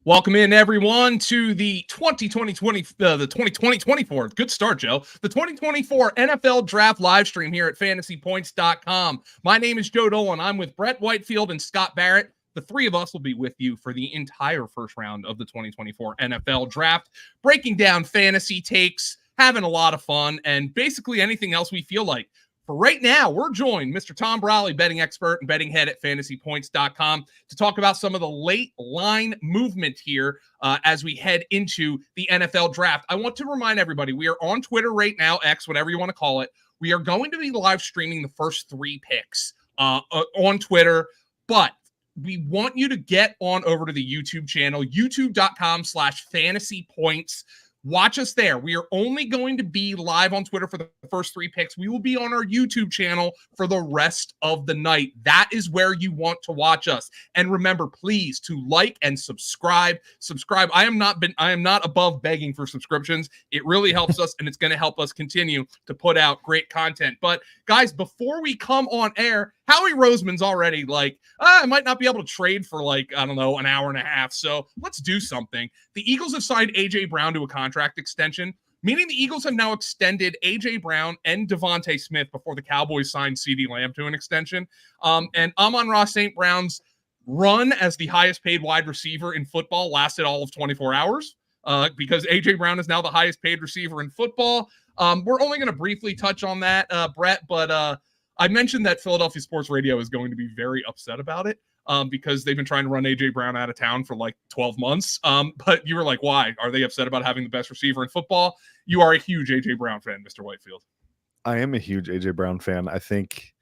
Welcome in, everyone, to the 2024. Good start, Joe. The 2024 NFL Draft live stream here at FantasyPoints.com. My name is Joe Dolan. I'm with Brett Whitefield and Scott Barrett. The three of us will be with you for the entire first round of the 2024 NFL Draft, breaking down fantasy takes, having a lot of fun, and basically anything else we feel like. For right now, we're joined, Mr. Tom Brawley, betting expert and betting head at FantasyPoints.com, to talk about some of the late line movement here as we head into the NFL Draft. I want to remind everybody, we are on Twitter right now, X, whatever you want to call it. We are going to be live streaming the first three picks on Twitter, but we want you to get on over to the YouTube channel, youtube.com/fantasypoints. Watch us there. We are only going to be live on Twitter for the first three picks. We will be on our YouTube channel for the rest of the night. That is where you want to watch us. And remember, please, to like and subscribe. I am not above begging for subscriptions. It really helps us, and it's going to help us continue to put out great content. But guys, before we come on air, Howie Roseman's already like, I might not be able to trade for an hour and a half. So let's do something. The Eagles have signed A.J. Brown to a contract extension, meaning the Eagles have now extended A.J. Brown and Devontae Smith before the Cowboys signed CeeDee Lamb to an extension. And Amon-Ra St. Brown's run as the highest paid wide receiver in football lasted all of 24 hours because A.J. Brown is now the highest paid receiver in football. We're only going to briefly touch on that, Brett, but I mentioned that Philadelphia Sports Radio is going to be very upset about it because they've been trying to run A.J. Brown out of town for 12 months. But you were like, why? Are they upset about having the best receiver in football? You are a huge A.J. Brown fan, Mr. Whitefield. I am a huge A.J. Brown fan. I think,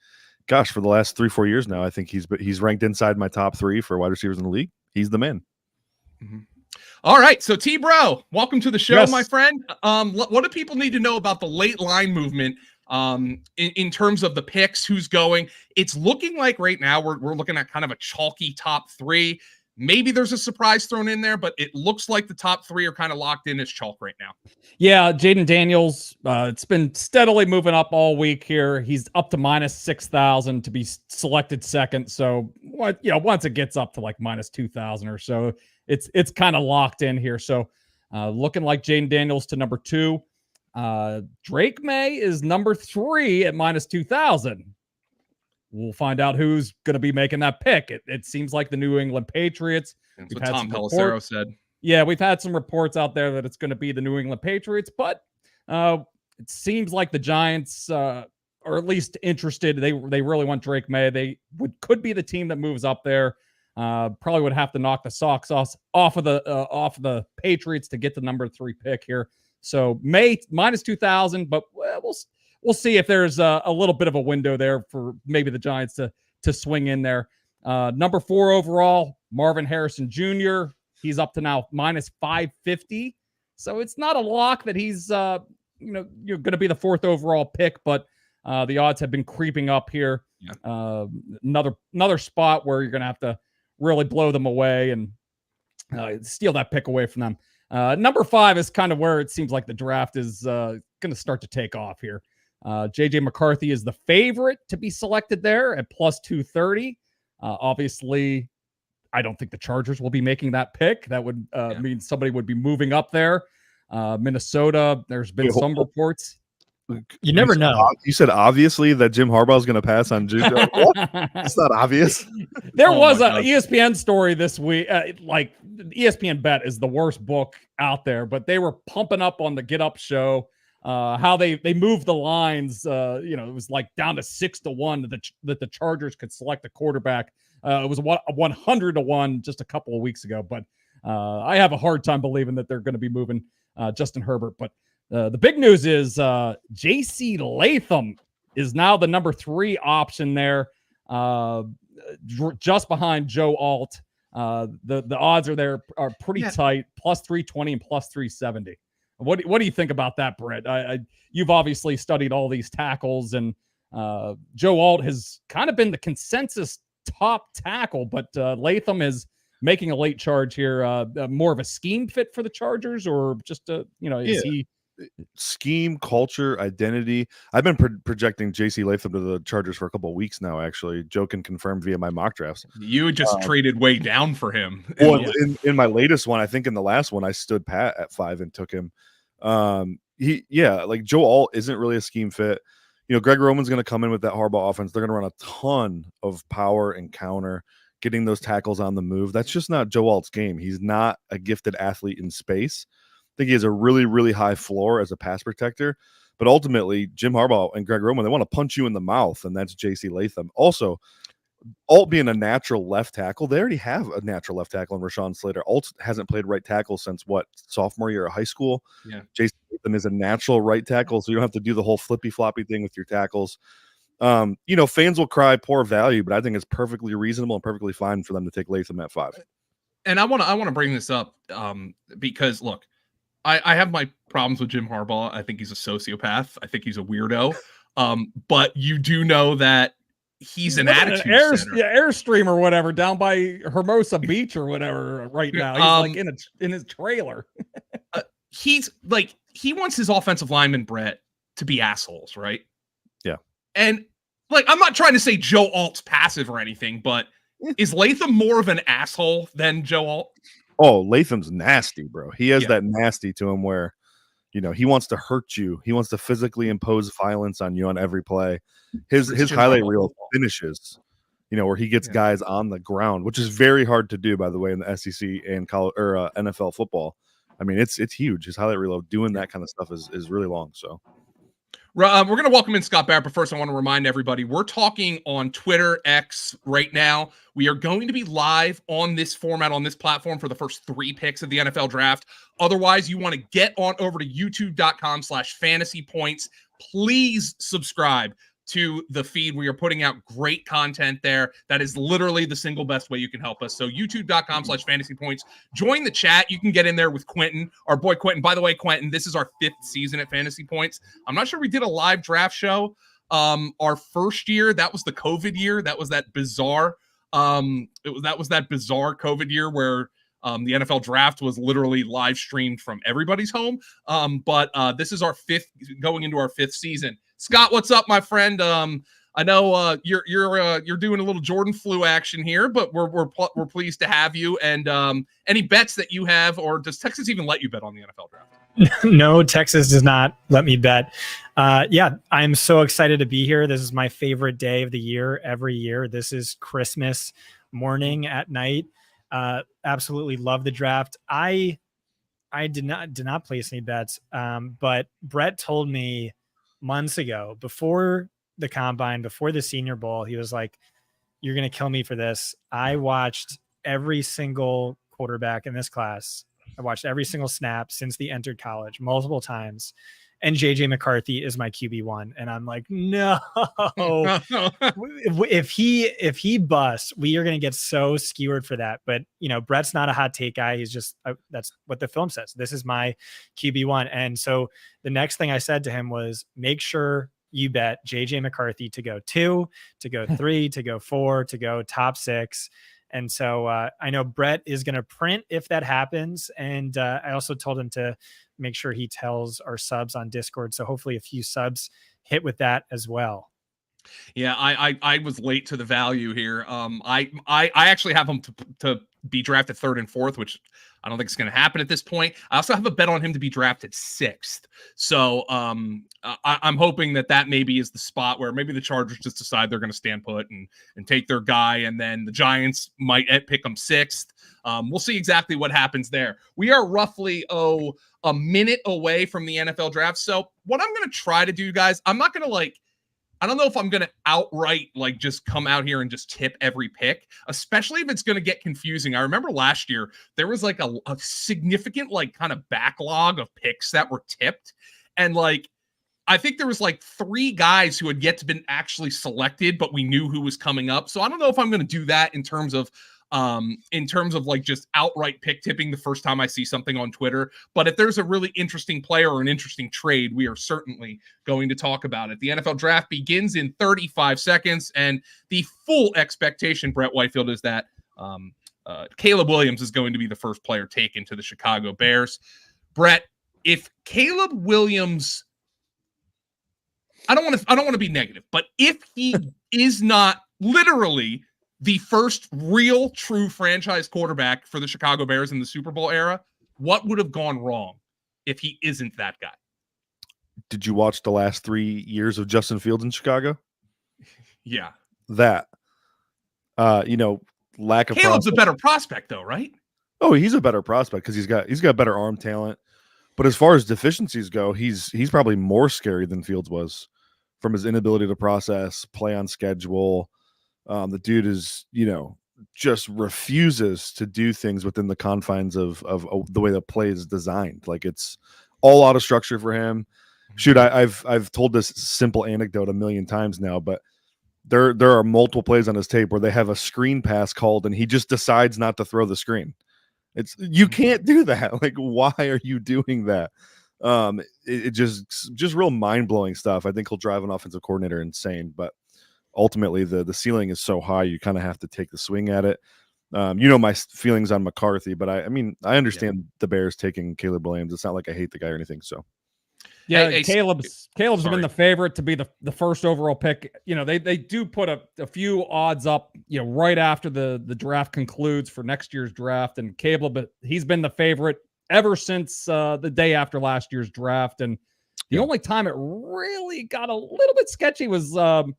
gosh, for the last 3-4 years now, I think he's ranked inside my top three for wide receivers in the league. He's the man. Mm-hmm. All right, so T-Bro, welcome to the show, yes, my friend. What do people need to know about the late line movement in terms of the picks, who's going? It's looking like right now we're looking at kind of a chalky top three. Maybe there's a surprise thrown in there, but it looks like the top three are kind of locked in as chalk right now. Yeah, Jayden Daniels, it's been steadily moving up all week here. He's up to minus 6,000 to be selected second. So once it gets up to minus 2,000 or so, it's kind of locked in here. So looking like Jayden Daniels to number 2. Drake Maye is number 3 at minus 2,000. We'll find out who's going to be making that pick. It seems like the New England Patriots. That's what Tom Pelissero said. Yeah, we've had some reports out there that it's going to be the New England Patriots, but it seems like the Giants are at least interested. They really want Drake Maye. They could be the team that moves up there. Probably would have to knock the socks off of the Patriots to get the number 3 pick here. So Maye minus 2,000, but we'll see if there's a little bit of a window there for maybe the Giants to swing in there. Number 4 overall, Marvin Harrison Jr. He's up to now minus 550. So it's not a lock that he's you're going to be the 4th overall pick, but the odds have been creeping up here. Yeah. Another spot where you're going to have to really blow them away and steal that pick away from them. Number 5 is kind of where it seems like the draft is going to start to take off here. JJ McCarthy is the favorite to be selected there at plus 230. Obviously, I don't think the Chargers will be making that pick. That would mean somebody would be moving up there. Minnesota, there's been some reports. You never know. You said obviously that Jim Harbaugh is going to pass on Juju. It's not obvious. There was an ESPN story this week. ESPN Bet is the worst book out there, but they were pumping up on the Get Up show how they moved the lines. It was down to 6-1 that the Chargers could select a quarterback. It was 100-1 just a couple of weeks ago, but I have a hard time believing that they're going to be moving Justin Herbert. But the big news is JC Latham is now the number 3 option there, just behind Joe Alt. The odds are pretty tight, plus 320 and plus 370. What do you think about that, Brett? You've obviously studied all these tackles, and Joe Alt has kind of been the consensus top tackle, but Latham is making a late charge here. More of a scheme fit for the Chargers, or just is he scheme, culture, identity. I've been projecting JC Latham to the Chargers for a couple of weeks now, actually. Joe can confirm via my mock drafts. You just traded way down for him. Well, in my latest one, I think in the last one, I stood pat at 5 and took him. Like Joe Alt isn't really a scheme fit. Greg Roman's going to come in with that Harbaugh offense. They're going to run a ton of power and counter, getting those tackles on the move. That's just not Joe Alt's game. He's not a gifted athlete in space. I think he has a really, really high floor as a pass protector. But ultimately, Jim Harbaugh and Greg Roman, they want to punch you in the mouth, and that's JC Latham. Also, Alt being a natural left tackle, they already have a natural left tackle in Rashawn Slater. Alt hasn't played right tackle since sophomore year of high school. Yeah. JC Latham is a natural right tackle, so you don't have to do the whole flippy floppy thing with your tackles. Fans will cry poor value, but I think it's perfectly reasonable and perfectly fine for them to take Latham at 5. And I want to bring this up because look, I have my problems with Jim Harbaugh. I think he's a sociopath. I think he's a weirdo. But you do know that he's an attitude Airstream or whatever down by Hermosa Beach or whatever right now. He's like in his trailer. He's like, he wants his offensive lineman Brett to be assholes, right? Yeah. And like, I'm not trying to say Joe Alt's passive or anything, but is Latham more of an asshole than Joe Alt? Oh, Latham's nasty, bro. He has that nasty to him where, he wants to hurt you. He wants to physically impose violence on you on every play. His highlight reel finishes, where he gets guys on the ground, which is very hard to do, by the way, in the SEC and NFL football. I mean, it's huge. His highlight reel doing that kind of stuff is really long. So. We're going to welcome in Scott Barrett, but first I want to remind everybody, we're talking on Twitter, X right now. We are going to be live on this format, on this platform for the first 3 picks of the NFL draft. Otherwise, you want to get on over to youtube.com/fantasypoints. Please subscribe to the feed. We are putting out great content there. That is literally the single best way you can help us. So youtube.com/fantasypoints. Join the chat. You can get in there with Quentin, our boy Quentin. By the way, Quentin, this is our 5th season at Fantasy Points. I'm not sure we did a live draft show. Our first year, that was the COVID year. That was that bizarre bizarre COVID year where the NFL draft was literally live streamed from everybody's home. But this is our 5th, going into our 5th season. Scott, what's up, my friend? I know you're doing a little Jordan flu action here, but we're pleased to have you. And any bets that you have, or does Texas even let you bet on the NFL draft? No, Texas does not let me bet. I'm so excited to be here. This is my favorite day of the year. Every year, this is Christmas morning at night. Absolutely love the draft. I did not place any bets, but Brett told me months ago, before the combine, before the Senior Bowl, he was like, "You're going to kill me for this." I watched every single quarterback in this class. I watched every single snap since they entered college multiple times. And JJ McCarthy is my QB1. And I'm like, no, if he busts, we are going to get so skewered for that. But, Brett's not a hot take guy. He's just, that's what the film says. This is my QB1. And so the next thing I said to him was, make sure you bet JJ McCarthy to go 2, to go 3, to go 4, to go top 6. And so I know Brett is going to print if that happens. And I also told him to make sure he tells our subs on Discord. So hopefully a few subs hit with that as well. Yeah, I was late to the value here. I actually have him to be drafted 3rd and 4th, which I don't think it's going to happen at this point. I also have a bet on him to be drafted 6th. So I'm hoping that maybe is the spot where maybe the Chargers just decide they're going to stand put and take their guy, and then the Giants might pick him 6th. We'll see exactly what happens there. We are roughly a minute away from the NFL draft. So what I'm going to try to do, guys, I'm not going to I don't know if I'm going to outright just come out here and just tip every pick, especially if it's going to get confusing. I remember last year there was a significant kind of backlog of picks that were tipped. And I think there was 3 guys who had yet to been actually selected, but we knew who was coming up. So I don't know if I'm going to do that in terms of just outright pick tipping the first time I see something on Twitter. But if there's a really interesting player or an interesting trade, we are certainly going to talk about it. The NFL draft begins in 35 seconds, and the full expectation, Brett Whitefield, is that Caleb Williams is going to be the first player taken to the Chicago Bears. Brett, if Caleb Williams, I don't want to be negative, but if he is not literally the first real true franchise quarterback for the Chicago Bears in the Super Bowl era, what would have gone wrong if he isn't that guy? Did you watch the last 3 years of Justin Fields in Chicago? Yeah. That, lack of Caleb's a better prospect though, right? Oh, he's a better prospect because he's got better arm talent. But as far as deficiencies go, he's probably more scary than Fields was from his inability to process, play on schedule. The dude is, just refuses to do things within the confines of the way the play is designed. Like it's all out of structure for him. Shoot, I've told this simple anecdote a million times now, but there are multiple plays on his tape where they have a screen pass called and he just decides not to throw the screen. You can't do that. Like, why are you doing that? It just real mind-blowing stuff. I think he'll drive an offensive coordinator insane, but ultimately the ceiling is so high you kind of have to take the swing at it. My feelings on McCarthy, but I understand the Bears taking Caleb Williams. It's not like I hate the guy or anything. So yeah, Caleb's been the favorite to be the first overall pick. They do put a few odds up, right after the draft concludes for next year's draft. And Caleb, but he's been the favorite ever since the day after last year's draft. And the only time it really got a little bit sketchy was when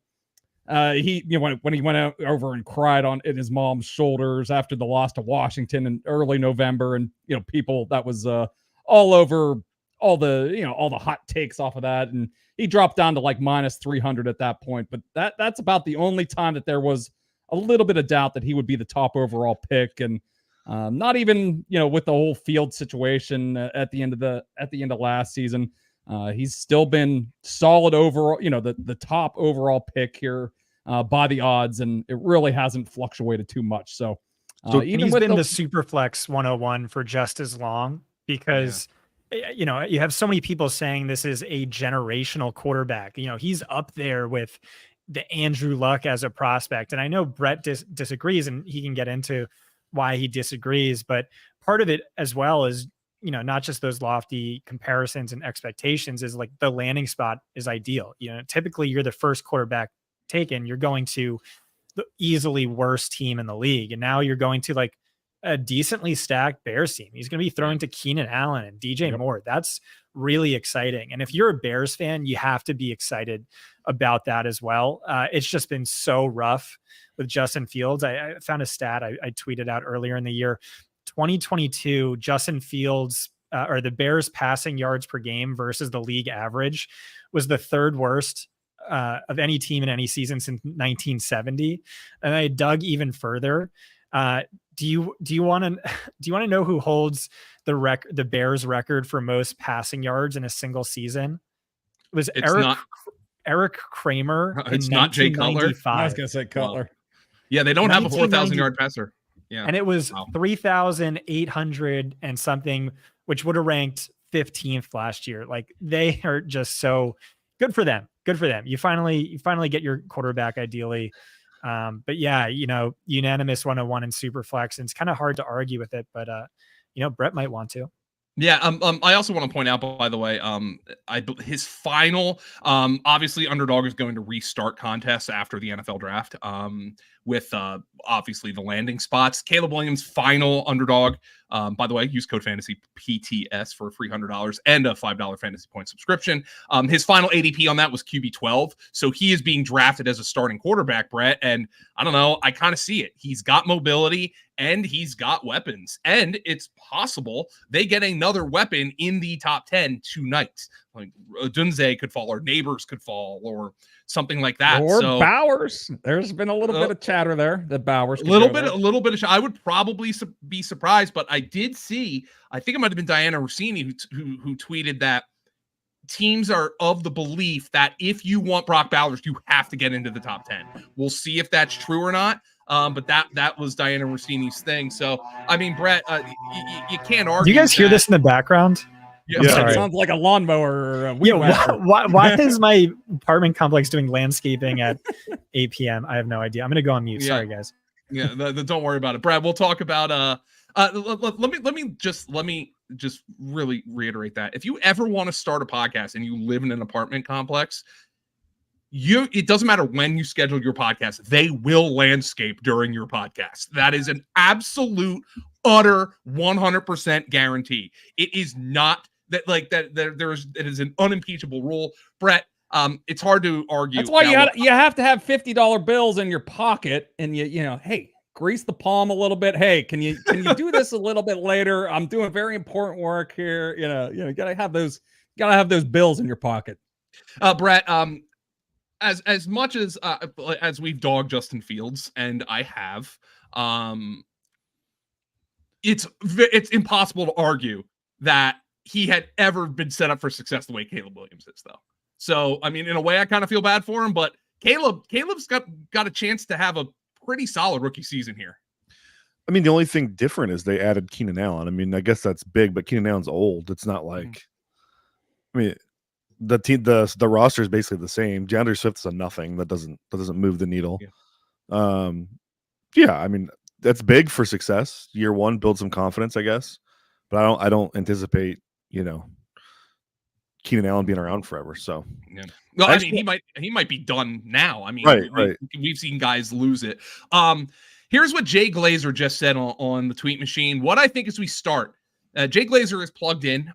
he went out over and cried in his mom's shoulders after the loss to Washington in early November. And people that was all over. All the hot takes off of that, and he dropped down to like minus 300 at that point. But that's about the only time that there was a little bit of doubt that he would be the top overall pick, and not even with the whole field situation at the end of last season, he's still been solid overall. The top overall pick here by the odds, and it really hasn't fluctuated too much. So even he's been the Superflex 101 for just as long because. Yeah. You have so many people saying this is a generational quarterback. He's up there with the Andrew Luck as a prospect. And I know Brett disagrees, and he can get into why he disagrees. But part of it as well is, not just those lofty comparisons and expectations, is like the landing spot is ideal. Typically you're the first quarterback taken. You're going to the easily worst team in the league. And now you're going to like a decently stacked Bears team. He's going to be throwing to Keenan Allen and DJ Moore. That's really exciting. And if you're a Bears fan, you have to be excited about that as well. It's just been so rough with Justin Fields. I found a stat I tweeted out earlier in the year. 2022, Justin Fields or the Bears passing yards per game versus the league average was the third worst of any team in any season since 1970. And I dug even further. Do you want to know who holds the Bears record for most passing yards in a single season? It was Eric Kramer. It's not Jay Cutler. I was going to say Cutler. Well, yeah, they don't have a 4,000 yard passer. Yeah, and it was 3,800 and something, which would have ranked 15th last year. Like they are just so good for them. Good for them. You finally get your quarterback ideally. But yeah, unanimous 101 in Superflex, and it's kind of hard to argue with it, but Brett might want to. Yeah. I also want to point out, by the way, his final, obviously Underdog is going to restart contests after the NFL draft, with obviously the landing spots. Caleb Williams' final Underdog. By the way, use code FANTASYPTS for $300 and a $5 fantasy point subscription. His final ADP on that was QB 12. So he is being drafted as a starting quarterback, Brett. And I don't know, I kind of see it. He's got mobility and he's got weapons. And it's possible they get another weapon in the top 10 tonight. Like Odunze could fall, or Nabers could fall, or something like that. Or Bowers. There's been a little bit of chatter there that Bowers. A little bit. I would probably be surprised, but I did see. I think it might have been Diana Rossini who tweeted that teams are of the belief that if you want Brock Bowers, you have to get into the top 10. We'll see if that's true or not. But that was Diana Rossini's thing. So I mean, Brett, you can't argue. Do you guys hear this in the background? Yeah, it sounds like a lawnmower. Why is my apartment complex doing landscaping at 8 p.m.? I have no idea. I'm gonna go on mute. Sorry, guys. Yeah, don't worry about it, Brad. We'll talk about let me just really reiterate that. If you ever want to start a podcast and you live in an apartment complex, it doesn't matter when you schedule your podcast, they will landscape during your podcast. That is an absolute, utter 100% guarantee. It is not that it is an unimpeachable rule. Brett, it's hard to argue. That's why you have to have $50 bills in your pocket, and hey, grease the palm a little bit. Hey, can you do this a little bit later? I'm doing very important work here. You gotta have those bills in your pocket. Brett, as much as we've dogged Justin Fields, and I have, it's impossible to argue that he had ever been set up for success the way Caleb Williams is, though. So, I mean, in a way, I kind of feel bad for him, but Caleb's got a chance to have a pretty solid rookie season here. I mean, the only thing different is they added Keenan Allen. I mean, I guess that's big, but Keenan Allen's old. It's not like, I mean, the roster is basically the same. DeAndre Swift's a nothing. That doesn't move the needle. Yeah. I mean, that's big for success. Year one, build some confidence, I guess. But I don't anticipate, Keenan Allen being around forever. So yeah. No, actually, I mean he might be done now. I mean, right. We've seen guys lose it. Here's what Jay Glazer just said on the tweet machine. What I think is we start. Jay Glazer is plugged in.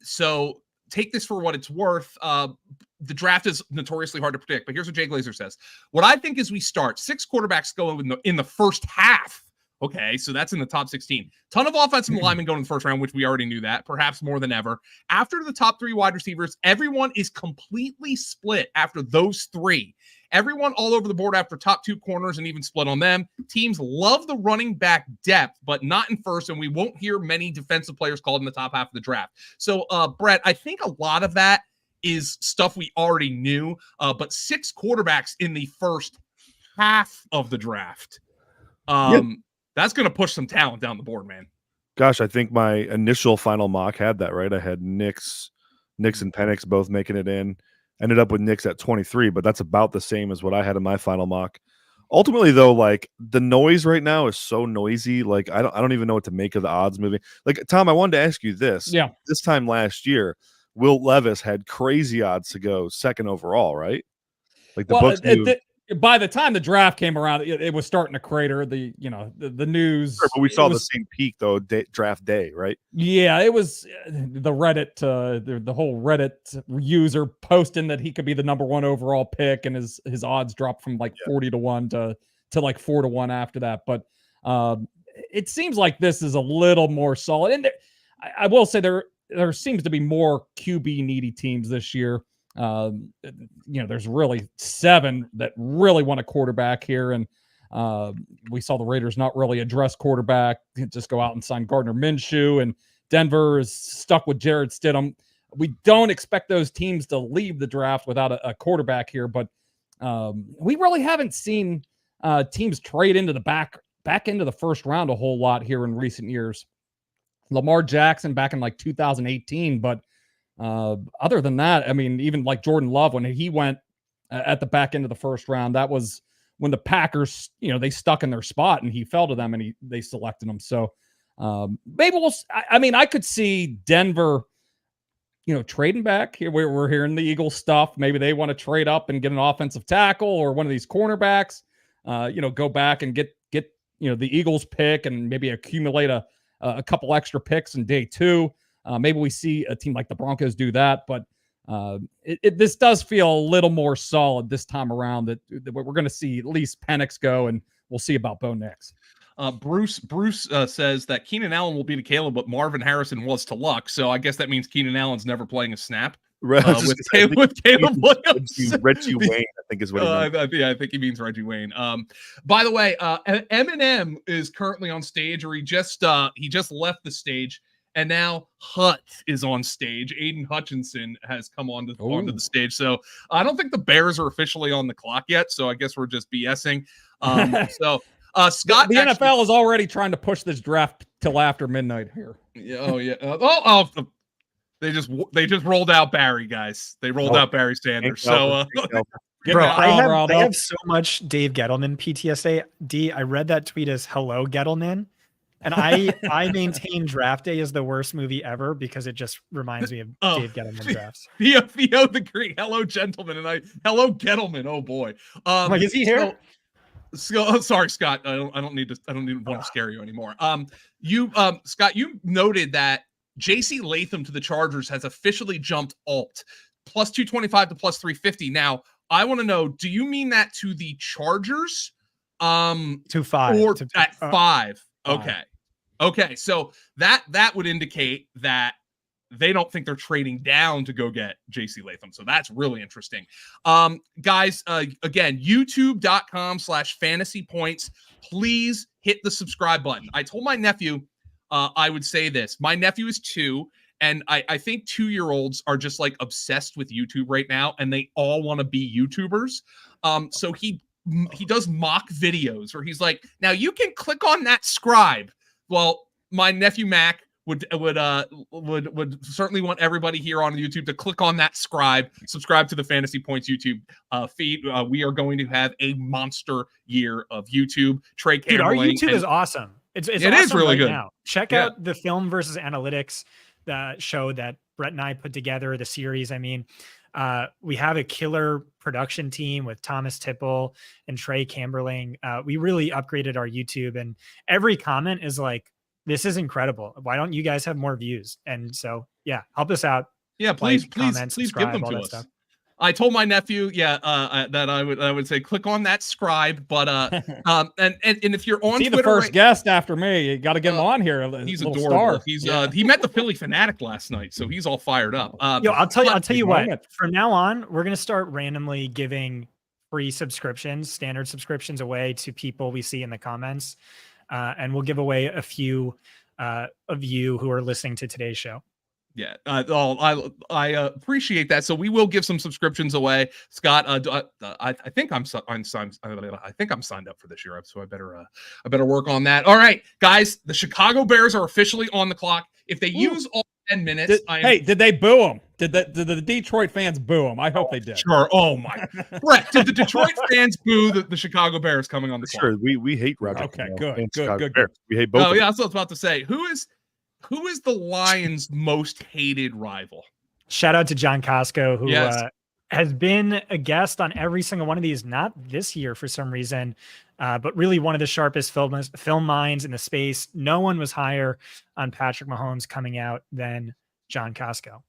So take this for what it's worth. The draft is notoriously hard to predict, but here's what Jay Glazer says. What I think is we start 6 quarterbacks go in the first half. Okay, so that's in the top 16. Ton of offensive linemen going in the first round, which we already knew that, perhaps more than ever. After the top 3 wide receivers, everyone is completely split after those 3. Everyone all over the board after top 2 corners and even split on them. Teams love the running back depth, but not in first, and we won't hear many defensive players called in the top half of the draft. So, Brett, I think a lot of that is stuff we already knew, but 6 quarterbacks in the first half of the draft. That's going to push some talent down the board, man. Gosh, I think my initial final mock had that, right? I had Nix and Penix both making it in. Ended up with Nix at 23, but that's about the same as what I had in my final mock. Ultimately, though, like the noise right now is so noisy. Like I don't even know what to make of the odds moving. Like Tom, I wanted to ask you this. Yeah. This time last year, Will Levis had crazy odds to go 2nd overall, right? Like the books knew. By the time the draft came around, it was starting to crater. The news. Sure, but we saw the same peak though, draft day, right? Yeah, it was the Reddit, the whole Reddit user posting that he could be the number 1 overall pick, and his odds dropped from like 40 to 1 to like 4 to 1 after that. But it seems like this is a little more solid. And I will say there seems to be more QB needy teams this year. There's really 7 that really want a quarterback here, and we saw the Raiders not really address quarterback, just go out and sign Gardner Minshew, and Denver is stuck with Jarrett Stidham. We don't expect those teams to leave the draft without a quarterback here, but we really haven't seen teams trade into the back into the first round a whole lot here in recent years. Lamar Jackson back in like 2018, but other than that, I mean, even like Jordan Love, when he went at the back end of the first round, that was when the Packers, they stuck in their spot and he fell to them and they selected him. So maybe I could see Denver, trading back here. We're hearing the Eagles stuff. Maybe they want to trade up and get an offensive tackle or one of these cornerbacks, go back and get the Eagles pick and maybe accumulate a couple extra picks in day 2. Maybe we see a team like the Broncos do that, but this does feel a little more solid this time around that we're going to see at least Penix go, and we'll see about Bo Nix. Bruce says that Keenan Allen will be to Caleb, but Marvin Harrison was to Luck. So I guess that means Keenan Allen's never playing a snap. Right, with Caleb Williams. Reggie Wayne, I think is what he meant. I think he means Reggie Wayne. By the way, Eminem is currently on stage, or he just left the stage. And now Hut is on stage. Aiden Hutchinson has come onto the stage. So I don't think the Bears are officially on the clock yet. So I guess we're just BSing. Scott, the NFL is already trying to push this draft till after midnight here. Yeah. They just rolled out Barry, guys. They rolled out Barry Sanders. So, bro, I have so much Dave Gettleman PTSD. I read that tweet as "Hello, Gettleman." And I maintain Draft Day is the worst movie ever because it just reminds me of Dave Gettleman drafts. Theo the Great. Hello, gentlemen. And hello, Gettleman. Oh boy. Like, is he here? Sorry, Scott. I don't need to want to scare you anymore. Scott, you noted that JC Latham to the Chargers has officially jumped alt plus 225 to plus 350. Now, I want to know, do you mean that to the Chargers? To 5 or to, at 5? Okay. So that would indicate that they don't think they're trading down to go get JC Latham. So that's really interesting. Guys, again, youtube.com/fantasypoints. Please hit the subscribe button. I told my nephew I would say this. My nephew is 2, and I think 2-year-olds are just like obsessed with YouTube right now, and they all want to be YouTubers. So he does mock videos where he's like, now you can click on that scribe. Well, my nephew Mac would certainly want everybody here on YouTube to click on that subscribe to the Fantasy Points YouTube feed. We are going to have a monster year of YouTube. Trey Campbell, dude, our YouTube is awesome. It awesome is really right good. Now. Check out the Film versus Analytics show that Brett and I put together, the series. I mean, we have a killer production team with Thomas Tipple and Trey Camberling. We really upgraded our YouTube, and every comment is like, this is incredible. Why don't you guys have more views? And so, yeah, help us out. Yeah, please give them to us. Stuff. I told my nephew, that I would say click on that scribe, but and if you're on Twitter, the first guest after me, you got to get him on here. He's adorable. He's he met the Philly Fanatic last night, so he's all fired up. I'll tell you what. From now on, we're gonna start randomly giving free subscriptions, standard subscriptions away to people we see in the comments. And we'll give away a few of you who are listening to today's show. Yeah, I appreciate that. So we will give some subscriptions away, Scott. I think I'm signed up for this year, so I better work on that. All right, guys, the Chicago Bears are officially on the clock. If they use all 10 minutes, did they boo him? Did the Detroit fans boo him? I hope they did. Sure. Oh my, Brett, did the Detroit fans boo the Chicago Bears coming on the clock? Sure. We hate Roger. Okay, good. We hate both. Oh yeah, that's what I was about to say. Who is the Lions' most hated rival? Shout out to John Costco, who has been a guest on every single one of these. Not this year for some reason, but really one of the sharpest film minds in the space. No one was higher on Patrick Mahomes coming out than John Costco.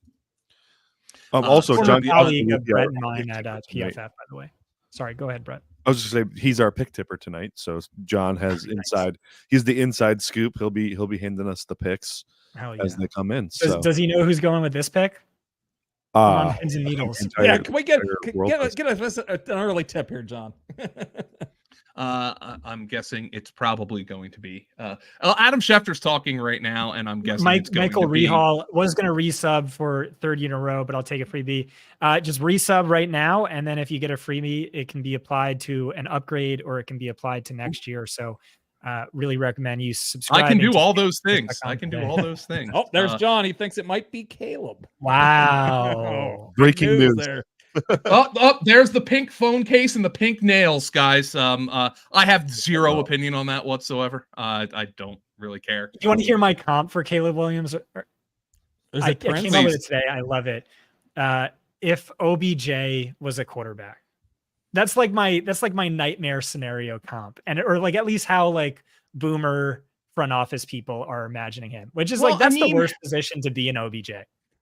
Also, John colleague of Brett and mine at PFF, by the way. Sorry, go ahead, Brett. I was just saying he's our pick tipper tonight. So John has inside. He's the inside scoop. He'll be handing us the picks as they come in. Does he know who's going with this pick? On pins and needles. Yeah, can we get an early tip here, John? I'm guessing it's probably going to be Adam Schefter's talking right now, and I'm guessing Michael Rehal was going to resub for 3rd year in a row, but I'll take a freebie. Just resub right now, and then if you get a freebie, it can be applied to an upgrade or it can be applied to next year. So really recommend you subscribe. I can do all those things. Oh, there's John. He thinks it might be Caleb. Wow. Breaking news there. There's the pink phone case and the pink nails, guys. I have zero opinion on that whatsoever. I don't really care. You want to hear my comp for Caleb Williams? I came up with it today. I love it. If OBJ was a quarterback, that's like my nightmare scenario comp, or like at least how like boomer front office people are imagining him, which is the worst position to be in OBJ.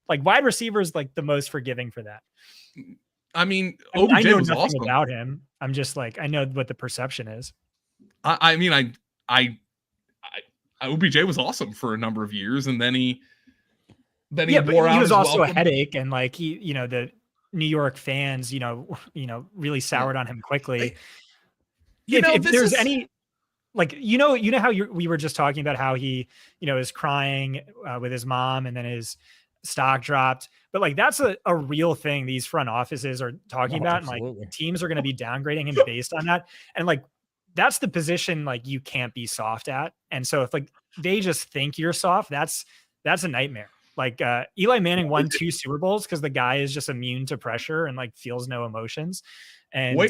Like wide receiver is like the most forgiving for that. I mean, OBJ I know was nothing awesome about him. I'm just like, I know what the perception is. I OBJ was awesome for a number of years, and then he wore out. He was also a headache, and like the New York fans, really soured on him quickly. If there's any, like, how we were just talking about how he, is crying with his mom, and then his stock dropped, but like that's a real thing these front offices are talking about, absolutely. And like teams are going to be downgrading him based on that, and like that's the position like you can't be soft at, and so if like they just think you're soft, that's a nightmare. Like Eli Manning won 2 Super Bowls because the guy is just immune to pressure and like feels no emotions, and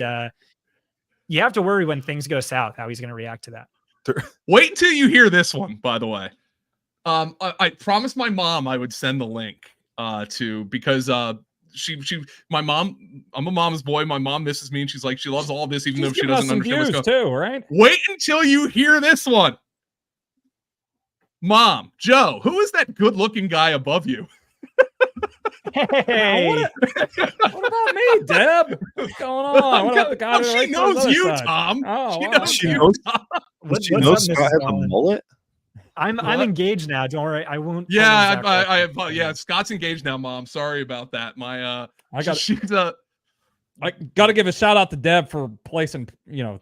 you have to worry when things go south how he's going to react to that. Wait until you hear this one, by the way. I promised my mom I would send the link because my mom, I'm a mama's boy. My mom misses me, and she's like, she loves all this, even though she doesn't understand what's going on. Too, right? Wait until you hear this one. Mom, Joe, who is that good-looking guy above you? Hey, what about me, Deb? What's going on? What about the guy she knows you, side? Tom. Oh, she wow. knows you, Tom. She knows Scott has a mullet. I'm engaged now. Don't worry, I won't. Yeah, Scott's engaged now, Mom. Sorry about that. I got to give a shout out to Deb for placing,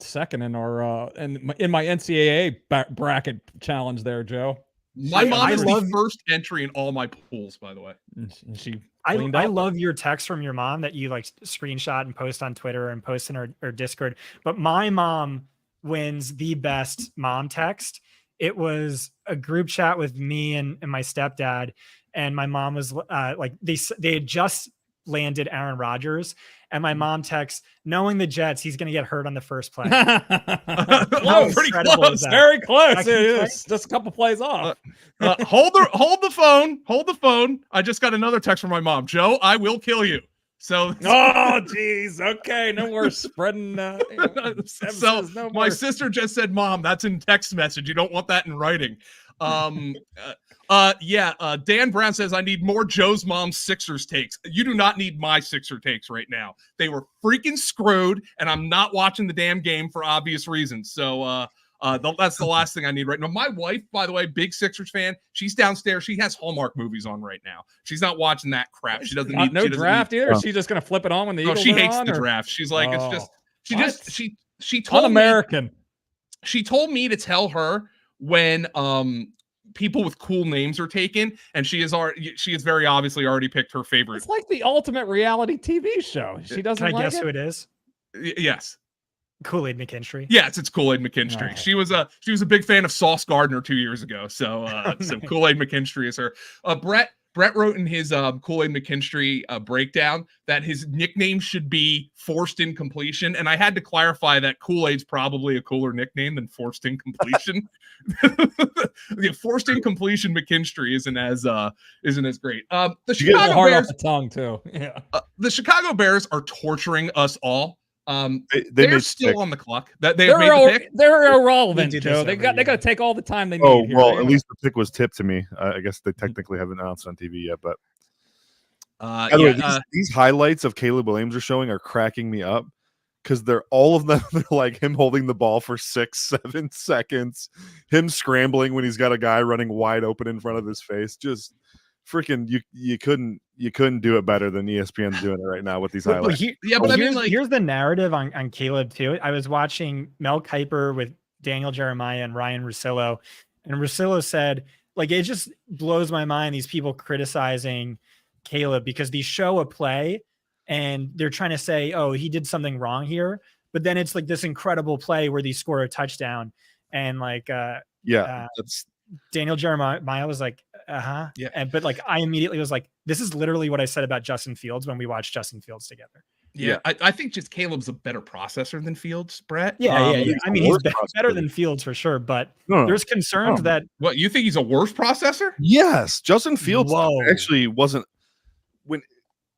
second in our in my NCAA bracket challenge there, Joe. My mom is the first entry in all my pools, by the way. I love your text from your mom that you like screenshot and post on Twitter and post in our Discord. But my mom wins the best mom text. It was a group chat with me and my stepdad, and my mom was they had just landed Aaron Rodgers, and my mom texts, knowing the Jets, he's going to get hurt on the first play. Close, pretty close, very close. Just a couple plays off. Hold the phone. I just got another text from my mom. Joe, I will kill you. So, oh geez, okay, no more spreading. My sister just said, "Mom, that's in text message. You don't want that in writing." Dan Brown says, "I need more Joe's mom's Sixers takes." You do not need my Sixer takes right now. They were freaking screwed, and I'm not watching the damn game for obvious reasons. So, that's the last thing I need right now. My wife, by the way, big Sixers fan. She's downstairs. She has Hallmark movies on right now. She's not watching that crap. She doesn't need no draft either. She's just gonna flip it on when the Eagles she hates on, the draft. She's like, she told un-American. She told me to tell her when people with cool names are taken, and she is very obviously already picked her favorite. It's like the ultimate reality TV show. She doesn't. Can I guess who it is? Yes. Kool-Aid McKinstry. Yes, it's Kool-Aid McKinstry. Oh. She was a big fan of Sauce Gardner 2 years ago. So Kool-Aid McKinstry is her. Brett wrote in his Kool-Aid McKinstry breakdown that his nickname should be Forced Incompletion, and I had to clarify that Kool-Aid's probably a cooler nickname than Forced Incompletion. Forced Incompletion McKinstry isn't as great. The Chicago hard Bears, off the tongue too. Yeah. The Chicago Bears are torturing us all. They're still on the clock. That they've made the pick. They're irrelevant, Joe. They got to take all the time they need. Oh well, at least the pick was tipped to me. I guess they technically haven't announced on TV yet, but these highlights of Caleb Williams are showing are cracking me up because they're all of them. They're like him holding the ball for 6-7 seconds, him scrambling when he's got a guy running wide open in front of his face. Just freaking you couldn't do it better than ESPN's doing it right now with these highlights. Here's the narrative on Caleb too. I was watching Mel Kiper with Daniel Jeremiah and Ryan Russillo, and Russillo said, like, it just blows my mind these people criticizing Caleb because they show a play and they're trying to say, oh, he did something wrong here, but then it's like this incredible play where they score a touchdown, and that's Daniel Jeremiah was like, yeah. But like, I immediately was like, this is literally what I said about Justin Fields when we watched Justin Fields together. Yeah. I think just Caleb's a better processor than Fields, Brett. Yeah. I mean, he's better than Fields for sure, but there's concerns that. What, you think he's a worse processor? Yes. Justin Fields actually wasn't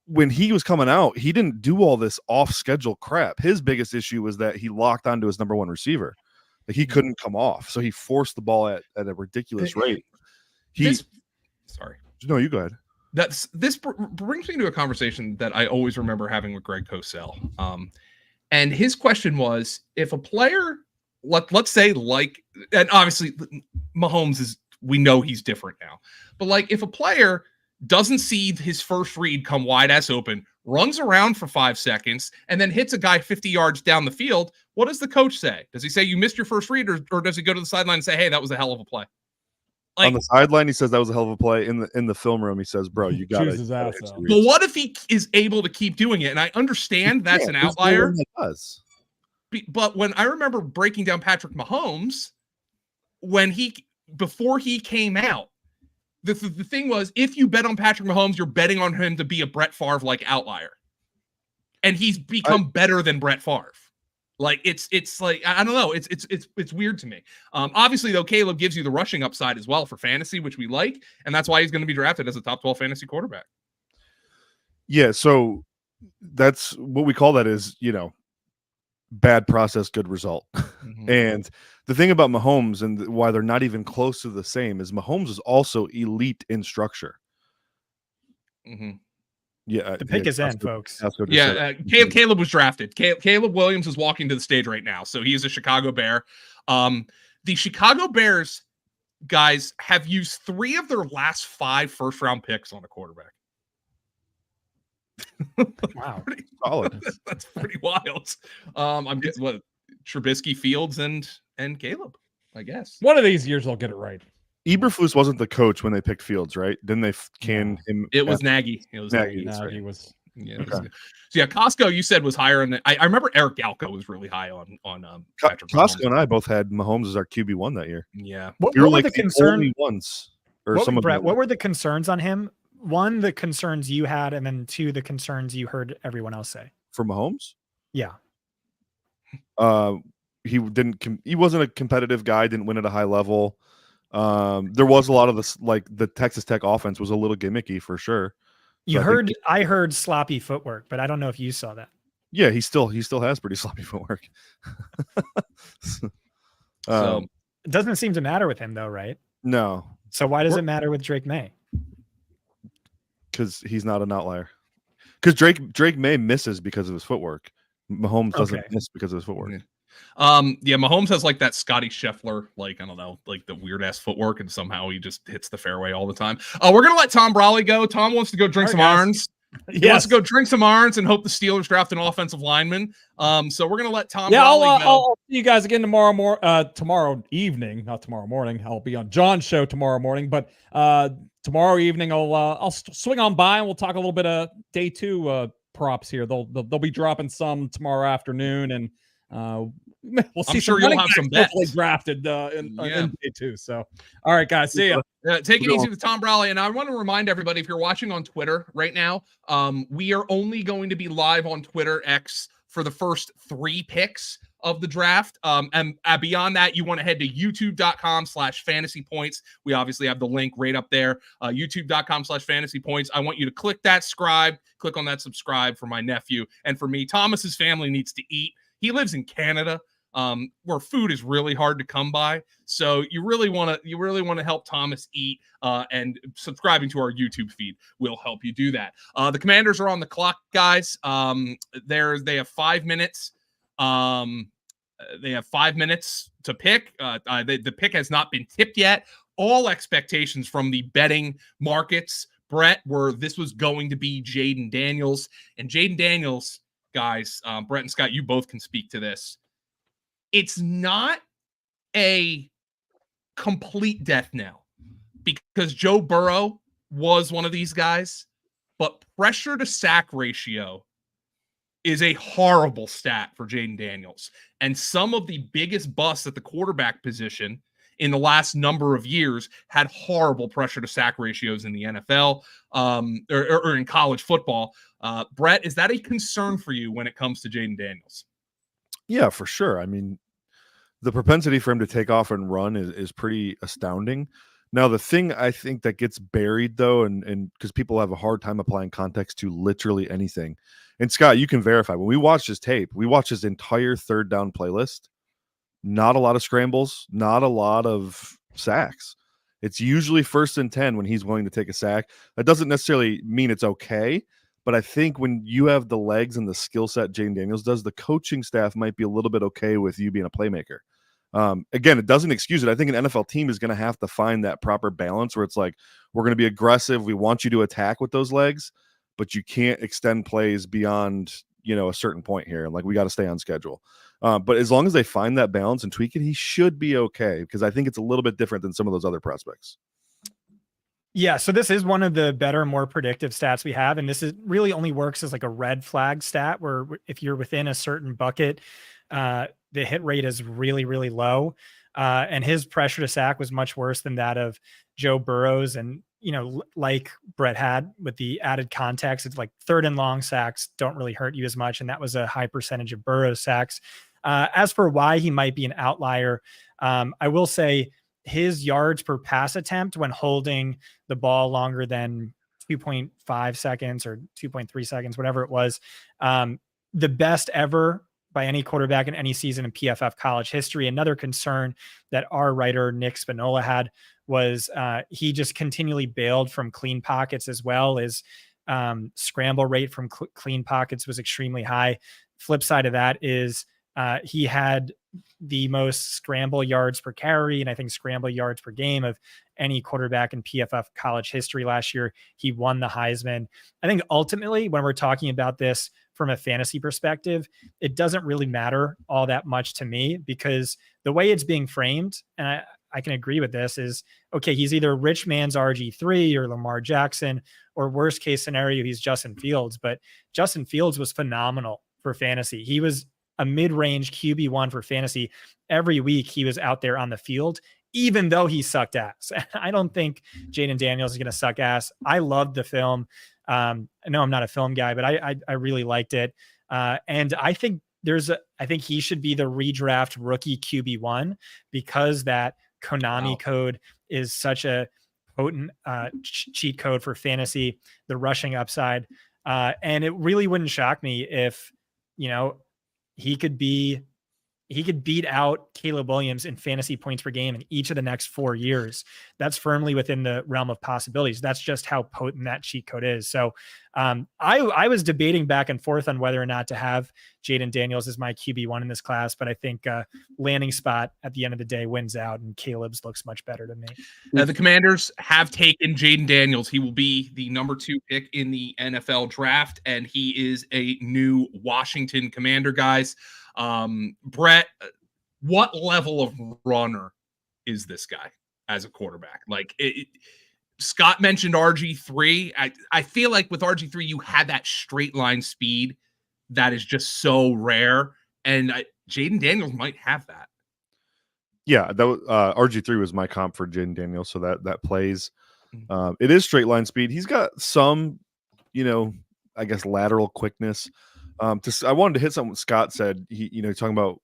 when he was coming out, he didn't do all this off schedule crap. His biggest issue was that he locked onto his number one receiver. Like he couldn't come off. So he forced the ball at a ridiculous rate. No, you go ahead. This brings me to a conversation that I always remember having with Greg Cosell. And his question was, if a player, let's say and obviously Mahomes we know he's different now, but like if a player doesn't see his first read come wide ass open, runs around for 5 seconds, and then hits a guy 50 yards down the field, what does the coach say? Does he say you missed your first read, or does he go to the sideline and say, hey, that was a hell of a play? Like, on the sideline, he says that was a hell of a play. In the film room, he says, bro, you got it. But what if he is able to keep doing it? And I understand that's an outlier. But when I remember breaking down Patrick Mahomes, before he came out, the thing was, if you bet on Patrick Mahomes, you're betting on him to be a Brett Favre-like outlier. And he's become better than Brett Favre. Like it's like, I don't know. It's weird to me. Obviously though, Caleb gives you the rushing upside as well for fantasy, which we like. And that's why he's going to be drafted as a top 12 fantasy quarterback. Yeah. So that's what we call that is, bad process, good result. Mm-hmm. And the thing about Mahomes and why they're not even close to the same is Mahomes is also elite in structure. Mm-hmm. Yeah, the pick is in, folks. Yeah, Caleb was drafted. Caleb Williams is walking to the stage right now, so he is a Chicago Bear. The Chicago Bears guys have used 3 of their last 5 first-round picks on a quarterback. Wow, pretty solid. That's pretty wild. I'm getting what Trubisky, Fields, and Caleb. I guess one of these years they'll get it right. Eberflus wasn't the coach when they picked Fields, right? Didn't they can him? It was Nagy. It was Nagy. Nagy was. Yeah. Okay. So yeah, Costco, you said was higher in the. I remember Eric Galko was really high on Patrick Costco and I both had Mahomes as our QB1 that year. Yeah. What We were were like the concerns? ones, or What, some of Brett, them. what were the concerns on him? 1, the concerns you had, and then 2, the concerns you heard everyone else say. For Mahomes? Yeah. He wasn't a competitive guy, didn't win at a high level. There was a lot of this, like the Texas Tech offense was a little gimmicky for sure. I heard sloppy footwork, but I don't know if you saw that. Yeah, he still has pretty sloppy footwork. So It doesn't seem to matter with him though, right? No, So why does it matter with Drake Maye? because he's not an outlier. Because Drake Maye misses because of his footwork. Mahomes doesn't miss because of his footwork. Yeah, Mahomes has like that Scotty Scheffler, like, I don't know, like the weird ass footwork, and somehow he just hits the fairway all the time. We're gonna let Tom Brawley go. Tom wants to go drink some irons. He wants to go drink some irons and hope the Steelers draft an offensive lineman. So we're gonna let Tom Brawley go. I'll see you guys again tomorrow evening, not tomorrow morning. I'll be on John's show tomorrow morning, but tomorrow evening I'll swing on by and we'll talk a little bit of day 2 props here. They'll be dropping some tomorrow afternoon, and we'll see. I'm sure you'll have some bets drafted in day 2. So, all right, guys, see ya. Take it easy with Tom Brawley. And I want to remind everybody, if you're watching on Twitter right now, we are only going to be live on Twitter X for the first 3 picks of the draft. And beyond that, you want to head to youtube.com/fantasypoints. We obviously have the link right up there. youtube.com/fantasypoints. I want you to click that click on that subscribe for my nephew and for me. Thomas's family needs to eat. He lives in Canada, where food is really hard to come by. So you really want to help Thomas eat, and subscribing to our YouTube feed will help you do that. The Commanders are on the clock, guys. They have 5 minutes. They have 5 minutes to pick. The pick has not been tipped yet. All expectations from the betting markets, Brett, were this was going to be Jayden Daniels, and Jayden Daniels. Guys, Brett and Scott, you both can speak to this. It's not a complete death knell because Joe Burrow was one of these guys, but pressure to sack ratio is a horrible stat for Jayden Daniels. And some of the biggest busts at the quarterback position in the last number of years had horrible pressure to sack ratios in the NFL or in college football. Brett, is that a concern for you when it comes to Jayden Daniels? Yeah, for sure. I mean, the propensity for him to take off and run is pretty astounding. Now, the thing I think that gets buried, though, and because people have a hard time applying context to literally anything, and Scott, you can verify, when we watched his tape, we watched his entire third down playlist. Not a lot of scrambles, not a lot of sacks. It's usually 1st and 10 when he's willing to take a sack. That doesn't necessarily mean it's okay, but I think when you have the legs and the skill set Jayden Daniels does, the coaching staff might be a little bit okay with you being a playmaker. Again, it doesn't excuse it. I think an NFL team is going to have to find that proper balance where it's like, we're going to be aggressive. We want you to attack with those legs, but you can't extend plays beyond, a certain point here. And like, we got to stay on schedule. But as long as they find that balance and tweak it, he should be okay, because I think it's a little bit different than some of those other prospects. Yeah, so this is one of the better, more predictive stats we have. And this is really only works as like a red flag stat where if you're within a certain bucket, the hit rate is really, really low. And his pressure to sack was much worse than that of Joe Burrow's. And, like Brett had with the added context, it's like 3rd and long sacks don't really hurt you as much. And that was a high percentage of Burrow's sacks. As for why he might be an outlier, I will say his yards per pass attempt when holding the ball longer than 2.5 seconds or 2.3 seconds, whatever it was, the best ever by any quarterback in any season in PFF college history. Another concern that our writer, Nick Spinola, had was he just continually bailed from clean pockets, as well as scramble rate from clean pockets was extremely high. Flip side of that is he had the most scramble yards per carry and I think scramble yards per game of any quarterback in PFF college history last year. He won the Heisman. I think ultimately, when we're talking about this from a fantasy perspective, it doesn't really matter all that much to me, because the way it's being framed, and I can agree with this, is okay, he's either rich man's RG3 or Lamar Jackson, or worst case scenario, he's Justin Fields. But Justin Fields was phenomenal for fantasy. He was a mid-range QB1 for fantasy. Every week he was out there on the field, even though he sucked ass. I don't think Jayden Daniels is going to suck ass. I loved the film. I know I'm not a film guy, but I really liked it. And I think I think he should be the redraft rookie QB1, because that Konami code is such a potent cheat code for fantasy, the rushing upside. And it really wouldn't shock me if, he could beat out Caleb Williams in fantasy points per game in each of the next 4 years. That's firmly within the realm of possibilities. That's just how potent that cheat code is. So I was debating back and forth on whether or not to have Jayden Daniels as my QB1 in this class, but I think landing spot at the end of the day wins out, and Caleb's looks much better to me. The Commanders have taken Jayden Daniels. He will be the number 2 pick in the NFL draft, and he is a new Washington Commander, guys. Brett, what level of runner is this guy as a quarterback? Like Scott mentioned RG3. I feel like with RG3, you had that straight line speed that is just so rare. And Jayden Daniels might have that. Yeah, that was, RG3 was my comp for Jayden Daniels. So that plays. It is straight line speed. He's got some, I guess, lateral quickness. I wanted to hit something Scott said. He, talking about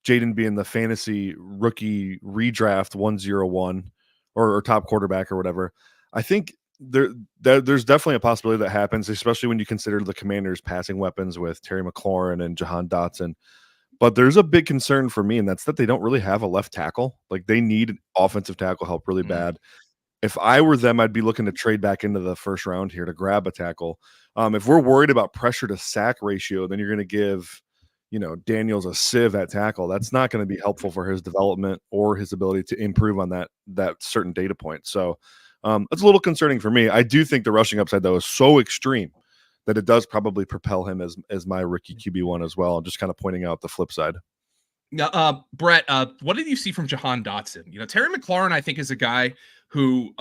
Jayden being the fantasy rookie redraft 101 or top quarterback or whatever. I think there's definitely a possibility that happens, especially when you consider the Commanders' passing weapons with Terry McLaurin and Jahan Dotson. But there's a big concern for me, and that's that they don't really have a left tackle. Like, they need offensive tackle help really bad. If I were them, I'd be looking to trade back into the first round here to grab a tackle. If we're worried about pressure to sack ratio, then you're going to give, Daniels a sieve at tackle. That's not going to be helpful for his development or his ability to improve on that certain data point. So that's a little concerning for me. I do think the rushing upside, though, is so extreme that it does probably propel him as my rookie QB1 as well. I'm just kind of pointing out the flip side. Now, Brett, what did you see from Jahan Dotson? Terry McLaurin, I think, is a guy who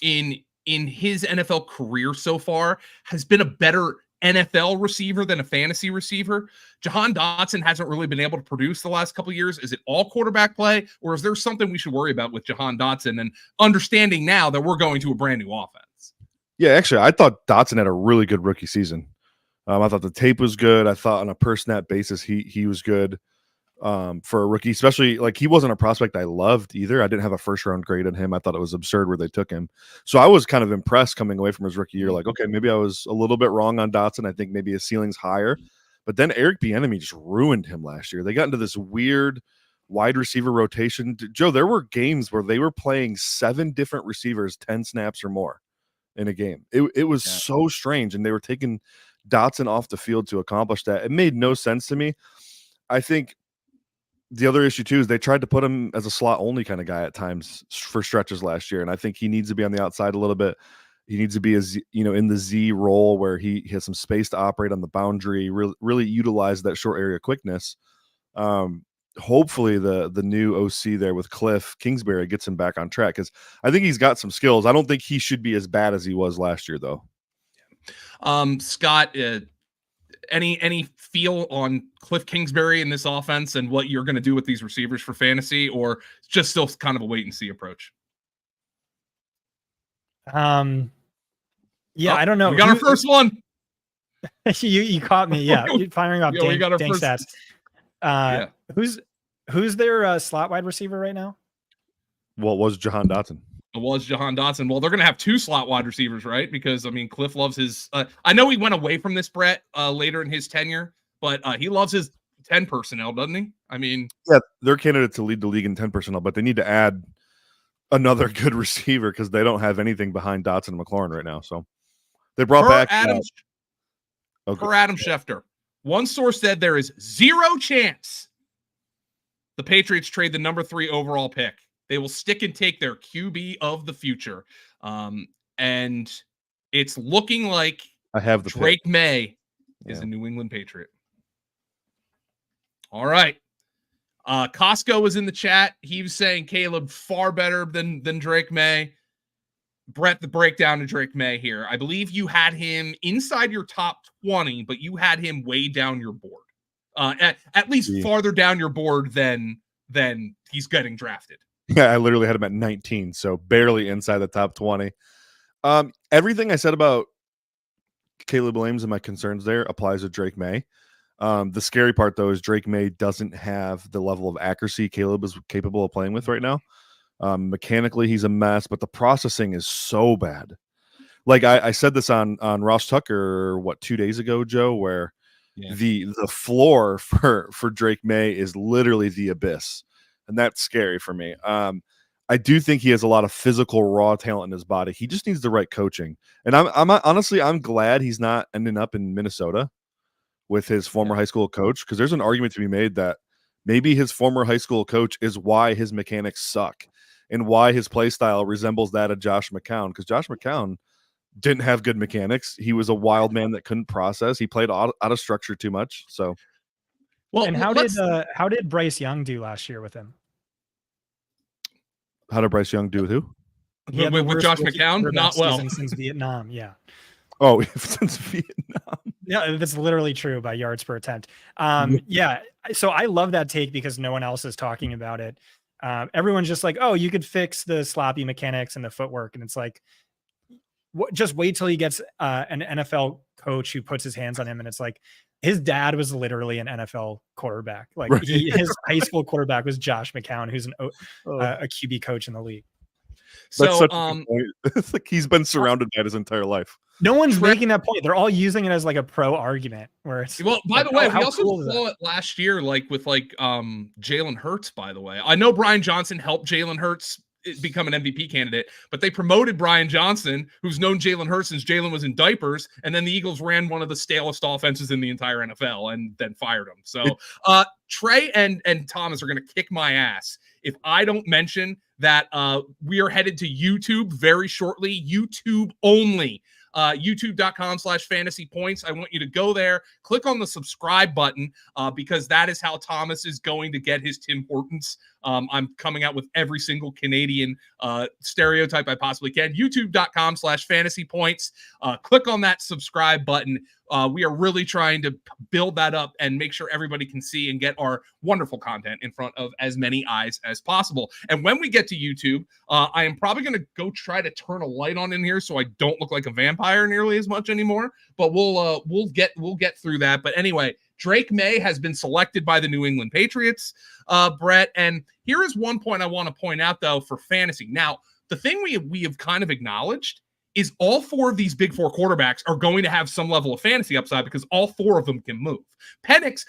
in his NFL career so far has been a better NFL receiver than a fantasy receiver. Jahan Dotson hasn't really been able to produce the last couple of years. Is it all quarterback play, or is there something we should worry about with Jahan Dotson, and understanding now that we're going to a brand new offense? Yeah, actually, I thought Dotson had a really good rookie season. I thought the tape was good. I thought on a per snap basis, he was good. For a rookie, especially, like, he wasn't a prospect I loved either. I didn't have a first round grade on him. I thought it was absurd where they took him. So I was kind of impressed coming away from his rookie year. Like, okay, maybe I was a little bit wrong on Dotson. I think maybe his ceiling's higher. But then Eric Bieniemy just ruined him last year. They got into this weird wide receiver rotation. Joe, there were games where they were playing 7 different receivers, 10 snaps or more in a game. It was so strange, and they were taking Dotson off the field to accomplish that. It made no sense to me. I think the other issue too is they tried to put him as a slot only kind of guy at times for stretches last year, and I think he needs to be on the outside a little bit. He needs to be in the Z role where he has some space to operate on the boundary, really utilize that short area quickness. Hopefully the new OC there with Cliff Kingsbury gets him back on track, because I think he's got some skills. I don't think he should be as bad as he was last year, though. Scott, any feel on Cliff Kingsbury in this offense and what you're going to do with these receivers for fantasy, or just still kind of a wait and see approach? I don't know. We got our first one. you caught me. Yeah, you're firing off we got our dank first stats. Who's their slot wide receiver right now? Well, it was Jahan Dotson. It was Jahan Dotson. Well, they're going to have 2 slot wide receivers, right? Because, I mean, Cliff loves his I know he went away from this, Brett, later in his tenure, but he loves his 10 personnel, doesn't he? I mean, yeah, they're candidates to lead the league in 10 personnel, but they need to add another good receiver because they don't have anything behind Dotson and McLaurin right now. So they brought back Adam Schefter. One source said there is 0 chance the Patriots trade the number 3 overall pick. They will stick and take their QB of the future. And it's looking like I have the Drake pick. Maye is a New England Patriot. All right. Costco was in the chat. He was saying Caleb far better than Drake Maye. Brett, the breakdown to Drake Maye here. I believe you had him inside your top 20, but you had him way down your board. At least farther down your board than he's getting drafted. Yeah, I literally had him at 19, so barely inside the top 20. Everything I said about Caleb Williams and my concerns there applies to Drake Maye. The scary part, though, is Drake Maye doesn't have the level of accuracy Caleb is capable of playing with right now. Mechanically, he's a mess, but the processing is so bad. Like I said this on Ross Tucker, 2 days ago, Joe, where the floor for Drake Maye is literally the abyss. And that's scary for me. I do think he has a lot of physical raw talent in his body. He just needs the right coaching. And I'm honestly glad he's not ending up in Minnesota with his former high school coach, because there's an argument to be made that maybe his former high school coach is why his mechanics suck and why his play style resembles that of Josh McCown, because Josh McCown didn't have good mechanics. He was a wild man that couldn't process. He played out of structure too much. So. Well, and how did Bryce Young do last year with him? How did Bryce Young do with who? With Josh McCown? Not well. Since Vietnam, yeah. Oh, since Vietnam. Yeah, that's literally true by yards per attempt. Yeah. So I love that take because no one else is talking about it. Everyone's just like, oh, you could fix the sloppy mechanics and the footwork. And it's like, just wait till he gets an NFL coach who puts his hands on him. And it's like, his dad was literally an NFL quarterback. Like his high school quarterback was Josh McCown, who's a QB coach in the league. So it's like he's been surrounded by it his entire life. No one's making that point. They're all using it as like a pro argument where it's by the way, we also saw it last year, with Jalen Hurts, by the way. I know Brian Johnson helped Jalen Hurts become an MVP candidate, but they promoted Brian Johnson, who's known Jalen Hurts since Jalen was in diapers, and then the Eagles ran one of the stalest offenses in the entire NFL and then fired him. So Trey and Thomas are going to kick my ass if I don't mention that we are headed to YouTube very shortly, YouTube only. YouTube.com/FantasyPoints. I want you to go there, click on the subscribe button, because that is how Thomas is going to get his Tim Hortons. I'm coming out with every single Canadian stereotype I possibly can. YouTube.com/FantasyPoints. Click on that subscribe button. We are really trying to build that up and make sure everybody can see and get our wonderful content in front of as many eyes as possible. And when we get to YouTube, I am probably going to go try to turn a light on in here so I don't look like a vampire nearly as much anymore. But we'll get through that. But anyway, Drake Maye has been selected by the New England Patriots, Brett. And here is one point I want to point out, though, for fantasy. Now, the thing we have kind of acknowledged is all 4 of these big 4 quarterbacks are going to have some level of fantasy upside because all 4 of them can move. Penix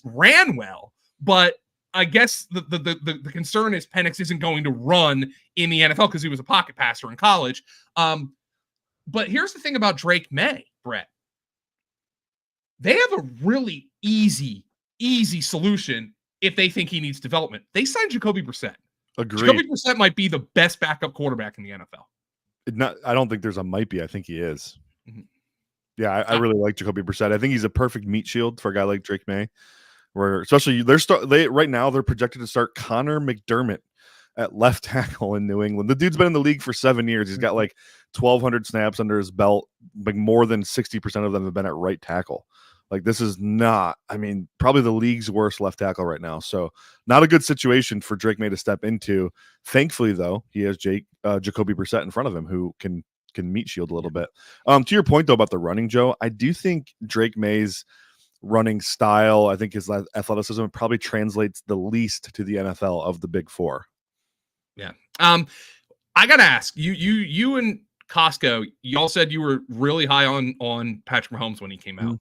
ran well, but I guess the concern is Penix isn't going to run in the NFL because he was a pocket passer in college. But here's the thing about Drake Maye, Brett. They have a really easy solution if they think he needs development. They signed Jacoby Brissett. Agreed. Jacoby Brissett might be the best backup quarterback in the NFL. I don't think there's a might be. I think he is. Mm-hmm. Yeah, I really like Jacoby Brissett. I think he's a perfect meat shield for a guy like Drake Maye. Where especially right now they're projected to start Connor McDermott at left tackle in New England. The dude's been in the league for 7 years. He's got like 1,200 snaps under his belt. Like more than 60% of them have been at right tackle. Like this is probably the league's worst left tackle right now. So not a good situation for Drake Maye to step into. Thankfully, though, he has Jacoby Brissett in front of him who can meat shield a little bit. To your point, though, about the running, Joe, I do think Drake Maye's running style. I think his athleticism probably translates the least to the NFL of the big four. Yeah. I gotta ask you and Costco, y'all said you were really high on Patrick Mahomes when he came out.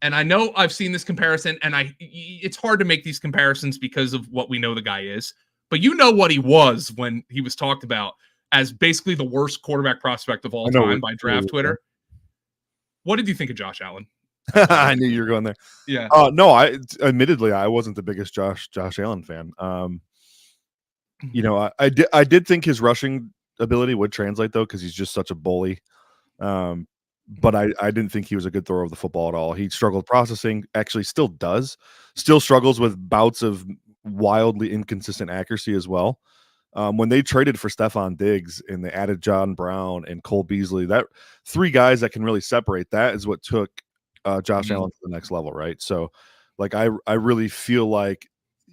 And I know I've seen this comparison, and it's hard to make these comparisons because of what we know the guy is. But you know what he was when he was talked about as basically the worst quarterback prospect of all time by draft Twitter. What did you think of Josh Allen? I knew you were going there. Yeah. No, admittedly I wasn't the biggest Josh Allen fan. You know, I did think his rushing ability would translate though, because he's just such a bully. But I didn't think he was a good thrower of the football at all. He struggled processing, actually still struggles with bouts of wildly inconsistent accuracy as well. When they traded for Stephon Diggs and they added John Brown and Cole Beasley, that 3 guys that can really separate, that is what took Josh Allen to the next level, right? So like I really feel like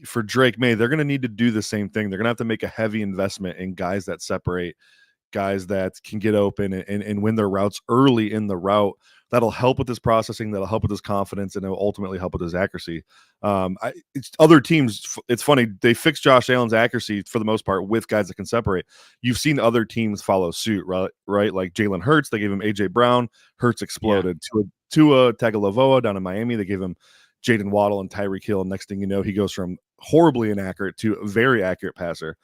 for Drake Maye, they're going to need to do the same thing. They're going to have to make a heavy investment in guys that separate, guys that can get open and win their routes early in the route. That'll help with his processing, that'll help with his confidence, and it'll ultimately help with his accuracy. Other teams, it's funny, they fixed Josh Allen's accuracy for the most part with guys that can separate. You've seen other teams follow suit, right? Like Jalen Hurts, they gave him A.J. Brown. Hurts exploded. Tua Tagovailoa down in Miami, they gave him Jayden Waddle and Tyreek Hill. Next thing you know, he goes from horribly inaccurate to a very accurate passer.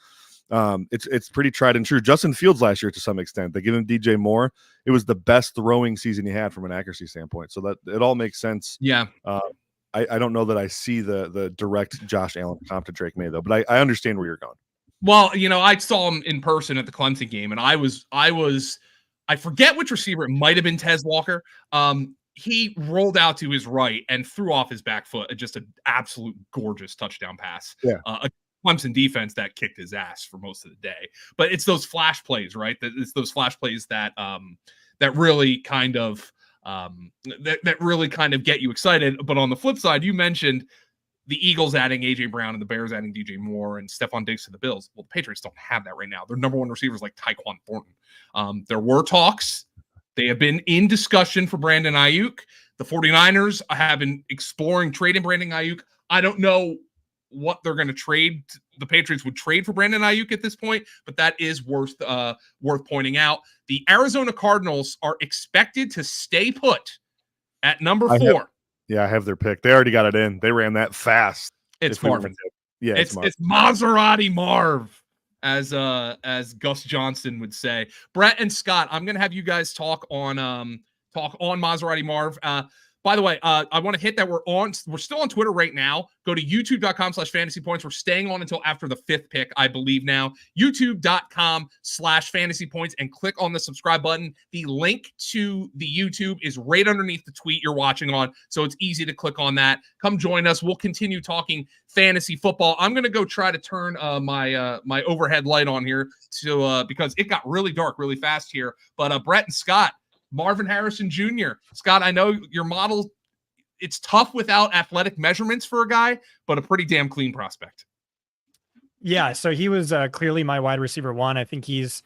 It's pretty tried and true. Justin Fields last year, to some extent, they give him DJ Moore. It was the best throwing season he had from an accuracy standpoint. So that it all makes sense. Yeah. I don't know that I see the direct Josh Allen comp to Drake Maye though, but I understand where you're going. Well, you know, I saw him in person at the Clemson game, and I forget which receiver. It might have been Tez Walker. He rolled out to his right and threw off his back foot just an absolute gorgeous touchdown pass. Yeah. A Clemson defense that kicked his ass for most of the day. But it's those flash plays, right? It's those flash plays that that really kind of that really kind of get you excited. But on the flip side, you mentioned the Eagles adding A.J. Brown and the Bears adding DJ Moore and Stephon Diggs to the Bills. Well, the Patriots don't have that right now. Their number one receivers like Tyquan Thornton. There were talks. They have been in discussion for Brandon Ayuk. The 49ers have been exploring trading Brandon Ayuk. I don't know what they're going to trade. The Patriots would trade for Brandon Ayuk at this point, but that is worth pointing out. The Arizona Cardinals are expected to stay put at number 4. I have their pick. They already got it in. They ran that fast. It's Marvin. Yeah, it's Maserati Marv, as Gus Johnson would say. Brett and Scott, I'm going to have you guys talk on Maserati Marv. By the way, I want to hit that we're still on Twitter right now. Go to youtube.com/fantasypoints. We're staying on until after the 5th pick, I believe now. youtube.com/fantasypoints and click on the subscribe button. The link to the YouTube is right underneath the tweet you're watching on, so it's easy to click on that. Come join us. We'll continue talking fantasy football. I'm going to go try to turn my overhead light on here because it got really dark really fast here. But Brett and Scott, Marvin Harrison Jr. Scott, I know your model, it's tough without athletic measurements for a guy, but a pretty damn clean prospect. Yeah, so he was clearly my wide receiver 1. I think he's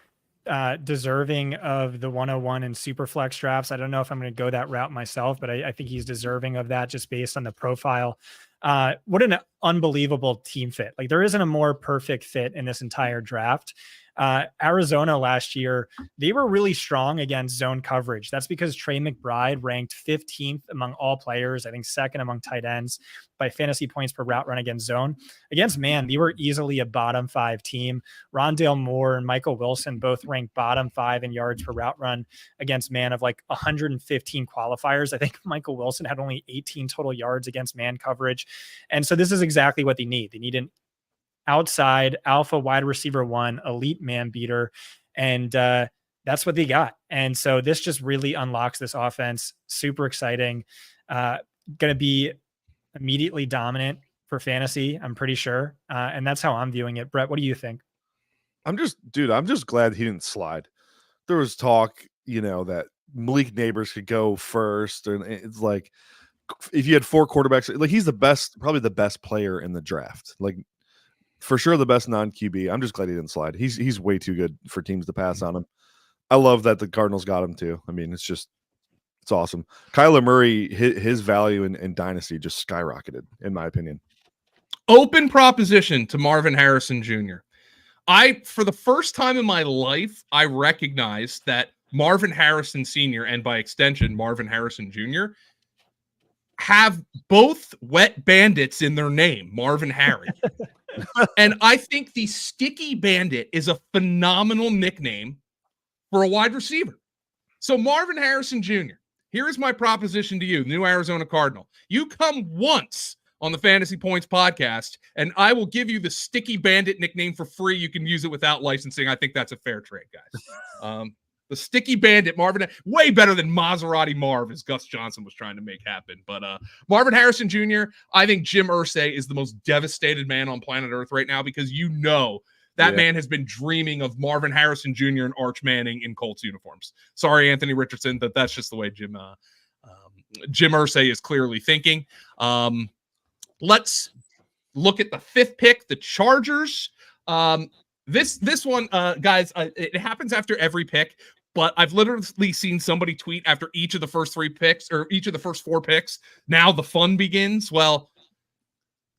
deserving of the 101 in super flex drafts. I don't know if I'm going to go that route myself, but I think he's deserving of that just based on the profile. What an unbelievable team fit. Like, there isn't a more perfect fit in this entire draft. Arizona last year, they were really strong against zone coverage. That's because Trey McBride ranked 15th among all players, I think 2nd among tight ends by fantasy points per route run against zone. Against man, they were easily a bottom 5 team. Rondale Moore and Michael Wilson both ranked bottom 5 in yards per route run against man of like 115 qualifiers. I think Michael Wilson had only 18 total yards against man coverage. And so this is exactly what they need. They need an outside alpha wide receiver 1, elite man beater. And that's what they got. And so this just really unlocks this offense. Super exciting. Going to be immediately dominant for fantasy, I'm pretty sure. And that's how I'm viewing it. Brett, what do you think? I'm just glad he didn't slide. There was talk, that Malik Nabers could go first. And it's like, if you had 4 quarterbacks, like, he's probably the best player in the draft. Like, for sure the best non-QB. I'm just glad he didn't slide. He's way too good for teams to pass on him. I love that the Cardinals got him too. I mean, it's It's awesome. Kyler Murray, his value in Dynasty just skyrocketed, in my opinion. Open proposition to Marvin Harrison Jr. For the first time in my life, I recognized that Marvin Harrison Sr. and by extension, Marvin Harrison Jr. have both wet bandits in their name, Marvin Harry. And I think the Sticky Bandit is a phenomenal nickname for a wide receiver. So Marvin Harrison Jr., here is my proposition to you, new Arizona Cardinal. You come once on the Fantasy Points podcast, and I will give you the Sticky Bandit nickname for free. You can use it without licensing. I think that's a fair trade, guys. The Sticky Bandit, Marvin, way better than Maserati Marv, as Gus Johnson was trying to make happen. But Marvin Harrison Jr., I think Jim Irsay is the most devastated man on planet Earth right now because that man has been dreaming of Marvin Harrison Jr. and Arch Manning in Colts uniforms. Sorry, Anthony Richardson, but that's just the way Jim Irsay is clearly thinking. Let's look at the 5th pick, the Chargers. This one, guys, it happens after every pick, but I've literally seen somebody tweet after each of the first 3 picks or each of the first 4 picks. Now the fun begins. Well,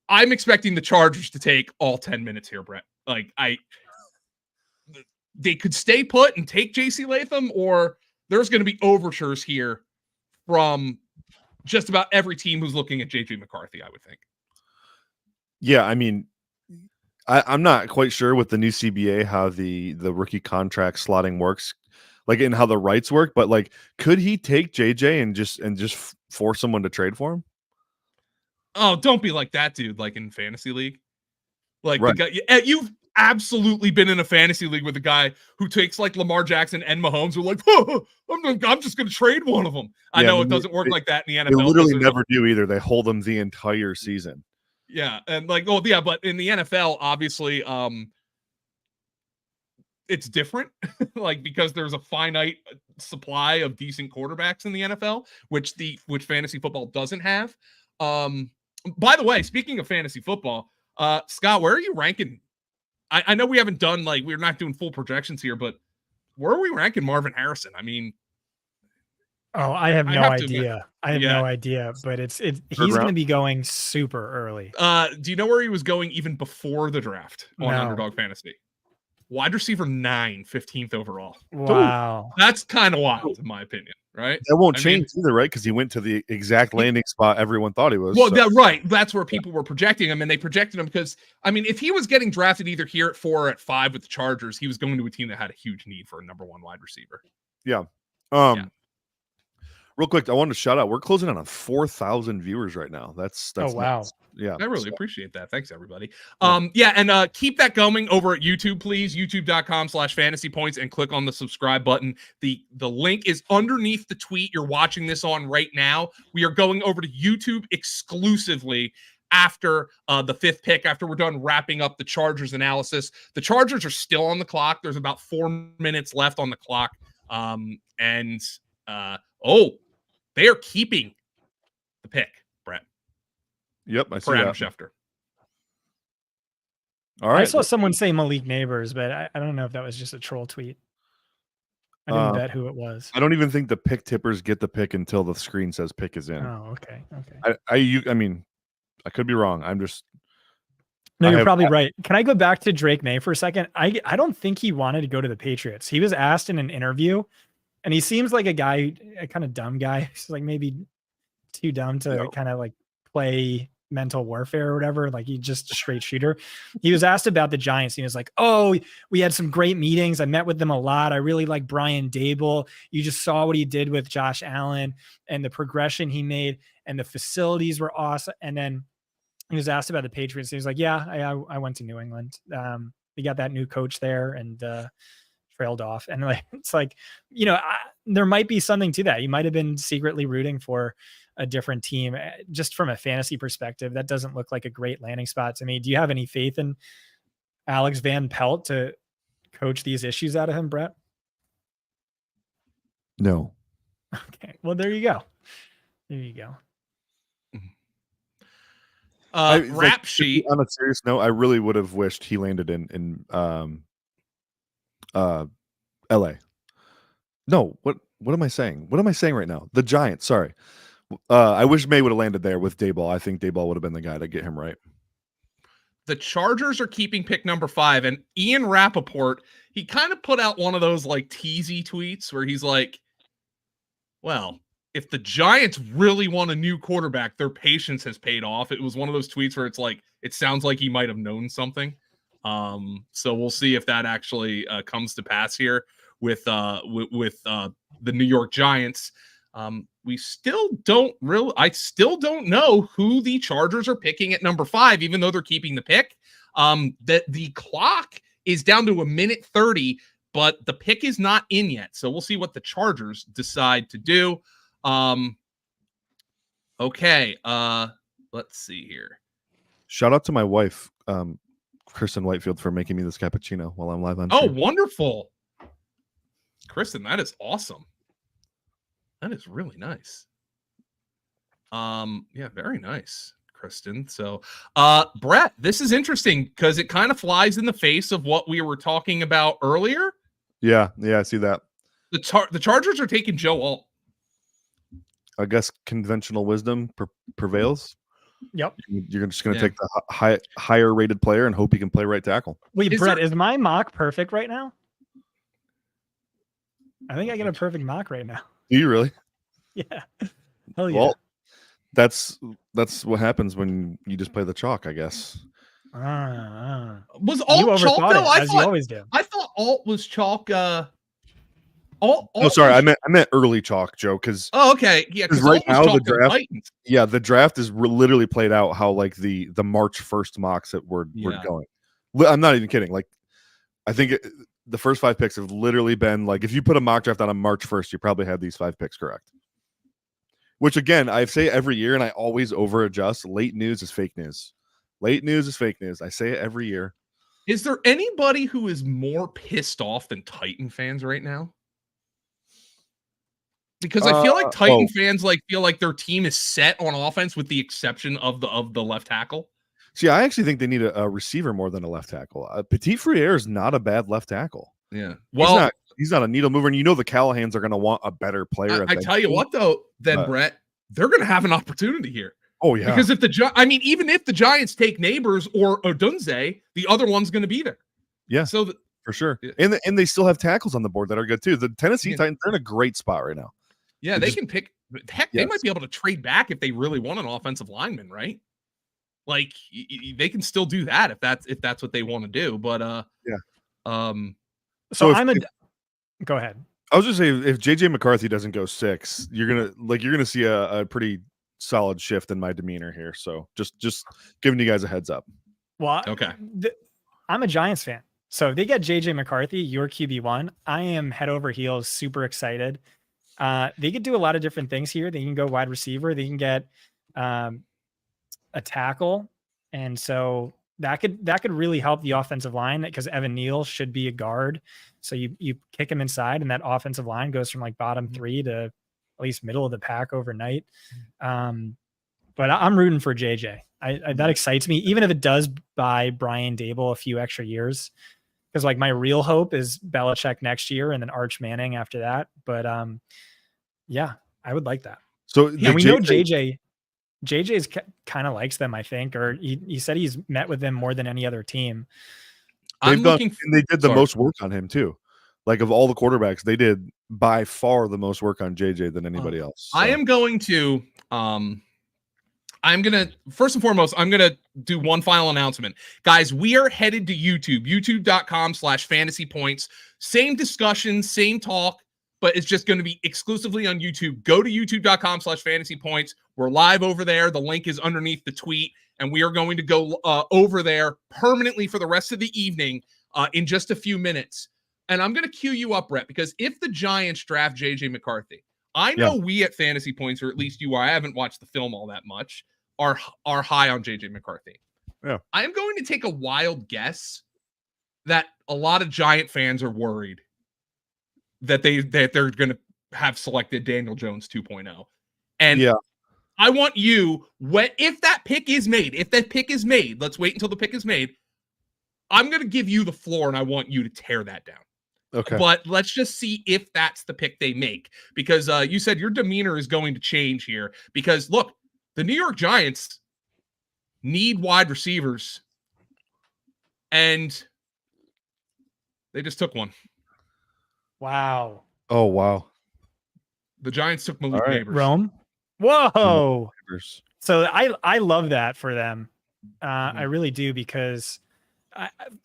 I'm expecting the Chargers to take all 10 minutes here, Brett. They could stay put and take JC Latham, or there's going to be overtures here from just about every team who's looking at JJ McCarthy, I would think. Yeah, I mean, I'm not quite sure with the new CBA how the rookie contract slotting works, and how the rights work. But could he take JJ and just force someone to trade for him? Oh, don't be like that, dude. Like in fantasy league, right. The guy, you've absolutely been in a fantasy league with a guy who takes Lamar Jackson and Mahomes. Who are like, oh, I'm just going to trade one of them. I know it doesn't work like that in the NFL. They literally never do either. They hold them the entire season. Yeah, and but in the NFL, obviously, it's different, because there's a finite supply of decent quarterbacks in the NFL, which fantasy football doesn't have. By the way, speaking of fantasy football, Scott, where are you ranking? I know we haven't done we're not doing full projections here, but where are we ranking Marvin Harrison? I mean. Oh, I have no idea. I have no idea, but he's going to be going super early. Do you know where he was going even before the draft on Underdog Fantasy? Wide receiver 9, 15th overall. Wow. That's kind of wild in my opinion, right? That won't change either, right? Because he went to the exact landing spot everyone thought he was. Well, right. That's where people were projecting him, and they projected him because, if he was getting drafted either here at 4 or at 5 with the Chargers, he was going to a team that had a huge need for a number 1 wide receiver. Yeah. Real quick, I wanted to shout out. We're closing in on 4,000 viewers right now. That's oh wow. Nuts. Yeah. I really appreciate that. Thanks, everybody. And keep that going over at YouTube, please. YouTube.com/fantasypoints and click on the subscribe button. The link is underneath the tweet you're watching this on right now. We are going over to YouTube exclusively after the 5th pick, after we're done wrapping up the Chargers analysis. The Chargers are still on the clock. There's about 4 minutes left on the clock. They are keeping the pick, Brett. Yep, I see Adam that. Schefter. All right. I saw someone say Malik Nabers, but I don't know if that was just a troll tweet. I didn't bet who it was. I don't even think the pick tippers get the pick until the screen says pick is in. Oh, okay. I mean, I could be wrong. No, you're probably right. Can I go back to Drake Maye for a second? I don't think he wanted to go to the Patriots. He was asked in an interview, and he seems like a kind of dumb guy. He's maybe too dumb to kind of play mental warfare or whatever. He's just a straight shooter. He was asked about the Giants. He was like, oh, we had some great meetings. I met with them a lot. I really like Brian Dable. You just saw what he did with Josh Allen and the progression he made, and the facilities were awesome. And then he was asked about the Patriots. He was like, yeah, I went to New England. We got that new coach there and trailed off. And it's there might be something to that. You might have been secretly rooting for a different team. Just from a fantasy perspective, that doesn't look like a great landing spot to me. Do you have any faith in Alex Van Pelt to coach these issues out of him, Brett? No. Okay. Well, there you go. Rap sheet. On a serious note, I really would have wished he landed in LA. No, what What am I saying? What am I saying right now? The Giants. Sorry. I wish Maye would have landed there with Dayball. I think Dayball would have been the guy to get him right. The Chargers are keeping pick number 5, and Ian Rappaport, he kind of put out one of those like teasy tweets where he's like, well, if the Giants really want a new quarterback, their patience has paid off. It was one of those tweets where it's like, it sounds like he might have known something. So we'll see if that actually comes to pass here with the New York Giants. I still don't know who the Chargers are picking at number 5, even though they're keeping the pick. That the clock is down to 1:30, but the pick is not in yet. So we'll see what the Chargers decide to do. Okay. Let's see here. Shout out to my wife, Kristen Whitefield, for making me this cappuccino while I'm live on. Oh, stream. wonderful. Kristen, that is awesome. That is really nice. Yeah, very nice, Kristen. So, Brett, this is interesting because it kind of flies in the face of what we were talking about earlier. Yeah, I see that. The Chargers are taking Joe Alt. I guess conventional wisdom prevails. Yep. You're just going to take the higher rated player and hope he can play right tackle. Wait, Brett, is my mock perfect right now? I think I get a perfect mock right now. Do you really? Yeah. Hell yeah. Well, that's what happens when you just play the chalk, I guess. Was Alt chalk though? You always do. I thought Alt was chalk. Sorry, I meant early chalk, Joe. Because okay, yeah. Because right now the draft is literally played out how like the March 1st mocks that we're going. I'm not even kidding. Like, I think the first 5 picks have literally been like, if you put a mock draft on March 1st, you probably had these 5 picks correct. Which again, I say every year, and I always over adjust. Late news is fake news. Late news is fake news. I say it every year. Is there anybody who is more pissed off than Titan fans right now? Because I feel like Titan fans feel like their team is set on offense with the exception of the left tackle. See, I actually think they need a receiver more than a left tackle. Petit Frere is not a bad left tackle. Yeah. Well, he's not a needle mover, and you know the Callahans are going to want a better player. I tell you what, though, Brett, they're going to have an opportunity here. Oh yeah. Because even if the Giants take Nabers or Odunze, the other one's going to be there. Yeah. So for sure, and they still have tackles on the board that are good too. The Tennessee Titans, they're in a great spot right now. Yeah, they can pick. Heck, they might be able to trade back if they really want an offensive lineman, right? Like they can still do that if that's what they want to do. But So go ahead. I was just saying, if JJ McCarthy doesn't go 6, you're gonna see a pretty solid shift in my demeanor here. So just giving you guys a heads up. Well, okay. I'm a Giants fan, so if they get JJ McCarthy, your QB1, I am head over heels, super excited. They could do a lot of different things here. They can go wide receiver. They can get a tackle, and so that could really help the offensive line because Evan Neal should be a guard. So you kick him inside, and that offensive line goes from like bottom 3 to at least middle of the pack overnight. But I'm rooting for JJ. That excites me, even if it does buy Brian Daboll a few extra years. Because like my real hope is Belichick next year and then Arch Manning after that. But yeah, I would like that. So and we know JJ's kind of likes them, I think, or he said he's met with them more than any other team. They did the most work on him too. Like of all the quarterbacks, they did by far the most work on JJ than anybody else. So. I am going to first and foremost, I'm going to do one final announcement. Guys, we are headed to YouTube, youtube.com/fantasypoints. Same discussion, same talk, but it's just going to be exclusively on YouTube. Go to youtube.com/fantasypoints. We're live over there. The link is underneath the tweet, and we are going to go over there permanently for the rest of the evening in just a few minutes. And I'm going to cue you up, Brett, because if the Giants draft JJ McCarthy, I know we at Fantasy Points, or at least you are, I haven't watched the film all that much, are high on JJ McCarthy. Yeah. I am going to take a wild guess that a lot of Giant fans are worried that they're going to have selected Daniel Jones 2.0. And I want you, if that pick is made, let's wait until the pick is made. I'm going to give you the floor and I want you to tear that down. Okay. But let's just see if that's the pick they make, because you said your demeanor is going to change here, because look, the New York Giants need wide receivers, and they just took one. Wow. Oh, wow. The Giants took Malik All right. Nabers. Rome. Whoa. Neighbors. So I love that for them. I really do, because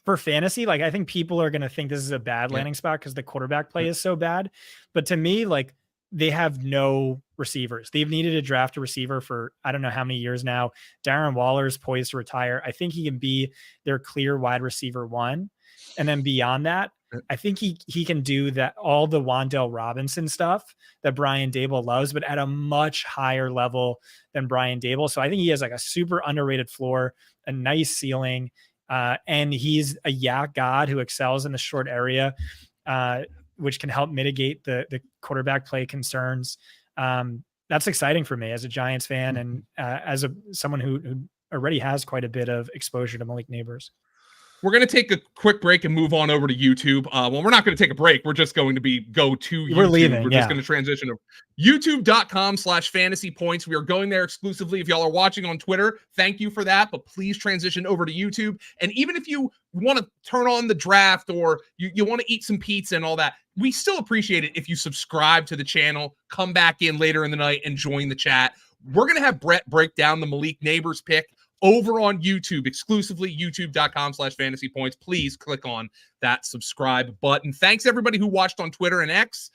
for fantasy, like, I think people are going to think this is a bad landing spot because the quarterback play is so bad. But to me, like, they have no receivers. They've needed to draft a receiver for I don't know how many years now. Darren Waller's poised to retire. I think he can be their clear wide receiver one. And then beyond that, I think he can do that, all the Wan'Dale Robinson stuff that Brian Daboll loves, but at a much higher level than Brian Daboll. So I think he has like a super underrated floor, a nice ceiling, and he's a yak god who excels in the short area, which can help mitigate the quarterback play concerns. That's exciting for me as a Giants fan, and as someone who already has quite a bit of exposure to Malik Nabers. We're going to take a quick break and move on over to YouTube. Well, we're not going to take a break. We're just going to go to YouTube. We're leaving. We're just going to transition to youtube.com/fantasypoints. We are going there exclusively. If y'all are watching on Twitter, thank you for that. But please transition over to YouTube. And even if you want to turn on the draft, or you want to eat some pizza and all that, we still appreciate it if you subscribe to the channel, come back in later in the night and join the chat. We're going to have Brett break down the Malik Nabers pick over on YouTube, exclusively youtube.com/fantasypoints. Please click on that subscribe button. Thanks everybody who watched on Twitter and X.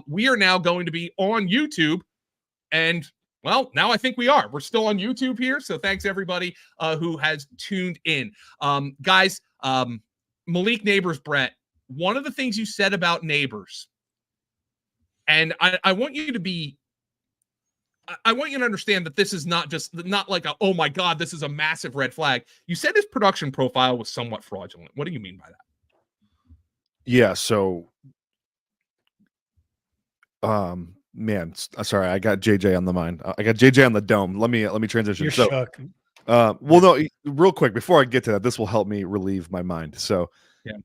We are now going to be on YouTube, and well, now I think we are. We're still on YouTube here, so thanks everybody who has tuned in. Guys, Malik Nabers, Brett, one of the things you said about Nabers, and I want you to understand that this is not like a, oh my God, this is a massive red flag. You said his production profile was somewhat fraudulent. What do you mean by that? Yeah. So, man, sorry, I got JJ on the mind. I got JJ on the dome. Let me transition. You're so, shook. well, no, real quick before I get to that, this will help me relieve my mind. So, yeah,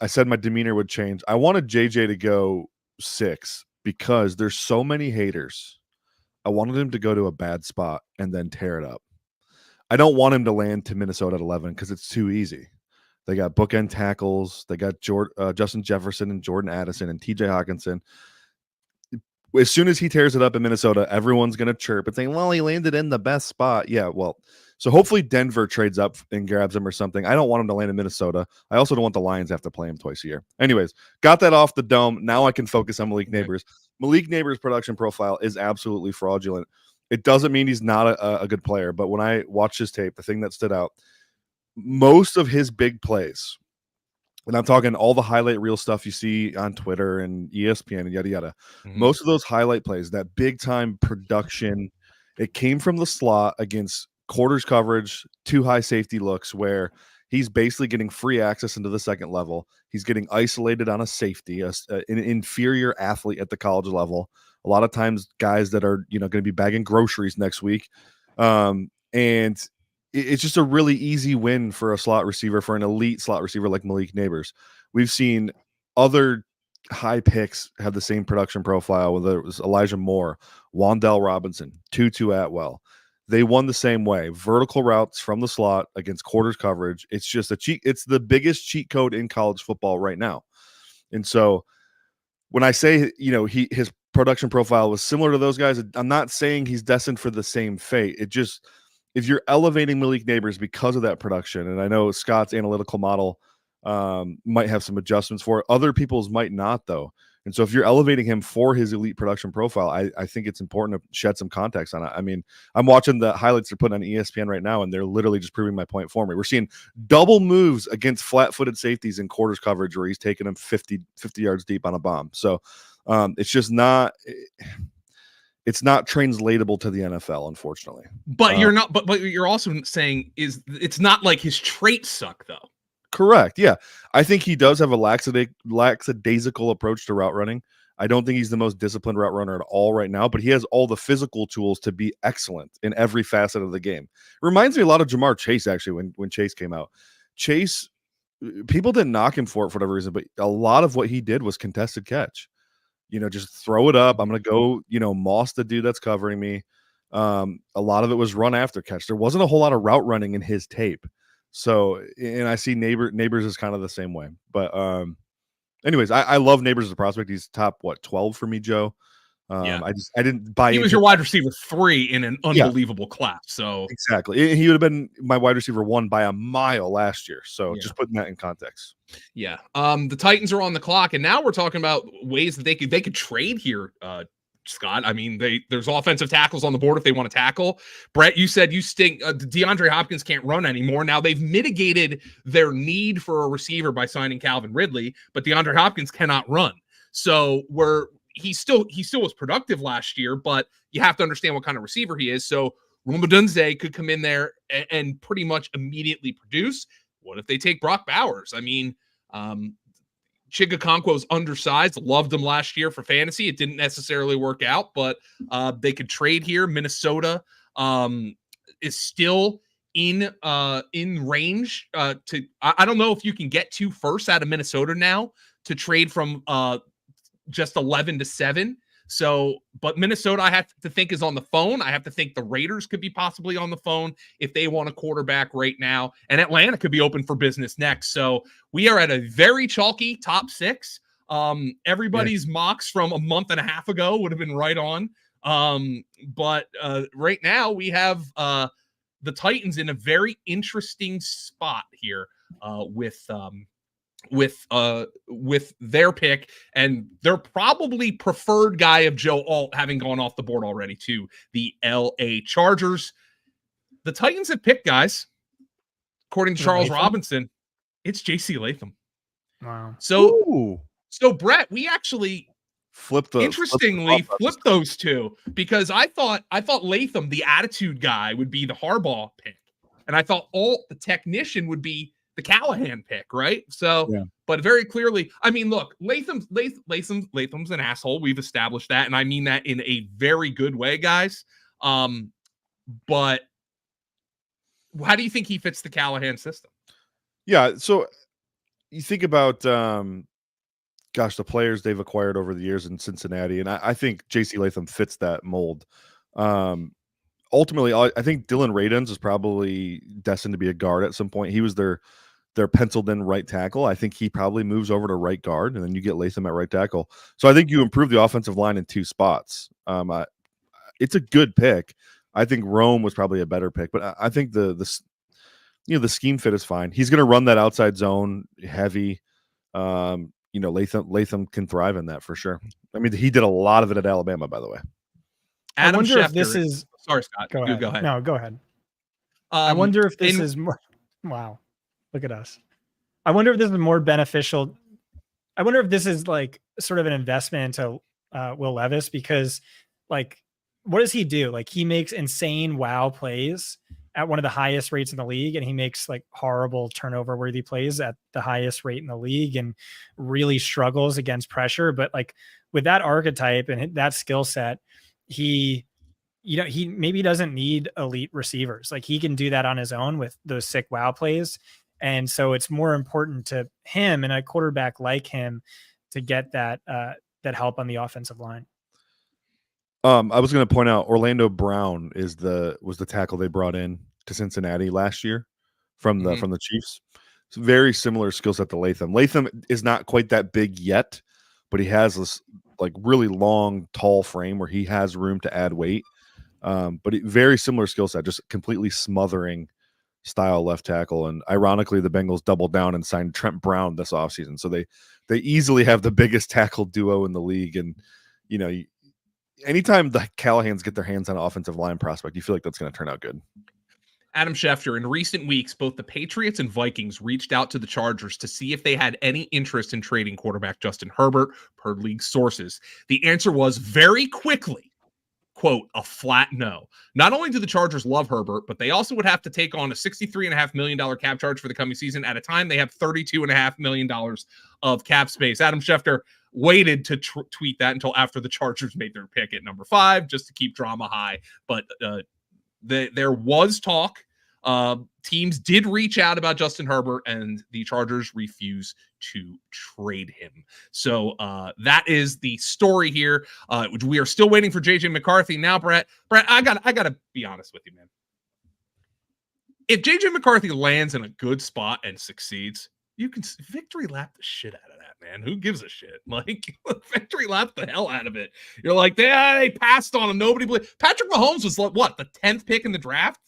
I said my demeanor would change. I wanted JJ to go 6 because there's so many haters. I wanted him to go to a bad spot and then tear it up. I don't want him to land to Minnesota at 11 because it's too easy. They got bookend tackles. They got Justin Jefferson and Jordan Addison and TJ Hawkinson. As soon as he tears it up in Minnesota, everyone's going to chirp and say, well, he landed in the best spot. Yeah, well, so hopefully Denver trades up and grabs him or something. I don't want him to land in Minnesota. I also don't want the Lions to have to play him twice a year. Anyways, got that off the dome. Now I can focus on Malik Nabers. Malik Nabers' production profile is absolutely fraudulent. It doesn't mean he's not a good player, but when I watched his tape, the thing that stood out, most of his big plays, and I'm talking all the highlight reel stuff you see on Twitter and ESPN and yada, yada. Mm-hmm. Most of those highlight plays, that big time production, it came from the slot against quarters coverage, 2 high safety looks where he's basically getting free access into the second level. He's getting isolated on a safety, an inferior athlete at the college level. A lot of times guys that are, going to be bagging groceries next week. And it's just a really easy win for a slot receiver, for an elite slot receiver like Malik Nabers. We've seen other high picks have the same production profile, whether it was Elijah Moore, Wan'Dale Robinson, Tutu Atwell. They won the same way. Vertical routes from the slot against quarters coverage. It's just it's the biggest cheat code in college football right now. And so when I say, his production profile was similar to those guys, I'm not saying he's destined for the same fate. It just, if you're elevating Malik Nabers because of that production, and I know Scott's analytical model might have some adjustments for it, other people's might not though. And so if you're elevating him for his elite production profile, I think it's important to shed some context on it. I mean, I'm watching the highlights they're putting on ESPN right now, and they're literally just proving my point for me. We're seeing double moves against flat-footed safeties in quarters coverage where he's taking them 50 yards deep on a bomb. So it's just not – it's not translatable to the NFL, unfortunately. But you're not – but you're also saying is it's not like his traits suck, though. Correct. Yeah. I think he does have a lackadaisical approach to route running. I don't think he's the most disciplined route runner at all right now, but he has all the physical tools to be excellent in every facet of the game. Reminds me a lot of Jamar Chase, actually, when Chase came out. Chase people didn't knock him for it for whatever reason, but a lot of what he did was contested catch. Just throw it up. I'm going to go, moss the dude that's covering me. A lot of it was run after catch. There wasn't a whole lot of route running in his tape. So, and I see Nabers is kind of the same way. But anyways, I love Nabers as a prospect. He's top 12 for me, Joe. Yeah. I didn't buy. He was your wide receiver 3 in an unbelievable class. So exactly, he would have been my wide receiver 1 by a mile last year. So just putting that in context. Yeah. The Titans are on the clock, and now we're talking about ways that they could trade here. Scott, I mean, there's offensive tackles on the board if they want to tackle. Brett, you said you stink. DeAndre Hopkins can't run anymore. Now they've mitigated their need for a receiver by signing Calvin Ridley, but DeAndre Hopkins cannot run. So he still was productive last year, but you have to understand what kind of receiver he is. So Rome Odunze could come in there and pretty much immediately produce. What if they take Brock Bowers? I mean, Chigakonkwo's undersized. Loved him last year for fantasy. It didn't necessarily work out, but they could trade here. Minnesota is still in range to. I don't know if you can get 2 firsts out of Minnesota now to trade from just 11 to 7. So, but Minnesota, I have to think, is on the phone. I have to think the Raiders could be possibly on the phone if they want a quarterback right now. And Atlanta could be open for business next. So we are at a very chalky top 6. Everybody's mocks from a month and a half ago would have been right on. But right now we have the Titans in a very interesting spot here with their pick and their probably preferred guy of Joe Alt having gone off the board already to the LA Chargers. The Titans have picked, guys. According to Charles Robinson, it's JC Latham. Wow. So Brett, we actually flipped those two because I thought Latham, the attitude guy, would be the Harbaugh pick. And I thought Alt, the technician, would be the Callahan pick, right? So, but very clearly, I mean, look, Latham's an asshole. We've established that, and I mean that in a very good way, guys. But how do you think he fits the Callahan system? Yeah, so you think about the players they've acquired over the years in Cincinnati, and I think JC Latham fits that mold. Ultimately, I think Dylan Radins is probably destined to be a guard at some point. He was their penciled in right tackle. I think he probably moves over to right guard, and then you get Latham at right tackle. So I think you improve the offensive line in 2 spots. It's a good pick. I think Rome was probably a better pick, but I think the scheme fit is fine. He's going to run that outside zone heavy. Latham can thrive in that for sure. I mean, he did a lot of it at Alabama, by the way. I wonder if this is. Sorry, Scott. Go ahead. No, go ahead. I wonder if this is more. Wow. Look at us. I wonder if this is more beneficial. I wonder if this is like sort of an investment into Will Levis, because like, what does he do? Like, he makes insane wow plays at one of the highest rates in the league, and he makes like horrible turnover worthy plays at the highest rate in the league and really struggles against pressure. But like with that archetype and that skill set, he maybe doesn't need elite receivers. Like, he can do that on his own with those sick wow plays. And so it's more important to him and a quarterback like him to get that help on the offensive line. I was going to point out Orlando Brown was the tackle they brought in to Cincinnati last year from the Chiefs. It's a very similar skill set to Latham. Latham is not quite that big yet, but he has this like really long, tall frame where he has room to add weight. But very similar skill set, just completely smothering style left tackle. And ironically, the Bengals doubled down and signed Trent Brown this offseason. So they easily have the biggest tackle duo in the league. And, anytime the Callahans get their hands on an offensive line prospect, you feel like that's going to turn out good. Adam Schefter, in recent weeks, both the Patriots and Vikings reached out to the Chargers to see if they had any interest in trading quarterback Justin Herbert, per league sources. The answer was very quickly, quote, a flat no. Not only do the Chargers love Herbert, but they also would have to take on a $63.5 million cap charge for the coming season. At a time, they have $32.5 million of cap space. Adam Schefter waited to tweet that until after the Chargers made their pick at number 5, just to keep drama high. But there was talk. teams did reach out about Justin Herbert, and the Chargers refuse to trade him. So that is the story here. We are still waiting for JJ McCarthy. Now, Brett, I gotta be honest with you, man. If JJ McCarthy lands in a good spot and succeeds, you can victory lap the shit out of that, man. Who gives a shit? Like, victory lap the hell out of it. You're like, they passed on him. Nobody believed. Patrick Mahomes was like, what, the 10th pick in the draft?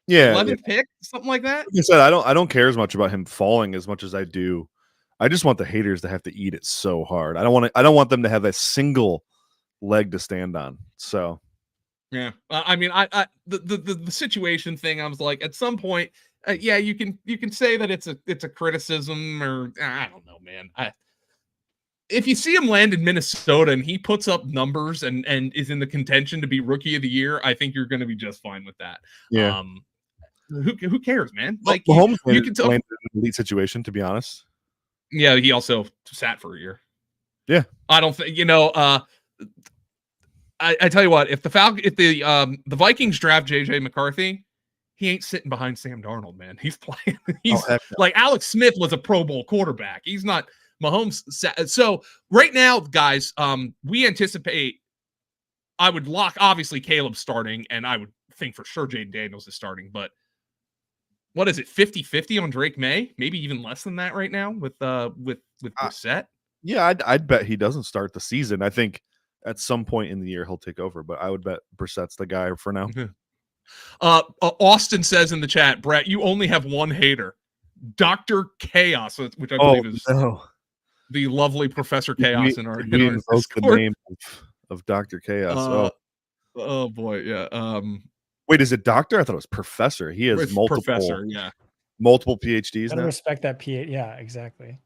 Yeah, 11th pick, something like that. Like I said, I don't care as much about him falling as much as I do. I just want the haters to have to eat it so hard. I don't want them to have a single leg to stand on. So, yeah, I mean, the situation thing. I was like, at some point, yeah, you can say that it's a criticism, or I don't know, man. If you see him land in Minnesota and he puts up numbers and is in the contention to be rookie of the year, I think you're going to be just fine with that. Yeah. Who cares, man? Like, Mahomes you can tell. landed in an elite situation, to be honest. Yeah, he also sat for a year. Yeah, I don't think I tell you what, if the Vikings draft JJ McCarthy, he ain't sitting behind Sam Darnold, man. He's playing. He's like Alex Smith was a Pro Bowl quarterback. He's not Mahomes. So right now, guys, we anticipate. I would lock obviously Caleb starting, and I would think for sure Jayden Daniels is starting, but. What is it, 50-50 on Drake Maye? Maybe even less than that right now with Brissett? Yeah, I'd bet he doesn't start the season. I think at some point in the year he'll take over, but I would bet Brissett's the guy for now. Austin says in the chat, Brett, you only have one hater, Dr. Chaos, which I believe is the lovely Professor Chaos in our Discord. The name of Dr. Chaos. Oh boy, yeah. Wait, is it doctor? I thought it was professor. He has multiple professor, yeah. Multiple PhDs I now. respect that PhD. Yeah, exactly.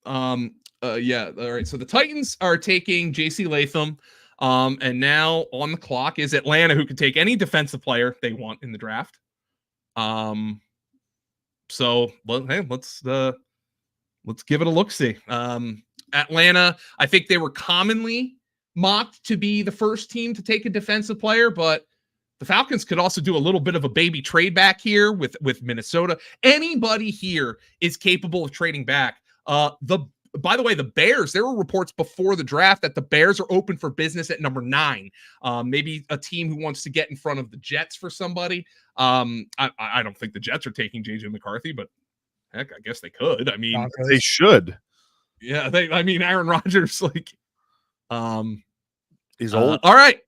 Yeah. All right. So the Titans are taking JC Latham. And now on the clock is Atlanta, who can take any defensive player they want in the draft. So hey, let's give it a look-see. Atlanta, I think they were commonly mocked to be the first team to take a defensive player, but the Falcons could also do a little bit of a baby trade back here with Minnesota. Anybody here is capable of trading back. By the way, the Bears, there were reports before the draft that the Bears are open for business at number 9. Maybe a team who wants to get in front of the Jets for somebody. I don't think the Jets are taking JJ McCarthy, but heck, I guess they could. I mean, Broncos. They should. Yeah, Aaron Rodgers, like, he's old. All right.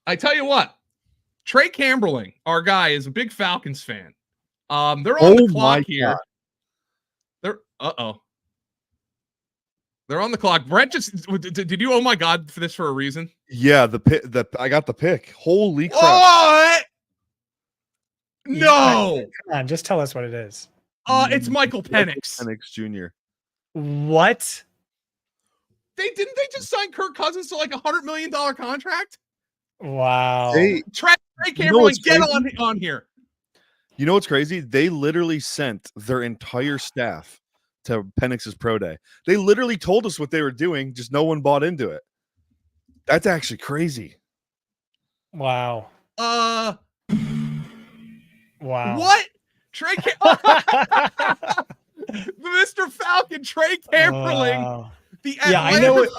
I tell you what. Trey Camberling, our guy, is a big Falcons fan. They're on the clock here. God. They're on the clock. Brett did you? Oh my God, for this for a reason? Yeah, I got the pick. Holy crap! What? No! Come on, just tell us what it is. It's Michael Penix. Penix Jr. What? They just sign Kirk Cousins to like $100 million contract? Wow. Trey Camberling, get on here. You know what's crazy? They literally sent their entire staff to Penix's pro day. They literally told us what they were doing, just no one bought into it. That's actually crazy. Wow. Wow. What? Trey Mr. Falcon, Trey Camberling. Wow. I know it.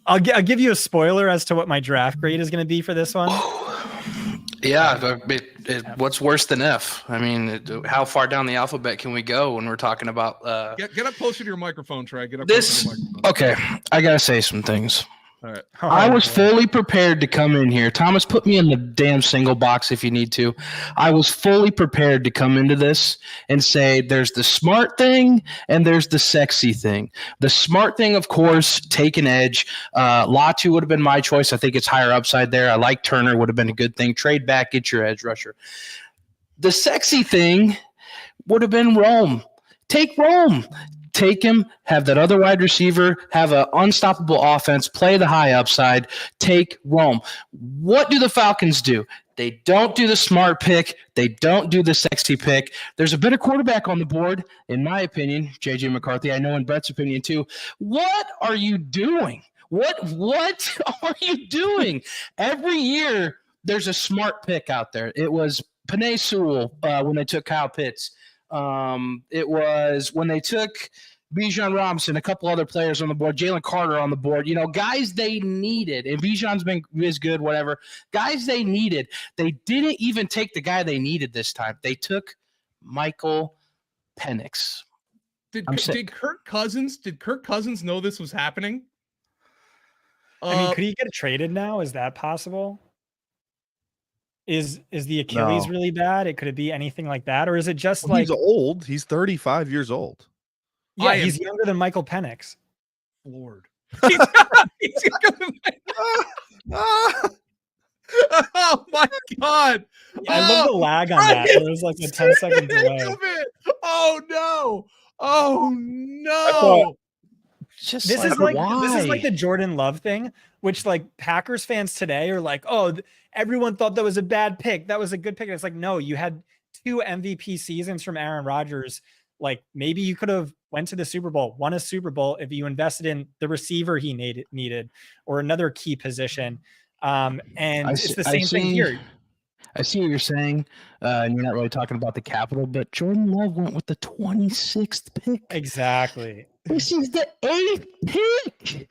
I'll give you a spoiler as to what my draft grade is going to be for this one. Yeah, what's worse than F? I mean, how far down the alphabet can we go when we're talking about? Get up closer to your microphone, Trey. Get up closer to your microphone. Okay, I gotta say some things. All right. I was fully prepared to come in here. Thomas, put me in the damn single box if you need to. I was fully prepared to come into this and say there's the smart thing and there's the sexy thing. The smart thing, of course, take an edge. Latu would have been my choice. I think it's higher upside there. I like Turner, would have been a good thing. Trade back, get your edge rusher. The sexy thing would have been Rome. Take Rome. Take him, have that other wide receiver, have an unstoppable offense, play the high upside, take Rome. What do the Falcons do? They don't do the smart pick. They don't do the sexy pick. There's a better quarterback on the board, in my opinion, JJ McCarthy. I know in Brett's opinion too. What are you doing? What are you doing? Every year there's a smart pick out there. It was Penei Sewell when they took Kyle Pitts. It was when they took Bijan Robinson, a couple other players on the board, Jalen Carter on the board, guys they needed. And Bijan's is good, whatever. Guys they needed. They didn't even take the guy they needed this time. They took Michael Penix. Did Kirk Cousins know this was happening? I mean, could he get traded now? Is that possible? Is the Achilles really bad? Could it be anything like that? Or is it just he's old? He's 35 years old. Yeah, he's younger than Michael Penix. Lord. He's younger than Oh my God. Yeah, I love the lag on that. It was like a 10-second delay. Oh no. Oh no. Just this is like the Jordan Love thing, which like Packers fans today are like, oh, everyone thought that was a bad pick. That was a good pick. And it's like, no, you had 2 MVP seasons from Aaron Rodgers. Like maybe you could have went to the Super Bowl, won a Super Bowl if you invested in the receiver he needed or another key position. And it's the same thing here. I see what you're saying, and you're not really talking about the capital, but Jordan Love went with the 26th pick. Exactly. This is the 8th pick.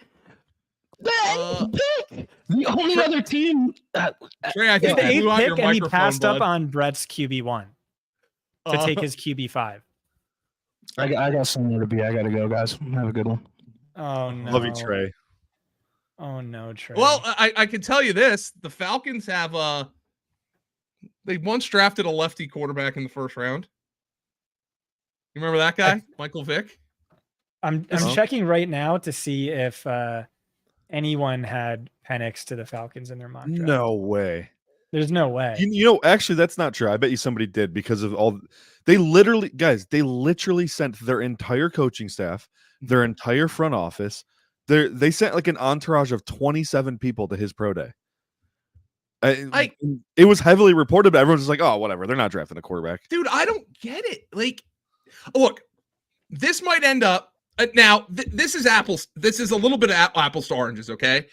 The 8th pick. The only other team. Trey, I think the 8th pick, and he passed up on Brett's QB1 to take his QB5. I got somewhere to be. I got to go, guys. Have a good one. Oh, no. Love you, Trey. Oh, no, Trey. Well, I can tell you this. The Falcons have they once drafted a lefty quarterback in the first round. You remember that guy? Michael Vick? I'm checking right now to see if anyone had Penix to the Falcons in their mock draft. No way. There's no way. Actually, that's not true. I bet you somebody did because of all. They literally sent their entire coaching staff, their entire front office. They sent like an entourage of 27 people to his pro day. It was heavily reported, but everyone's just like, oh, whatever. They're not drafting a quarterback. Dude, I don't get it. Like, look, this might end up now. This is apples. This is a little bit of apples to oranges, okay?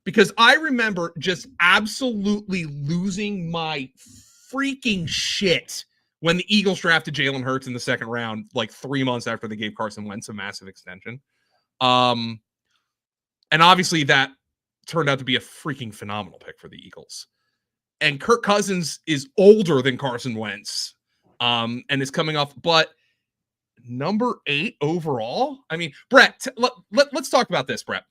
Because I remember just absolutely losing my freaking shit when the Eagles drafted Jalen Hurts in the second round, like 3 months after they gave Carson Wentz a massive extension. And obviously that turned out to be a freaking phenomenal pick for the Eagles. And Kirk Cousins is older than Carson Wentz, and is coming off, but number 8 overall. I mean, Brett, let's talk about this, Brett.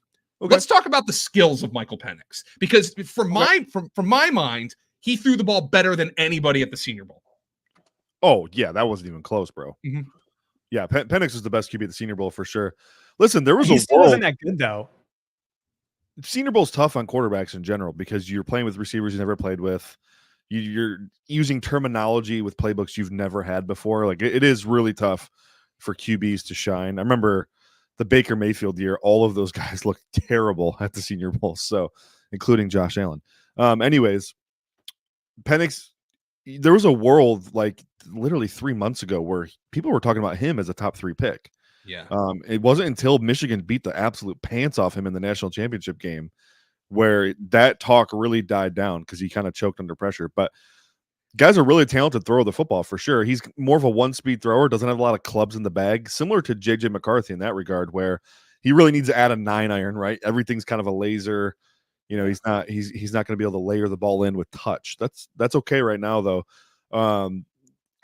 Okay. Let's talk about the skills of Michael Penix, because from my mind, he threw the ball better than anybody at the Senior Bowl. Oh yeah, that wasn't even close, bro. Mm-hmm. Yeah, Penix was the best QB at the Senior Bowl for sure. Listen, there was he still wasn't that good though. Senior Bowl's tough on quarterbacks in general because you're playing with receivers you never played with. You're using terminology with playbooks you've never had before. Like it is really tough for QBs to shine. I remember the Baker Mayfield year, all of those guys looked terrible at the Senior Bowl, so including Josh Allen. Anyways, Penix, there was a world like literally 3 months ago where people were talking about him as a top 3 pick. Yeah. It wasn't until Michigan beat the absolute pants off him in the national championship game where that talk really died down because he kind of choked under pressure. But guy's a really talented thrower of the football for sure. He's more of a one-speed thrower, doesn't have a lot of clubs in the bag, similar to JJ McCarthy in that regard, where he really needs to add a 9-iron, right? Everything's kind of a laser. You know, he's not going to be able to layer the ball in with touch. That's okay right now, though.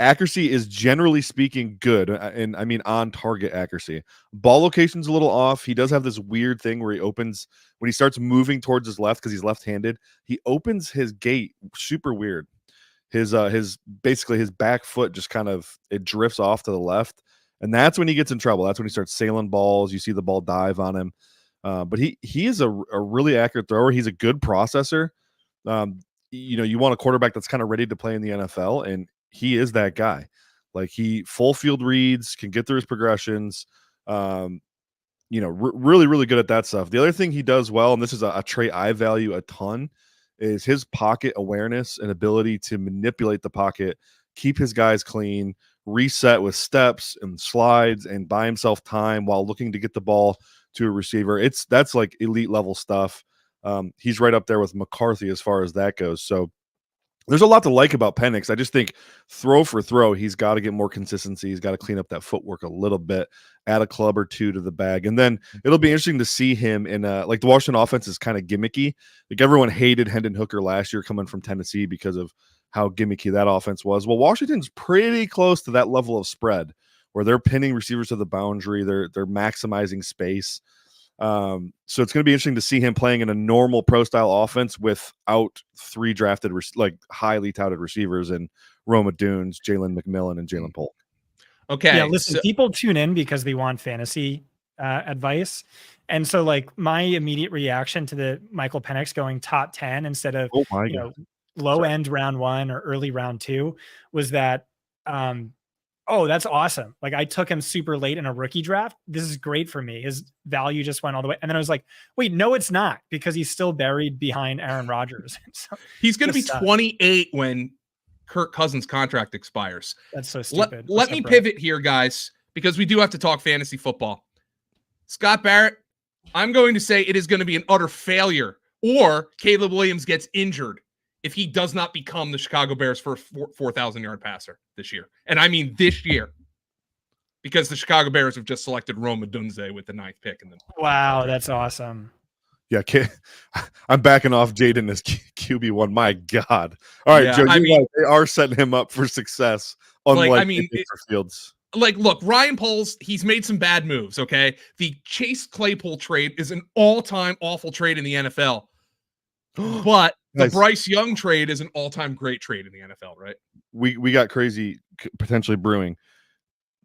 Accuracy is generally speaking good, and I mean on target accuracy. Ball location's a little off. He does have this weird thing where he opens when he starts moving towards his left because he's left-handed. He opens his gait super weird. His basically his back foot just kind of it drifts off to the left, and that's when he gets in trouble. That's when he starts sailing balls. You see the ball dive on him. But he is a really accurate thrower. He's a good processor. You want a quarterback that's kind of ready to play in the NFL, and he is that guy. Like he full field reads, can get through his progressions. Really, really good at that stuff. The other thing he does well, and this is a trait I value a ton, is his pocket awareness and ability to manipulate the pocket, keep his guys clean, reset with steps and slides, and buy himself time while looking to get the ball to a receiver. That's like elite level stuff. He's right up there with McCarthy as far as that goes. So There's a lot to like about Penix. I just think throw for throw, he's got to get more consistency. He's got to clean up that footwork a little bit, add a club or two to the bag. And then it'll be interesting to see him in like the Washington offense is kind of gimmicky. Like everyone hated Hendon Hooker last year coming from Tennessee because of how gimmicky that offense was. Well, Washington's pretty close to that level of spread where they're pinning receivers to the boundary. They're maximizing space. So it's going to be interesting to see him playing in a normal pro style offense without 3 drafted, like highly touted receivers and Rome Odunze, Jalen McMillan, and Jalen Polk. Okay. Yeah, listen, people tune in because they want fantasy advice. And so like my immediate reaction to the Michael Penix going top 10 instead of low end round 1 or early round 2 was that oh, that's awesome. Like I took him super late in a rookie draft. This is great for me. His value just went all the way. And then I was like, wait, no, it's not, because he's still buried behind Aaron Rodgers. So he's going to be 28 when Kirk Cousins' contract expires. That's so stupid. Let me pivot here, guys, because we do have to talk fantasy football. Scott Barrett, I'm going to say it is going to be an utter failure, or Caleb Williams gets injured if he does not become the Chicago Bears' first 4,000-yard passer this year. And I mean this year, because the Chicago Bears have just selected Rome Odunze with the 9th pick. Wow, that's awesome. Yeah, I'm backing off Jayden as QB1. My God. All right, Joe, they are setting him up for success, unlike Fields. Like, look, Ryan Poles, he's made some bad moves, okay? The Chase Claypool trade is an all-time awful trade in the NFL. But the Bryce Young trade is an all-time great trade in the NFL, right? We got crazy potentially brewing.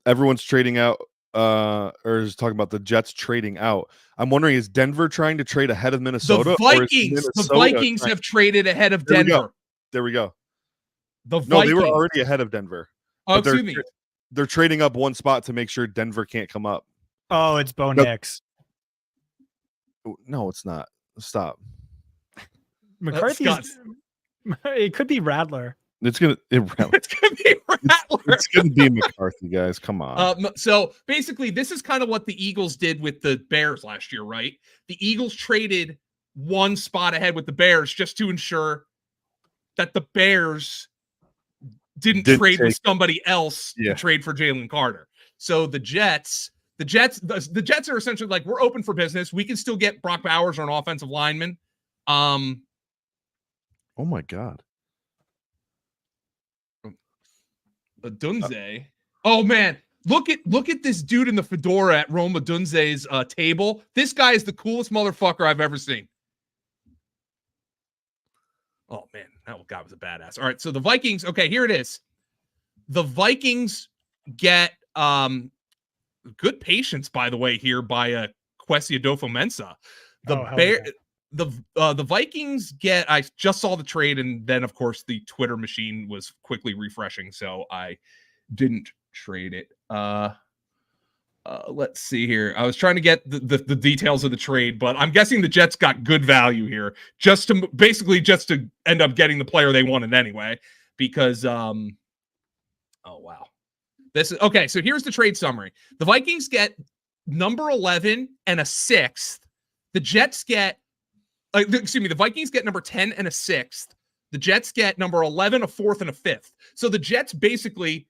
Everyone's trading out, or is talking about the Jets trading out. I'm wondering, is Denver trying to trade ahead of Minnesota? The Vikings have traded ahead of Denver. There we go. They were already ahead of Denver. Oh, excuse me. They're trading up one spot to make sure Denver can't come up. Oh, it's Bo Nix. No, it's not. Stop. McCarthy. It could be Rattler. It's gonna be Rattler. It's gonna be McCarthy, guys. Come on. So basically, this is kind of what the Eagles did with the Bears last year, right? The Eagles traded one spot ahead with the Bears just to ensure that the Bears didn't trade with somebody else to trade for Jalen Carter. So the Jets are essentially like, we're open for business. We can still get Brock Bowers or an offensive lineman. Oh my God. Odunze. Oh man, look at this dude in the fedora at Rome Odunze's table. This guy is the coolest motherfucker I've ever seen. Oh man, that guy was a badass. All right, so the Vikings. Okay, here it is. The Vikings get good patience, by the way, here by Kwesi Adofo-Mensah. The Vikings get. I just saw the trade, and then of course the Twitter machine was quickly refreshing, so I didn't trade it. Let's see here. I was trying to get the details of the trade, but I'm guessing the Jets got good value here, just to end up getting the player they wanted anyway. Because oh wow, this is okay. So here's the trade summary: the Vikings get number 11 and a 6th. The Jets get. The Vikings get number 10 and a 6th. The Jets get number 11, a 4th, and a 5th. So the Jets basically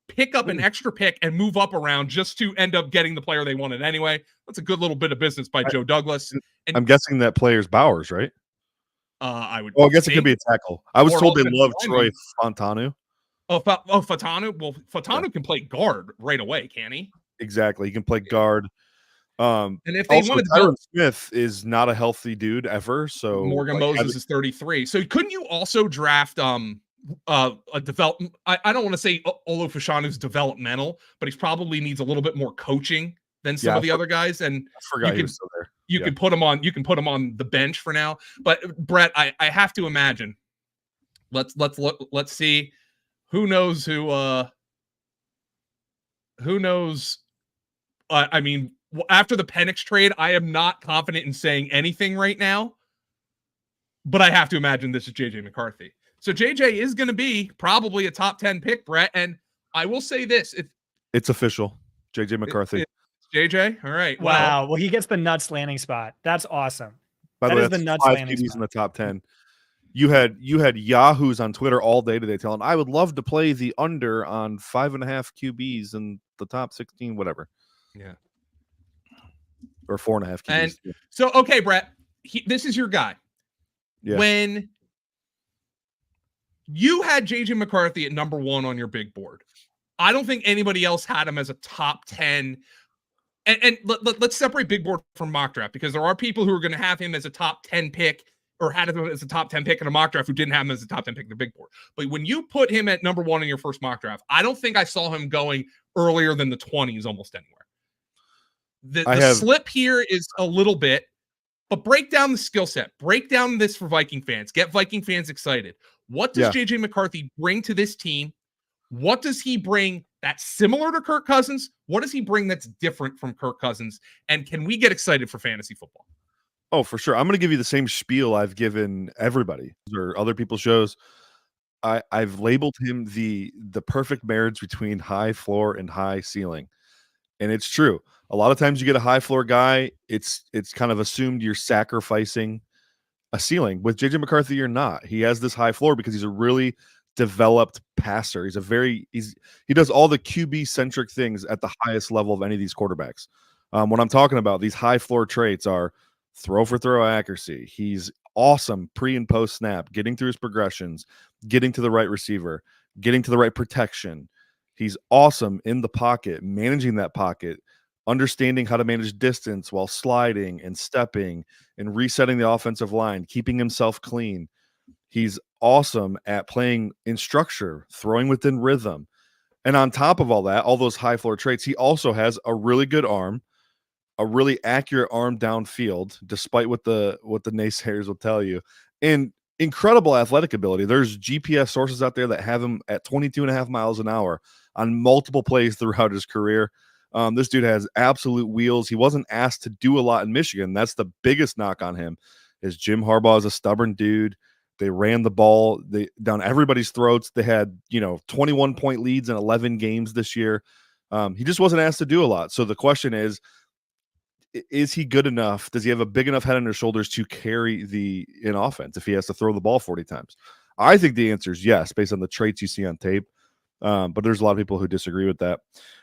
pick up an extra pick and move up around just to end up getting the player they wanted anyway. That's a good little bit of business by Joe Douglas. And I'm guessing that player's Bowers, right? I would. Well, I guess it could be a tackle. I was told they love Troy Fautanu. Fautanu. Well, Fautanu can play guard right away, can he? Exactly. He can play guard. And if they also, wanted to Tyron Smith is not a healthy dude ever. So Morgan Moses is 33. So couldn't you also draft a development? I don't want to say Olu Fashanu's developmental, but he probably needs a little bit more coaching than some of the other guys. And I forgot he was still there. You can put him on. You can put him on the bench for now. But Brett, I have to imagine. Let's look. Let's see. Who knows who? Who knows? I mean. After the Penix trade, I am not confident in saying anything right now, but I have to imagine this is JJ McCarthy. So JJ is going to be probably a top 10 pick, Brett. And I will say this. It's official. JJ McCarthy. It's JJ. All right. Wow. Well, he gets the nuts landing spot. That's awesome. By the way, that's the nuts 5 landing TDs spot in the top 10. You had Yahoos on Twitter all day today telling I would love to play the under on 5.5 QBs in the top 16, whatever. Yeah. Or 4.5 QBs. And so, okay, Brett, this is your guy. Yeah. When you had JJ McCarthy at number 1 on your big board, I don't think anybody else had him as a top 10. And let's separate big board from mock draft, because there are people who are going to have him as a top 10 pick or had him as a top 10 pick in a mock draft who didn't have him as a top 10 pick in the big board. But when you put him at number 1 in your first mock draft, I don't think I saw him going earlier than the 20s almost anywhere. The slip here is a little bit, but break down the skill set. Break down this for Viking fans. Get Viking fans excited. What does JJ McCarthy bring to this team? What does he bring that's similar to Kirk Cousins? What does he bring that's different from Kirk Cousins? And can we get excited for fantasy football? Oh, for sure. I'm going to give you the same spiel I've given everybody or other people's shows. I've labeled him the perfect marriage between high floor and high ceiling. And it's true. A lot of times you get a high floor guy, it's kind of assumed you're sacrificing a ceiling. With JJ McCarthy, you're not. He has this high floor because he's a really developed passer. He does all the QB centric things at the highest level of any of these quarterbacks. What I'm talking about, these high floor traits are throw for throw accuracy. He's awesome pre and post snap, getting through his progressions, getting to the right receiver, getting to the right protection. He's awesome in the pocket, managing that pocket, understanding how to manage distance while sliding and stepping and resetting the offensive line, keeping himself clean. He's awesome at playing in structure, throwing within rhythm. And on top of all that, all those high floor traits, he also has a really good arm, a really accurate arm downfield, despite what the naysayers will tell you, and incredible athletic ability. There's GPS sources out there that have him at 22.5 miles an hour on multiple plays throughout his career. This dude has absolute wheels. He wasn't asked to do a lot in Michigan. That's the biggest knock on him, is Jim Harbaugh is a stubborn dude. They ran the ball down everybody's throats. They had, 21-point leads in 11 games this year. He just wasn't asked to do a lot. So the question is he good enough? Does he have a big enough head on his shoulders to carry an offense if he has to throw the ball 40 times? I think the answer is yes, based on the traits you see on tape. But there's a lot of people who disagree with that.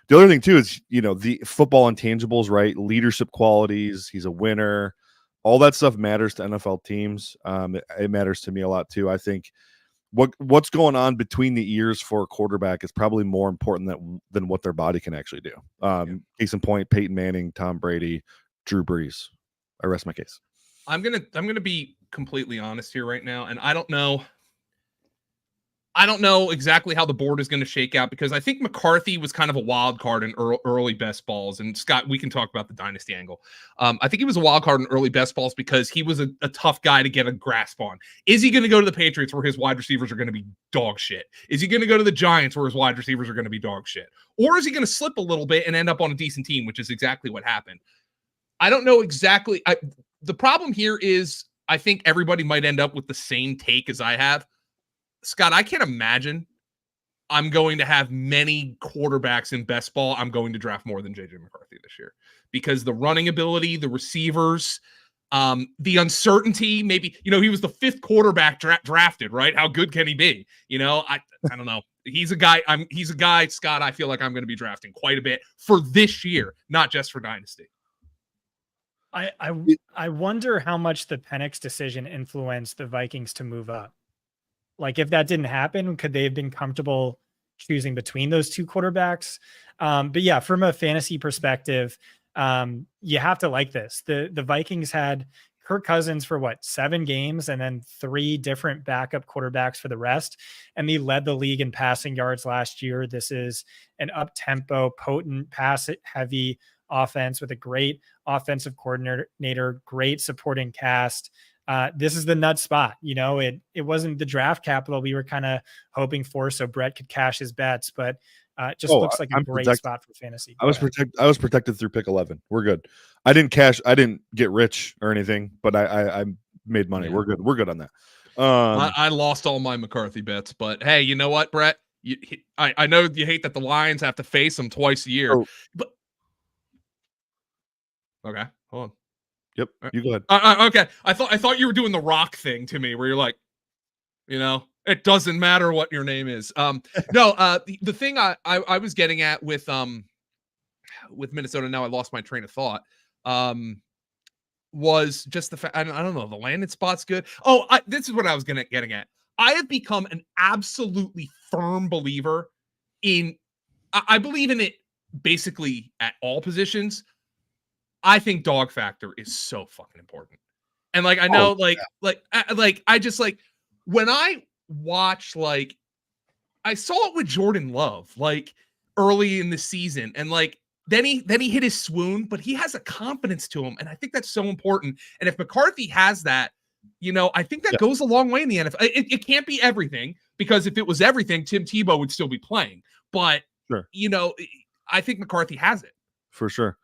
The other thing too is, the football intangibles, right? Leadership qualities. He's a winner. All that stuff matters to NFL teams. It matters to me a lot too. I think what's going on between the ears for a quarterback is probably more important than what their body can actually do. Case in point, Peyton Manning, Tom Brady, Drew Brees. I rest my case. I'm gonna be completely honest here right now, and I don't know exactly how the board is going to shake out, because I think McCarthy was kind of a wild card in early best balls. And Scott, we can talk about the dynasty angle. I think he was a wild card in early best balls because he was a tough guy to get a grasp on. Is he going to go to the Patriots where his wide receivers are going to be dog shit? Is he going to go to the Giants where his wide receivers are going to be dog shit? Or is he going to slip a little bit and end up on a decent team, which is exactly what happened? I don't know exactly. The problem here is I think everybody might end up with the same take as I have. Scott, I can't imagine I'm going to have many quarterbacks in best ball I'm going to draft more than JJ McCarthy this year, because the running ability, the receivers, the uncertainty, maybe, he was the 5th quarterback drafted, right? How good can he be? I don't know. He's a guy, Scott, I feel like I'm going to be drafting quite a bit for this year, not just for dynasty. I wonder how much the Penix decision influenced the Vikings to move up. Like, if that didn't happen, could they have been comfortable choosing between those two quarterbacks? But yeah, from a fantasy perspective, you have to like this. The Vikings had Kirk Cousins for 7 games, and then 3 different backup quarterbacks for the rest. And they led the league in passing yards last year. This is an up-tempo, potent, pass-heavy offense with a great offensive coordinator, great supporting cast. This is the nut spot. It wasn't the draft capital we were kind of hoping for, so Brett could cash his bets, but it just looks like a great spot for fantasy. I was protected through pick 11. We're good. I didn't get rich or anything, but I made money. Yeah. We're good on that. I lost all my McCarthy bets, but hey, you know what, Brett? I know you hate that the Lions have to face them twice a year, but okay, hold on. Yep, you go ahead. Okay, I thought you were doing the Rock thing to me, where you're like, You know, it doesn't matter what your name is. The thing I was getting at with Minnesota, now I lost my train of thought. Was just the fact, I don't know, the landing spot's good. This is what I was getting at. I have become an absolutely firm believer in, I believe in it basically at all positions. I think dog factor is so fucking important. And like, I know, I just like, when I watch, like, I saw it with Jordan Love, like early in the season, and like, then he hit his swoon, but he has a confidence to him. And I think that's so important. And if McCarthy has that, you know, I think that goes a long way in the NFL. It can't be everything, because if it was everything, Tim Tebow would still be playing. But, you know, I think McCarthy has it. For sure.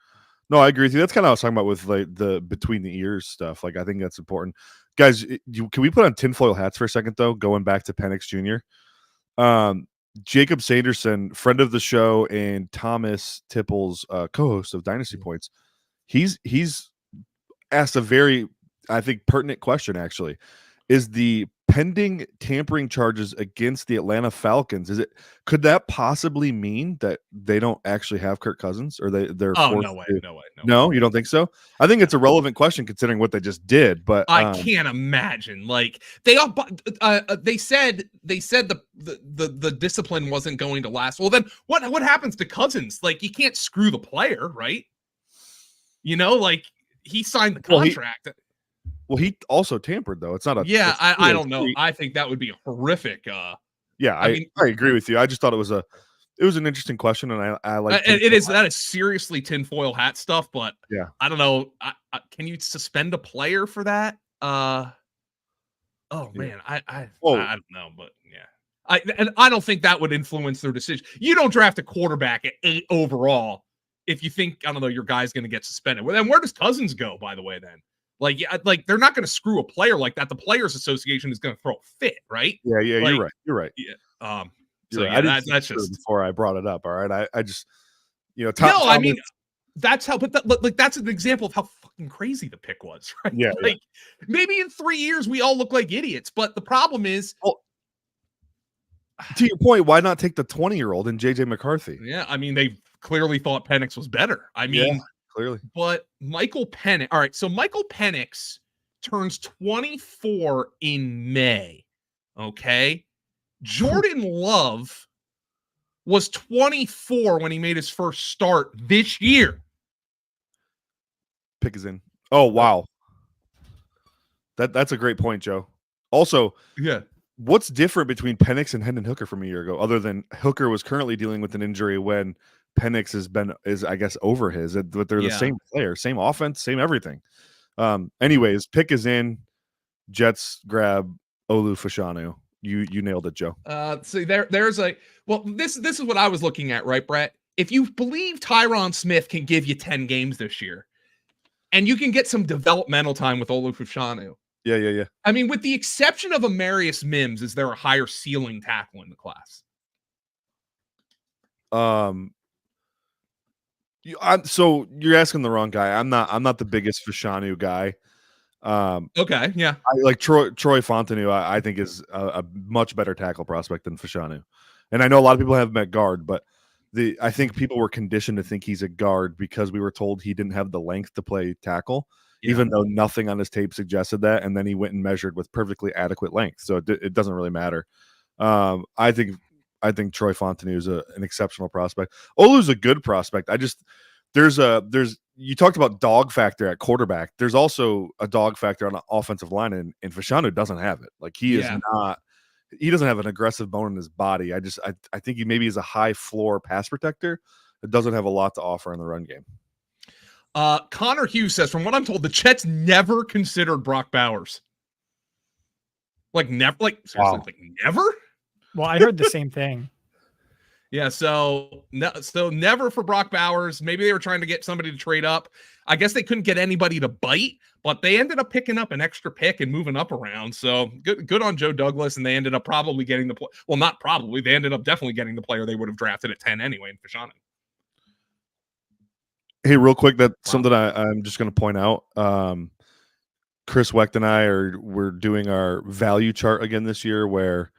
No, I agree with you. That's kind of what I was talking about with like the between the ears stuff. Like, I think that's important. Guys, can we put on tinfoil hats for a second, though, going back to Penix Jr.? Jacob Sanderson, friend of the show and Thomas Tipple's co-host of Dynasty Points, he's asked a very, I think, pertinent question, actually. Is the pending tampering charges against the Atlanta Falcons, could that possibly mean that they don't actually have Kirk Cousins, or they're no way. No, you don't think so? I think it's a relevant question considering what they just did, but I can't imagine. Like, they said the discipline wasn't going to last. Well, then what happens to Cousins? Like, you can't screw the player, right? You know, like, he signed the contract. Well, he also tampered, though. It's not a I don't know. I think that would be horrific. I agree with you. I just thought it was an interesting question, and I like that is seriously tinfoil hat stuff. But yeah, I don't know. Can you suspend a player for that? I don't know, but yeah, I don't think that would influence their decision. You don't draft a quarterback at 8 overall if you think, I don't know, your guy's going to get suspended. Well, then where does Cousins go? By the way, then. Like they're not going to screw a player like that. The Players Association is going to throw a fit, right? Yeah, like, you're right. Yeah. That's just before I brought it up. All right, I just, you know, I mean, that's how. But that's an example of how fucking crazy the pick was, right? Yeah, maybe in 3 years we all look like idiots, but the problem is, to your point, why not take the 20-year-old and JJ McCarthy? Yeah, I mean, they clearly thought Penix was better. I mean. Clearly. But Michael Penix, all right, so Michael Penix turns 24 in May, okay? Jordan Love was 24 when he made his first start this year. Pick is in. Oh, wow. That's a great point, Joe. Also, what's different between Penix and Hendon Hooker from a year ago, other than Hooker was currently dealing with an injury when Penix is I guess over his, but they're the same player, same offense, same everything. Anyways, pick is in. Jets grab Olu Fashanu. You nailed it, Joe. See, there's this is what I was looking at, right, Brett? If you believe Tyron Smith can give you 10 games this year, and you can get some developmental time with Olu Fashanu. Yeah. I mean, with the exception of Amarius Mims, is there a higher ceiling tackle in the class? So you're asking the wrong guy. I'm not the biggest Fashanu guy. Okay, yeah. I like Troy Fautanu. I think is a much better tackle prospect than Fashanu, and I know a lot of people have him at guard, but I think people were conditioned to think he's a guard because we were told he didn't have the length to play tackle, even though nothing on his tape suggested that. And then he went and measured with perfectly adequate length, so it doesn't really matter. I think Troy Fautanu is an exceptional prospect. Olu's a good prospect. There's you talked about dog factor at quarterback. There's also a dog factor on the offensive line, and Fashanu doesn't have it. Like, he doesn't have an aggressive bone in his body. I think he maybe is a high floor pass protector that doesn't have a lot to offer in the run game. Connor Hughes says, from what I'm told, the Jets never considered Brock Bowers. Like, never, like, seriously, like, never? Well, I heard the same thing. Yeah, so never for Brock Bowers. Maybe they were trying to get somebody to trade up. I guess they couldn't get anybody to bite, but they ended up picking up an extra pick and moving up around. So good on Joe Douglas, and they ended up probably getting the well, not probably. They ended up definitely getting the player they would have drafted at 10 anyway in Fashanu. Hey, real quick, that's something I'm just going to point out. Chris Wecht and I we're doing our value chart again this year, where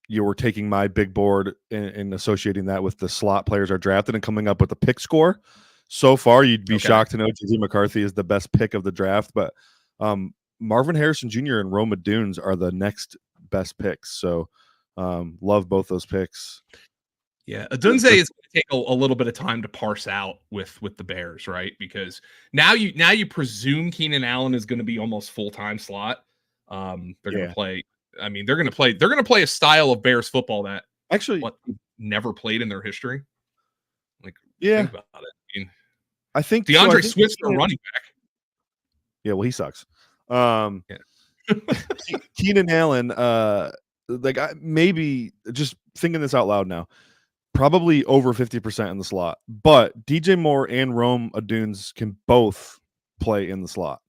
you were taking my big board and associating that with the slot players are drafted and coming up with a pick score. So far, you'd be shocked to know JC McCarthy is the best pick of the draft, but Marvin Harrison Jr. and Rome Odunze are the next best picks. So love both those picks. Yeah, Odunze is going to take a little bit of time to parse out with the Bears, right? Because now you presume Keenan Allen is going to be almost full-time slot. They're going to play. I mean, they're going to play a style of Bears football that actually never played in their history. Like, think about it. I think DeAndre Swift's their running back. Yeah, well, he sucks. Keenan Allen, maybe just thinking this out loud now, probably over 50% in the slot. But DJ Moore and Rome Odunze can both play in the slot.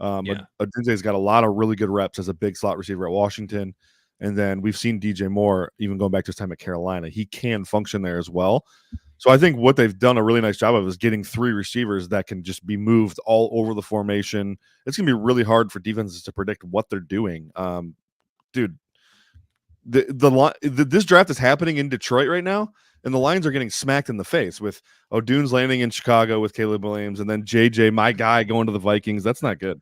Odunze's got a lot of really good reps as a big slot receiver at Washington. And then we've seen DJ Moore, even going back to his time at Carolina, he can function there as well. So I think what they've done a really nice job of is getting 3 receivers that can just be moved all over the formation. It's going to be really hard for defenses to predict what they're doing. Dude, this draft is happening in Detroit right now, and the Lions are getting smacked in the face with Odunze landing in Chicago with Caleb Williams, and then JJ, my guy, going to the Vikings. That's not good.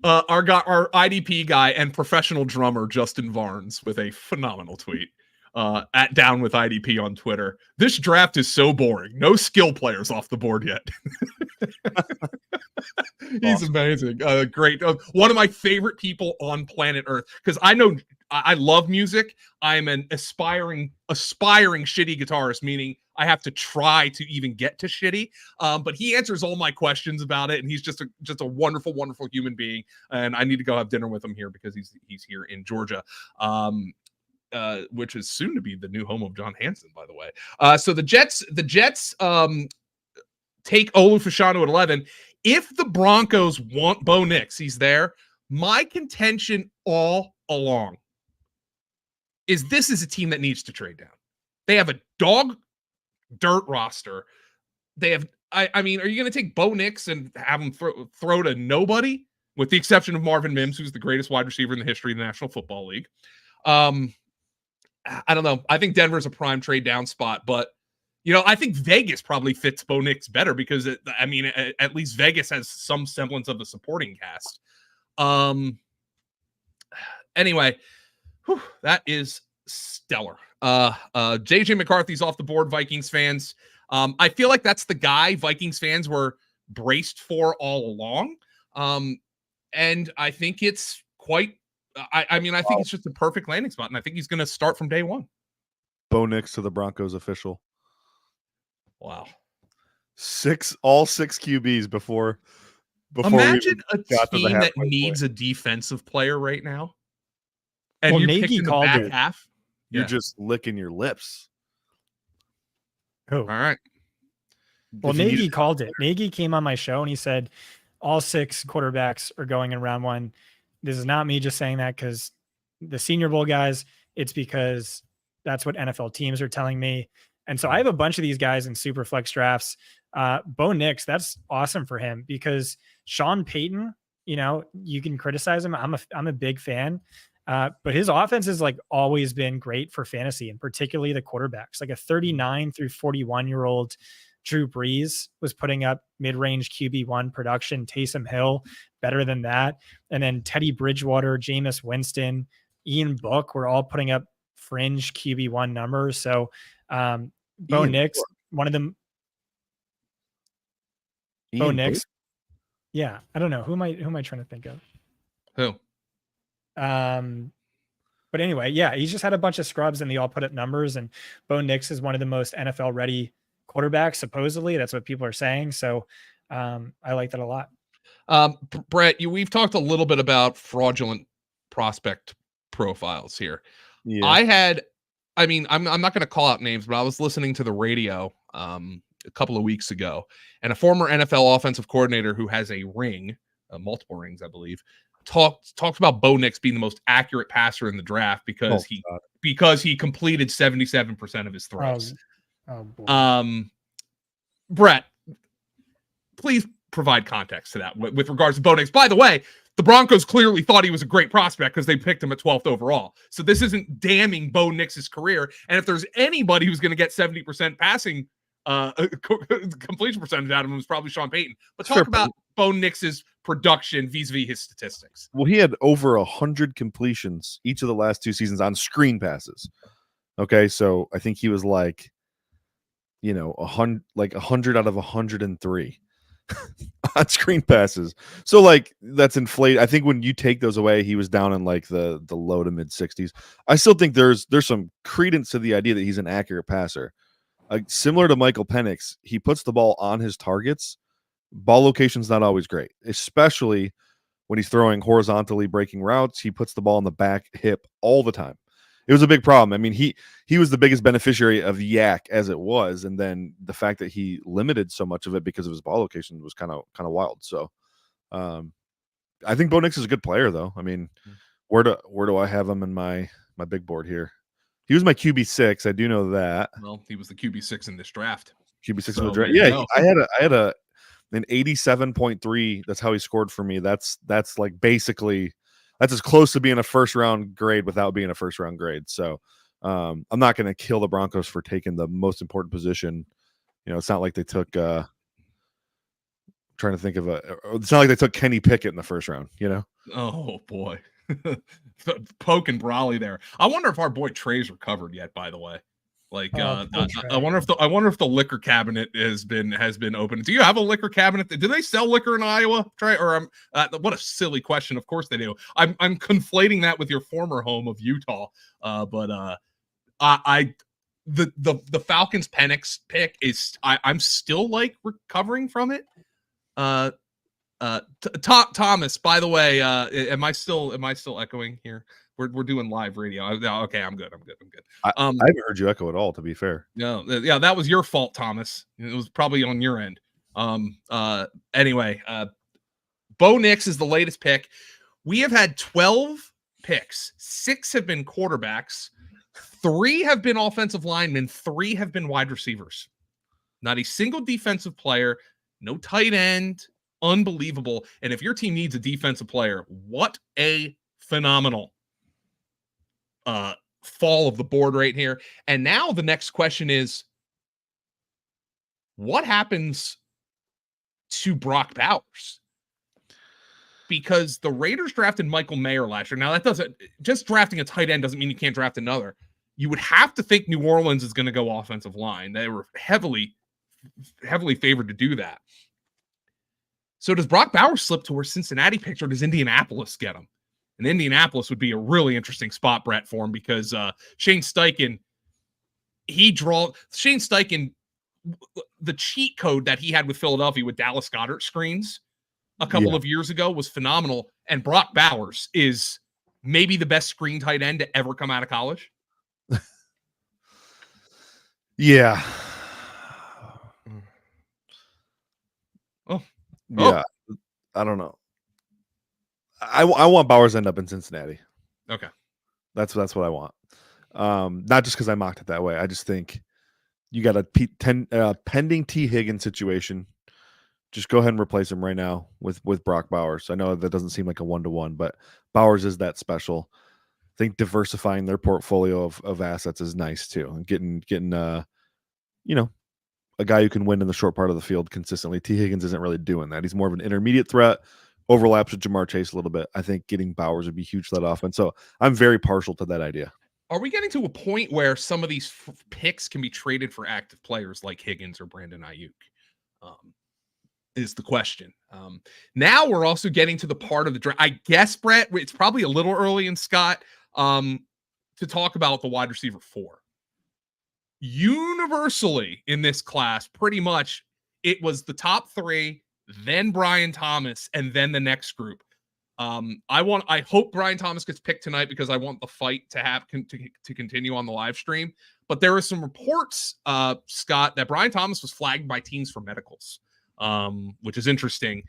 Our IDP guy and professional drummer Justin Varnes with a phenomenal tweet at Down with IDP on Twitter. This draft is so boring. No skill players off the board yet. He's amazing. Great. One of my favorite people on planet Earth, because I love music. I'm an aspiring shitty guitarist, meaning I have to try to even get to shitty. But he answers all my questions about it, and he's just a wonderful, wonderful human being. And I need to go have dinner with him here because he's here in Georgia, which is soon to be the new home of John Hanson, by the way. So the Jets take Olu Fashanu at 11. If the Broncos want Bo Nix, he's there. My contention all along is this is a team that needs to trade down. They have a dog dirt roster. They have, I mean, are you going to take Bo Nix and have him throw to nobody, with the exception of Marvin Mims, who's the greatest wide receiver in the history of the National Football League? I don't know. I think Denver's a prime trade down spot, but I think Vegas probably fits Bo Nix better because at least Vegas has some semblance of a supporting cast. Anyway, that is stellar. JJ McCarthy's off the board, Vikings fans. I feel like that's the guy Vikings fans were braced for all along. And I think it's quite, I think it's just a perfect landing spot, and I think he's going to start from day one. Bo Nix to the Broncos official. Wow. All six QBs before imagine a team that needs a defensive player right now. And you picked in the back half. You're just licking your lips. Oh. All right. Well, Nagy called it. Nagy came on my show and he said all 6 quarterbacks are going in round 1. This is not me just saying that because the Senior Bowl guys, it's because that's what NFL teams are telling me. And so I have a bunch of these guys in super flex drafts. Bo Nix, that's awesome for him because Sean Payton, you can criticize him. I'm a big fan. But his offense has always been great for fantasy, and particularly the quarterbacks. Like a 39 through 41-year-old Drew Brees was putting up mid-range QB1 production. Taysom Hill, better than that. And then Teddy Bridgewater, Jameis Winston, Ian Book were all putting up fringe QB1 numbers. So Bo Nix, one of them. Bo Nix. Yeah, I don't know. Who am I trying to think of? Who? But anyway, yeah, he's just had a bunch of scrubs and they all put up numbers, and Bo Nix is one of the most NFL ready quarterbacks. Supposedly that's what people are saying. So, I like that a lot. Brett, we've talked a little bit about fraudulent prospect profiles here. Yeah. I'm not going to call out names, but I was listening to the radio, a couple of weeks ago, and a former NFL offensive coordinator who has a ring, multiple rings, I believe, talked about Bo Nix being the most accurate passer in the draft because he completed 77% of his throws. Oh, boy. Brett, please provide context to that with regards to Bo Nix. By the way, the Broncos clearly thought he was a great prospect because they picked him at 12th overall. So this isn't damning Bo Nix's career. And if there's anybody who's going to get 70% passing completion percentage out of him, it's probably Sean Payton. But talk about Bo Nix's production vis-a-vis his statistics. Well, he had over 100 completions each of the last 2 seasons on screen passes. Okay, so I think he was like, 100 out of 103 on screen passes. So like that's inflated. I think when you take those away, he was down in like the low to mid 60s. I still think there's some credence to the idea that he's an accurate passer. Similar to Michael Penix, he puts the ball on his targets. Ball location's not always great, especially when he's throwing horizontally breaking routes. He puts the ball in the back hip all the time. It was a big problem. I mean, he was the biggest beneficiary of yak as it was, and then the fact that he limited so much of it because of his ball location was kind of wild. So, I think Bo Nix is a good player, though. I mean, where do I have him in my big board here? He was my QB6. I do know that. Well, he was the QB6 in this draft. QB6 in the draft. Yeah, I had an 87.3. That's how he scored for me. That's like basically. That's as close to being a first round grade without being a first round grade. So I'm not going to kill the Broncos for taking the most important position. It's not like they took it's not like they took Kenny Pickett in the first round, Oh boy. Poke and Brawley there. I wonder if our boy Trey's recovered yet, by the way. Like I wonder if the liquor cabinet has been opened. Do you have a liquor cabinet? Do they sell liquor in Iowa? Or what a silly question. Of course they do. I'm conflating that with your former home of Utah. But the Falcons Penix pick is I'm still like recovering from it. Thomas, by the way, am I still echoing here? We're doing live radio. Okay, I'm good. I haven't heard you echo at all, to be fair. No, yeah, that was your fault, Thomas. It was probably on your end. Anyway, Bo Nix is the latest pick. We have had 12 picks. 6 have been quarterbacks. 3 have been offensive linemen. 3 have been wide receivers. Not a single defensive player. No tight end. Unbelievable. And if your team needs a defensive player, what a phenomenal fall of the board right here. And now the next question is, what happens to Brock Bowers? Because the Raiders drafted Michael Maye last year. Now that doesn't, just drafting a tight end doesn't mean you can't draft another. You would have to think New Orleans is going to go offensive line. They were heavily favored to do that. So does Brock Bowers slip to where Cincinnati picked, or does Indianapolis get him? And Indianapolis would be a really interesting spot, Brett, for him, because Shane Steichen, the cheat code that he had with Philadelphia with Dallas Goedert screens a couple of years ago was phenomenal. And Brock Bowers is maybe the best screen tight end to ever come out of college. Yeah. Yeah. I don't know. I want Bowers to end up in Cincinnati. Okay. That's what I want. Not just because I mocked it that way. I just think you got a pending T. Higgins situation. Just go ahead and replace him right now with Brock Bowers. I know that doesn't seem like a 1-to-1, but Bowers is that special. I think diversifying their portfolio of assets is nice too, and getting a guy who can win in the short part of the field consistently. T. Higgins isn't really doing that. He's more of an intermediate threat. Overlaps with Jamar Chase a little bit. I think getting Bowers would be huge for that offense. So I'm very partial to that idea. Are we getting to a point where some of these picks can be traded for active players like Higgins or Brandon Ayuk? Is the question. Now we're also getting to the part of the draft. I guess, Brett, it's probably a little early in Scott to talk about the wide receiver 4. Universally in this class, pretty much it was the top 3, then Brian Thomas, and then the next group. I hope Brian Thomas gets picked tonight because I want the fight to continue on the live stream. But there are some reports, Scott, that Brian Thomas was flagged by teams for medicals, which is interesting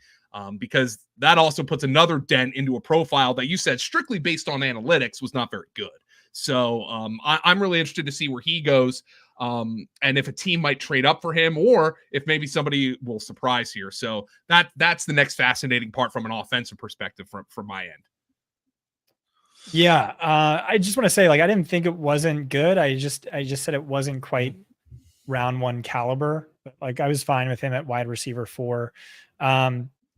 because that also puts another dent into a profile that you said strictly based on analytics was not very good. So I'm really interested to see where he goes. and if a team might trade up for him, or if maybe somebody will surprise here. So that's the next fascinating part from an offensive perspective from my end. Yeah, I just want to say, like, I didn't think it wasn't good. I just said it wasn't quite round one caliber. But, like, I was fine with him at wide receiver 4.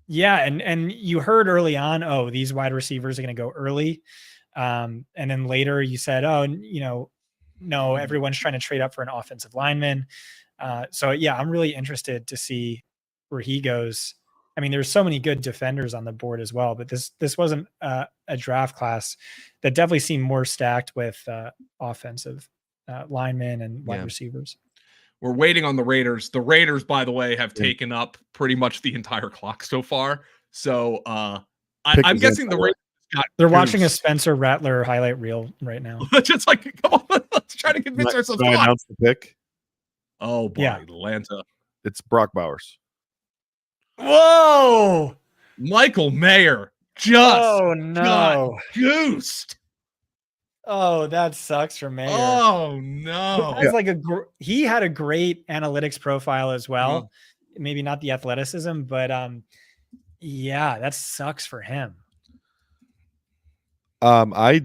Yeah, and you heard early on, oh, these wide receivers are going to go early, and then later you said, oh, no, everyone's trying to trade up for an offensive lineman. So yeah, I'm really interested to see where he goes. I mean, there's so many good defenders on the board as well, but this wasn't a draft class that definitely seemed more stacked with offensive linemen and wide receivers. We're waiting on the Raiders. The Raiders, by the way, have taken up pretty much the entire clock so far. So I'm guessing the Raiders they're watching a Spencer Rattler highlight reel right now. Just like, come on, let's try to convince ourselves. Can I announce the pick? Oh, boy, yeah. Atlanta. It's Brock Bowers. Whoa! Michael Mayer just got goosed. Oh, that sucks for Mayer. Oh no! That's like he had a great analytics profile as well. Maybe not the athleticism, but yeah, that sucks for him. I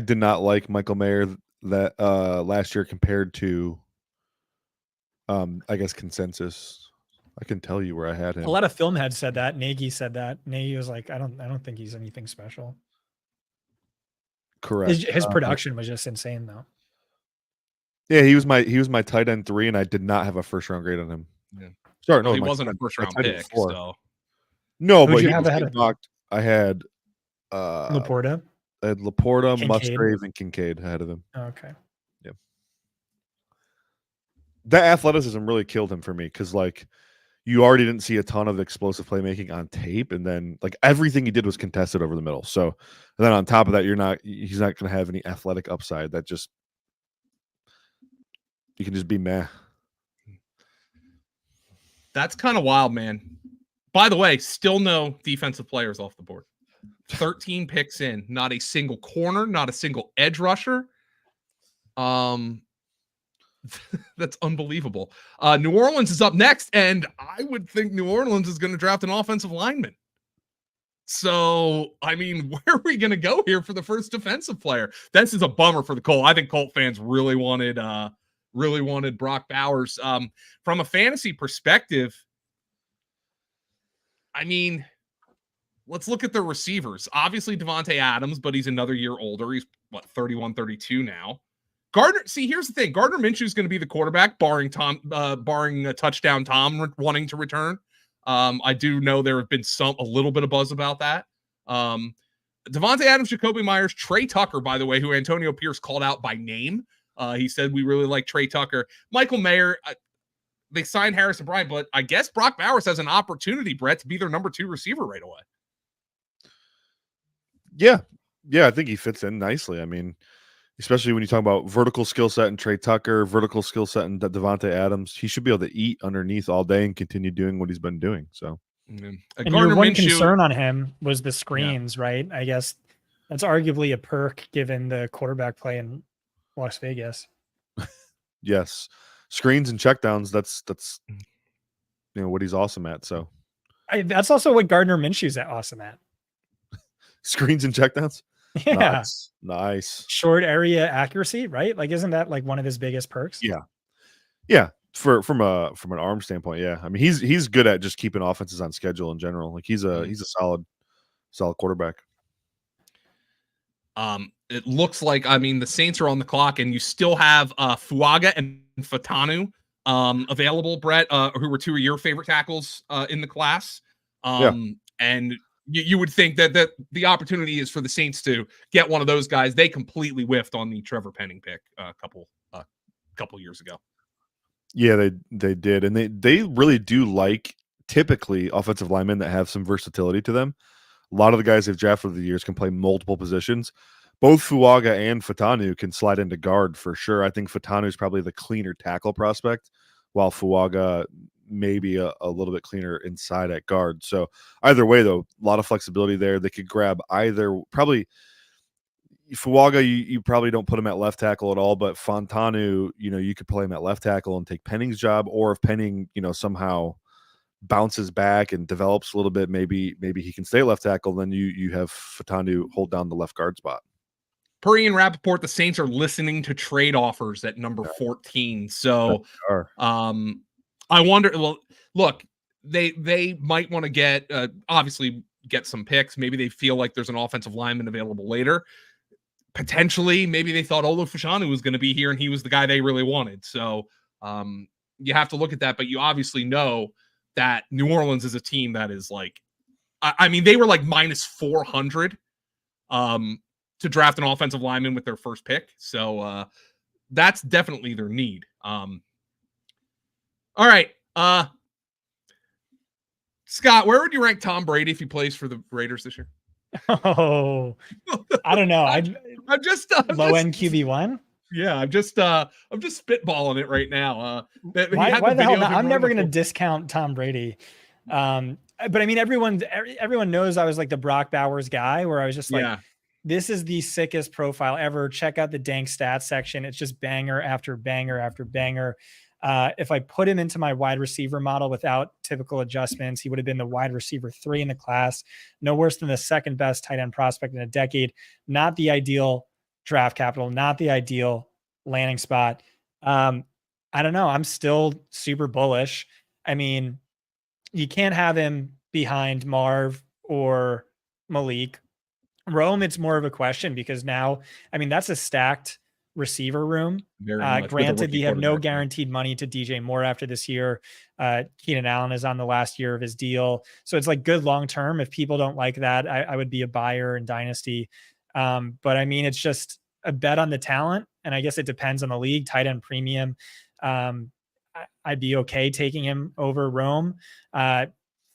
did not like Michael Mayer that last year compared to I guess consensus. I can tell you where I had him. A lot of film heads said that. Nagy said that. Nagy was like, I don't think he's anything special. Correct. His production was just insane, though. Yeah, he was my tight end 3, and I did not have a first round grade on him. Yeah. Sorry, no, he wasn't a first round pick. So. No, who'd but you have ahead of him? I had Laporta. I had Laporta, Kincaid. Musgrave, and Kincaid ahead of him. Oh, okay. Yeah. That athleticism really killed him for me because, like, you already didn't see a ton of explosive playmaking on tape, and then like everything he did was contested over the middle. So, and then on top of that, he's not going to have any athletic upside. That just you can just be meh. That's kind of wild, man. By the way, still no defensive players off the board. 13 picks in, not a single corner, not a single edge rusher. That's unbelievable. New Orleans is up next, and I would think New Orleans is going to draft an offensive lineman. So, I mean, where are we going to go here for the first defensive player? This is a bummer for the Colts. I think Colt fans really wanted Brock Bowers. From a fantasy perspective, I mean, let's look at the receivers. Obviously, Devontae Adams, but he's another year older. He's 31, 32 now. Here's the thing. Gardner Minshew is going to be the quarterback, barring a touchdown Tom wanting to return. I do know there have been a little bit of buzz about that. Devontae Adams, Jacoby Myers, Trey Tucker, by the way, who Antonio Pierce called out by name. He said, we really like Trey Tucker. Michael Mayer, they signed Harrison Bryant, but I guess Brock Bowers has an opportunity, Brett, to be their number 2 receiver right away. Yeah, I think he fits in nicely. I mean, especially when you talk about vertical skill set and Trey Tucker, vertical skill set and Devontae Adams, he should be able to eat underneath all day and continue doing what he's been doing. So, and your one concern on him was the screens, right? I guess that's arguably a perk given the quarterback play in Las Vegas. Yes, screens and checkdowns. That's what he's awesome at. So, that's also what Gardner Minshew's awesome at. Screens and checkdowns. Yeah. Nice. Short area accuracy, right? Like, isn't that like one of his biggest perks? Yeah. From an arm standpoint, yeah. I mean, he's good at just keeping offenses on schedule in general. Like he's a solid quarterback. It looks like, I mean, the Saints are on the clock, and you still have Fuaga and Fautanu available, Brett, who were 2 of your favorite tackles in the class. And you would think that the opportunity is for the Saints to get one of those guys. They completely whiffed on the Trevor Penning pick a couple years ago. Yeah, they did, and they really do like typically offensive linemen that have some versatility to them. A lot of the guys they've drafted over the years can play multiple positions. Both Fuaga and Fautanu can slide into guard for sure. I think Fautanu is probably the cleaner tackle prospect, while Fuaga maybe a little bit cleaner inside at guard. So either way, though, a lot of flexibility there. They could grab either. Probably, Fuaga, you probably don't put him at left tackle at all, but Fautanu, you could play him at left tackle and take Penning's job, or if Penning, somehow bounces back and develops a little bit, maybe he can stay at left tackle. Then you have Fautanu hold down the left guard spot. Per Ian Rappaport, the Saints are listening to trade offers at number 14. So I wonder, well, look, they might want to get, obviously get some picks. Maybe they feel like there's an offensive lineman available later. Potentially, maybe they thought Olu Fashanu was going to be here and he was the guy they really wanted. So you have to look at that, but you obviously know that New Orleans is a team that is like, I mean, they were like minus 400 to draft an offensive lineman with their first pick. So that's definitely their need. All right. Scott, where would you rank Tom Brady if he plays for the Raiders this year? Oh, I don't know. I'm just low end QB1. Yeah, I'm just spitballing it right now. Why the hell not? I'm never going to discount Tom Brady. But I mean, everyone knows I was like the Brock Bowers guy, where I was just like, this is the sickest profile ever. Check out the dank stats section. It's just banger after banger after banger. If I put him into my wide receiver model without typical adjustments, he would have been the wide receiver 3 in the class, no worse than the second best tight end prospect in a decade. Not the ideal draft capital, not the ideal landing spot. I don't know. I'm still super bullish. I mean, you can't have him behind Marv or Malik. Rome, it's more of a question because now, I mean, that's a stacked receiver room. Granted, we have no guaranteed money to DJ Moore after this year. Keenan Allen is on the last year of his deal. So it's like good long-term. If people don't like that, I would be a buyer in Dynasty. But I mean, it's just a bet on the talent. And I guess it depends on the league. Tight end premium. I'd be okay taking him over Rome.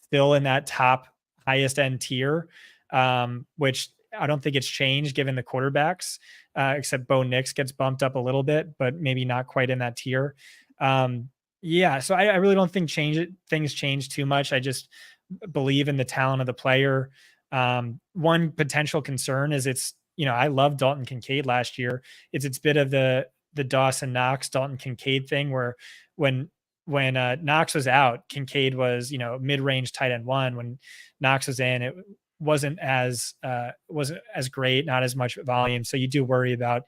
Still in that top highest end tier, which I don't think it's changed given the quarterbacks, except Bo Nix gets bumped up a little bit, but maybe not quite in that tier. So I really don't think things change too much. I just believe in the talent of the player. One potential concern is I love Dalton Kincaid last year. It's a bit of the Dawson Knox, Dalton Kincaid thing where when Knox was out, Kincaid was, mid-range tight end 1. When Knox was in, it wasn't as great, not as much volume. So you do worry about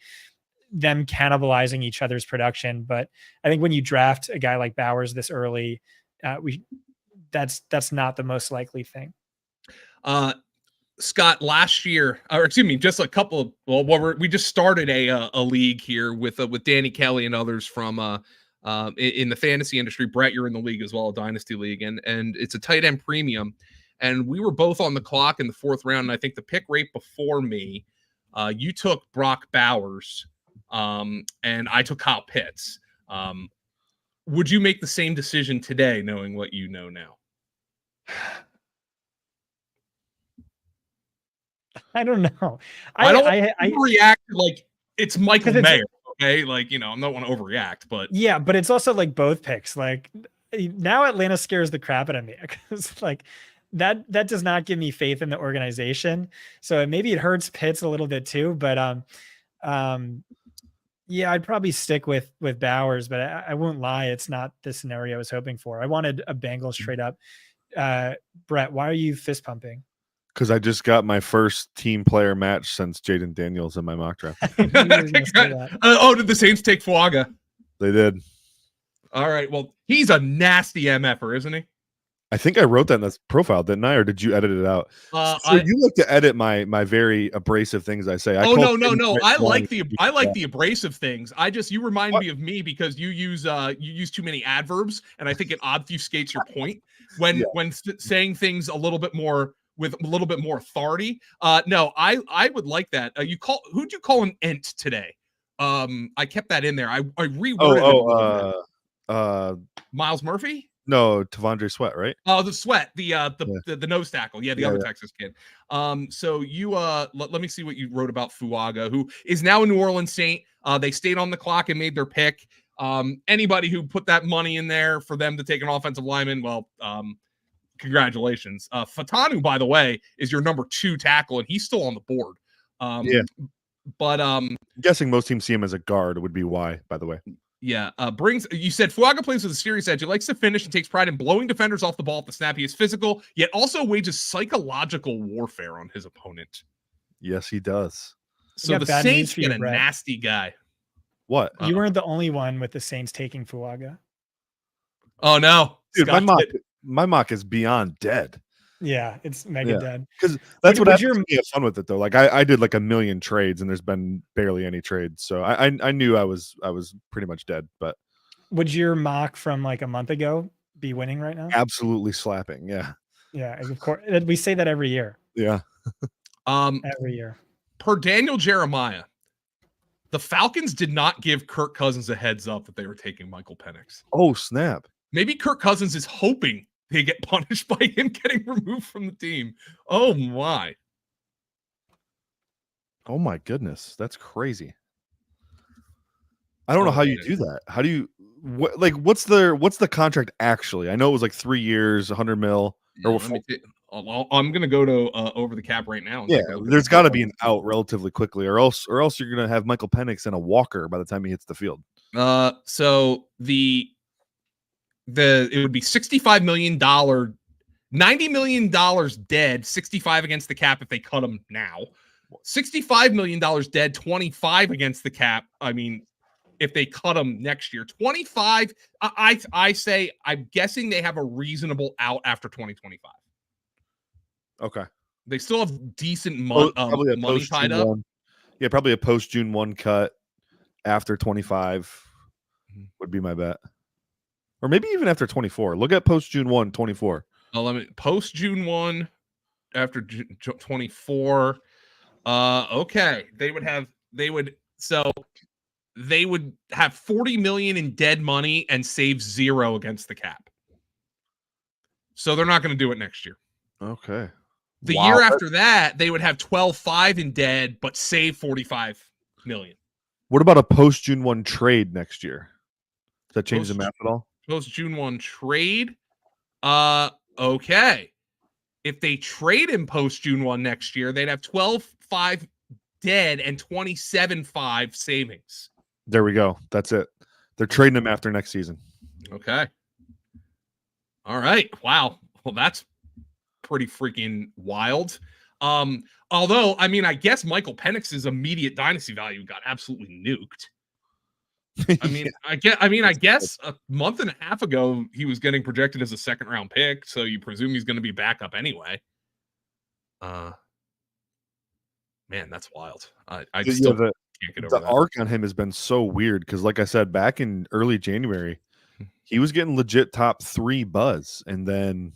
them cannibalizing each other's production. But I think when you draft a guy like Bowers this early, that's not the most likely thing. Scott, last year, or excuse me, just a couple of, we just started a league here with Danny Kelly and others from in the fantasy industry. Brett, you're in the league as well, a dynasty league, and it's a tight end premium. And we were both on the clock in the 4th round. And I think the pick right before me, you took Brock Bowers, and I took Kyle Pitts. Would you make the same decision today, knowing what you know now? I don't know. I react like it's Michael Mayer. Okay, like I'm not want to overreact, but yeah, but it's also like both picks. Like now, Atlanta scares the crap out of me because like. That does not give me faith in the organization. So maybe it hurts Pitts a little bit too, but I'd probably stick with Bowers, but I won't lie. It's not the scenario I was hoping for. I wanted a Bengals trade up. Brett, why are you fist pumping? Because I just got my first team player match since Jayden Daniels in my mock draft. Did the Saints take Fuaga? They did. All right. Well, he's a nasty MFer, isn't he? I think I wrote that in this profile, didn't I? Or did you edit it out? You like to edit my very abrasive things I say. No. I like the abrasive things. You remind me of me because you use too many adverbs, and I think it obfuscates your point when saying things a little bit more with a little bit more authority. No, I would like that. Who'd you call an ent today? I kept that in there. I reworded it. Miles Murphy? No, Tavondre Sweat, right? Oh, the Sweat, the nose tackle. Yeah, the other Texas kid. So you let me see what you wrote about Fuaga, who is now a New Orleans Saint. They stayed on the clock and made their pick. Anybody who put that money in there for them to take an offensive lineman, well, congratulations. Fautanu, by the way, is your number 2 tackle, and he's still on the board. But I'm guessing most teams see him as a guard would be why, by the way. yeah, you said Fuaga plays with a serious edge. He likes to finish and takes pride in blowing defenders off the ball at the snap. He is physical, yet also wages psychological warfare on his opponent. Yes, he does. So the bad Saints news for get you, a Brett. nasty guy. What? You weren't the only one with the Saints taking Fuaga. Oh no, Dude, Scott did. my mock is beyond dead. Yeah, it's mega dead. Because that's what Would happens when you have fun with it, though. Like I did like a million trades, and there's been barely any trades, so I knew I was pretty much dead. But Would your mock from like a month ago be winning right now? absolutely slapping, yeah, Yeah, of course. We say that every year. yeah. Every year. Per Daniel Jeremiah, the Falcons did not give Kirk Cousins a heads up that they were taking Michael Penix. Oh snap! Maybe Kirk Cousins is hoping they get punished by him getting removed from the team. Oh my. Oh my goodness, that's crazy. I don't know how you do that. How do you what's the contract actually? I know it was like 3 years, 100 mil. Or I'm gonna go to over the cap right now. Yeah, there's got to be an out relatively quickly, or else you're gonna have Michael Penix in a walker by the time he hits the field. So it would be $65 million, $90 million dead, 65 against the cap if they cut him now. $65 million dead, 25 against the cap. I mean, if they cut him next year, 25. I say I'm guessing they have a reasonable out after 2025. Okay. They still have decent Probably a money post tied June up. 1. Yeah, probably a post June 1 cut after 25 would be my bet. Or maybe even after 24. Look at post June 1, 24. Post June 1 after 24. Okay. They would have 40 million in dead money and save 0 against the cap. So they're not going to do it next year. Okay. The year after that, they would have 12.5 in dead, but save 45 million. What about a post June 1 trade next year? Does that change the math at all? Post June 1 trade. Okay. If they trade him post June 1 next year, they'd have 12.5 dead and 27.5 savings. There we go. That's it. They're trading him after next season. Okay. All right. Wow. Well, that's pretty freaking wild. Although, I mean, I guess Michael Penix's immediate dynasty value got absolutely nuked. I mean, I guess a month and a half ago he was getting projected as a second round pick, so you presume he's going to be back up anyway. Man, that's wild. I still can't get over the that. arc on him has been so weird because, like I said, back in early January, he was getting legit top 3 buzz, and then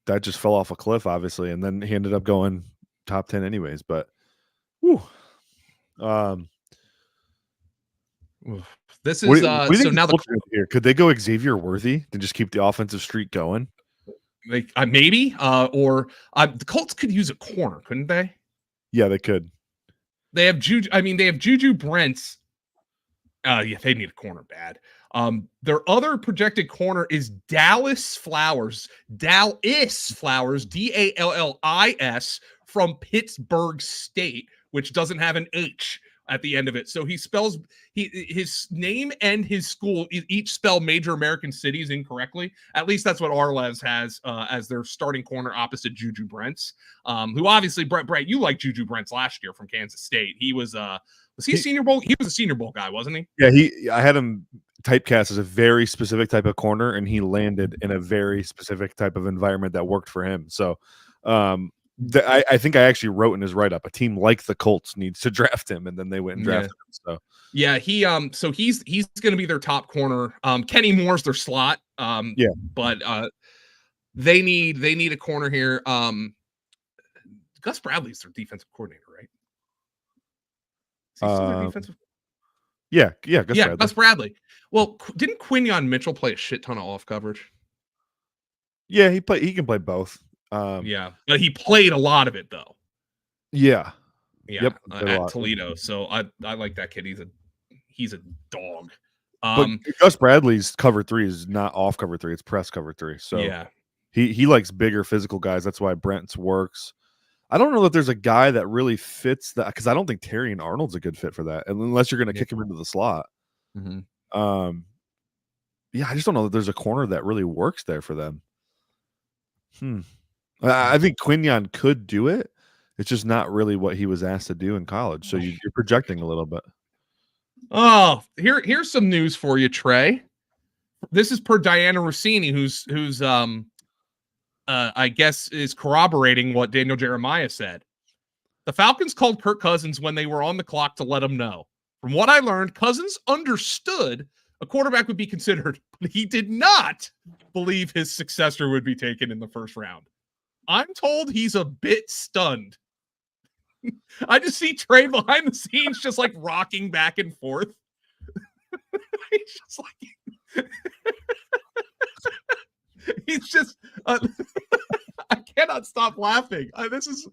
that just fell off a cliff, obviously, and then he ended up going top 10 anyways. But, whew. This is so now here. Could they go Xavier Worthy to just keep the offensive streak going? Maybe or the Colts could use a corner, couldn't they? Yeah, they could. They have Juju. I mean, they have Juju Brents. Yeah, they need a corner bad. Their other projected corner is Dallas Flowers. Dallas Flowers, Dallis from Pittsburgh State, which doesn't have an H at the end of it. So he spells his name and his school each spell major American cities incorrectly. At least that's what Arles has as their starting corner opposite Juju Brents, who obviously Brett, you liked Juju Brents last year from Kansas State. He was he a Senior Bowl? He was a Senior Bowl guy, wasn't he? Yeah, I had him typecast as a very specific type of corner, and he landed in a very specific type of environment that worked for him. So I think I actually wrote in his write-up, a team like the Colts needs to draft him, and then they went and drafted him. So yeah, so he's going to be their top corner. Kenny Moore's their slot. But they need a corner here. Gus Bradley's their defensive coordinator, right? Is he still their defensive? Yeah, Bradley. Gus Bradley. Well, didn't Quinyon Mitchell play a shit ton of off coverage? Yeah, he can play both. Yeah, but he played a lot of it though. Yeah. Yep. At Toledo. So I like that kid. He's a dog. But Gus Bradley's cover 3 is not off cover 3; it's press cover 3. So yeah, he likes bigger physical guys. That's why Brent's works. I don't know that there's a guy that really fits that, because I don't think Terrion Arnold's a good fit for that, unless you're going to kick him into the slot. Mm-hmm. Yeah, I just don't know that there's a corner that really works there for them. I think Quinyon could do it. It's just not really what he was asked to do in college. So you're projecting a little bit. Oh, here's some news for you, Trey. This is per Diana Rossini, who's I guess is corroborating what Daniel Jeremiah said. The Falcons called Kirk Cousins when they were on the clock to let him know. From what I learned, Cousins understood a quarterback would be considered, but he did not believe his successor would be taken in the first round. I'm told he's a bit stunned. I just see Trey behind the scenes just like rocking back and forth. He's just like he's just I cannot stop laughing. This is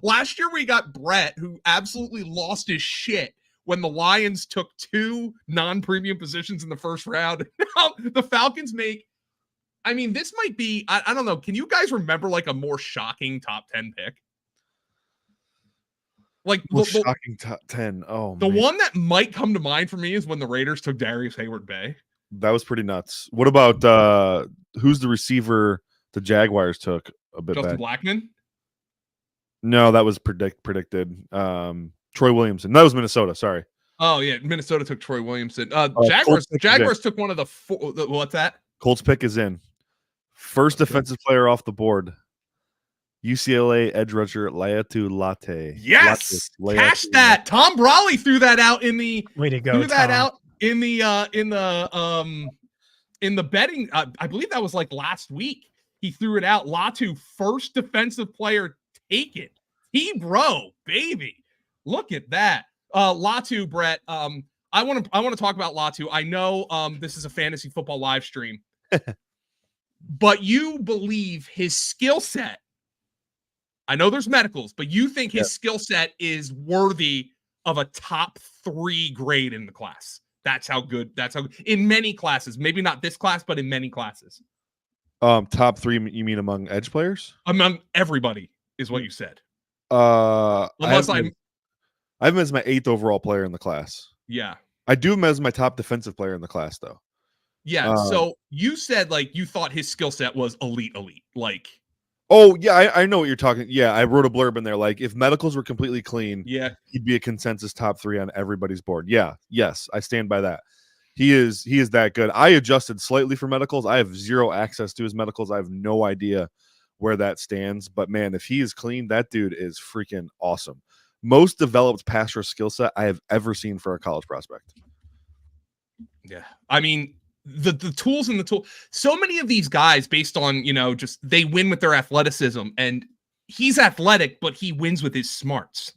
last year we got Brett, who absolutely lost his shit when the Lions took 2 non-premium positions in the first round. Now the Falcons make, I mean, this might be, I don't know. Can you guys remember like a more shocking top 10 pick? Like shocking top 10. Oh, the one that might come to mind for me is when the Raiders took Darius Hayward-Bay. That was pretty nuts. What about who's the receiver the Jaguars took a bit Justin back? Blackman? No, that was predicted. Troy Williamson. That was Minnesota. Sorry. Oh yeah, Minnesota took Troy Williamson. Jaguars took one of the 4. What's that? Colts pick is in. First defensive player off the board. UCLA edge rusher Laiatu Latu. Yes, Laiatu. Cash that. Tom Brawley threw that out in the. Way to go! Threw that Tom. out in the betting. I believe that was like last week. He threw it out. Latu, first defensive player taken. Bro, baby, look at that. Latu, Brett. I want to talk about Latu. I know this is a fantasy football live stream, but you believe his skill set. I know there's medicals, but you think his skill set is worthy of a top 3 grade in the class. That's how good. In many classes, maybe not this class, but in many classes. Top 3, you mean among edge players? Among everybody is what you said. Unless I have him as my 8th overall player in the class. Yeah. I do him as my top defensive player in the class, though. Yeah. So you said like you thought his skill set was elite. Like. Oh, yeah, I know what you're talking. Yeah, I wrote a blurb in there. Like, if medicals were completely clean, he'd be a consensus top 3 on everybody's board. Yeah, yes, I stand by that. He is that good. I adjusted slightly for medicals. I have 0 access to his medicals. I have no idea where that stands. But, man, if he is clean, that dude is freaking awesome. Most developed pass rush skill set I have ever seen for a college prospect. Yeah. I mean, the tools in the tool. So many of these guys, based on, just they win with their athleticism, and he's athletic, but he wins with his smarts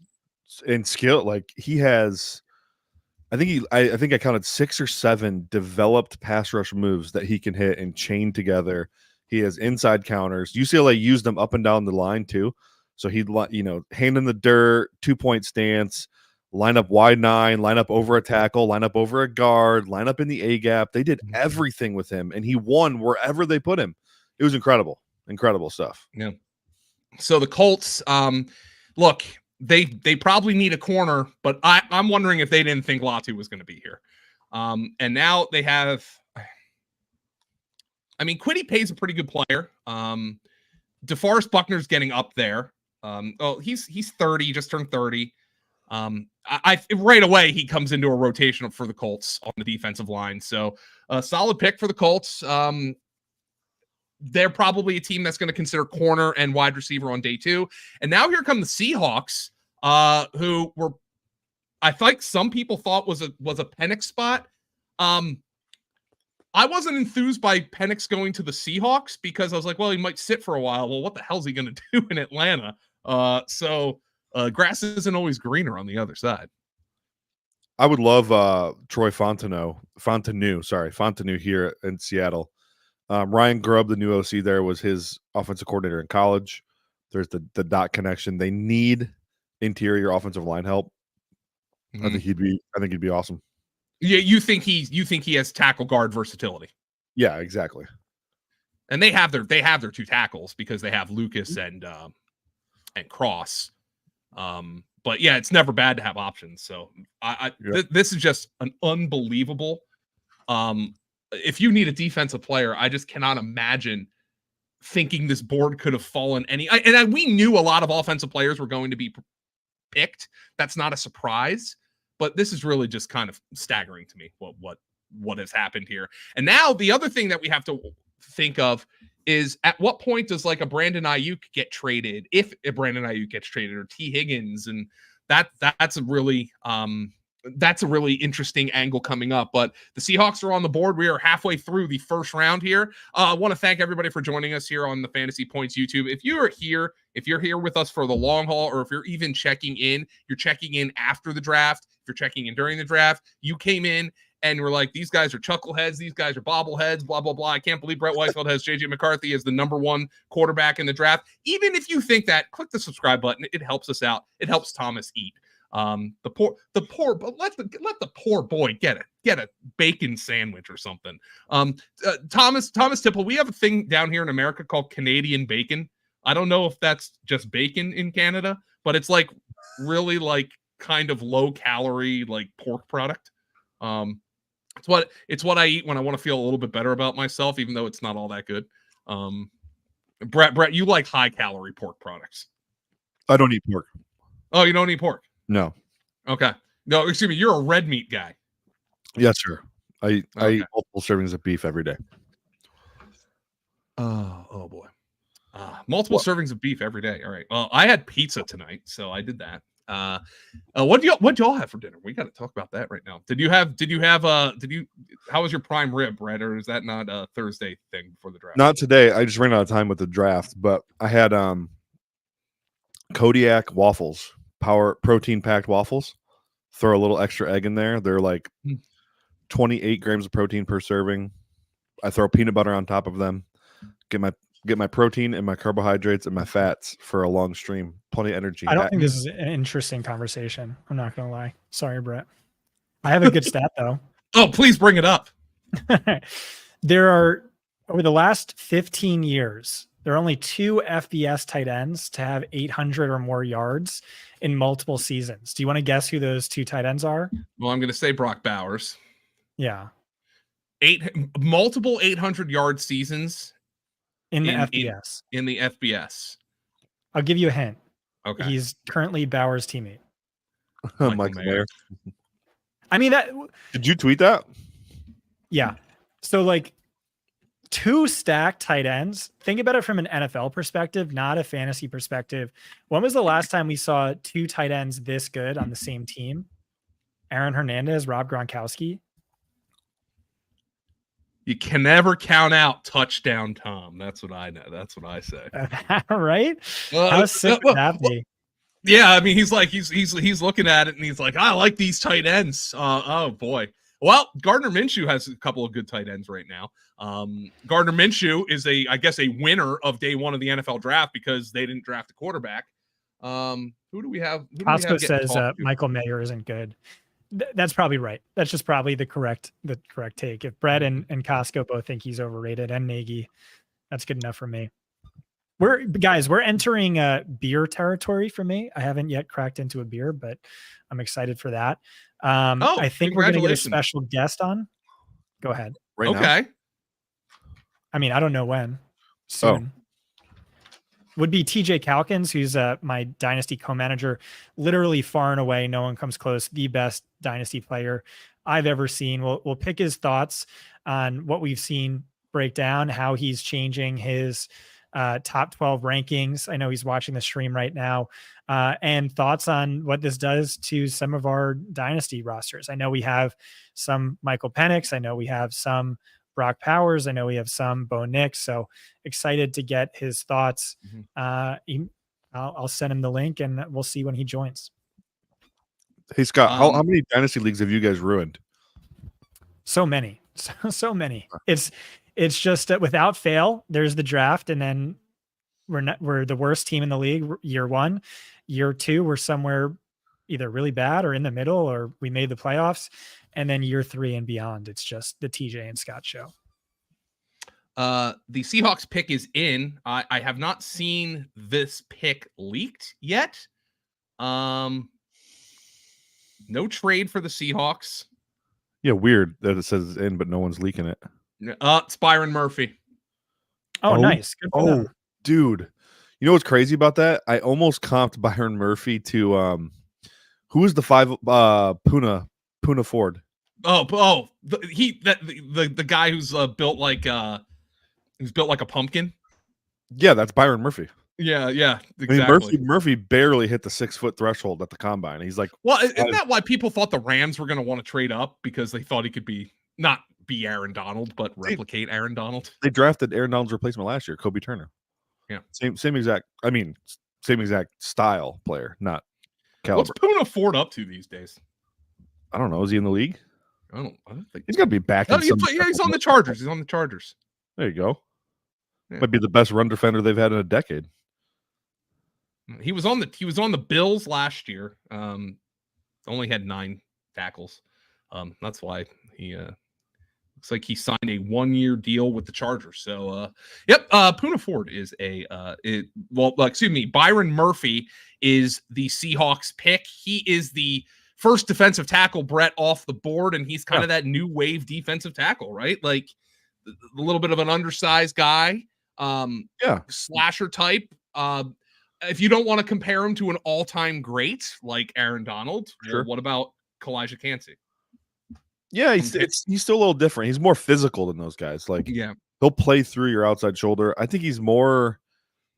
and skill. Like he has, I think I counted 6 or 7 developed pass rush moves that he can hit and chain together. He has inside counters. UCLA used them up and down the line too. So he'd, hand in the dirt, 2-point stance, line up wide 9, line up over a tackle, line up over a guard, line up in the A gap. They did everything with him, and he won wherever they put him. It was incredible stuff. Yeah. So the Colts, look, they probably need a corner, but I'm wondering if they didn't think Latu was going to be here. And now they have. I mean, Quiddy Pay's a pretty good player. DeForest Buckner's getting up there. He's 30, just turned 30. I right away he comes into a rotation for the Colts on the defensive line. So a solid pick for the Colts. They're probably a team that's going to consider corner and wide receiver on day 2. And now here come the Seahawks, who were, I think some people thought was a Penix spot. I wasn't enthused by Penix going to the Seahawks because I was like, well, he might sit for a while. Well, what the hell is he going to do in Atlanta? So grass isn't always greener on the other side. I would love Troy Fautanu here in Seattle. Ryan Grubb, the new OC there, was his offensive coordinator in college. There's the dot connection. They need interior offensive line help. I think he'd be awesome. Yeah, you think he has tackle guard versatility. Yeah, exactly. And they have their 2 tackles because they have Lucas and and Cross. But yeah, it's never bad to have options. So this is just an unbelievable. If you need a defensive player, I just cannot imagine thinking this board could have fallen we knew a lot of offensive players were going to be picked. That's not a surprise, but this is really just kind of staggering to me what has happened here. And now the other thing that we have to think of is at what point does like a Brandon Ayuk get traded, if a Brandon Ayuk gets traded, or T Higgins, and that's a really interesting angle coming up. But the Seahawks are on the board. We are halfway through the first round here. I want to thank everybody for joining us here on the Fantasy Points YouTube. If you're here with us for the long haul, or if you're even checking in, you're checking in after the draft, if you're checking in during the draft, you came in and we're like, these guys are chuckleheads, these guys are bobbleheads, blah, blah, blah. I can't believe Brett Weisfeld has JJ McCarthy as the #1 quarterback in the draft. Even if you think that, click the subscribe button. It helps us out. It helps Thomas eat. The poor, but let the poor boy get a bacon sandwich or something. Thomas Tipple, we have a thing down here in America called Canadian bacon. I don't know if that's just bacon in Canada, but it's like really like kind of low calorie, like pork product. It's what I eat when I want to feel a little bit better about myself, even though it's not all that good. Brett, you like high calorie pork products. I don't eat pork. Oh, you don't eat pork? No. Okay. No, excuse me. You're a red meat guy. Yes, sir. I eat multiple servings of beef every day. Oh boy. Multiple servings of beef every day. All right. Well, I had pizza tonight, so I did that. What y'all have for dinner? We got to talk about that right now. How was your prime rib, Brett, or is that not a Thursday thing before the draft? Not today. I just ran out of time with the draft, but I had Kodiak waffles, protein packed waffles. Throw a little extra egg in there. They're like 28 grams of protein per serving. I throw peanut butter on top of them. Get my protein and my carbohydrates and my fats for a long stream. Plenty of energy. I don't think this is an interesting conversation. I'm not going to lie. Sorry, Brett. I have a good stat, though. Oh, please bring it up. There are, over the last 15 years, there are only 2 FBS tight ends to have 800 or more yards in multiple seasons. Do you want to guess who those 2 tight ends are? Well, I'm going to say Brock Bowers. Yeah. Multiple 800-yard seasons. In the FBS. In the FBS. I'll give you a hint. Okay. He's currently Bauer's teammate. Michael Mayer. I mean, did you tweet that? Yeah. So like 2 stacked tight ends. Think about it from an NFL perspective, not a fantasy perspective. When was the last time we saw 2 tight ends this good on the same team? Aaron Hernandez, Rob Gronkowski. You can never count out touchdown Tom. That's what I know. That's what I say. Right? How sick would that be? Yeah, I mean, he's looking at it and he's like, I like these tight ends. Oh boy. Well, Gardner Minshew has a couple of good tight ends right now. Gardner Minshew is I guess a winner of day 1 of the NFL draft because they didn't draft a quarterback. Who do we have? Costco says Michael Mayer isn't good. That's probably right. That's just probably the correct take. If Brett and Costco both think he's overrated, and Nagy, that's good enough for me. We're entering beer territory for me. I haven't yet cracked into a beer, but I'm excited for that. I think we're going to get a special guest on. Go ahead. Right now? Okay. I mean, I don't know when. Soon. Would be TJ Calkins, who's my dynasty co-manager. Literally far and away, no one comes close. The best dynasty player I've ever seen. We'll pick his thoughts on what we've seen break down, how he's changing his top 12 rankings. I know he's watching the stream right now, and thoughts on what this does to some of our dynasty rosters. I know we have some Michael Penix. I know we have some Brock Powers. I know we have some Bo Nix. So excited to get his thoughts. I'll send him the link and we'll see when he joins. Hey Scott, how many dynasty leagues have you guys ruined? So many, so many. It's just without fail. There's the draft, and then we're the worst team in the league year 1. Year 2, we're somewhere either really bad or in the middle, or we made the playoffs. And then year 3 and beyond, it's just the TJ and Scott show. The Seahawks pick is in. I have not seen this pick leaked yet. No trade for the Seahawks. Yeah, weird that it says it's in, but no one's leaking it. It's Byron Murphy. Oh, nice. Good for them. Dude. You know what's crazy about that? I almost comped Byron Murphy to who is the 5 Puna Ford? The guy who's built like a pumpkin. Yeah, that's Byron Murphy. Yeah, exactly. I mean, Murphy barely hit the 6-foot threshold at the combine. He's like, well, isn't that why people thought the Rams were going to want to trade up, because they thought he could not be Aaron Donald, but replicate Aaron Donald? They drafted Aaron Donald's replacement last year, Kobe Turner. Yeah, same exact style player, not caliber. What's Puna Ford up to these days? I don't know. Is he in the league? I don't think he's got to be back. He's on the Chargers. He's on the Chargers. There you go. Yeah. Might be the best run defender they've had in a decade. He was on the Bills last year. Only had 9 tackles. That's why he looks like he signed a 1-year deal with the Chargers. So Puna Ford is Byron Murphy is the Seahawks pick. He is the first defensive tackle, Brett, off the board, and he's kind of that new wave defensive tackle, right? Like a little bit of an undersized guy, slasher type. If you don't want to compare him to an all-time great like Aaron Donald, well, what about Kalijah Kancey? Yeah, he's still a little different. He's more physical than those guys. Like, he'll play through your outside shoulder. I think he's more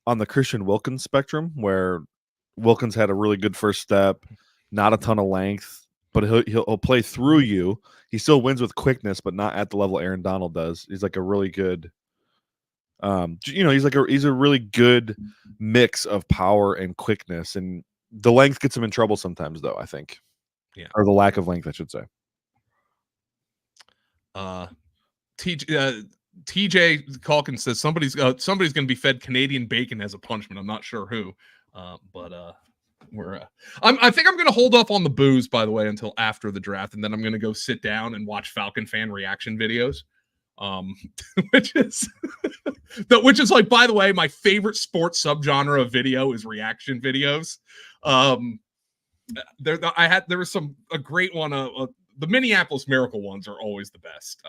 on the Christian Wilkins spectrum, where Wilkins had a really good first step, not a ton of length, but he'll play through you. He still wins with quickness, but not at the level Aaron Donald does. He's like a really good, he's a really good mix of power and quickness, and the length gets him in trouble sometimes, though, I think. Yeah, or the lack of length, I should say. TJ Calkins says somebody's going to be fed Canadian bacon as a punishment. I'm not sure who, but I think I'm going to hold off on the booze, by the way, until after the draft, and then I'm going to go sit down and watch Falcon fan reaction videos, which is like, by the way, my favorite sports subgenre of video is reaction videos. There was a great one. The Minneapolis Miracle ones are always the best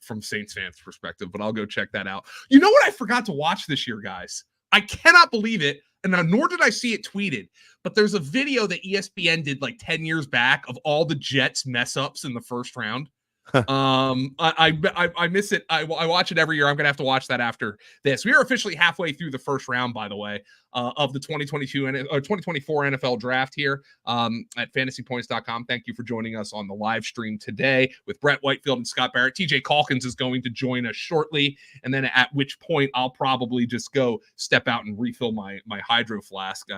from Saints fans' perspective, but I'll go check that out. You know what I forgot to watch this year, guys? I cannot believe it, and nor did I see it tweeted, but there's a video that ESPN did like 10 years back of all the Jets mess-ups in the first round. I miss it. I watch it every year. I'm gonna have to watch that after this. We are officially halfway through the first round, by the way, of the 2022 and 2024 NFL draft here at fantasypoints.com. Thank you for joining us on the live stream today with Brett Whitefield and Scott Barrett. TJ Calkins is going to join us shortly, and then at which point I'll probably just go step out and refill my hydro flask.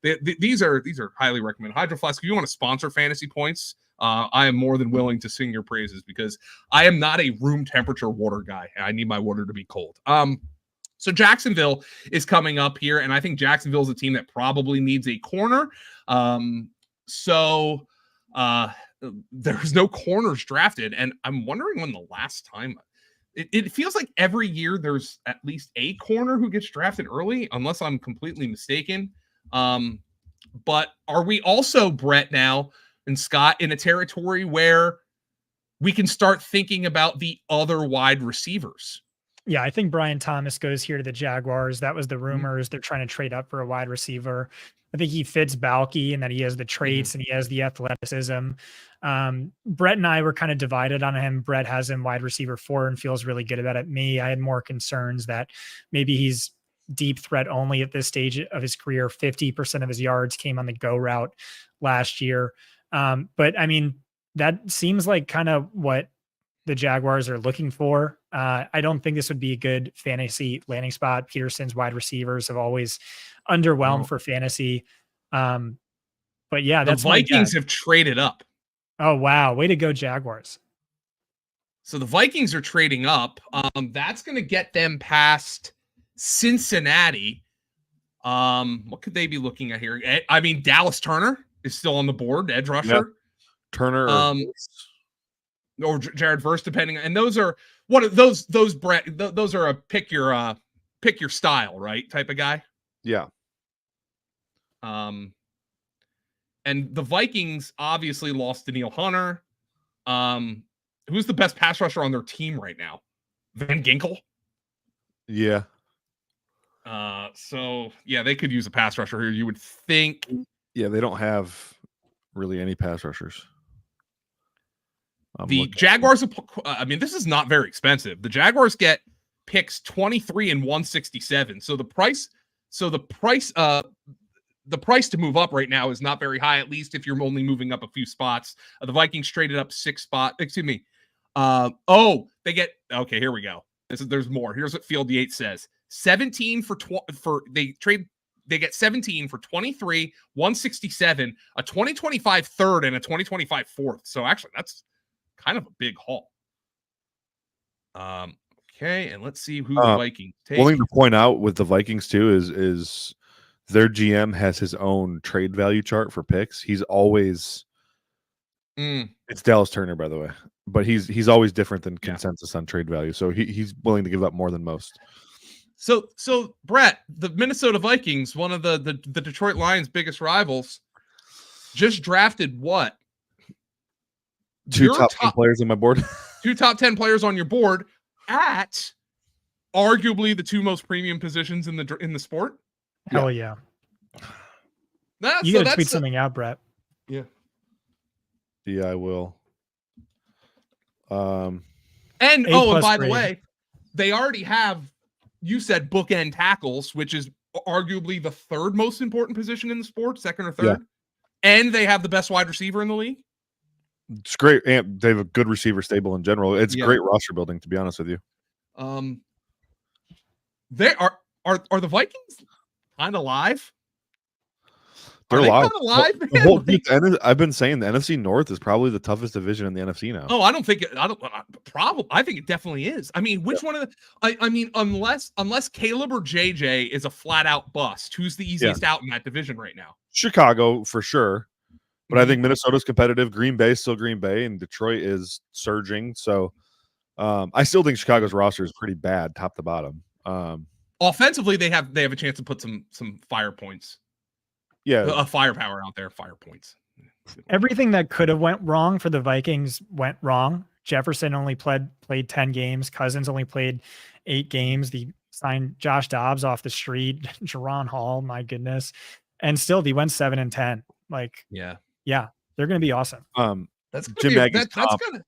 These are highly recommended hydro flasks. If you want to sponsor Fantasy Points, I am more than willing to sing your praises, because I am not a room temperature water guy. I need my water to be cold. So Jacksonville is coming up here, and I think Jacksonville is a team that probably needs a corner. So there's no corners drafted, and I'm wondering when the last time it feels like every year there's at least a corner who gets drafted early, unless I'm completely mistaken. But are we also, Brett, now and Scott, in a territory where we can start thinking about the other wide receivers? Yeah, I think Brian Thomas goes here to the Jaguars. That was the rumors. They're trying to trade up for a wide receiver. I think he fits Balky, and that he has the traits and he has the athleticism. Brett and I were kind of divided on him. Brett has him wide receiver 4 and feels really good about it. Me, I had more concerns that maybe he's deep threat only at this stage of his career. 50% of his yards came on the go route last year. But I mean, that seems like kind of what the Jaguars are looking for. I don't think this would be a good fantasy landing spot. Peterson's wide receivers have always underwhelmed for fantasy. But yeah, the Vikings have traded up. Oh, wow. Way to go, Jaguars. So the Vikings are trading up. That's going to get them past Cincinnati. What could they be looking at here? I mean, Dallas Turner is still on the board, edge rusher. Yep. Turner or Jared Verse, depending. And those are, What are those Brett? Those are a pick your style, right? Type of guy. Yeah. And the Vikings obviously lost Danielle Hunter. Who's the best pass rusher on their team right now? Van Ginkel. Yeah. So yeah, they could use a pass rusher here. You would think. Yeah, they don't have really any pass rushers. The Jaguars, I mean, this is not very expensive. The Jaguars get picks 23 and 167. So the price to move up right now is not very high, at least if you're only moving up a few spots. The Vikings traded up 6 spots. Excuse me. They get, okay, here we go. There's more. Here's what Field Yates says. 17 they get 17 for 23, 167, a 2025 third and a 2025 fourth. So actually that's kind of a big haul. Okay, and let's see who the Vikings take. One thing to point out with the Vikings too is their GM has his own trade value chart for picks. He's always it's Dallas Turner, by the way, but he's always different than consensus on trade value. So he's willing to give up more than most. So Brett, the Minnesota Vikings, one of the Detroit Lions' biggest rivals, just drafted what? Two top 10 players on my board. 2 top 10 players on your board at arguably the 2 most premium positions in the sport. Hell yeah. You got to tweet something out, Brett. Yeah. Yeah, I will. And by the way, they already have, you said bookend tackles, which is arguably the 3rd most important position in the sport, 2nd or 3rd. Yeah. And they have the best wide receiver in the league. It's great. And they have a good receiver stable in general. It's great roster building, to be honest with you. They are the Vikings kind of live? They're live. I've been saying the NFC North is probably the toughest division in the NFC now. Oh, I think it definitely is. I mean, which one of the? I mean, unless Caleb or JJ is a flat out bust, who's the easiest out in that division right now? Chicago for sure, but I think Minnesota's competitive. Green Bay is still Green Bay, and Detroit is surging. So, I still think Chicago's roster is pretty bad, top to bottom. Offensively, they have a chance to put some fire points. Yeah, a firepower out there, fire points. Everything that could have went wrong for the Vikings went wrong. Jefferson only played 10 games. Cousins only played 8 games. They signed Josh Dobbs off the street. Jaron Hall, my goodness. And still they went 7-10. Like, yeah, they're going to be awesome. That's Jim Nagy's that's gonna.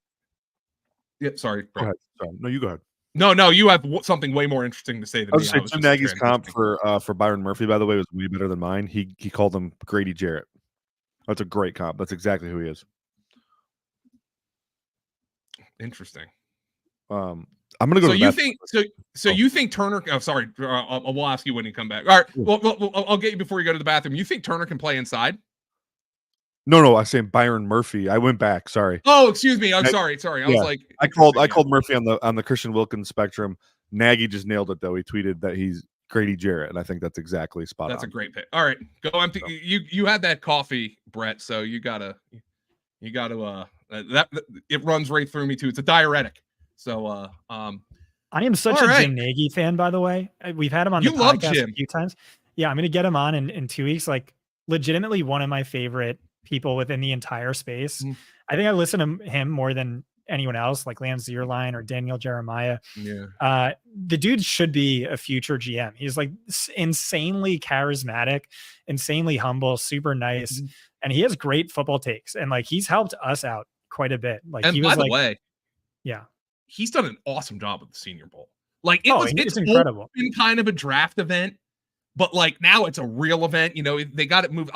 Yeah, sorry. Go ahead. No, you go ahead. No, you have something way more interesting to say than me. Jim Nagy's comp for Byron Murphy, by the way, was way better than mine. He called him Grady Jarrett. That's a great comp. That's exactly who he is. Interesting. I'm gonna go. You think Turner? Oh, sorry. We'll ask you when you come back. All right. Well, I'll get you before you go to the bathroom. You think Turner can play inside? No, I'm saying Byron Murphy. I went back. Sorry. Oh, excuse me. I'm sorry. I was like, I called Murphy on the Christian Wilkins spectrum. Nagy just nailed it though. He tweeted that he's Grady Jarrett, and I think that's exactly spot on. That's a great pick. All right, go empty. So. You had that coffee, Brett. So you gotta that it runs right through me too. It's a diuretic. So I am such a Jim Nagy fan, by the way. We've had him on the podcast a few times. Yeah, I'm gonna get him on in 2 weeks. Like legitimately one of my favorite people within the entire space. I think I listen to him more than anyone else, like Lance Zierlein or Daniel Jeremiah. Yeah. The dude should be a future GM. He's like insanely charismatic, insanely humble, super nice, and he has great football takes. And like he's helped us out quite a bit. Like and he was by the way, yeah, he's done an awesome job with the Senior Bowl. Like it's incredible. Been kind of a draft event. But like now it's a real event, you know, they got it moved.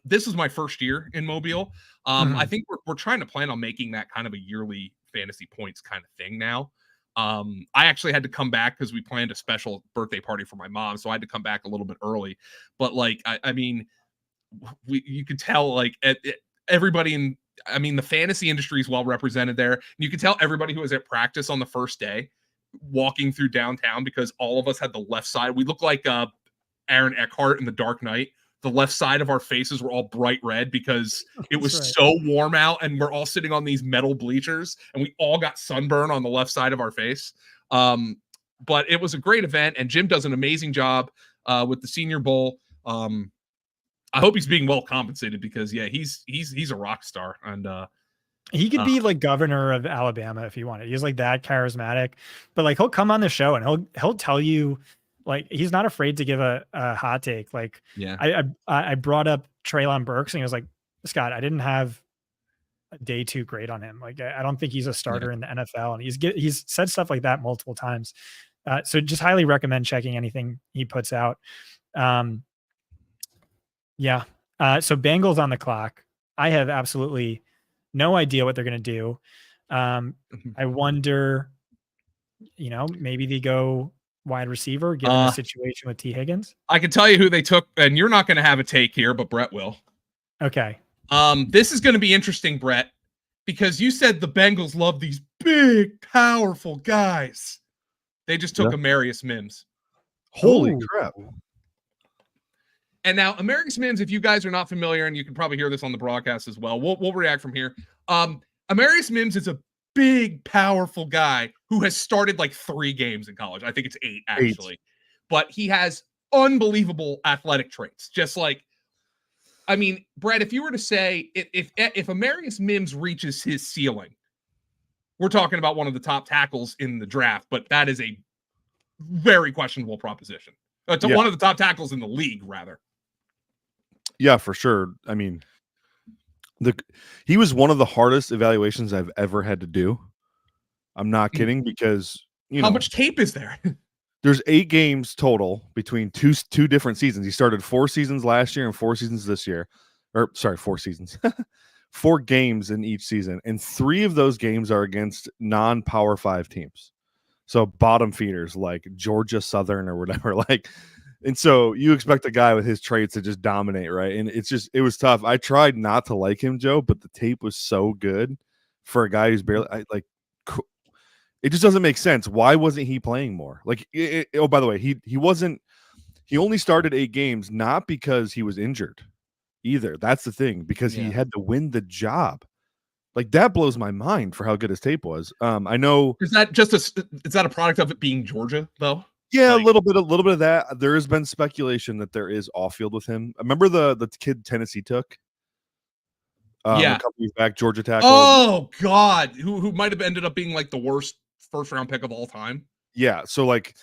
This is my first year in Mobile. I think we're trying to plan on making that kind of a yearly fantasy points kind of thing now. I actually had to come back because we planned a special birthday party for my mom. So I had to come back a little bit early, but like, I mean, you could tell like everybody the fantasy industry is well represented there. You could tell everybody who was at practice on the first day walking through downtown because all of us had the left side. We look like, Aaron Eckhart in The Dark Knight, the left side of our faces were all bright red because it was right. so warm out, and we're all sitting on these metal bleachers, and we all got sunburn on the left side of our face. But it was a great event, and Jim does an amazing job with the Senior Bowl. I hope he's being well compensated because he's a rock star, and he could be like governor of Alabama if he wanted. He's like that charismatic, but like he'll come on the show and he'll tell you, like, he's not afraid to give a hot take. Like, I brought up Treylon Burks and he was like, Scott, I didn't have a day too great on him. Like, I don't think he's a starter in the NFL, and he's said stuff like that multiple times. So just highly recommend checking anything he puts out. So Bengals on the clock. I have absolutely no idea what they're going to do. I wonder, maybe they go wide receiver, given the situation with T. Higgins. I can tell you who they took, and you're not going to have a take here, but Brett will. Okay. This is going to be interesting, Brett, because you said the Bengals love these big, powerful guys. They just took Amarius Mims. Holy crap. And now Amarius Mims, if you guys are not familiar, and you can probably hear this on the broadcast as well, we'll react from here. Amarius Mims is a big, powerful guy who has started like 3 games in college. I think it's 8 actually. But he has unbelievable athletic traits. Just like, I mean, Brett, if you were to say if Amarius Mims reaches his ceiling, we're talking about one of the top tackles in the draft, but that is a very questionable proposition. One of the top tackles in the league, rather. Yeah, for sure. I mean, he was one of the hardest evaluations I've ever had to do. I'm not kidding, because how much tape is there? There's 8 games total between two different seasons. He started 4 seasons last year and 4 seasons this year. 4 seasons. 4 games in each season, and 3 of those games are against non-Power 5 teams. So bottom feeders like Georgia Southern or whatever. And so you expect a guy with his traits to just dominate, right? And it was tough. I tried not to like him, Joe, but the tape was so good for a guy who's barely it just doesn't make sense. Why wasn't he playing more? Oh, by the way, he only started 8 games, not because he was injured either. That's the thing, because he had to win the job. Like, that blows my mind for how good his tape was. I know. Is that a product of it being Georgia though? Yeah, a little bit of that. There has been speculation that there is off field with him. I remember the kid Tennessee took. A couple years back, Georgia tackle. Oh God, who might have ended up being like the worst first round pick of all time. Yeah, so like,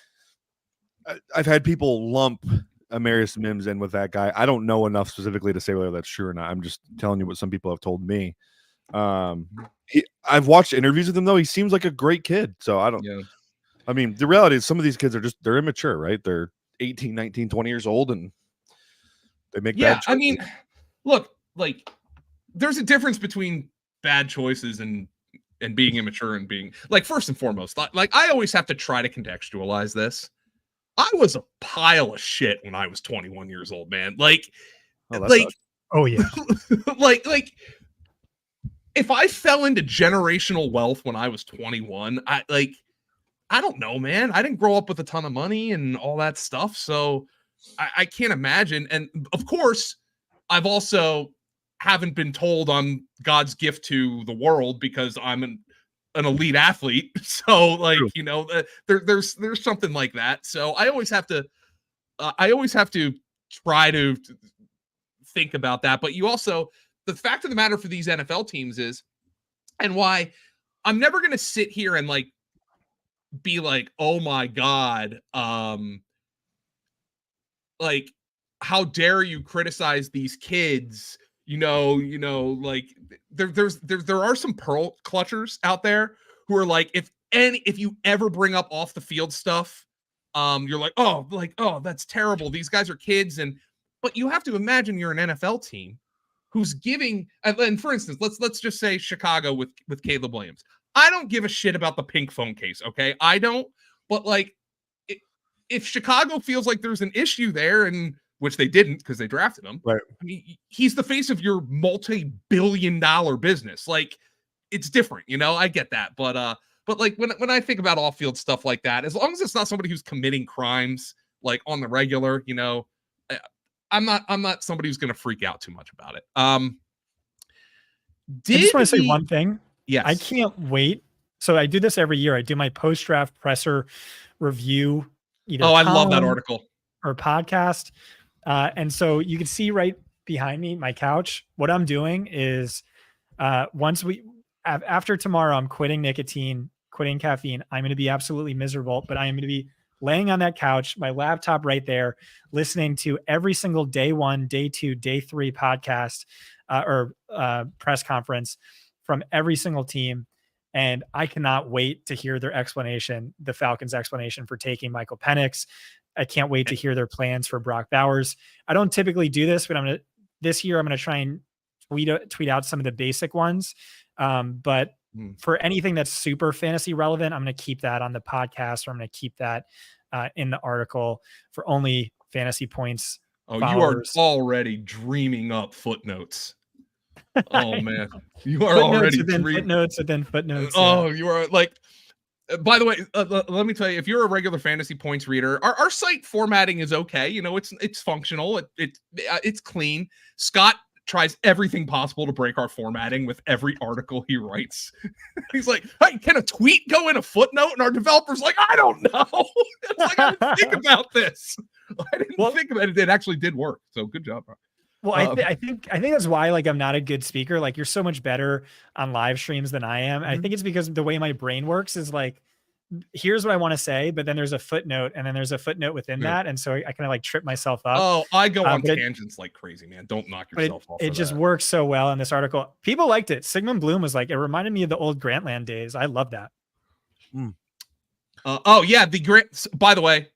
I've had people lump Amarius Mims in with that guy. I don't know enough specifically to say whether that's true or not. I'm just telling you what some people have told me. I've watched interviews with him though. He seems like a great kid. So I don't. Yeah. I mean, the reality is some of these kids are they're immature, right? They're 18, 19, 20 years old, and they make bad choices. I mean, look, like, there's a difference between bad choices and being immature and being, like, first and foremost, like, I always have to try to contextualize this. I was a pile of shit when I was 21 years old, man. Like, oh yeah. like if I fell into generational wealth when I was 21, I don't know, man. I didn't grow up with a ton of money and all that stuff. So I can't imagine. And of course, I've also haven't been told I'm God's gift to the world because I'm an elite athlete. So like, there's something like that. So I always have to try to think about that. But the fact of the matter for these NFL teams is, and why I'm never going to sit here and like, be like, oh my God, like, how dare you criticize these kids? Like there are some pearl clutchers out there who are like, if you ever bring up off the field stuff, you're like, oh, that's terrible. These guys are kids. But you have to imagine you're an NFL team who's giving, and for instance, let's just say Chicago with Caleb Williams. I don't give a shit about the pink phone case, okay? I don't, but like, if Chicago feels like there's an issue there, and which they didn't because they drafted him, right? I mean, he's the face of your multi-billion-dollar business. Like, it's different, I get that, but like when I think about off-field stuff like that, as long as it's not somebody who's committing crimes like on the regular, I'm not somebody who's going to freak out too much about it. I just want to say one thing. Yes. I can't wait. So I do this every year. I do my post-draft presser review. I love that article. Or podcast. And so you can see right behind me, my couch. What I'm doing is after tomorrow, I'm quitting nicotine, quitting caffeine. I'm going to be absolutely miserable, but I am going to be laying on that couch, my laptop right there, listening to every single day 1, day 2, day 3 podcast or press conference from every single team. And I cannot wait to hear their explanation, the Falcons' explanation for taking Michael Penix. I can't wait to hear their plans for Brock Bowers. I don't typically do this, but this year I'm going to try and tweet out some of the basic ones. But for anything that's super fantasy relevant, I'm going to keep that on the podcast, or I'm going to keep that in the article for only fantasy points. Oh, followers. You are already dreaming up footnotes. Oh man, you are already footnotes within footnotes. Oh, you are like. By the way, let me tell you, if you're a regular fantasy points reader, our site formatting is okay. It's functional. It's clean. Scott tries everything possible to break our formatting with every article he writes. He's like, "Hey, can a tweet go in a footnote?" And our developer's like, "I don't know." It's like, I didn't think about this. I didn't think about it. It actually did work. So good job, bro. Well, I think that's why I'm not a good speaker. Like, you're so much better on live streams than I am. I think it's because the way my brain works is like, here's what I want to say, but then there's a footnote, and then there's a footnote within that, and so I kind of like trip myself up. Oh, I go on tangents like crazy, man. Don't knock yourself off. It just works so well in this article. People liked it. Sigmund Bloom was like, it reminded me of the old Grantland days. I love that. The Grant. By the way,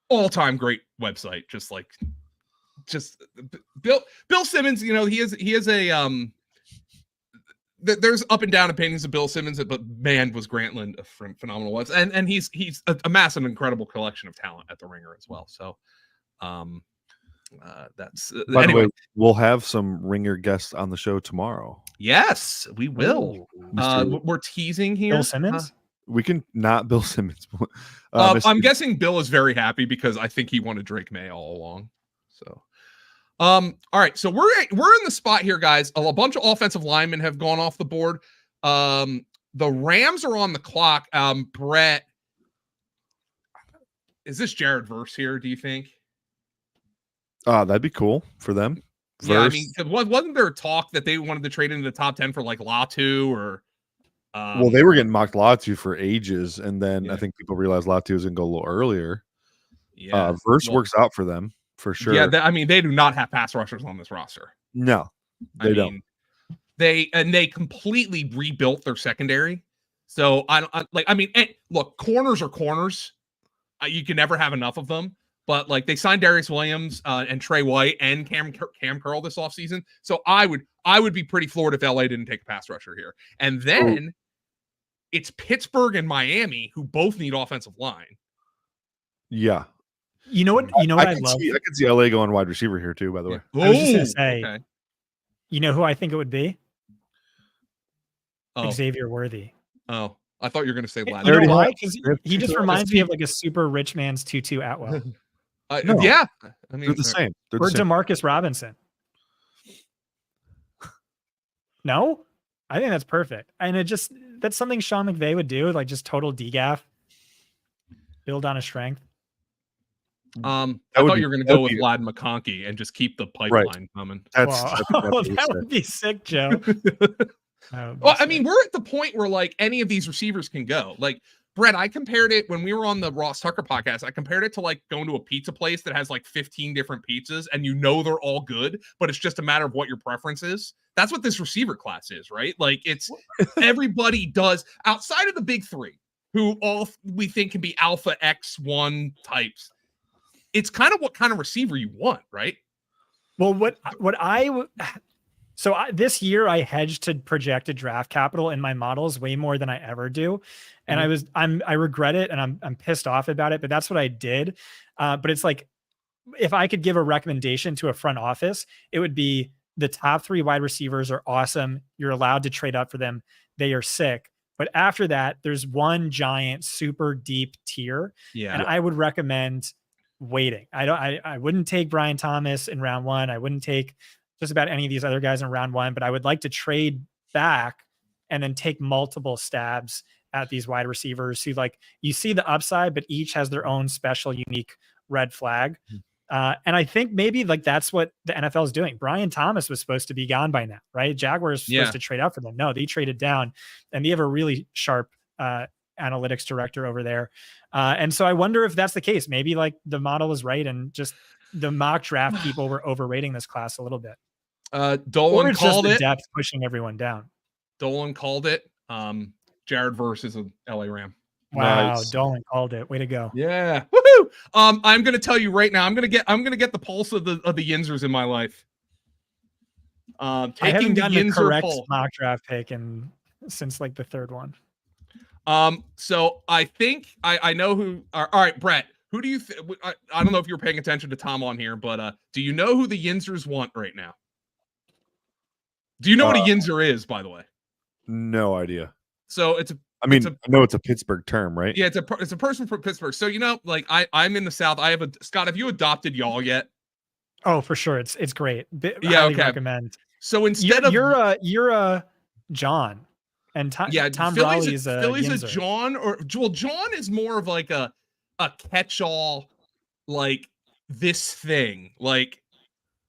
all-time great website. Just Bill Simmons, he is a there's up and down opinions of Bill Simmons, but man, was Grantland a phenomenal website, and he's amassed an incredible collection of talent at the Ringer as well. So that's by the way, we'll have some Ringer guests on the show tomorrow. Yes, we will. We're teasing here. Bill Simmons. We can not Bill Simmons. I'm guessing Bill is very happy because I think he wanted Drake Maye all along. So, all right. So we're in the spot here, guys. A bunch of offensive linemen have gone off the board. The Rams are on the clock. Brett, is this Jared Verse here, do you think? That'd be cool for them. Verse. Yeah, I mean, wasn't there talk that they wanted to trade into the top 10 for like Latu or? Well, they were getting mocked Latu for ages, and then I think people realized Latu was going to go a little earlier. Yeah, Verse works out for them for sure. Yeah, they do not have pass rushers on this roster. No, they don't. They completely rebuilt their secondary. So look, corners are corners. You can never have enough of them. But like, they signed Darius Williams and Trey White and Cam Curl this offseason. So I would be pretty floored if LA didn't take a pass rusher here. And then it's Pittsburgh and Miami who both need offensive line. Yeah. You know what I love? I could see LA going wide receiver here too, by the way. I was just gonna say, okay. You know who I think it would be? Xavier Worthy. Oh, I thought you were going to say Latham. You know why? Because he just reminds me of like a super rich man's Tutu Atwell. No. Yeah, I mean, they're the same. Or DeMarcus Robinson. No, I think that's perfect, and that's something Sean McVay would do, like just total degaff, build on a strength. I thought you were going to go with Vlad McConkey and just keep the pipeline coming. That would be sick, Joe. Well, I mean, we're at the point where like any of these receivers can go. Like, Brett, I compared it when we were on the Ross Tucker podcast. I compared it to like going to a pizza place that has like 15 different pizzas and they're all good, but it's just a matter of what your preference is. That's what this receiver class is, right? Like, it's everybody does outside of the big three who all we think can be alpha X1 types. It's kind of what kind of receiver you want, right? Well, this year I hedged to projected draft capital in my models way more than I ever do. And I regret it and I'm pissed off about it, but that's what I did. But it's like, if I could give a recommendation to a front office, it would be the top 3 wide receivers are awesome. You're allowed to trade up for them. They are sick. But after that, there's one giant super deep tier. Yeah. And I would recommend waiting. I wouldn't take Brian Thomas in round 1. I wouldn't take just about any of these other guys in round 1, but I would like to trade back and then take multiple stabs at these wide receivers who, like, you see the upside, but each has their own special, unique red flag. And I think maybe like that's what the NFL is doing. Brian Thomas was supposed to be gone by now, right? Jaguars supposed to trade out for them. No, they traded down, and they have a really sharp analytics director over there. And so I wonder if that's the case. Maybe like the model is right, and just the mock draft people were overrating this class a little bit. Dolan called it. Depth pushing everyone down. Dolan called it. Jared versus an LA Ram. Wow, Nice. Dolan called it. Way to go. Yeah. Woohoo! I'm gonna tell you right now, I'm gonna get the pulse of the Yinzers in my life. I Taking haven't the gotten the Yinzer correct poll. mock draft pick since like the third one. So I think I know who. All right, Brett. Who do you? I don't know if you're paying attention to Tom on here, but do you know who the Yinzers want right now? Do you know what a Yinzer is, by the way? No idea. So it's a. I mean, I know it's a Pittsburgh term, right? Yeah, it's a person from Pittsburgh. So like I'm in the South. I have Scott. Have you adopted y'all yet? Oh, for sure. It's great. Yeah, Highly okay. recommend. So instead you're a John, and Tom Brawley is a Philly's Yinzer. a John, or well, John is more of like a catch-all, like this thing, like,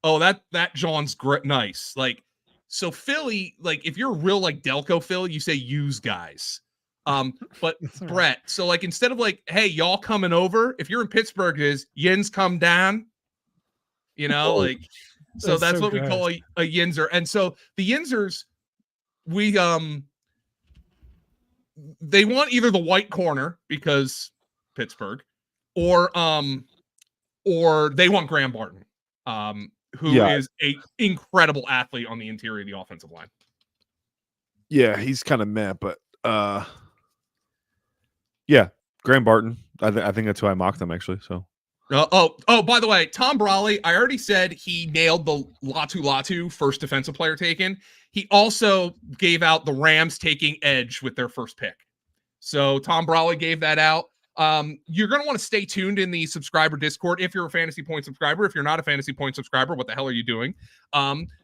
oh, that John's great, nice. Like, so Philly, like if you're a real like Delco Philly, you say use guys. But Brett, so like instead of like, hey, y'all coming over, if you're in Pittsburgh, is Yins come down, like, so that's what we call a Yinzer. And so the Yinzers, they want either the white corner because Pittsburgh, or they want Graham Barton, who is a incredible athlete on the interior of the offensive line. Yeah, he's kind of meh, but yeah, Graham Barton. I think that's who I mocked them actually. So. By the way, Tom Brawley, I already said he nailed the Laiatu Latu first defensive player taken. He also gave out the Rams taking edge with their first pick. So Tom Brawley gave that out. You're going to want to stay tuned in the subscriber Discord if you're a Fantasy Point subscriber. If you're not a Fantasy Point subscriber, what the hell are you doing?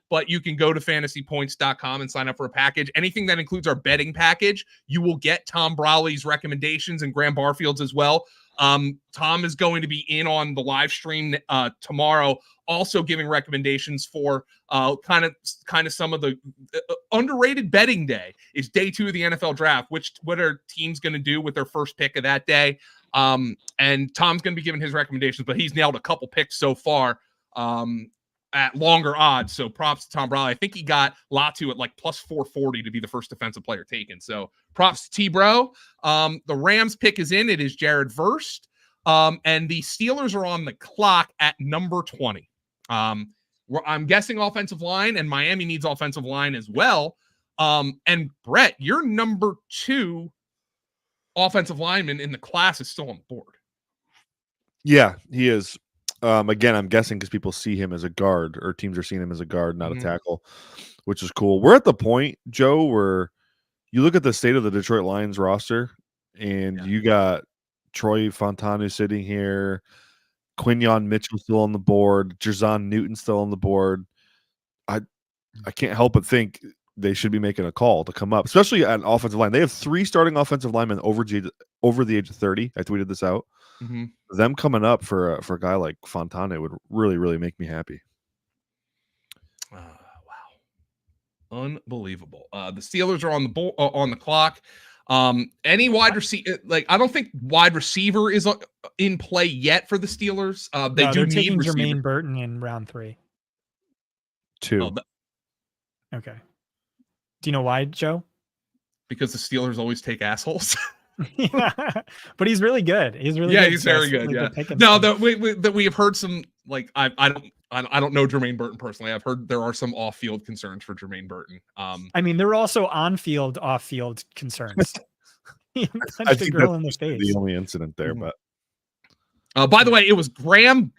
But you can go to fantasypoints.com and sign up for a package. Anything that includes our betting package, you will get Tom Brawley's recommendations and Graham Barfield's as well. Tom is going to be in on the live stream tomorrow, also giving recommendations for kind of some of the underrated betting day. Is day 2 of the NFL draft. What are teams going to do with their first pick of that day? And Tom's going to be giving his recommendations, but he's nailed a couple picks so far at longer odds. So props to Tom Brawley. I think he got Latu at like plus 440 to be the first defensive player taken. So props to T-Bro. The Rams pick is in. It is Jared Verst. And the Steelers are on the clock at number 20. I'm guessing offensive line, and Miami needs offensive line as well. And Brett, your number 2 offensive lineman in the class is still on the board. Yeah, he is. Again, I'm guessing because people see him as a guard, or teams are seeing him as a guard, not a tackle, which is cool. We're at the point, Joe, where you look at the state of the Detroit Lions roster, and you got Troy Fautanu sitting here, Quinyon Mitchell still on the board, Jerzon Newton still on the board. I can't help but think they should be making a call to come up, especially at offensive line. They have 3 starting offensive linemen over the age of 30. I tweeted this out. Them coming up for a guy like Fautanu would really, really make me happy. Wow, unbelievable! The Steelers are on the clock. Any wide receiver? Like, I don't think wide receiver is in play yet for the Steelers. They're taking receiver. Jermaine Burton in round 3. 2. Okay. Do you know why, Joe? Because the Steelers always take assholes. Yeah, but he's really good. He's really good. He's very good. Yeah. No, that we have heard some, like, I don't know Jermaine Burton personally. I've heard there are some off-field concerns for Jermaine Burton. I mean, there are also on-field, off-field concerns. He punched I a think girl in the that's face. the only incident there, but by the way, it was Graham.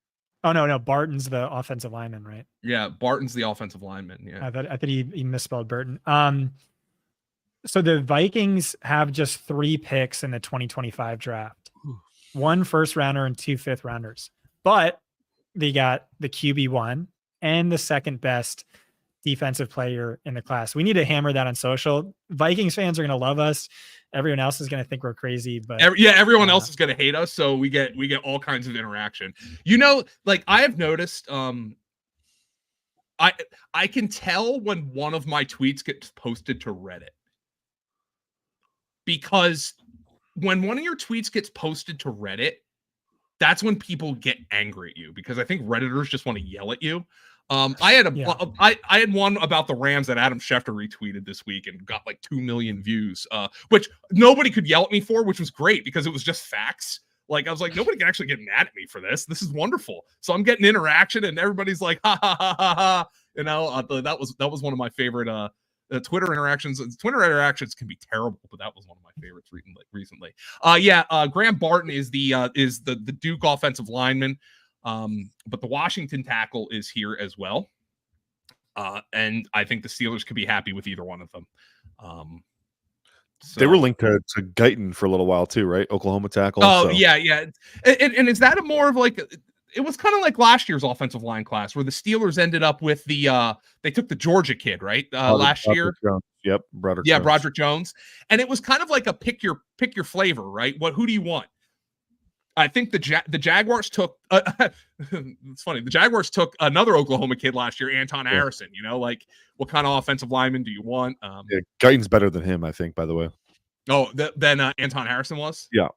Oh no, Barton's the offensive lineman, right? Yeah, Barton's the offensive lineman. Yeah, I thought he misspelled Burton. So the Vikings have just 3 picks in the 2025 draft. 1 first rounder and 2 fifth rounders. but they got the QB1 and the second best defensive player in the class. We need to hammer that on social. Vikings fans are going to love us. Everyone else is going to think we're crazy, but everyone else is going to hate us. So we get all kinds of interaction. Like I have noticed, I can tell when one of my tweets gets posted to Reddit, because when one of your tweets gets posted to Reddit, that's when people get angry at you, because I think Redditors just want to yell at you. I had one about the Rams that Adam Schefter retweeted this week and got like 2 million views, which nobody could yell at me for, which was great because it was just facts. Like I was like, nobody can actually get mad at me for this. This is wonderful. So I'm getting interaction, and everybody's like, ha ha ha ha ha. That was one of my favorite Twitter interactions. Twitter interactions can be terrible, but that was one of my favorites recently. Graham Barton is the Duke offensive lineman. But the Washington tackle is here as well. And I think the Steelers could be happy with either one of them. They were linked to Guyton for a little while too, right? Oklahoma tackle. Yeah. And is that a more of like, it was kind of like last year's offensive line class where the Steelers ended up with they took the Georgia kid, right? Last year. Jones. Yep. Broderick Yeah. Jones. Broderick Jones. And it was kind of like a pick your flavor, right? Who do you want? I think the Jaguars took it's funny. The Jaguars took another Oklahoma kid last year, Anton Harrison. Like what kind of offensive lineman do you want? Guyton's better than him, I think, by the way. Oh, than Anton Harrison was? Yeah.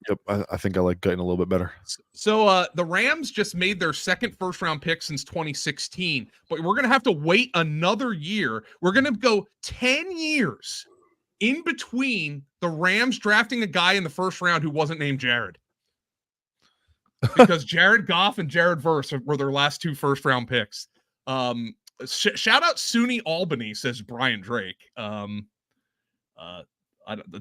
Yep. I think I like Guyton a little bit better. So the Rams just made their second first-round pick since 2016, but we're going to have to wait another year. We're going to go 10 years in between the Rams drafting a guy in the first round who wasn't named Jared, because Jared Goff and Jared Verse were their last two first-round picks. Shout out SUNY Albany, says Brian Drake.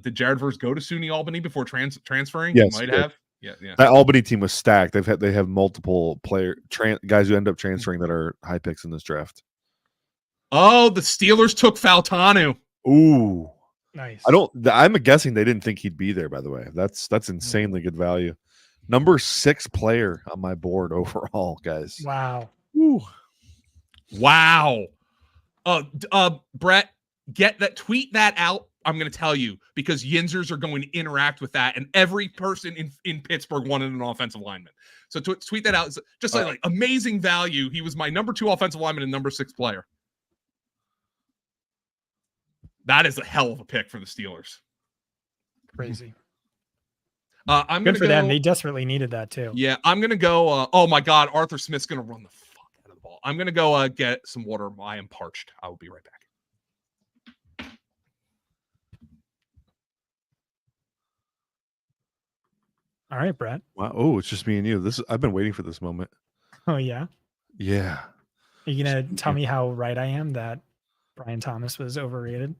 Did Jared Verse go to SUNY Albany before transferring? Yes, he might have. Yeah. That Albany team was stacked. They have multiple guys who end up transferring that are high picks in this draft. Oh, the Steelers took Fautanu. Ooh. Nice. I'm guessing they didn't think he'd be there, by the way. That's insanely good value. Number 6 player on my board overall, guys. Wow. Ooh. Wow. Brett, tweet that out. I'm going to tell you, because Yinzers are going to interact with that, and every person in Pittsburgh wanted an offensive lineman. So tweet that out. Just like amazing value. He was my number 2 offensive lineman and number 6 player. That is a hell of a pick for the Steelers. Crazy. I'm good for them. They desperately needed that too. Yeah, I'm gonna go. Oh my God, Arthur Smith's gonna run the fuck out of the ball. I'm gonna go get some water. I am parched. I will be right back. All right, Brett. Wow. Oh, it's just me and you. I've been waiting for this moment. Oh yeah. Yeah. Are you gonna tell me how right I am that Brian Thomas was overrated?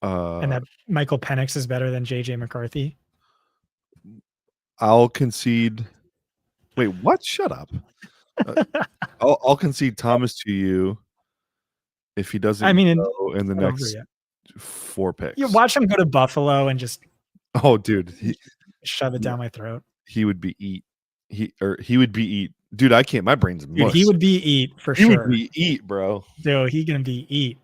And that Michael Penix is better than JJ McCarthy? I'll concede. Wait, what? Shut up. I'll concede Thomas to you if he doesn't go in the next 4 picks. You watch him go to Buffalo and just dude, shove it down my throat. He would be eat. He would be eat. Dude, I can't. My brain's mush. Dude, he would be eat for sure. He would be eat, bro. Dude, he gonna be eat.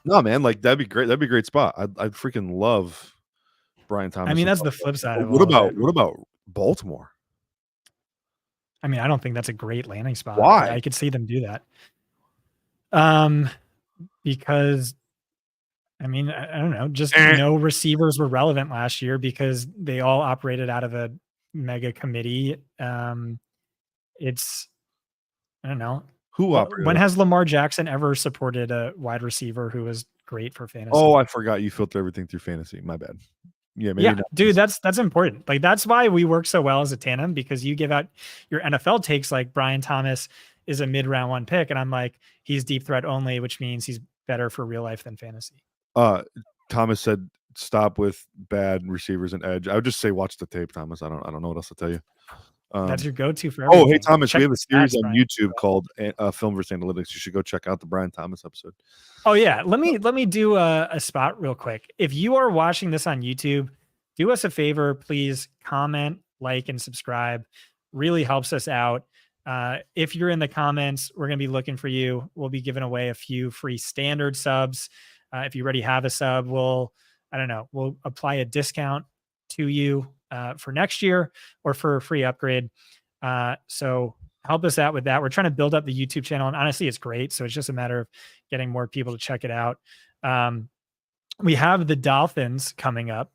No, man, like that'd be great. That'd be a great spot. I'd freaking love Brian Thomas. I mean, that's the flip side of what about Baltimore? I mean, I don't think that's a great landing spot. Why? I could see them do that. Because I mean, I don't know, just no receivers were relevant last year because they all operated out of a mega committee. It's I don't know. When has Lamar Jackson ever supported a wide receiver who was great for fantasy? Oh, I forgot you filter everything through fantasy. My bad. Yeah, dude, that's important. Like that's why we work so well as a tandem, because you give out your NFL takes like Brian Thomas is a mid-round 1 pick, and I'm like, he's deep threat only, which means he's better for real life than fantasy. Thomas said stop with bad receivers and edge. I would just say watch the tape, Thomas. I don't know what else to tell you. That's your go-to for everything. Oh, hey Thomas, we have a series on YouTube called Film vs. Analytics. You should go check out the Brian Thomas episode. Oh yeah, let me do a spot real quick. If you are watching this on YouTube, do us a favor, please comment, like, and subscribe. Really helps us out. If you're in the comments, we're going to be looking for you. We'll be giving away a few free standard subs. If you already have a sub, we'll apply a discount to you for next year or for a free upgrade. So help us out with that. We're trying to build up the YouTube channel, and honestly, it's great. So it's just a matter of getting more people to check it out. We have the Dolphins coming up.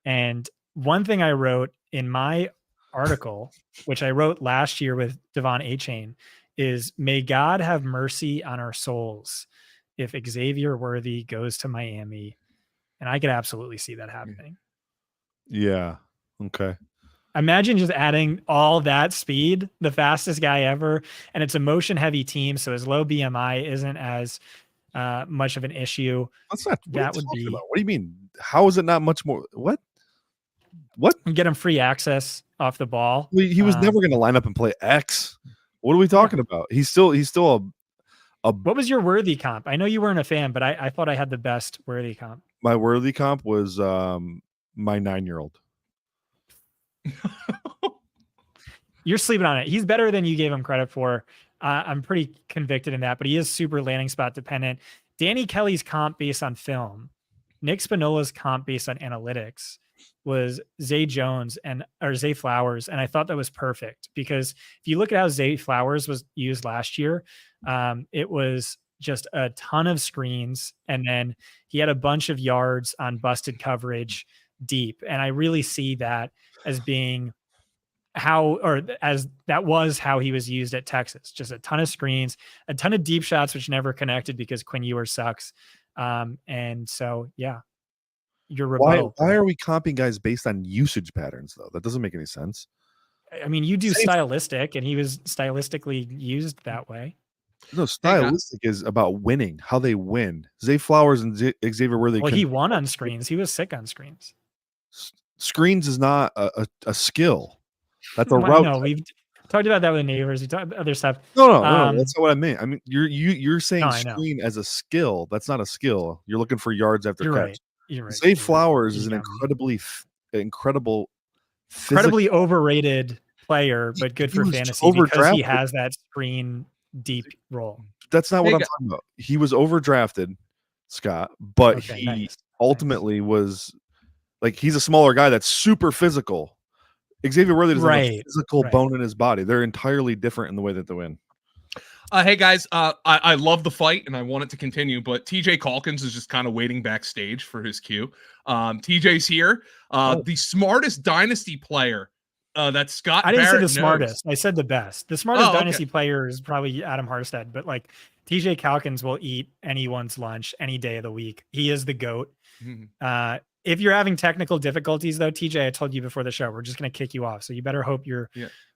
And one thing I wrote in my article, which I wrote last year with Devon A-Chain, is may God have mercy on our souls if Xavier Worthy goes to Miami. And I could absolutely see that happening. Yeah. Okay. Imagine just adding all that speed, the fastest guy ever. And it's a motion heavy team. So his low BMI isn't as much of an issue. That's not that would be about. What do you mean? How is it not much more? What? Get him free access off the ball. He was never going to line up and play X. What are we talking about? He's still a. What was your Worthy comp? I know you weren't a fan, but I thought I had the best Worthy comp. My Worthy comp was my 9-year-old. You're sleeping on it. He's better than you gave him credit for. I'm pretty convicted in that, but he is super landing spot dependent. Danny Kelly's comp based on film, Nick Spinola's comp based on analytics was Zay Jones or Zay Flowers. And I thought that was perfect because if you look at how Zay Flowers was used last year, it was just a ton of screens. And then he had a bunch of yards on busted coverage deep. And I really see that as being that was how he was used at Texas. Just a ton of screens, a ton of deep shots, which never connected because Quinn Ewers sucks. And so, yeah. Your rebuttal. Why are we comping guys based on usage patterns though? That doesn't make any sense. I mean, you do stylistic, and he was stylistically used that way. No, stylistic is about winning, how they win. Zay Flowers and Xavier Worthy. Well, he won on screens. He was sick on screens. Screens is not a skill. That's a route. No, we've talked about that with Neighbors. We talked about other stuff. No, that's not what I mean. I mean, you're saying screen as a skill. That's not a skill. You're looking for yards after catch. Right. You're right. Zay Flowers is an incredibly overrated player, but good for fantasy because he has that screen deep role. That's not what I'm talking about. He was overdrafted, Scott, but ultimately was like he's a smaller guy that's super physical. Xavier Worthy doesn't have a physical bone in his body. They're entirely different in the way that they win. Hey guys, I love the fight and I want it to continue, but TJ Calkins is just kind of waiting backstage for his cue. TJ's here. The smartest dynasty player that Scott I didn't Barrett say the knows. Smartest. I said the best. The smartest dynasty player is probably Adam Harstead, but like TJ Calkins will eat anyone's lunch any day of the week. He is the GOAT. Mm-hmm. If you're having technical difficulties though, TJ, I told you before the show, we're just going to kick you off. So you better hope your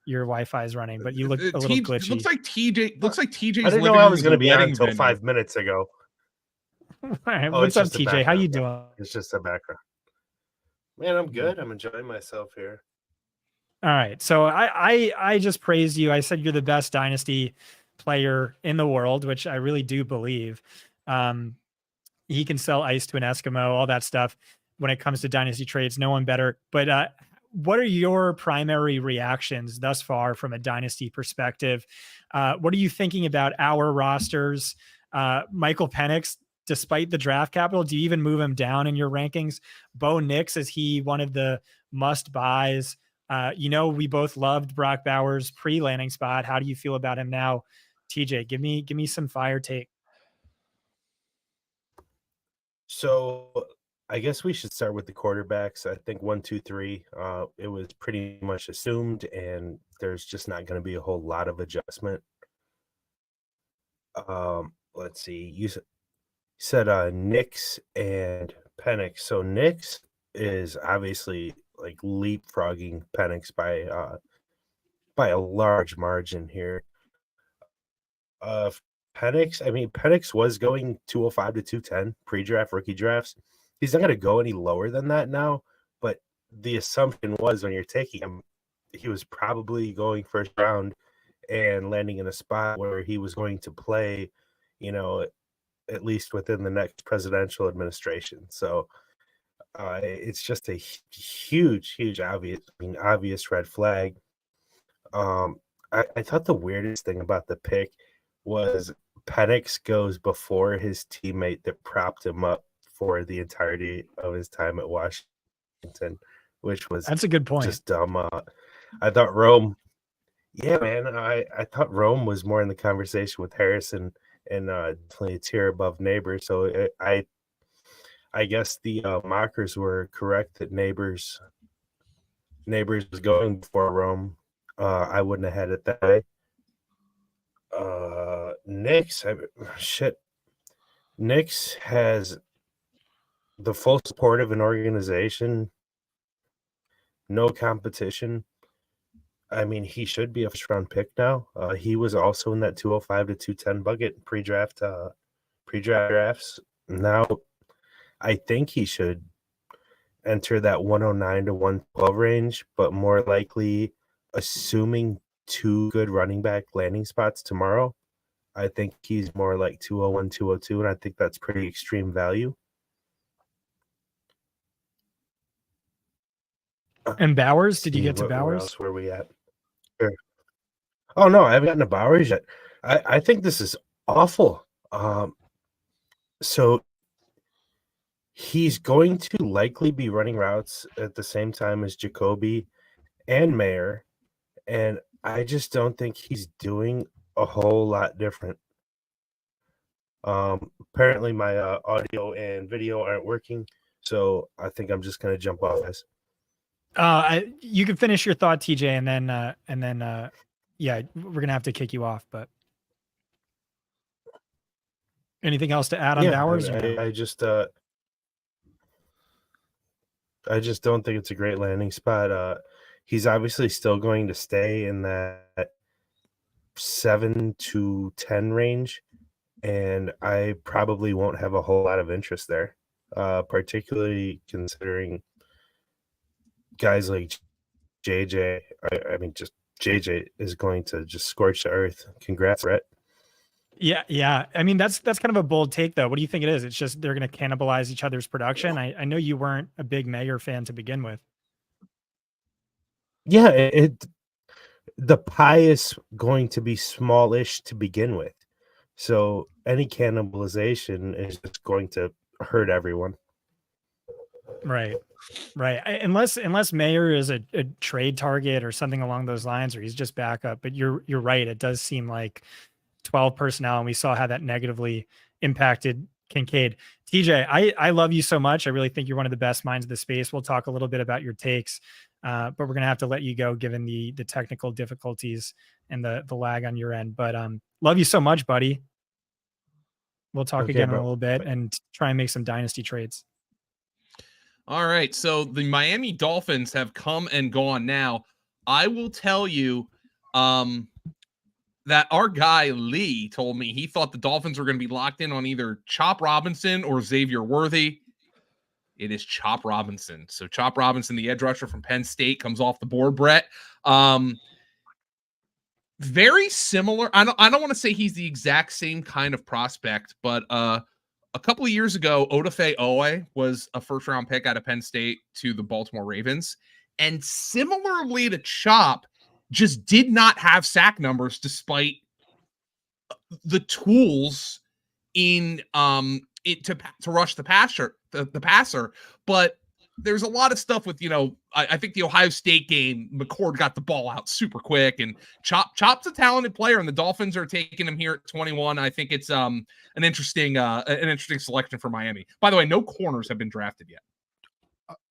Wi-Fi is running, but you look a little glitchy. Looks like TJ's I didn't know I was going to be on until 5 minutes ago. All right, what's up, TJ? How you doing? It's just a background. Man, I'm good. I'm enjoying myself here. All right. So I just praised you. I said you're the best dynasty player in the world, which I really do believe. He can sell ice to an Eskimo, all that stuff. When it comes to dynasty trades, no one better. But what are your primary reactions thus far from a dynasty perspective? What are you thinking about our rosters? Michael Penix, despite the draft capital, do you even move him down in your rankings? Bo Nix, is he one of the must buys? We both loved Brock Bowers pre-landing spot. How do you feel about him now? TJ, give me some fire take. So I guess we should start with the quarterbacks. I think 1, 2, 3. It was pretty much assumed, and there's just not going to be a whole lot of adjustment. Let's see. You said Nix and Penix. So Nix is obviously like leapfrogging Penix by a large margin here. Penix was going 205 to 210 pre-draft, rookie drafts. He's not going to go any lower than that now, but the assumption was when you're taking him, he was probably going first round and landing in a spot where he was going to play, at least within the next presidential administration. So It's just a huge, obvious red flag. I thought the weirdest thing about the pick was Penix goes before his teammate that propped him up for the entirety of his time at Washington, which was That's a good point. just dumb. I thought Rome, yeah, man. I thought Rome was more in the conversation with Harrison and definitely a tier above Nabers. So I guess the mockers were correct that Nabers was going before Rome. I wouldn't have had it that way. Nix has the full support of an organization, no competition. I mean, he should be a first-round pick now. He was also in that 205 to 210 bucket pre-draft drafts. Now, I think he should enter that 109 to 112 range, but more likely, assuming 2 good running back landing spots tomorrow, I think he's more like 201, 202, and I think that's pretty extreme value. And Bowers, did you get to Bowers? Where else were we at? Sure. Oh, no, I haven't gotten to Bowers yet. I think this is awful. So he's going to likely be running routes at the same time as Jacoby and Mayer, and I just don't think he's doing a whole lot different. Apparently my audio and video aren't working, so I think I'm just gonna jump off this. You can finish your thought, TJ, and then yeah, we're gonna have to kick you off. But anything else to add on Bowers? I just don't think it's a great landing spot. He's obviously still going to stay in that 7 to 10 range, and I probably won't have a whole lot of interest there, particularly considering guys like JJ. I mean, just JJ is going to just scorch the earth. Congrats, Brett. Yeah. I mean, that's kind of a bold take, though. What do you think it is? It's just they're going to cannibalize each other's production. I know you weren't a big Mayer fan to begin with. Yeah, the pie is going to be smallish to begin with, so any cannibalization is just going to hurt everyone. Right. Unless Mayer is a trade target or something along those lines, or he's just backup. But you're right. It does seem like 12 personnel, and we saw how that negatively impacted Kincaid. TJ, I love you so much. I really think you're one of the best minds of the space. We'll talk a little bit about your takes, but we're gonna have to let you go given the technical difficulties and the lag on your end. But love you so much, buddy. We'll talk again in a little bit and try and make some dynasty trades. All right. So the Miami Dolphins have come and gone now. I will tell you that our guy Lee told me he thought the Dolphins were going to be locked in on either Chop Robinson or Xavier Worthy. It is Chop Robinson. So Chop Robinson, the edge rusher from Penn State, comes off the board, Brett. Very similar. I don't want to say he's the exact same kind of prospect, but a couple of years ago, Odafe Owe was a first-round pick out of Penn State to the Baltimore Ravens. And similarly to Chop, just did not have sack numbers despite the tools in it to rush the passer. But there's a lot of stuff with, I think the Ohio State game, McCord got the ball out super quick, and Chop's a talented player, and the Dolphins are taking him here at 21. I think it's an interesting selection for Miami. By the way, no corners have been drafted yet.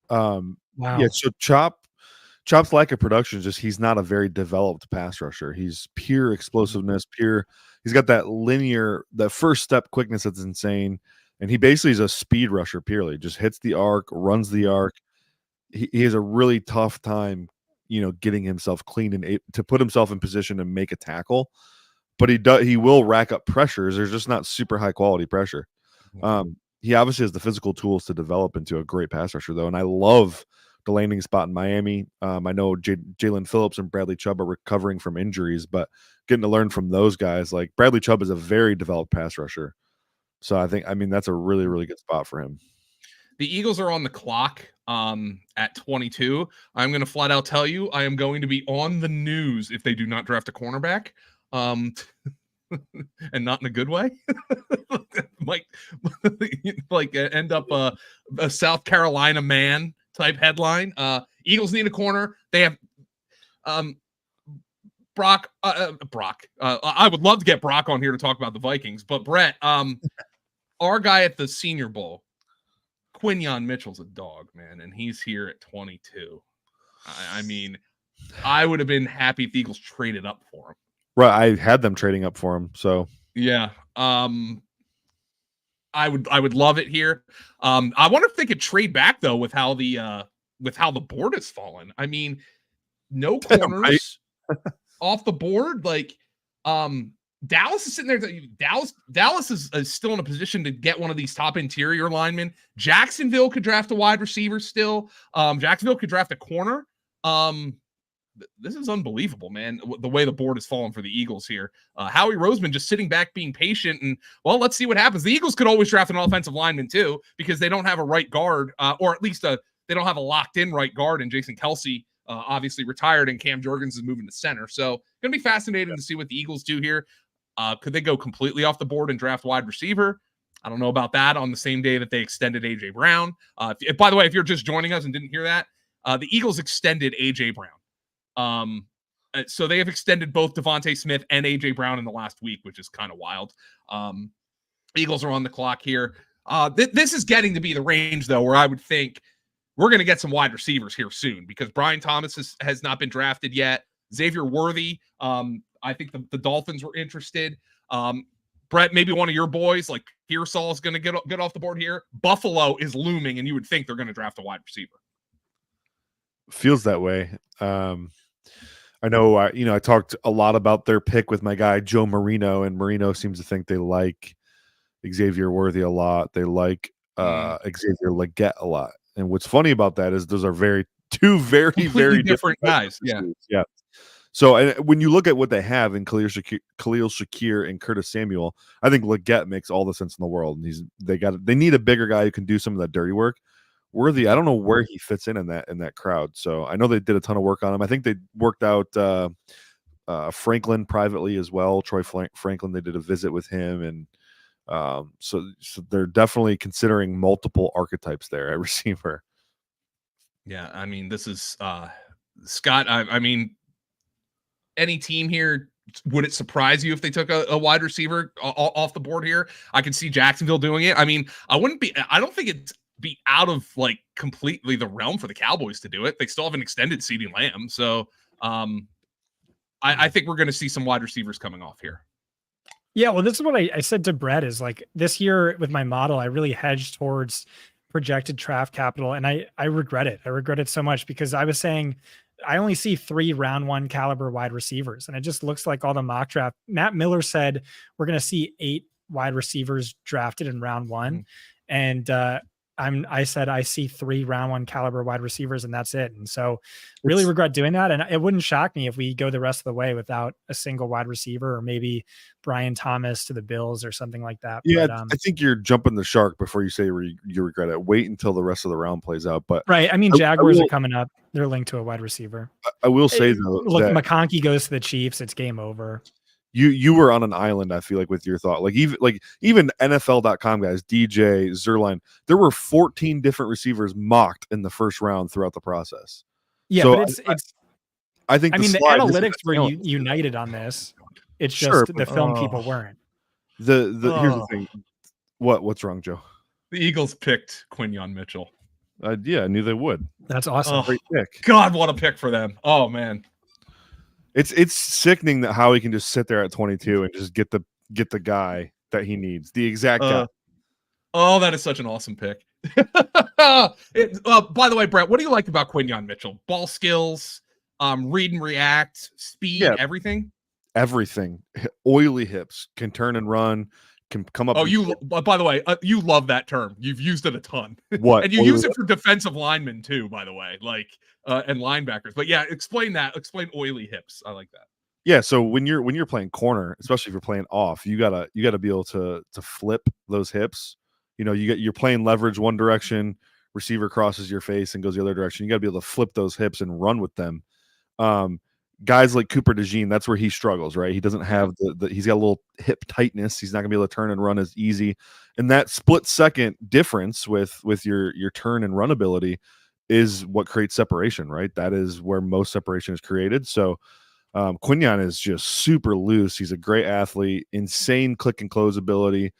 Wow. Yeah, so Chop's lack of production is just he's not a very developed pass rusher. He's pure explosiveness, he's got that first step quickness that's insane. And he basically is a speed rusher purely, just hits the arc, runs the arc. He has a really tough time, getting himself clean and to put himself in position to make a tackle. But he will rack up pressures. There's just not super high quality pressure. He obviously has the physical tools to develop into a great pass rusher, though. And I love the landing spot in Miami. I know Jalen Phillips and Bradley Chubb are recovering from injuries, but getting to learn from those guys, like Bradley Chubb is a very developed pass rusher. So I mean, that's a really, really good spot for him. The Eagles are on the clock at 22. I'm going to flat out tell you I am going to be on the news if they do not draft a cornerback. And not in a good way. Like end up a South Carolina man type headline. Eagles need a corner. They have Brock. I would love to get Brock on here to talk about the Vikings, but Brett, our guy at the Senior Bowl, Quinyon Mitchell's a dog, man, and he's here at 22. I mean, I would have been happy if the Eagles traded up for him. Right, I had them trading up for him, so yeah. I would love it here. I wonder if they could trade back though with how the board has fallen. I mean, no corners off the board. Like, Dallas is sitting there. Dallas is still in a position to get one of these top interior linemen. Jacksonville could draft a wide receiver still. Jacksonville could draft a corner. This is unbelievable, man, the way the board has fallen for the Eagles here. Howie Roseman just sitting back being patient, and, well, let's see what happens. The Eagles could always draft an offensive lineman, too, because they don't have a right guard, or at least they don't have a locked-in right guard, and Jason Kelsey obviously retired, and Cam Jorgens is moving to center. So going to be fascinating to see what the Eagles do here. Could they go completely off the board and draft wide receiver? I don't know about that on the same day that they extended A.J. Brown. By the way, if you're just joining us and didn't hear that, the Eagles extended A.J. Brown. So they have extended both Devontae Smith and AJ Brown in the last week, which is kind of wild. Eagles are on the clock here. This is getting to be the range though, where I would think we're going to get some wide receivers here soon because Brian Thomas has not been drafted yet. Xavier Worthy. I think the Dolphins were interested. Brett, maybe one of your boys like Pearsall is going to get off the board here. Buffalo is looming and you would think they're going to draft a wide receiver. Feels that way. I know, I talked a lot about their pick with my guy, Joe Marino, and Marino seems to think they like Xavier Worthy a lot. They like Xavier Legette a lot. And what's funny about that is those are two very different guys. Yeah. So when you look at what they have in Khalil Shakir and Curtis Samuel, I think Legette makes all the sense in the world. And they need a bigger guy who can do some of that dirty work. Worthy, I don't know where he fits in that crowd. So I know they did a ton of work on him. I think they worked out Franklin privately as well. Troy Franklin, they did a visit with him, and so they're definitely considering multiple archetypes there at receiver. Yeah, I mean, this is Scott. I mean, any team here, would it surprise you if they took a wide receiver off the board here? I could see Jacksonville doing it. I mean, I don't think it's be out of like completely the realm for the Cowboys to do it. They still haven't extended CeeDee Lamb. So I think we're going to see some wide receivers coming off here. Yeah, well, this is what I said to Brett is like this year with my model, I really hedged towards projected draft capital. And I regret it. I regret it so much because I was saying I only see 3 round 1 caliber wide receivers. And it just looks like all the mock draft. Matt Miller said we're going to see 8 wide receivers drafted in round 1. And I said I see 3 round 1 caliber wide receivers and that's it. And so really regret doing that. And it wouldn't shock me if we go the rest of the way without a single wide receiver or maybe Brian Thomas to the Bills or something like that. Yeah, but, I think you're jumping the shark before you say you regret it. Wait until the rest of the round plays out. But right. I mean, Jaguars are coming up. They're linked to a wide receiver. I will say though, look, McConkey goes to the Chiefs. It's game over. You were on an island, I feel like, with your thought. Like even NFL.com guys, DJ, Zerline, there were 14 different receivers mocked in the first round throughout the process. Yeah, so but I think the analytics were united on this. It's just the film people weren't. Here's the thing. What's wrong, Joe? The Eagles picked Quinyon Mitchell. Yeah, I knew they would. That's awesome. Great pick. God, what a pick for them. Oh man. It's sickening that Howie can just sit there at 22 and just get the guy that he needs, the exact guy. Oh, that is such an awesome pick. By the way, Brett, what do you like about Quinyon Mitchell? Ball skills, read and react, speed, everything. Everything. Oily hips, can turn and run, can come up. By the way, you love that term. You've used it a ton. What? And you use it for defensive linemen too, by the way, and linebackers. But yeah, explain that. Explain oily hips. I like that. Yeah, so when you're playing corner, especially if you're playing off, you gotta be able to flip those hips you're playing leverage one direction, receiver crosses your face and goes the other direction. You got to be able to flip those hips and run with them. Guys like Cooper DeJean, that's where he struggles, right? He doesn't have he's got a little hip tightness. He's not gonna be able to turn and run as easy. And that split second difference with your turn and run ability is what creates separation, right? That is where most separation is created. So Quinyon is just super loose. He's a great athlete, insane click and close ability,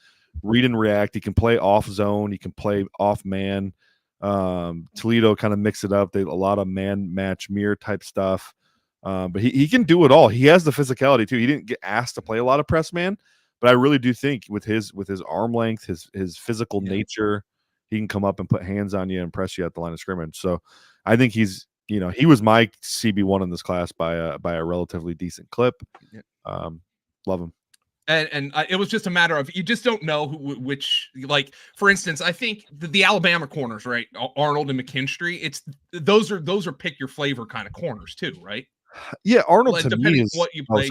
read and react. He can play off zone. He can play off man. Toledo kind of mix it up. A lot of man match mirror type stuff. But he can do it all. He has the physicality too. He didn't get asked to play a lot of press man, but I really do think with his arm length, his physical nature, he can come up and put hands on you and press you at the line of scrimmage. So I think he was my CB1 in this class by a relatively decent clip. Love him. And it was just a matter of, you just don't know which, like, for instance, I think the Alabama corners, right? Arnold and McKinstry, those are pick your flavor kind of corners too, right? Yeah, Arnold to depending me on is what you play.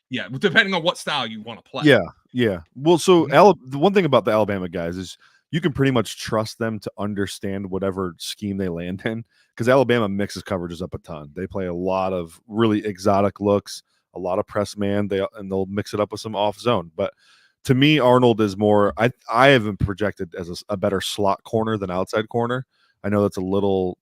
Yeah, depending on what style you want to play. Yeah. Well, so the one thing about the Alabama guys is you can pretty much trust them to understand whatever scheme they land in, because Alabama mixes coverages up a ton. They play a lot of really exotic looks, a lot of press man, they'll mix it up with some off zone. But to me, Arnold is more. I have him projected as a better slot corner than outside corner. I know that's a little,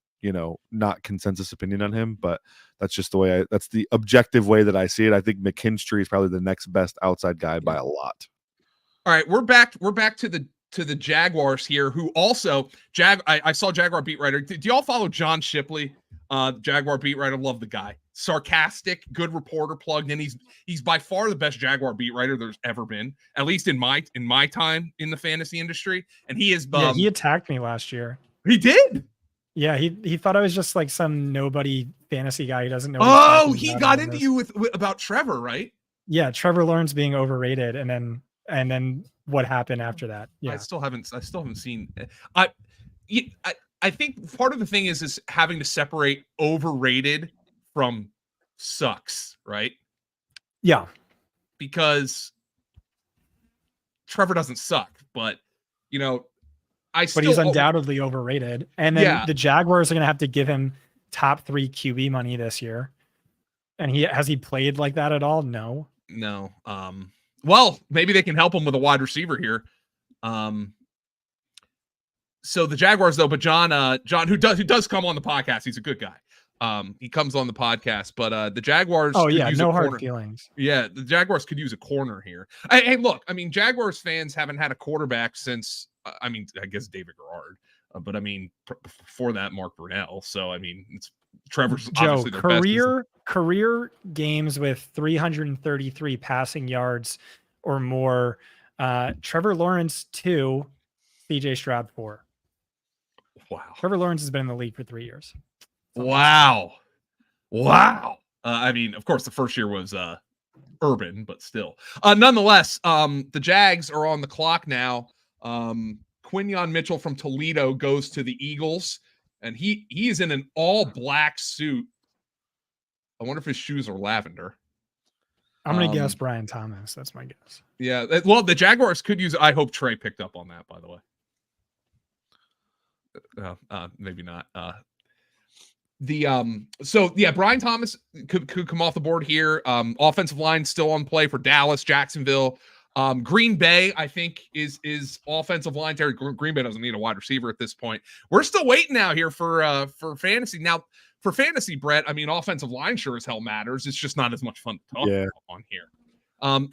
not consensus opinion on him, but that's just the way that's the objective way that I see it. I think McKinstry is probably the next best outside guy by a lot. All right, we're back to the Jaguars here, who also I saw Jaguar beat writer. Do y'all follow John Shipley, Jaguar beat writer? Love the guy. Sarcastic, good reporter, plugged in. He's by far the best Jaguar beat writer there's ever been, at least in my time in the fantasy industry. And he is he attacked me last year. He did. Yeah, he thought I was just like some nobody fantasy guy who doesn't know. Oh, he got into you with about Trevor, right? Yeah, Trevor Lawrence being overrated, and then what happened after that? Yeah, I still haven't seen. I think part of the thing is having to separate overrated from sucks, right? Yeah, because Trevor doesn't suck, but but he's undoubtedly overrated. And then the Jaguars are going to have to give him top 3 QB money this year. And has he played like that at all? No. Well, maybe they can help him with a wide receiver here. So the Jaguars though, but John, who does come on the podcast, he's a good guy. He comes on the podcast, but the Jaguars. Oh yeah, no hard feelings. Yeah, the Jaguars could use a corner here. Hey, look, I mean, Jaguars fans haven't had a quarterback since. I guess David Garrard, but before that, Mark Brunell. So it's Trevor's obviously their best. Career games with 333 passing yards or more. Trevor Lawrence 2, CJ Stroud 4. Wow. Trevor Lawrence has been in the league for 3 years. Wow. Of course, the first year was Urban, but still. Nonetheless, the Jags are on the clock now. Quinyon Mitchell from Toledo goes to the Eagles, and he is in an all black suit. I wonder if his shoes are lavender. I'm gonna guess Brian Thomas. That's my guess. Yeah. Well, the Jaguars could use. I hope Trey picked up on that. By the way, maybe not. Brian Thomas could come off the board here. Offensive line still on play for Dallas, Jacksonville. Green Bay, I think, is offensive line. Green Bay doesn't need a wide receiver at this point. We're still waiting out here for fantasy. Now, for fantasy, Brett, offensive line sure as hell matters. It's just not as much fun to talk about on here.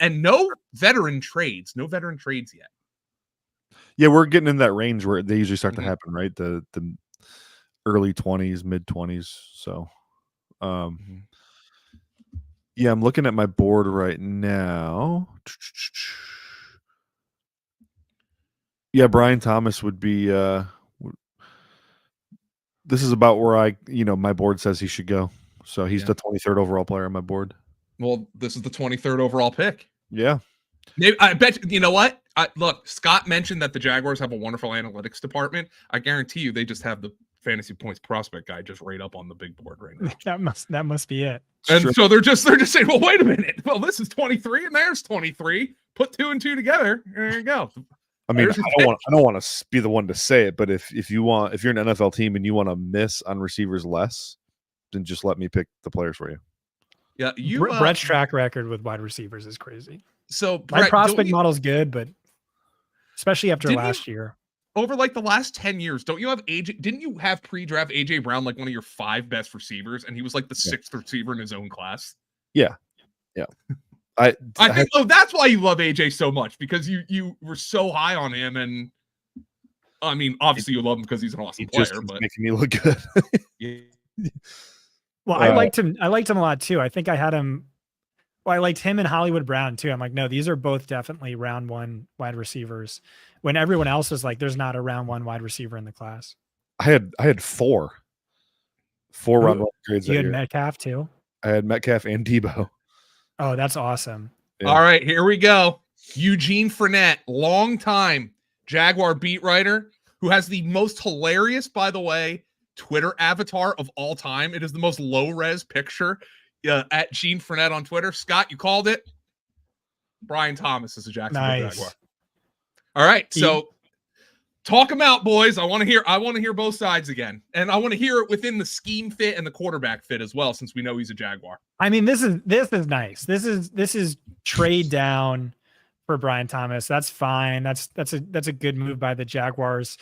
And no veteran trades yet. Yeah, we're getting in that range where they usually start to happen, right? The early 20s, mid 20s. So, yeah, I'm looking at my board right now. Yeah, Brian Thomas would be. This is about where my board says he should go. So he's the 23rd overall player on my board. Well, this is the 23rd overall pick. Yeah. Maybe, I bet you know what? Look, Scott mentioned that the Jaguars have a wonderful analytics department. I guarantee you they just have the fantasy points prospect guy just right up on the big board right now. That must be it. And so they're just saying, well, wait a minute. Well, this is 23 and there's 23. Put 2 and 2 together. There you go. I mean, I don't want to be the one to say it, but if you're an NFL team and you want to miss on receivers less, then just let me pick the players for you. Yeah, Brett's track record with wide receivers is crazy. So my Brett, prospect model's good, but especially after last year. Over like the last 10 years, don't you have didn't you have pre-draft AJ Brown like one of your 5 best receivers, and he was like the 6th receiver in his own class? Yeah. I think that's why you love AJ so much, because you were so high on him, and I mean, obviously you love him because he's an awesome player, but making me look good. Well, I liked him a lot too. I think I had him. Well, I liked him and Hollywood Brown too. I'm like, no, these are both definitely round 1 wide receivers. When everyone else was like, there's not a round 1 wide receiver in the class. I had 4 round 1 grades. You had Metcalf too. I had Metcalf and Debo. Oh, that's awesome. Yeah. All right, here we go. Eugene Fournette, longtime Jaguar beat writer, who has the most hilarious, by the way, Twitter avatar of all time. It is the most low-res picture at Gene Fournette on Twitter. Scott, you called it. Brian Thomas is a Jacksonville Jaguar. All right, so talk him out, boys. I want to hear both sides again, and I want to hear it within the scheme fit and the quarterback fit as well, since we know he's a Jaguar. I mean, this is nice. This is trade down for Brian Thomas. That's fine. That's a good move by the Jaguars.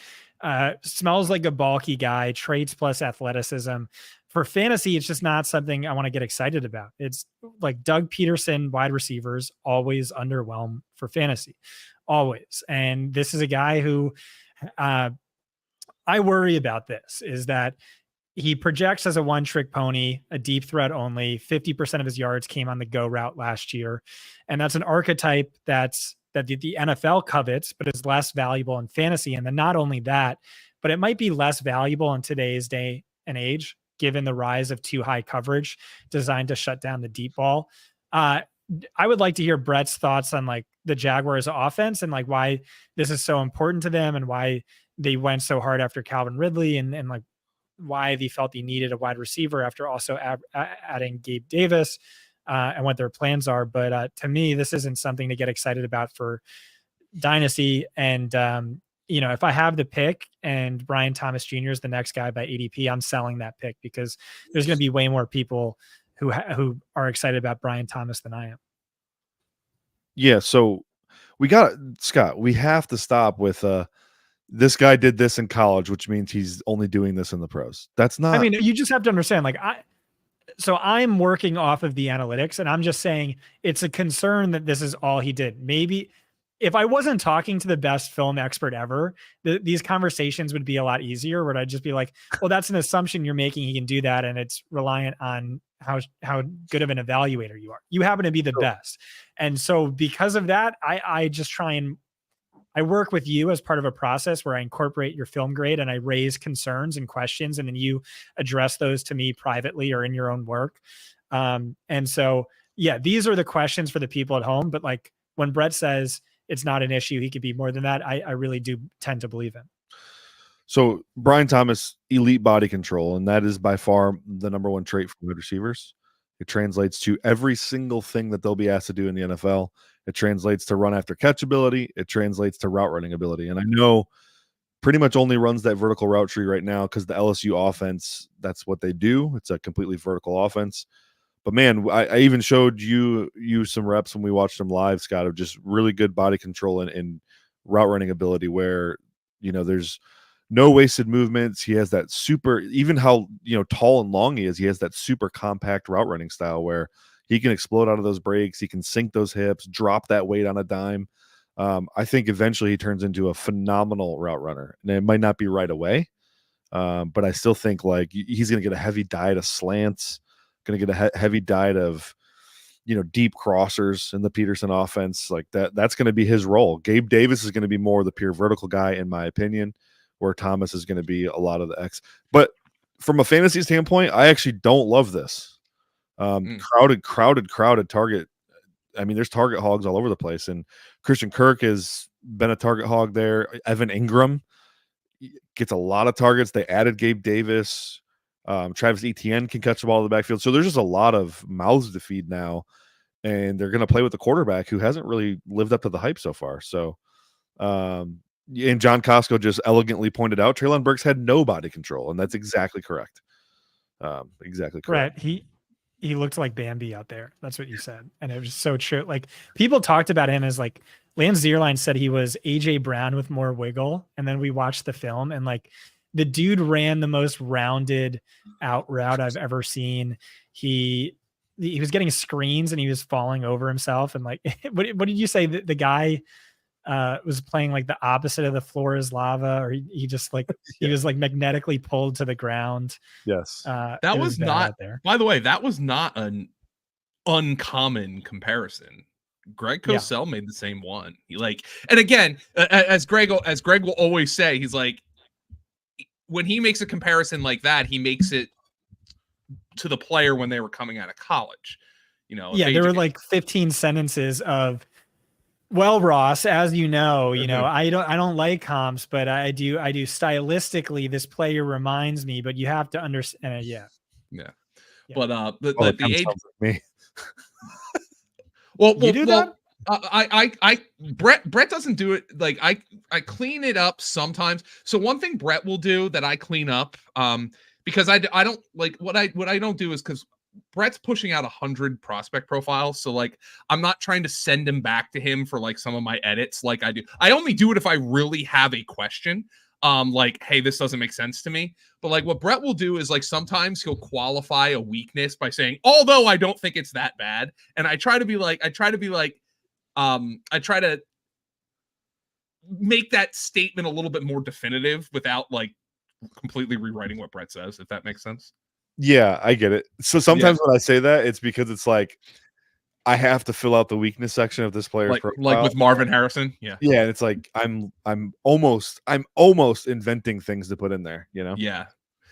Smells like a bulky guy. Traits plus athleticism. For fantasy, it's just not something I want to get excited about. It's like Doug Peterson wide receivers always underwhelm for fantasy, always. And this is a guy who I worry about. This is that he projects as a one-trick pony, a deep threat only. 50% of his yards came on the go route last year. And that's an archetype that the NFL covets, but is less valuable in fantasy. And then not only that, but it might be less valuable in today's day and age, given the rise of too high coverage designed to shut down the deep ball. I would like to hear Brett's thoughts on like the Jaguars offense and like why this is so important to them and why they went so hard after Calvin Ridley and like why they felt they needed a wide receiver after also adding Gabe Davis and what their plans are. But to me, this isn't something to get excited about for Dynasty. And, if I have the pick and Brian Thomas Jr. is the next guy by ADP, I'm selling that pick because there's going to be way more people who are excited about Brian Thomas than I am. Yeah. So Scott, we have to stop with, this guy did this in college, which means he's only doing this in the pros. That's not. I mean, you just have to understand, like, I'm working off of the analytics, and I'm just saying it's a concern that this is all he did. Maybe if I wasn't talking to the best film expert ever, these conversations would be a lot easier. Where I'd just be like, well, that's an assumption you're making. He can do that, and it's reliant on how good of an evaluator you are. You happen to be the best, and so because of that, I just try and. I work with you as part of a process where I incorporate your film grade and I raise concerns and questions, and then you address those to me privately or in your own work. And so, yeah, these are the questions for the people at home. But like when Brett says it's not an issue, he could be more than that. I really do tend to believe him. So Brian Thomas, elite body control, and that is by far the number one trait for wide receivers. It translates to every single thing that they'll be asked to do in the NFL. It translates to run after catch ability. It translates to route running ability. And I know pretty much only runs that vertical route tree right now because the LSU offense, that's what they do. It's a completely vertical offense. But man, I even showed you some reps when we watched them live, Scott, of just really good body control and route running ability where, there's no wasted movements. He has that super, even how, tall and long he is, he has that super compact route running style where he can explode out of those breaks. He can sink those hips, drop that weight on a dime. I think eventually he turns into a phenomenal route runner. And it might not be right away, but I still think like he's going to get a heavy diet of slants, going to get a heavy diet of, deep crossers in the Peterson offense. Like that's going to be his role. Gabe Davis is going to be more the pure vertical guy, in my opinion, where Thomas is going to be a lot of the X. But from a fantasy standpoint, I actually don't love this. Crowded target. I mean, there's target hogs all over the place, and Christian Kirk has been a target hog there. Evan Ingram gets a lot of targets. They added Gabe Davis. Travis Etienne can catch the ball in the backfield. So there's just a lot of mouths to feed now, and they're going to play with the quarterback who hasn't really lived up to the hype so far. So And John Costco just elegantly pointed out Treylon Burks had no body control, and that's exactly correct. Exactly correct. Right. He looked like Bambi out there. That's what you said. And it was so true. Like people talked about him as like Lance Zierlein said he was AJ Brown with more wiggle. And then we watched the film and like the dude ran the most rounded out route I've ever seen. He was getting screens and he was falling over himself. And like, what did you say? The guy was playing like the opposite of the floor is lava, or he just like he was like magnetically pulled to the ground. Yes. That was not there. By the way, that was not an uncommon comparison. Greg Cosell made the same one. He like, and again, as Greg will always say, he's like, when he makes a comparison like that, he makes it to the player when they were coming out of college. You know, there were like 15 sentences of, well, Ross, as you know, I don't like comps, but I do stylistically, this player reminds me, but you have to understand. But the age. Me. Well, you do that. Brett doesn't do it. Like I clean it up sometimes. So one thing Brett will do that I clean up, because I don't like what I don't do is because Brett's pushing out 100 prospect profiles. So like, I'm not trying to send him back to him for like some of my edits. Like I do. I only do it if I really have a question. Like, hey, this doesn't make sense to me. But like what Brett will do is like, sometimes he'll qualify a weakness by saying, although I don't think it's that bad. And I try to make that statement a little bit more definitive without like completely rewriting what Brett says, if that makes sense. Yeah, I get it. So sometimes when I say that, it's because it's like I have to fill out the weakness section of this player's profile. Like with Marvin Harrison. Yeah, and it's like I'm almost inventing things to put in there. You know. Yeah.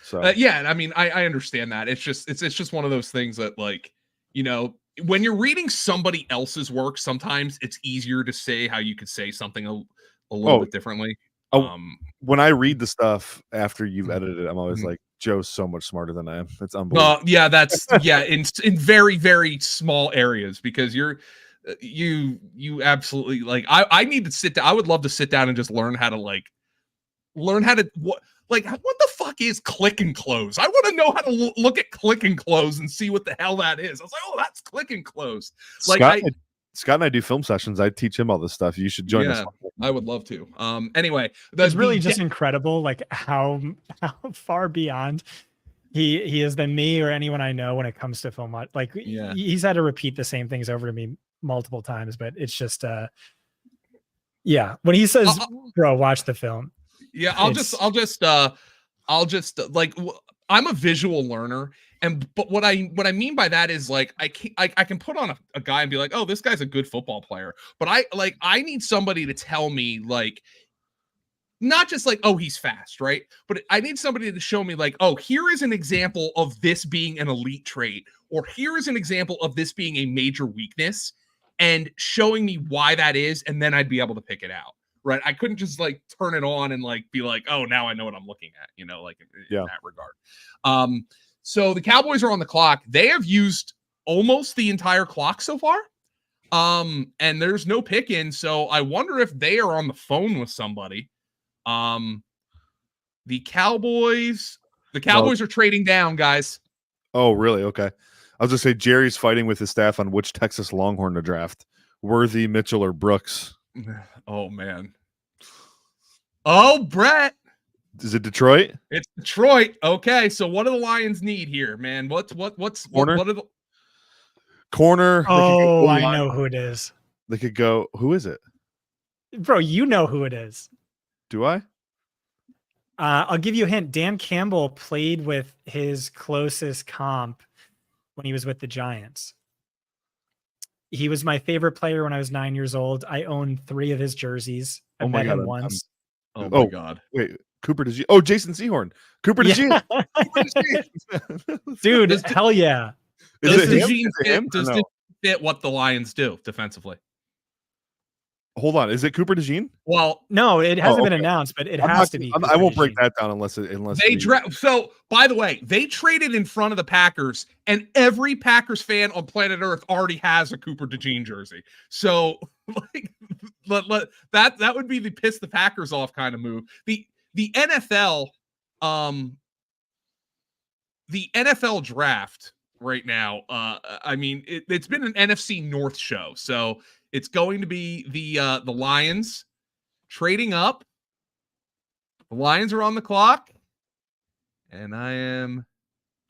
So and I mean I understand that. It's just one of those things that like, when you're reading somebody else's work, sometimes it's easier to say how you could say something a little bit differently. When I read the stuff after you've edited it, I'm always like, Joe's so much smarter than I am. It's unbelievable. That's in very, very small areas, because you absolutely like, I need to sit down. I would love to sit down and just learn how to what the fuck is click and close? I want to know how to look at click and close and see what the hell that is. I was like, oh, that's click and close. Like Scott and I do film sessions. I teach him all this stuff. You should join us. I would love to. Anyway, it's really just incredible, like how far beyond he is than me or anyone I know when it comes to film. Like he's had to repeat the same things over to me multiple times, but it's just when he says, "Bro, watch the film." Yeah, I'll just like, I'm a visual learner. But what I mean by that is like, I can put on a guy and be like, oh, this guy's a good football player. But I need somebody to tell me, like, not just like, oh, he's fast, right? But I need somebody to show me like, oh, here is an example of this being an elite trait, or here is an example of this being a major weakness, and showing me why that is. And then I'd be able to pick it out. Right. I couldn't just like turn it on and like be like, oh, now I know what I'm looking at, in that regard. So the Cowboys are on the clock. They have used almost the entire clock so far. And there's no pick in. So I wonder if they are on the phone with somebody. The Cowboys are trading down, guys. Oh, really? Okay. I was going to say Jerry's fighting with his staff on which Texas Longhorn to draft. Worthy, Mitchell, or Brooks. Oh, man. Oh, Brett. Is it Detroit? It's Detroit. Okay, so what do the Lions need here, man? What's corner? What are the corner? Oh, I know who it is. They could go. Who is it, bro? You know who it is. Do I? I'll give you a hint. Dan Campbell played with his closest comp when he was with the Giants. He was my favorite player when I was 9 years old. I own 3 of his jerseys. I met him once. Oh my God! Wait. Cooper DeGene. Oh, Jason Sehorn. Cooper DeGene. Dude, hell yeah. Does DeGene fit what the Lions do defensively? Hold on. Is it Cooper DeJean? Well, No, it hasn't been okay. announced, but it I'm has not- to be. I Cooper won't break DeJean. that down unless they So, by the way, they traded in front of the Packers, and every Packers fan on planet Earth already has a Cooper DeJean jersey. So, like, that would be the piss the Packers off kind of move. The NFL, the NFL draft right now. I mean, it's been an NFC North show, so it's going to be the Lions trading up. The Lions are on the clock, and I'm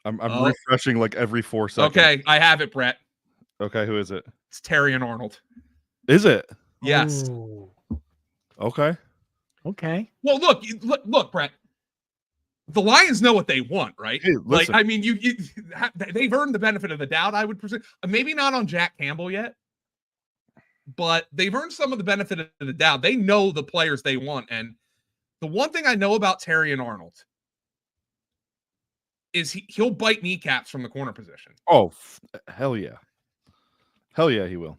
refreshing like every 4 seconds. okay. I have it, Brett. Okay, who is it? It's Terry and Arnold. Is it? Yes. Ooh, Okay. okay. Well, look, Brett. The Lions know what they want, right? Hey, Like, listen. I mean, they've earned the benefit of the doubt, I would presume. Maybe not on Jack Campbell yet, but they've earned some of the benefit of the doubt. They know the players they want. And the one thing I know about Terry and Arnold is he'll bite kneecaps from the corner position. Oh, hell yeah. Hell yeah, he will.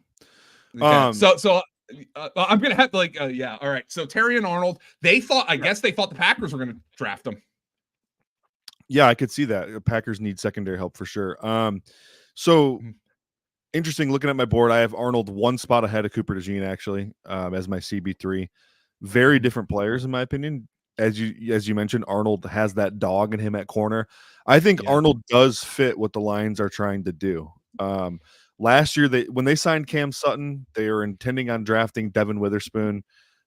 Okay. So I'm gonna have to yeah. All right. So Terry and Arnold, I guess they thought the Packers were gonna draft them. Yeah, I could see that. The Packers need secondary help for sure. So interesting. Looking at my board, I have Arnold one spot ahead of Cooper DeJean actually, as my CB3. Very different players in my opinion. As you mentioned, Arnold has that dog in him at corner. I think Arnold does fit what the Lions are trying to do. Last year, when they signed Cam Sutton, they were intending on drafting Devin Witherspoon.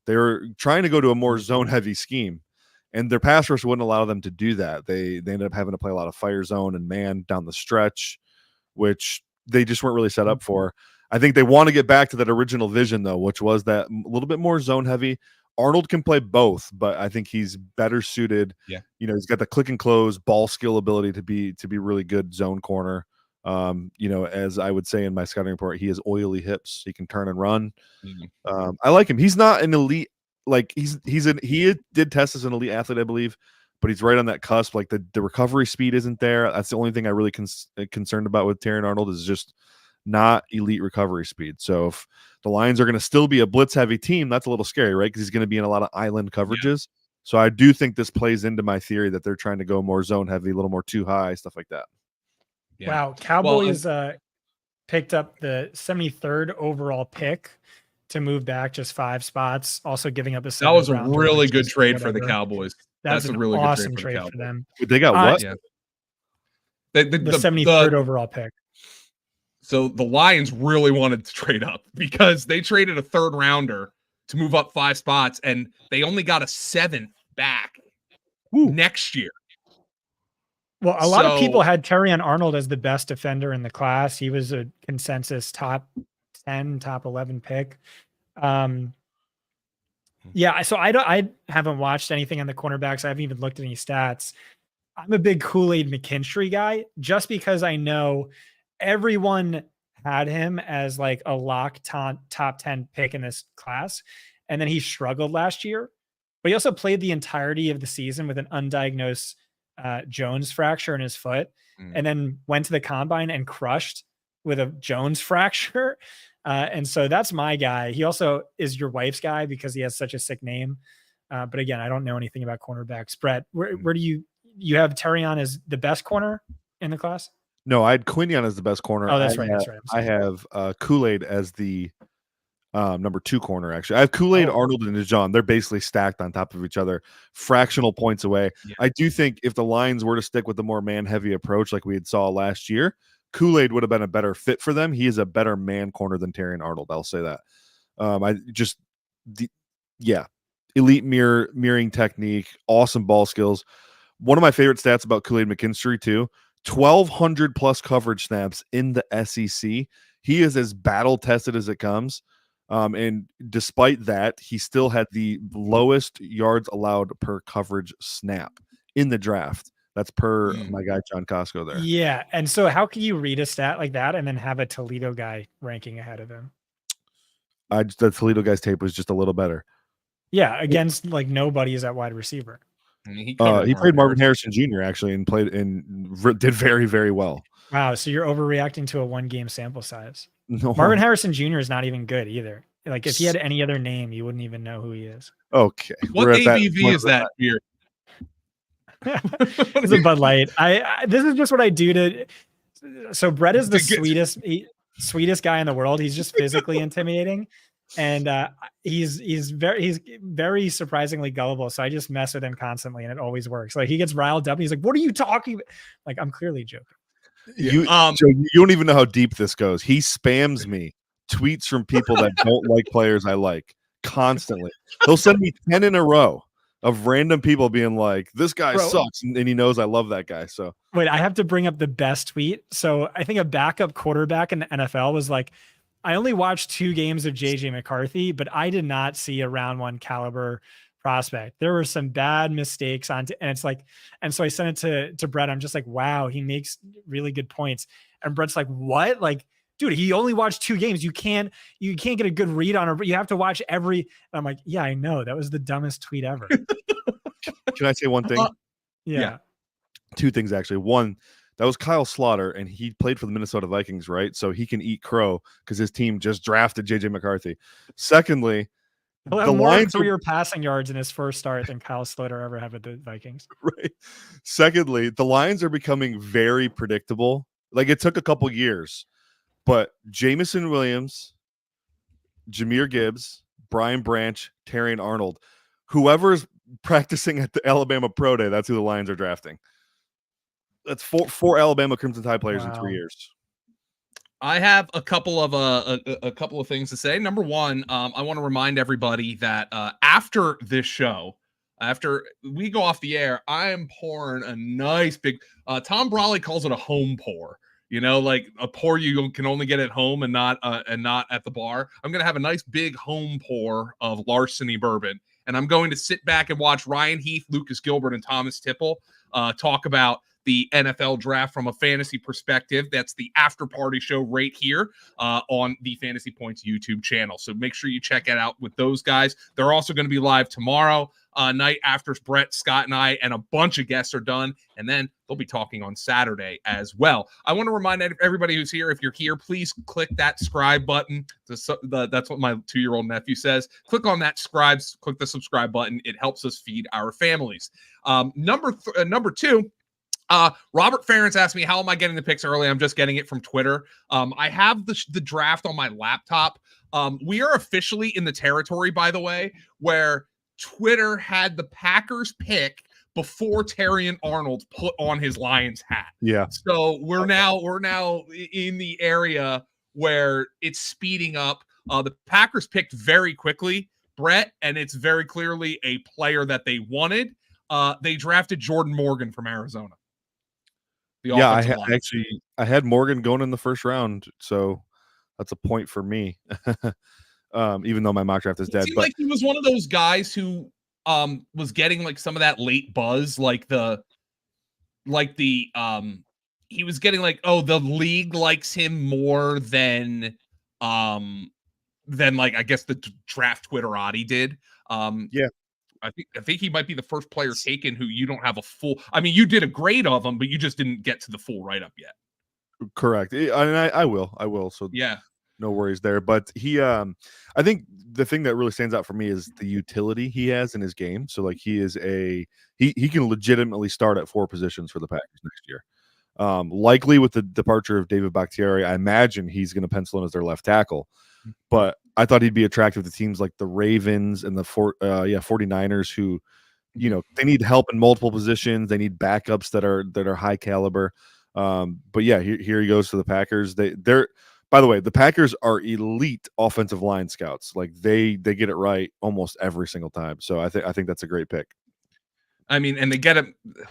They were trying to go to a more zone-heavy scheme, and their pass rush wouldn't allow them to do that. They ended up having to play a lot of fire zone and man down the stretch, which they just weren't really set up for. I think they want to get back to that original vision, though, which was that a little bit more zone-heavy. Arnold can play both, but I think he's better suited. Yeah, he's got the click and close, ball skill ability to be really good zone corner. As I would say in my scouting report, he has oily hips. He can turn and run. I like him. He's not an elite, like he did test as an elite athlete, I believe, but he's right on that cusp. Like the recovery speed isn't there. That's the only thing I really concerned about with Terry Arnold is just not elite recovery speed. So if the Lions are going to still be a blitz heavy team, that's a little scary, right? Because he's going to be in a lot of island coverages. So I do think this plays into my theory that they're trying to go more zone heavy, a little more too high, stuff like that. Yeah. Wow. Cowboys picked up the 73rd overall pick to move back just 5 spots, also giving up a 7th that was a rounder, really which good is trade for the whatever. Cowboys. That's a an really awesome good trade trade for them. They got what? Yeah. The 73rd overall pick. So the Lions really wanted to trade up because they traded a 3rd rounder to move up 5 spots, and they only got a 7th back next year. Well, a lot of people had Terry Arnold as the best defender in the class. He was a consensus top 10, top 11 pick. Yeah, so I haven't watched anything on the cornerbacks. I haven't even looked at any stats. I'm a big Kool-Aid McKinstry guy just because I know everyone had him as like a lock top 10 pick in this class. And then he struggled last year, but he also played the entirety of the season with an undiagnosed Jones fracture in his foot, and then went to the combine and crushed with a Jones fracture. And so that's my guy. He also is your wife's guy because he has such a sick name. But again, I don't know anything about cornerbacks. Brett, where do you have Terry on as the best corner in the class? No, I had Quinyon as the best corner. Oh, that's right. That's right. I have Kool-Aid as the number 2 corner. Actually, I have Kool-Aid, Arnold, and DeJean. They're basically stacked on top of each other, fractional points away. Yeah. I do think if the Lions were to stick with the more man-heavy approach like we had saw last year, Kool-Aid would have been a better fit for them. He is a better man corner than Terry Arnold. I'll say that. Elite mirroring technique, awesome ball skills. One of my favorite stats about Kool-Aid McKinstry too, 1,200 plus coverage snaps in the SEC. He is as battle tested as it comes. And despite that, he still had the lowest yards allowed per coverage snap in the draft. That's per my guy, John Costco there. Yeah. And so how can you read a stat like that and then have a Toledo guy ranking ahead of him? The Toledo guy's tape was just a little better. Yeah. Against like nobody is at wide receiver. I mean, he played Marvin Harrison Jr. actually and did very, very well. Wow. So you're overreacting to a 1-game sample size. No. Marvin Harrison Jr. is not even good either. Like if he had any other name, you wouldn't even know who he is. Okay. What ABV is that beer? It's a Bud Light. This is just what I do to. So Brett is the sweetest guy in the world. He's just physically intimidating, and he's very surprisingly gullible. So I just mess with him constantly, and it always works. Like he gets riled up, and he's like, "What are you talking about?" Like I'm clearly joking. You don't even know how deep this goes. He spams me tweets from people that don't like players I like constantly. He'll send me 10 in a row of random people being like, this guy sucks, and he knows I love that guy. So wait, I have to bring up the best tweet. So I think a backup quarterback in the NFL was like, I only watched 2 games of JJ McCarthy, but I did not see a round 1 caliber prospect. There were some bad mistakes and it's like, and so I sent it to Brett. I'm just like, wow, he makes really good points. And Brett's like, what? Like, dude, he only watched 2 games. You can't get a good read on it. You have to watch every. And I'm like, yeah, I know. That was the dumbest tweet ever. Can I say one thing? Yeah. 2 things, actually. One, that was Kyle Slaughter, and he played for the Minnesota Vikings, right? So he can eat crow because his team just drafted JJ McCarthy. Secondly, the more 3 passing yards in his first start than Kyle Slaughter ever had with the Vikings. Right. Secondly, the Lions are becoming very predictable. Like it took a couple years. But Jamison Williams, Jahmyr Gibbs, Brian Branch, Terrion Arnold, whoever's practicing at the Alabama Pro Day, that's who the Lions are drafting. That's four Alabama Crimson Tide players in 3 years. I have a couple of things to say. Number one, I want to remind everybody that after this show, after we go off the air, I am pouring a nice big. Tom Brawley calls it a home pour. You know, like a pour you can only get at home and not at the bar. I'm going to have a nice big home pour of Larceny bourbon, and I'm going to sit back and watch Ryan Heath, Lucas Gilbert, and Thomas Tipple talk about the NFL draft from a fantasy perspective. That's the after party show right here on the Fantasy Points YouTube channel. So make sure you check it out with those guys. They're also going to be live tomorrow night after Brett, Scott, and I, and a bunch of guests are done. And then they'll be talking on Saturday as well. I want to remind everybody who's here, if you're here, please click that subscribe button. That's what my 2-year-old nephew says. Click on that click the subscribe button. It helps us feed our families. Number 2, Robert Ferentz asked me, how am I getting the picks early? I'm just getting it from Twitter. I have the draft on my laptop. We are officially in the territory, by the way, where Twitter had the Packers pick before Terrion Arnold put on his Lions hat. Yeah. So we're now in the area where it's speeding up. The Packers picked very quickly, Brett, and it's very clearly a player that they wanted. They drafted Jordan Morgan from Arizona. Yeah, I had Morgan going in the first round, so that's a point for me. Even though my mock draft is dead. But like he was one of those guys who was getting like some of that late buzz, he was getting like, oh, the league likes him more than like I guess the draft Twitterati did. Yeah. I think he might be the first player taken who you don't have a full. I mean, you did a grade of him, but you just didn't get to the full write-up yet. Correct. I will. So yeah, no worries there. But he, I think the thing that really stands out for me is the utility he has in his game. So like he can legitimately start at 4 positions for the Packers next year. Likely with the departure of David Bakhtiari, I imagine he's going to pencil in as their left tackle. But I thought he'd be attractive to teams like the Ravens and the 49ers who, you know, they need help in multiple positions. They need backups that are high caliber. But yeah, here he goes to the Packers. They're by the way, the Packers are elite offensive line scouts. Like they get it right almost every single time. So I think that's a great pick. I mean, and they get it.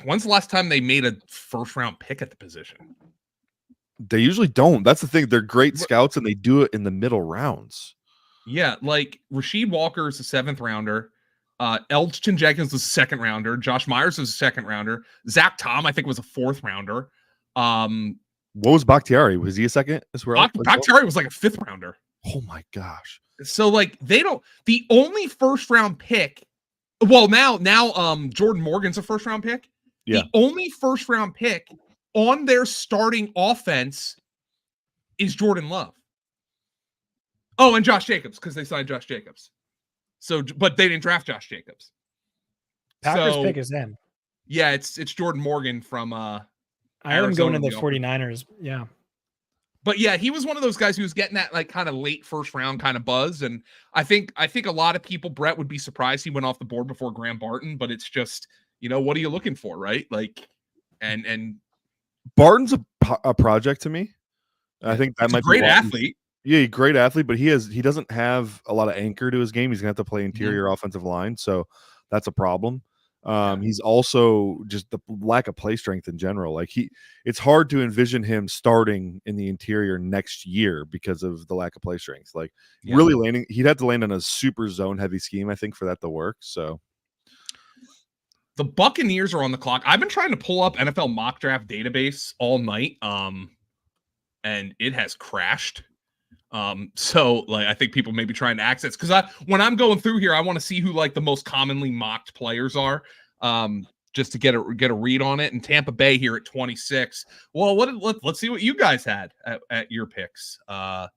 When's the last time they made a first round pick at the position? They usually don't. That's the thing. They're great scouts and they do it in the middle rounds. Yeah, like Rasheed Walker is a 7th rounder. Elgton Jenkins was a 2nd rounder. Josh Myers was a 2nd rounder. Zach Tom, I think, was a 4th rounder. What was Bakhtiari? Was he a 2nd as well? Bakhtiari was like a 5th rounder. Oh my gosh. So like they don't. The only first round pick. Well, now Jordan Morgan's a first round pick. Yeah. The only first round pick on their starting offense is Jordan Love. Oh, and Josh Jacobs, because they signed Josh Jacobs. So, but they didn't draft Josh Jacobs. Packers So, pick is in. Yeah, it's Jordan Morgan from I had him going to the 49ers. Yeah. But yeah, he was one of those guys who was getting that like kind of late first round kind of buzz. And I think a lot of people, Brett, would be surprised he went off the board before Graham Barton, but it's just, what are you looking for, right? Like, and Barton's a project to me. I think that might be a great be athlete. Yeah, great athlete, but he doesn't have a lot of anchor to his game. He's gonna have to play interior offensive line, so that's a problem. He's also just the lack of play strength in general. Like it's hard to envision him starting in the interior next year because of the lack of play strength. Like really landing, he'd have to land on a super zone heavy scheme, I think, for that to work. So the Buccaneers are on the clock. I've been trying to pull up NFL mock draft database all night, and it has crashed. So like I think people may be trying to access because when I'm going through here, I want to see who like the most commonly mocked players are, just to get a read on it. And Tampa Bay here at 26. Well, let's see what you guys had at your picks. Let's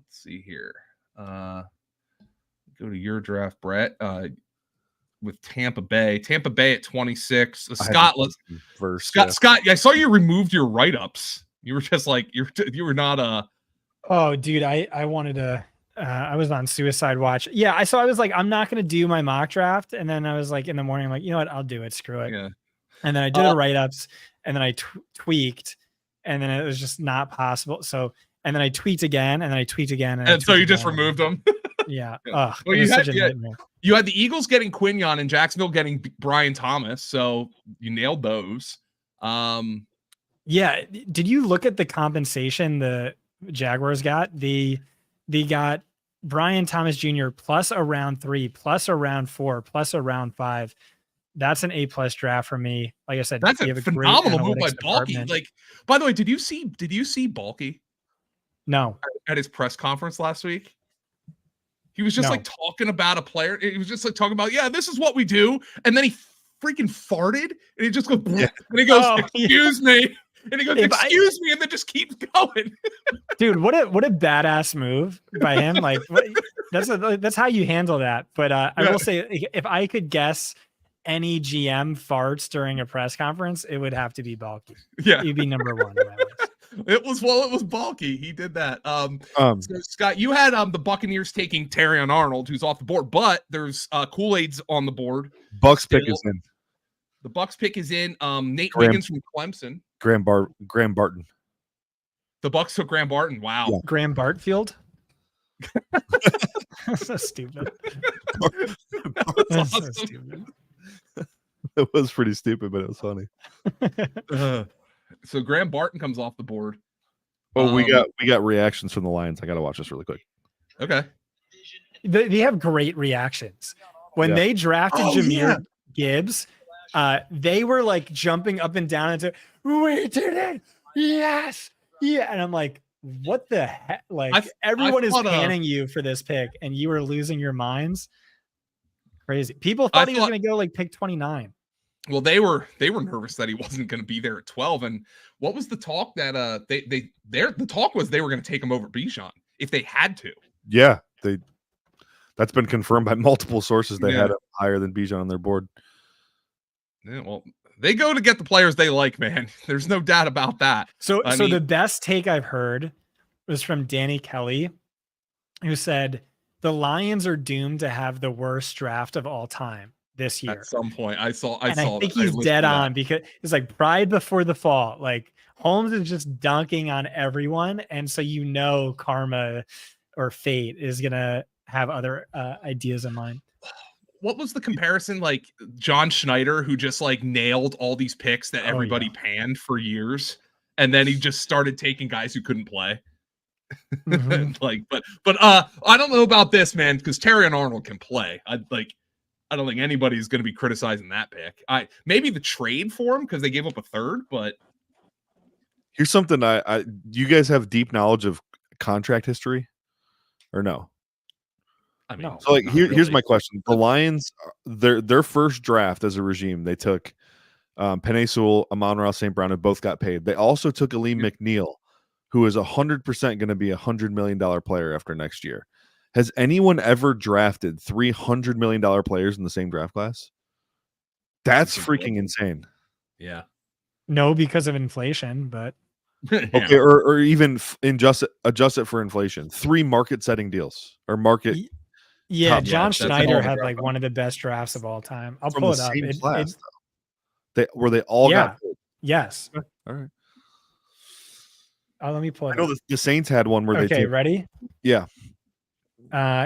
see here. Go to your draft, Brett. With Tampa Bay at 26. Scott, Scott, I saw you removed your write-ups. You were just like you were not Oh, dude, I wanted to. I was on suicide watch. Yeah, I was like, I'm not going to do my mock draft, and then I was like, in the morning, I'm like, you know what, I'll do it. Screw it. Yeah. And then I did the write ups, and then I tweaked, and then it was just not possible. So, and then I tweaked again, and then I tweaked again, and so you just removed them. Yeah. Well, you had the Eagles getting Quinyon and Jacksonville getting Brian Thomas, so you nailed those. Yeah. Did you look at the compensation the Jaguars got? They got Brian Thomas Jr. plus a round 3, plus a round 4, plus a round 5. That's an A+ draft for me. Like I said, that's a phenomenal move by Balky. Like, by the way, did you see Balky? No. At his press conference last week? He was just like talking about a player. He was just like talking about, yeah, this is what we do. And then he freaking farted and he just goes, and he goes, excuse me. And he goes, excuse me, and then just keeps going. Dude, what a badass move by him. Like that's how you handle that. But I will say, if I could guess any GM farts during a press conference, it would have to be Balky. Yeah. He'd be number one on my list. It was Balky. He did that. So Scott, you had the Buccaneers taking Terrion Arnold, who's off the board, but there's Kool-Aid's on the board. Bucks pick is in. The Bucks pick is in. Nate Wiggins from Clemson. Graham Barton. The Bucks took Graham Barton. Wow. Yeah. Graham Bartfield. So stupid. That's so awesome. stupid. It was pretty stupid, but it was funny. So Graham Barton comes off the board. Oh, we got reactions from the Lions. I got to watch this really quick. Okay. They have great reactions. When they drafted Jahmyr Gibbs, they were like jumping up and down into, we did it. Yes. Yeah. And I'm like, what the heck? Like everyone is panning you for this pick and you were losing your minds. Crazy. People thought he was going to go like pick 29. Well, they were nervous that he wasn't going to be there at 12. And what was the talk that the talk was they were going to take him over Bijan if they had to. Yeah, that's been confirmed by multiple sources. They had him higher than Bijan on their board. Yeah, well, they go to get the players they like, man. There's no doubt about that. So the best take I've heard was from Danny Kelly, who said the Lions are doomed to have the worst draft of all time this year. At some point, I think he's dead on because it's like pride before the fall. Like Holmes is just dunking on everyone, and so karma or fate is gonna have other ideas in mind. What was the comparison? Like John Schneider, who just like nailed all these picks that everybody panned for years, and then he just started taking guys who couldn't play. Mm-hmm. but I don't know about this, man, because Terrion Arnold can play. I don't think anybody's going to be criticizing that pick. Maybe the trade for him because they gave up a third, but here's something you guys have deep knowledge of contract history or no? I mean, so like here's my question. The Lions, their first draft as a regime, they took Penei Sewell, Amon-Ra St. Brown, and both got paid. They also took Aleem McNeil, who is 100% going to be $100 million player after next year. Has anyone ever drafted $300 million players in the same draft class? That's freaking insane. Yeah. No, because of inflation, but Okay, or even adjust it for inflation. 3 market-setting deals or market. Yeah, top John draft. That's Schneider all had the like one of the best drafts of all time. I'll From pull the it up. same class, though. They all got paid. Yes. All right. Let me pull I it know up. the Saints had one where Okay, they ready? Yeah.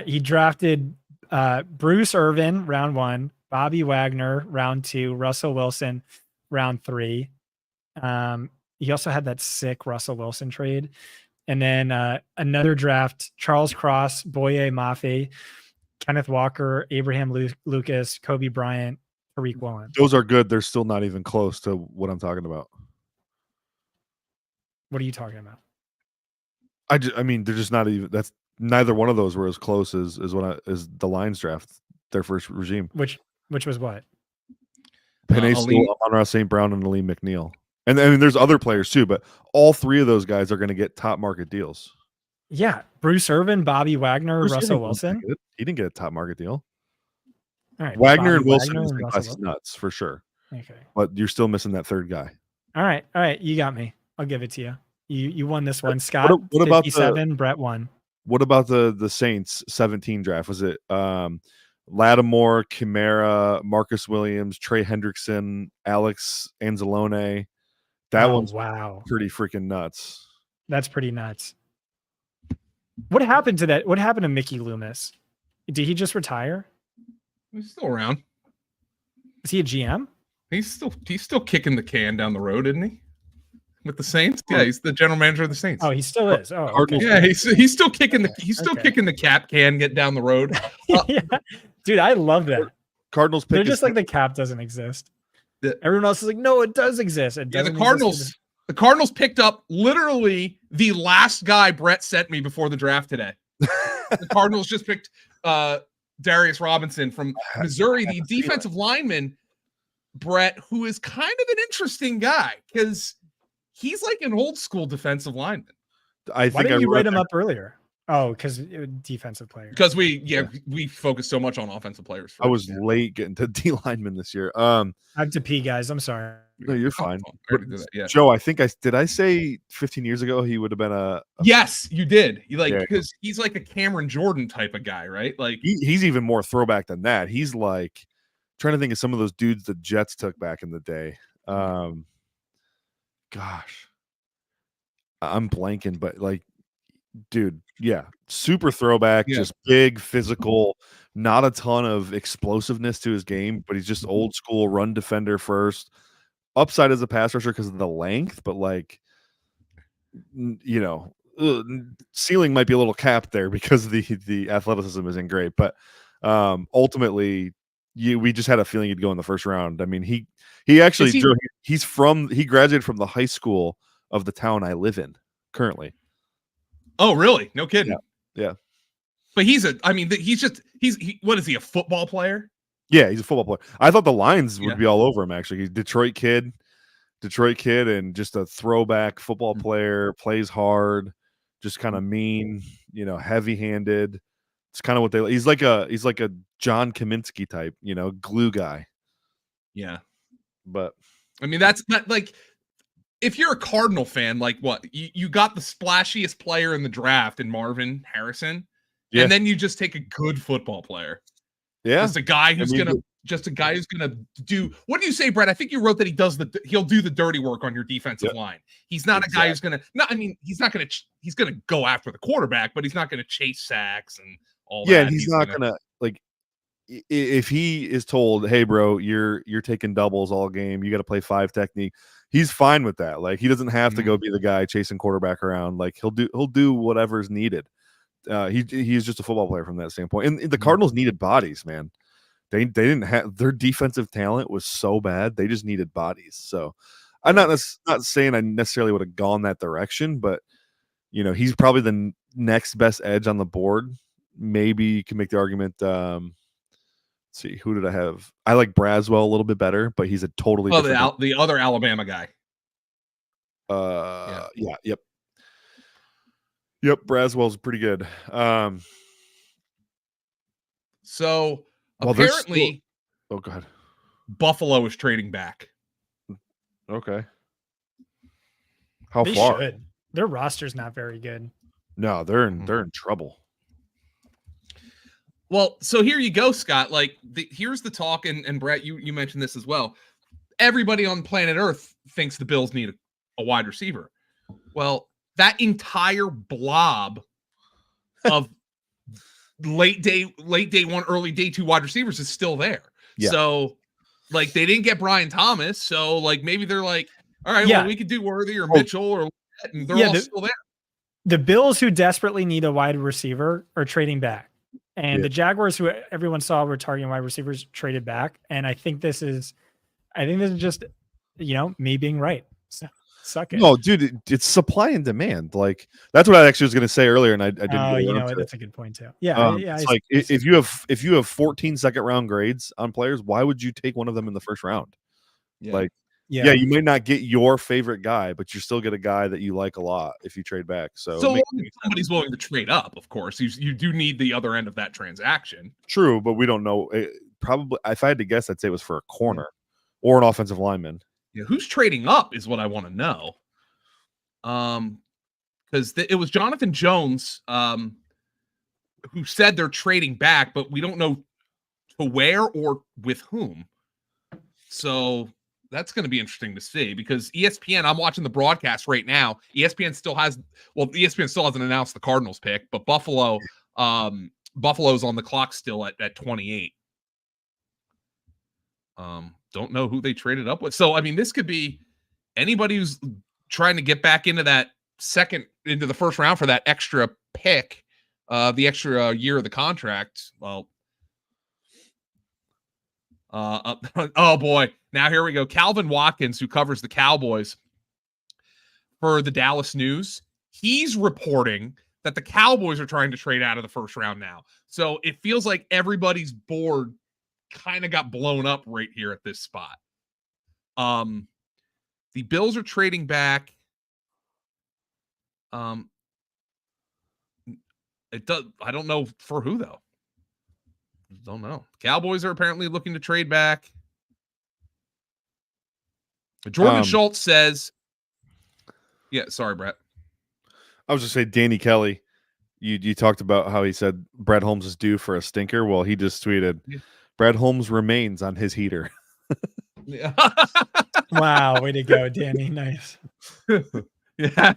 He drafted Bruce Irvin, round 1, Bobby Wagner, round 2, Russell Wilson, round 3. He also had that sick Russell Wilson trade. And then another draft, Charles Cross, Boye Mafe, Kenneth Walker, Abraham Lucas, Kobe Bryant, Tariq Woolen. Those are good. They're still not even close to what I'm talking about. What are you talking about? I mean, they're just not even. That's neither one of those were as close as the Lions draft, their first regime. Which was what? Penix, Amon-Ra St. Brown, and Aleem McNeil. And I mean, there's other players too, but all 3 of those guys are going to get top market deals. Yeah, Bruce Irvin, Bobby Wagner, Bruce Russell Irvin Wilson. He didn't get a top market deal. All right, Wagner Bobby and Wilson Wagner in the and same Russell class is Wilson. nuts for sure. Okay. But you're still missing that third guy. All right, you got me. I'll give it to you. You won this one, Scott. What about 57, Brett won. What about the Saints 17 draft? Was it Lattimore, Kamara, Marcus Williams, Trey Hendrickson, Alex Anzalone? That one's wow, pretty freaking nuts. That's pretty nuts. What happened to that? What happened to Mickey Loomis? Did he just retire? He's still around. Is he a GM? He's still kicking the can down the road, isn't he? With the Saints? Yeah, he's the general manager of the Saints. Oh, he still is. Oh, Cardinals. Yeah, he's still kicking kicking the cap can get down the road. Yeah. Dude, I love that. Cardinals pick They're just like the cap doesn't exist. Everyone else is like, no, it does exist. It Yeah, doesn't the Cardinals picked up literally the last guy Brett sent me before the draft today. The Cardinals just picked Darius Robinson from Missouri, the defensive lineman, Brett, who is kind of an interesting guy because he's like an old school defensive lineman. Why didn't you write him up earlier? Oh, because defensive player. Because we focus so much on offensive players. I was late getting to D lineman this year. I have to pee, guys. I'm sorry. No, you're fine. Yeah. Joe, I think did I say 15 years ago he would have been a Yes, you did. Because he's like a Cameron Jordan type of guy, right? Like he's even more throwback than that. He's like trying to think of some of those dudes the Jets took back in the day. Gosh, I'm blanking, but like, dude, yeah, super throwback, just big, physical, not a ton of explosiveness to his game, but he's just old school run defender first. Upside as a pass rusher because of the length, but like, you know, ceiling might be a little capped there because the athleticism isn't great. But ultimately, we just had a feeling he'd go in the first round. I mean, he actually he graduated from the high school of the town I live in currently. Oh, really? No kidding. Yeah. But what is he, a football player? Yeah, he's a football player. I thought the Lions would be all over him, actually. He's Detroit kid, and just a throwback football player, plays hard, just kind of mean, heavy-handed. It's kind of what he's like a John Kaminsky type, glue guy. Yeah. But I mean, that's not like, if you're a Cardinal fan, like what? You got the splashiest player in the draft in Marvin Harrison, and then you just take a good football player. Yeah, just a guy who's gonna do. What do you say, Brett? I think you wrote that he'll do the dirty work on your defensive line. He's not a guy who's gonna. No, I mean he's gonna go after the quarterback, but he's not gonna chase sacks and all that. Yeah, and he's not gonna like. If he is told, "Hey, bro, you're taking doubles all game. You got to play 5 technique." He's fine with that. Like he doesn't have to go be the guy chasing quarterback around. Like he'll do whatever's needed. He's just a football player from that standpoint. And the Cardinals needed bodies, man. They didn't have their defensive talent was so bad. They just needed bodies. So I'm not saying I necessarily would have gone that direction, but he's probably the next best edge on the board. Maybe you can make the argument. Let's see, who did I have? I like Braswell a little bit better, but he's a totally different the other Alabama guy. Yep. Braswell's pretty good. So Well, they're apparently, Oh, go ahead. Buffalo is trading back. Okay. How They far? should. Their roster's not very good. No, they're in trouble. Well, so here you go, Scott. Like, here's the talk, and Brett, you mentioned this as well. Everybody on planet Earth thinks the Bills need a wide receiver. Well, that entire blob of late day one, early day two wide receivers is still there. Yeah. So, like, they didn't get Brian Thomas, so like maybe they're like, all right, Yeah. well, we could do Worthy or Mitchell or, and they're all still there. The Bills, who desperately need a wide receiver, are trading back. And Yeah. the Jaguars, who everyone saw were targeting wide receivers, traded back. And I think this is just, me being right. So, suck it. No, dude, it's supply and demand. Like, that's what I actually was going to say earlier, and I didn't. That's a good point too. Yeah, it's like if you have 14 second round grades on players, why would you take one of them in the first round? Yeah. Like, yeah, you may not get your favorite guy, but you still get a guy that you like a lot if you trade back. So if somebody's willing to trade up, of course, you do need the other end of that transaction. True, but we don't know. Probably, if I had to guess, I'd say it was for a corner or an offensive lineman. Yeah, who's trading up is what I want to know. Because it was Jonathan Jones who said they're trading back, but we don't know to where or with whom. So that's going to be interesting to see, because ESPN, I'm watching the broadcast right now. ESPN still hasn't announced the Cardinals pick, but Buffalo's on the clock still at 28. Don't know who they traded up with. So, I mean, this could be anybody who's trying to get back into the first round for that extra pick, the extra year of the contract. Well, oh boy. Now here we go. Calvin Watkins, who covers the Cowboys for the Dallas News, he's reporting that the Cowboys are trying to trade out of the first round now. So it feels like everybody's board kind of got blown up right here at this spot. The Bills are trading back. I don't know for who though. Don't know. Cowboys are apparently looking to trade back. Jordan Schultz says, yeah, sorry, Brett. I was just saying, Danny Kelly, you talked about how he said Brett Holmes is due for a stinker. Well, he just tweeted, Brett Holmes remains on his heater. Yeah. Wow, way to go, Danny. Nice. Yeah.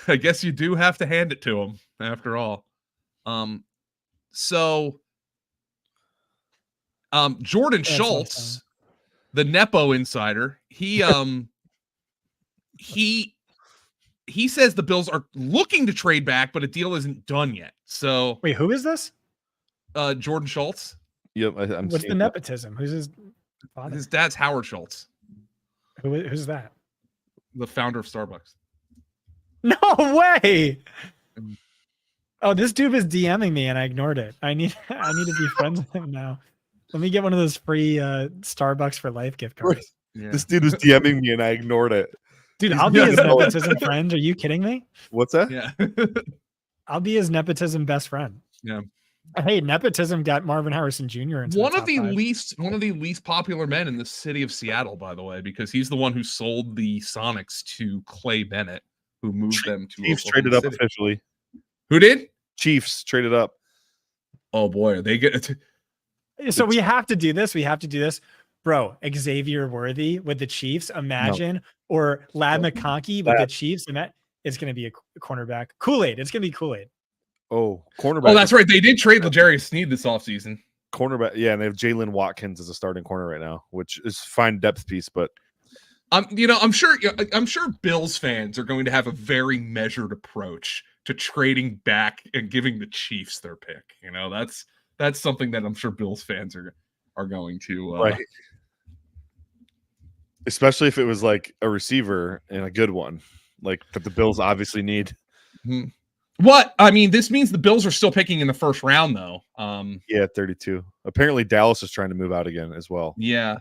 I guess you do have to hand it to him after all. Jordan Schultz, awesome. The Nepo insider, he says the Bills are looking to trade back, but a deal isn't done yet. So wait, who is this? Jordan Schultz. Yep, I'm What's the nepotism? Who's his father? His dad's Howard Schultz, Who's that? the founder of Starbucks. No way. Oh, this dude was DMing me and I ignored it. I need to be friends with him now. Let me get one of those free Starbucks for life gift cards. Yeah. This dude was DMing me and I ignored it. Dude, I'll be his nepotism friend. Are you kidding me? What's that? Yeah. I'll be his nepotism best friend. Yeah. Hey, nepotism got Marvin Harrison Jr. into one the of the top five. least popular men in the city of Seattle, by the way, because he's the one who sold the Sonics to Clay Bennett, who moved them to Chiefs Oklahoma traded up City. officially. Who did? Chiefs traded up. Oh boy, they get it. So we have to do this. Bro, Xavier Worthy with the Chiefs, imagine, or Lad McConkey with the Chiefs, and it's going to be a cornerback. Kool-Aid. It's going to be Kool-Aid. Oh, cornerback. Oh, that's right. They did trade L'Jarius Sneed this offseason. Cornerback. Yeah, and they have Jalen Watkins as a starting corner right now, which is fine depth piece, but I'm sure Bills fans are going to have a very measured approach to trading back and giving the Chiefs their pick. That's something that I'm sure Bills fans are going to right. Especially if it was like a receiver and a good one, like that the Bills obviously need. Mm-hmm. What? I mean, this means the Bills are still picking in the first round, though. Yeah, 32. Apparently, Dallas is trying to move out again as well. Yeah.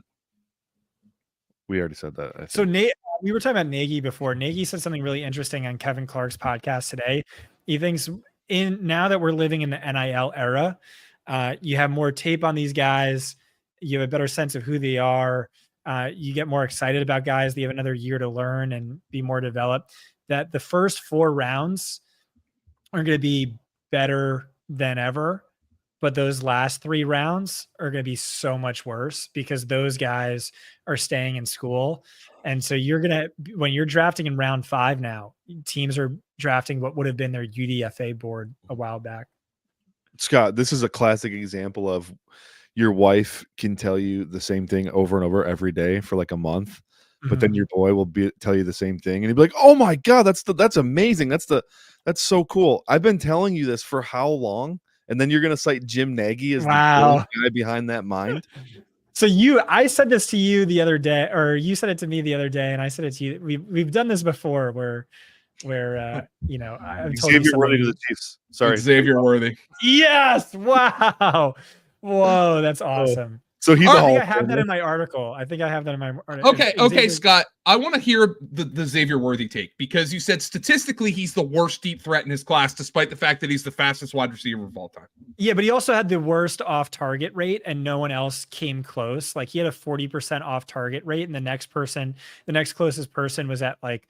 We already said that. I think. So, Nate, we were talking about Nagy before. Nagy said something really interesting on Kevin Clark's podcast today. He thinks now that we're living in the NIL era, You have more tape on these guys. You have a better sense of who they are. You get more excited about guys. They have another year to learn and be more developed. That the first 4 rounds are going to be better than ever, but those last 3 rounds are going to be so much worse because those guys are staying in school. And so when you're drafting in round 5 now, teams are drafting what would have been their UDFA board a while back. Scott, this is a classic example of your wife can tell you the same thing over and over every day for like a month, but then your boy will tell you the same thing, and he'll be like, "Oh my god, that's amazing. That's so cool. I've been telling you this for how long?" And then you're gonna cite Jim Nagy as the guy behind that mind. So I said this to you the other day, or you said it to me the other day, and I said it to you. We've done this before, where I've told Xavier Worthy to the Chiefs. Sorry, Xavier Worthy. Yes. Wow. Whoa, that's awesome. So he's. I think I have that in my article. Okay, Scott. I want to hear the Xavier Worthy take, because you said statistically he's the worst deep threat in his class, despite the fact that he's the fastest wide receiver of all time. Yeah, but he also had the worst off target rate, and no one else came close. Like he had a 40% off target rate, and the next closest person was at like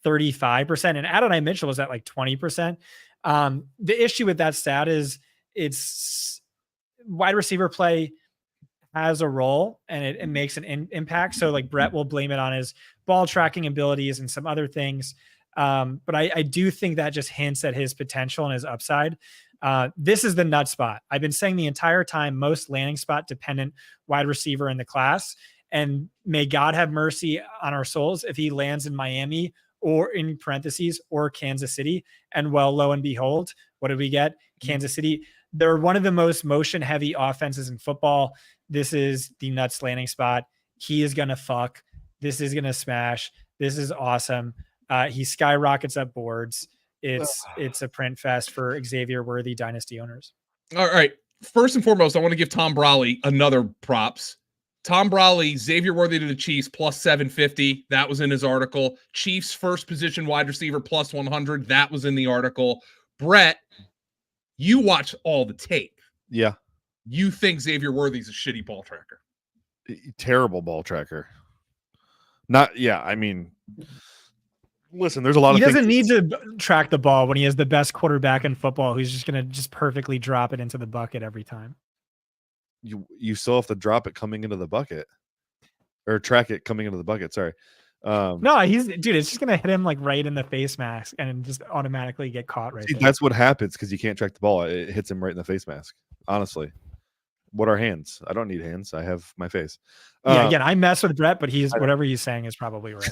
35%, and Adonai Mitchell was at like 20%. The issue with that stat is it's wide receiver play has a role and it makes an impact. So like Brett will blame it on his ball tracking abilities and some other things. But I do think that just hints at his potential and his upside. This is the nut spot. I've been saying the entire time, most landing spot dependent wide receiver in the class. And may God have mercy on our souls if he lands in Miami or in parentheses or Kansas City. And well, lo and behold, what did we get? Kansas City. They're one of the most motion heavy offenses in football. This is the nuts landing spot. He is going to fuck. This is going to smash. This is awesome. He skyrockets up boards. It's a print fest for Xavier Worthy dynasty owners. All right. First and foremost, I want to give Tom Brawley another props. Tom Brawley, Xavier Worthy to the Chiefs, plus 750. That was in his article. Chiefs first position wide receiver, plus 100. That was in the article. Brett, you watch all the tape. Yeah. You think Xavier Worthy's a shitty ball tracker? Terrible ball tracker. I mean, listen, there's a lot he of doesn't need to track the ball when he has the best quarterback in football who's just going to just perfectly drop it into the bucket every time. You still have to drop it coming into the bucket, or track it coming into the bucket. Sorry. No, it's just gonna hit him like right in the face mask and just automatically get caught right there. That's what happens because you can't track the ball. It hits him right in the face mask. Honestly, what are hands? I don't need hands. I have my face. Again, I mess with Brett, but whatever he's saying is probably right.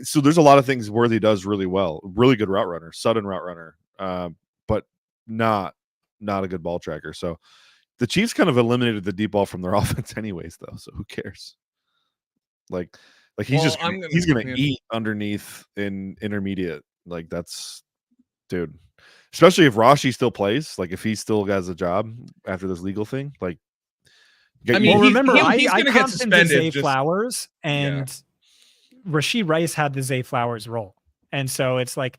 So there's a lot of things Worthy does really well. Really good route runner, sudden route runner, but not a good ball tracker. So the Chiefs kind of eliminated the deep ball from their offense anyways, though. So who cares? Like he's gonna eat underneath in intermediate. Like that's, dude. Especially if Rashi still plays. Like if he still has a job after this legal thing. Like, remember, he's I gonna get suspended. Zay Flowers and Rashee Rice had the Zay Flowers role, and so it's like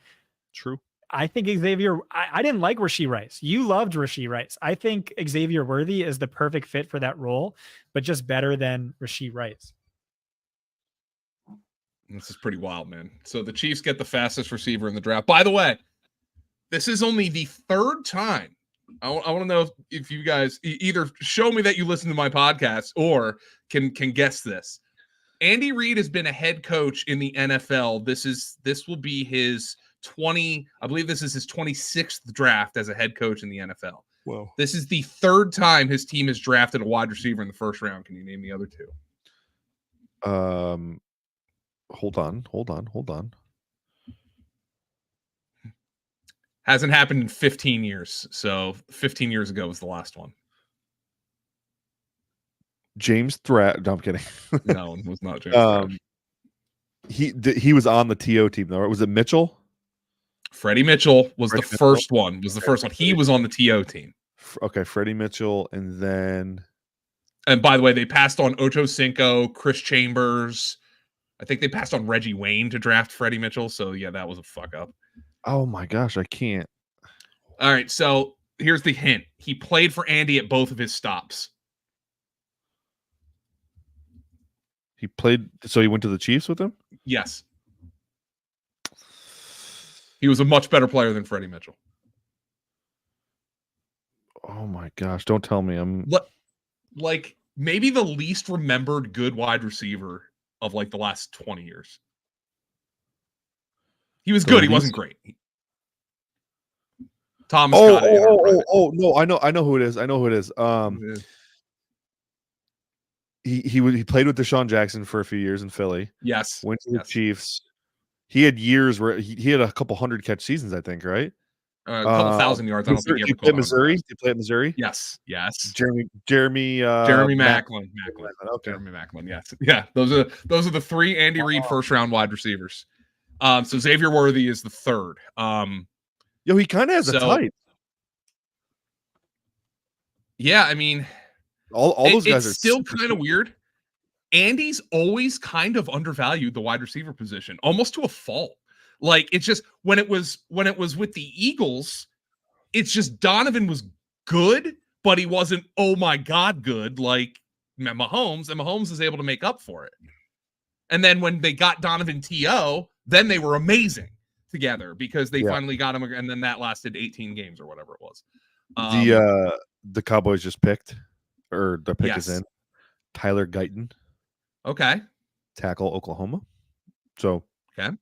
true. I think Xavier. I didn't like Rashee Rice. You loved Rashee Rice. I think Xavier Worthy is the perfect fit for that role, but just better than Rashee Rice. This is pretty wild, man. So the Chiefs get the fastest receiver in the draft. By the way, this is only the third time. I want to know if you guys either show me that you listen to my podcast or can guess this. Andy Reid has been a head coach in the NFL. This will be his 26th draft as a head coach in the NFL. Whoa. This is the third time his team has drafted a wide receiver in the first round. Can you name the other two? Hold on. Hasn't happened in 15 years. So 15 years ago was the last one. James Thrash. No, I'm kidding. No, it was not James Thrash. He was on the TO team though. Was it Mitchell? Freddie Mitchell was the first one. He was on the TO team. Okay, Freddie Mitchell, and by the way, they passed on Ocho Cinco, Chris Chambers. I think they passed on Reggie Wayne to draft Freddie Mitchell. So yeah, that was a fuck up. Oh my gosh, I can't. All right, so here's the hint. He played for Andy at both of his stops. He played, so he went to the Chiefs with him? Yes. He was a much better player than Freddie Mitchell. Oh my gosh! Don't tell me I'm like maybe the least remembered good wide receiver of like the last 20 years. He was good. He wasn't great. Thomas. No! I know who it is. He played with Deshaun Jackson for a few years in Philly. Yes. Went to the Chiefs. He had years where he had a couple 100-catch seasons, I think, right? A couple thousand yards. I don't think he ever played at Missouri. Did he play at Missouri? Yes. Jeremy Maclin. Okay. Jeremy Maclin. Yes. Yeah. Those are the three Andy Reid first round wide receivers. So Xavier Worthy is the third. He kind of has a type. Yeah, I mean, all those guys are still kind of weird. Andy's always kind of undervalued the wide receiver position, almost to a fault. Like, it's just when it was with the Eagles, it's just Donovan was good, but he wasn't, oh my God, good like Mahomes, and Mahomes is able to make up for it. And then when they got Donovan T.O., then they were amazing together because they finally got him, and then that lasted 18 games or whatever it was. The Cowboys just picked, or the pick is in, Tyler Guyton. Okay. Tackle, Oklahoma. So okay.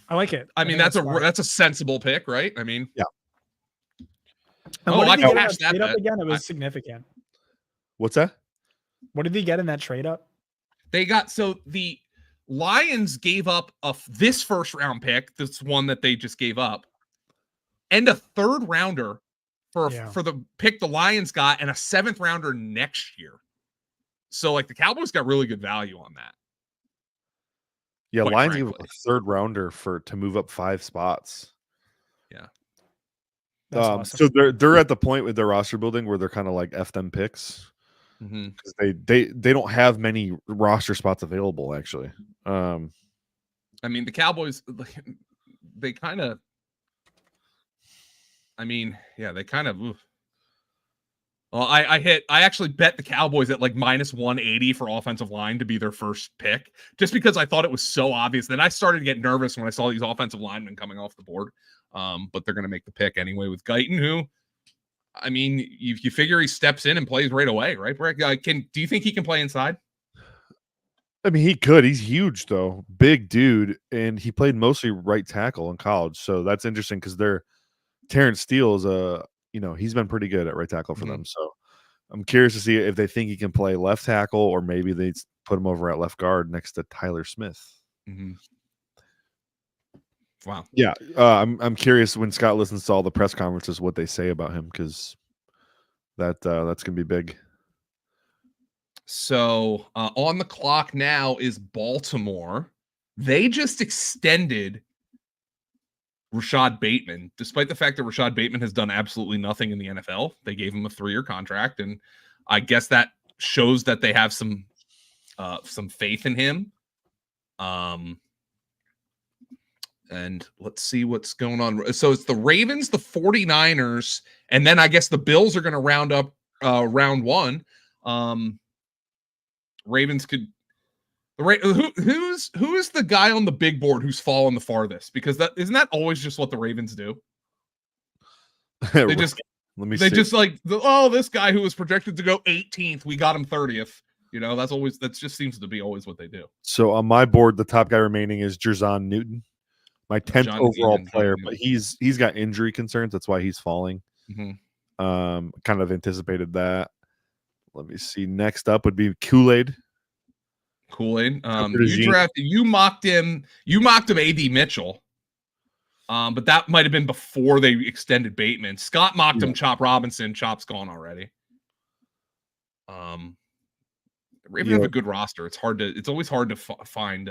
I like it. I mean, that's a sensible pick, right? I mean, yeah. I can catch that up again. It was significant. What's that? What did they get in that trade up? They got, so the Lions gave up this first round pick, this one that they just gave up, and a third rounder for the pick the Lions got, and a seventh rounder next year. So like the Cowboys got really good value on that. Yeah, Lions gave up a third rounder to move up 5 spots. Yeah. That's awesome. So they're at the point with their roster building where they're kind of like F them picks. Because they don't have many roster spots available, actually. I mean, the Cowboys, they kind of, well, I actually bet the Cowboys at like minus 180 for offensive line to be their first pick, just because I thought it was so obvious. Then I started to get nervous when I saw these offensive linemen coming off the board. But they're going to make the pick anyway with Guyton, who, I mean, you figure he steps in and plays right away, right, Brick? Do you think he can play inside? I mean, he could. He's huge, though. Big dude. And he played mostly right tackle in college. So that's interesting because Terrence Steele is he's been pretty good at right tackle for them. So I'm curious to see if they think he can play left tackle, or maybe they put him over at left guard next to Tyler Smith. Wow. Yeah. I'm curious when Scott listens to all the press conferences what they say about him, because that's going to be big. So on the clock now is Baltimore. They just extended Rashad Bateman, despite the fact that Rashad Bateman has done absolutely nothing in the NFL. They gave him a 3-year contract, and I guess that shows that they have some faith in him. And let's see what's going on. So it's the Ravens, the 49ers, and then I guess the Bills are going to round up round one. Ravens could. Who's the guy on the big board who's fallen the farthest? Because isn't that always just what the Ravens do? They just just like, this guy who was projected to go 18th, we got him 30th. That just seems to be always what they do. So on my board, the top guy remaining is Jerzon Newton, my 10th overall player, but he's got injury concerns. That's why he's falling. Kind of anticipated that. Let me see. Next up would be Kool-Aid. You mocked him AD Mitchell. But that might have been before they extended Bateman. Scott mocked him Chop Robinson. Chop's gone already. Ravens have a good roster. It's always hard to find.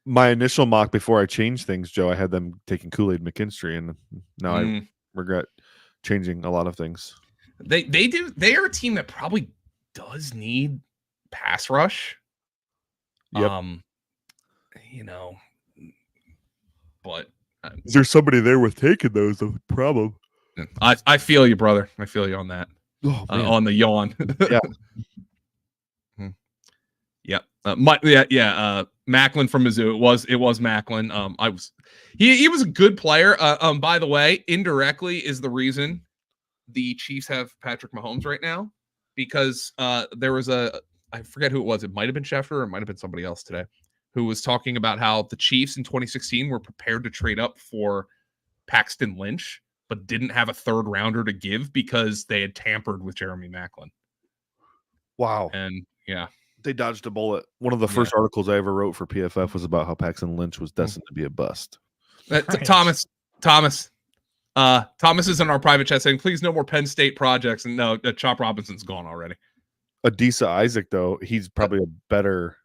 My initial mock before I changed things, Joe, I had them taking Kool-Aid McKinstry, and now I regret changing a lot of things. They do. They are a team that probably does need pass rush. Yep. But is there somebody there with taking those? The problem. I feel you, brother. I feel you on that. On the yawn. Yeah. Yep. Macklin from Mizzou. It was Macklin. He was a good player. By the way, indirectly is the reason the Chiefs have Patrick Mahomes right now, because there was I forget who it was. It might have been Schefter or it might have been somebody else today who was talking about how the Chiefs in 2016 were prepared to trade up for Paxton Lynch, but didn't have a third rounder to give because they had tampered with Jeremy Macklin. Wow. And yeah, they dodged a bullet. One of the first articles I ever wrote for PFF was about how Paxton Lynch was destined to be a bust. Thomas is in our private chat saying, please no more Penn State projects. And no, Chop Robinson's gone already. Adisa Isaac, though, he's probably a better.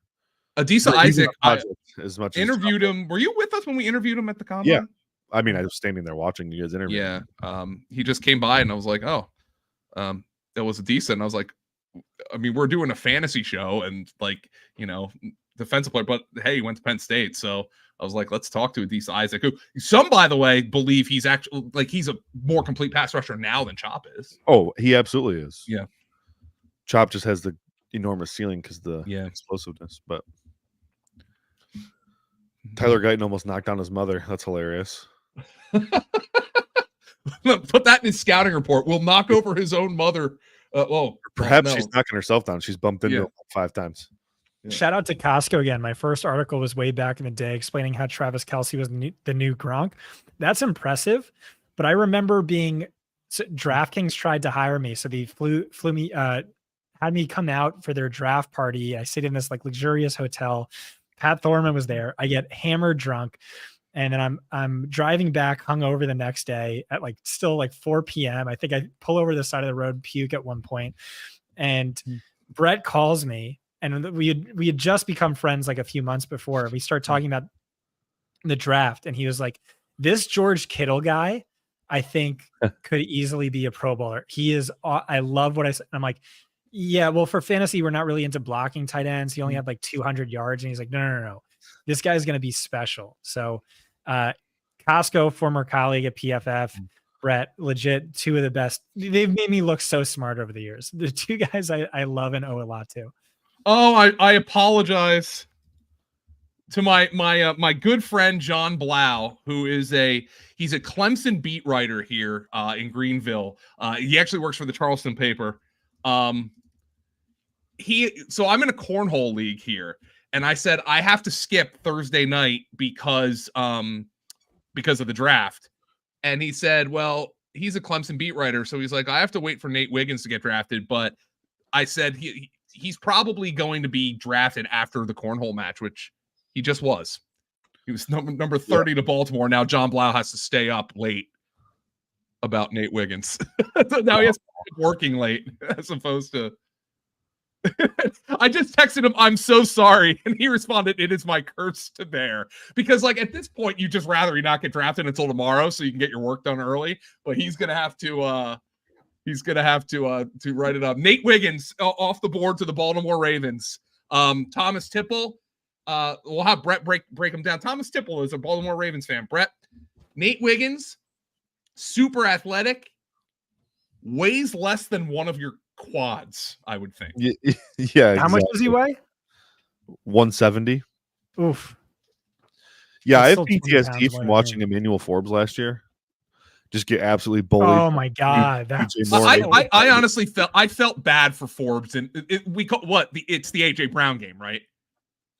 Adisa Isaac, I interviewed him. Were you with us when we interviewed him at the combine? Yeah. I mean, I was standing there watching you guys interview. Yeah. He just came by and I was like, oh, that was Adisa. And I was like, I mean, we're doing a fantasy show and like, defensive player, but hey, he went to Penn State. So I was like, let's talk to Adisa Isaac, who some, by the way, believe he's actually like, he's a more complete pass rusher now than Chop is. Oh, he absolutely is. Yeah. Chop just has the enormous ceiling because the explosiveness, but Tyler Guyton almost knocked down his mother. That's hilarious. Put that in his scouting report. We'll knock over his own mother. Perhaps she's knocking herself down. She's bumped into him 5 times. Yeah. Shout out to Costco again. My first article was way back in the day explaining how Travis Kelce was the new Gronk. That's impressive. But I remember DraftKings tried to hire me. So they flew me, had me come out for their draft party. I stayed in this like luxurious hotel. Pat Thorman was there. I get hammered drunk. And then I'm driving back hungover the next day at still 4 p.m. I think I pull over the side of the road, puke at one point. And Brett calls me, and we had just become friends like a few months before. We start talking about the draft, and he was like, this George Kittle guy, I think could easily be a Pro Bowler. He is, I love what I said. I'm like, yeah, well, for fantasy, we're not really into blocking tight ends. He only had 200 yards. And he's like, no. This guy's going to be special. So Costco, former colleague at PFF, Brett, legit 2 of the best. They've made me look so smart over the years. The 2 guys I love and owe a lot to. Oh, I apologize to my good friend John Blau, who is he's a Clemson beat writer here in Greenville. He actually works for the Charleston paper. So I'm in a cornhole league here, and I said I have to skip Thursday night because of the draft. And he said, well, he's a Clemson beat writer, so he's like, I have to wait for Nate Wiggins to get drafted. But I said he's probably going to be drafted after the cornhole match, which he just was. He was number 30 to Baltimore. Now John Blau has to stay up late about Nate Wiggins. So now he has to be working late as opposed to. I just texted him, I'm so sorry. And he responded, it is my curse to bear. Because at this point, you just rather he not get drafted until tomorrow so you can get your work done early. But he's gonna have to write it up. Nate Wiggins off the board to the Baltimore Ravens. Thomas Tipple. We'll have Brett break him down. Thomas Tipple is a Baltimore Ravens fan. Brett, Nate Wiggins, super athletic, weighs less than one of your quads, I would think. Yeah, exactly. How much does he weigh? 170. Oof. Yeah, I have PTSD from watching Emmanuel Forbes last year. Just get absolutely bullied. Oh my god! I honestly felt bad for Forbes, and it's the AJ Brown game, right?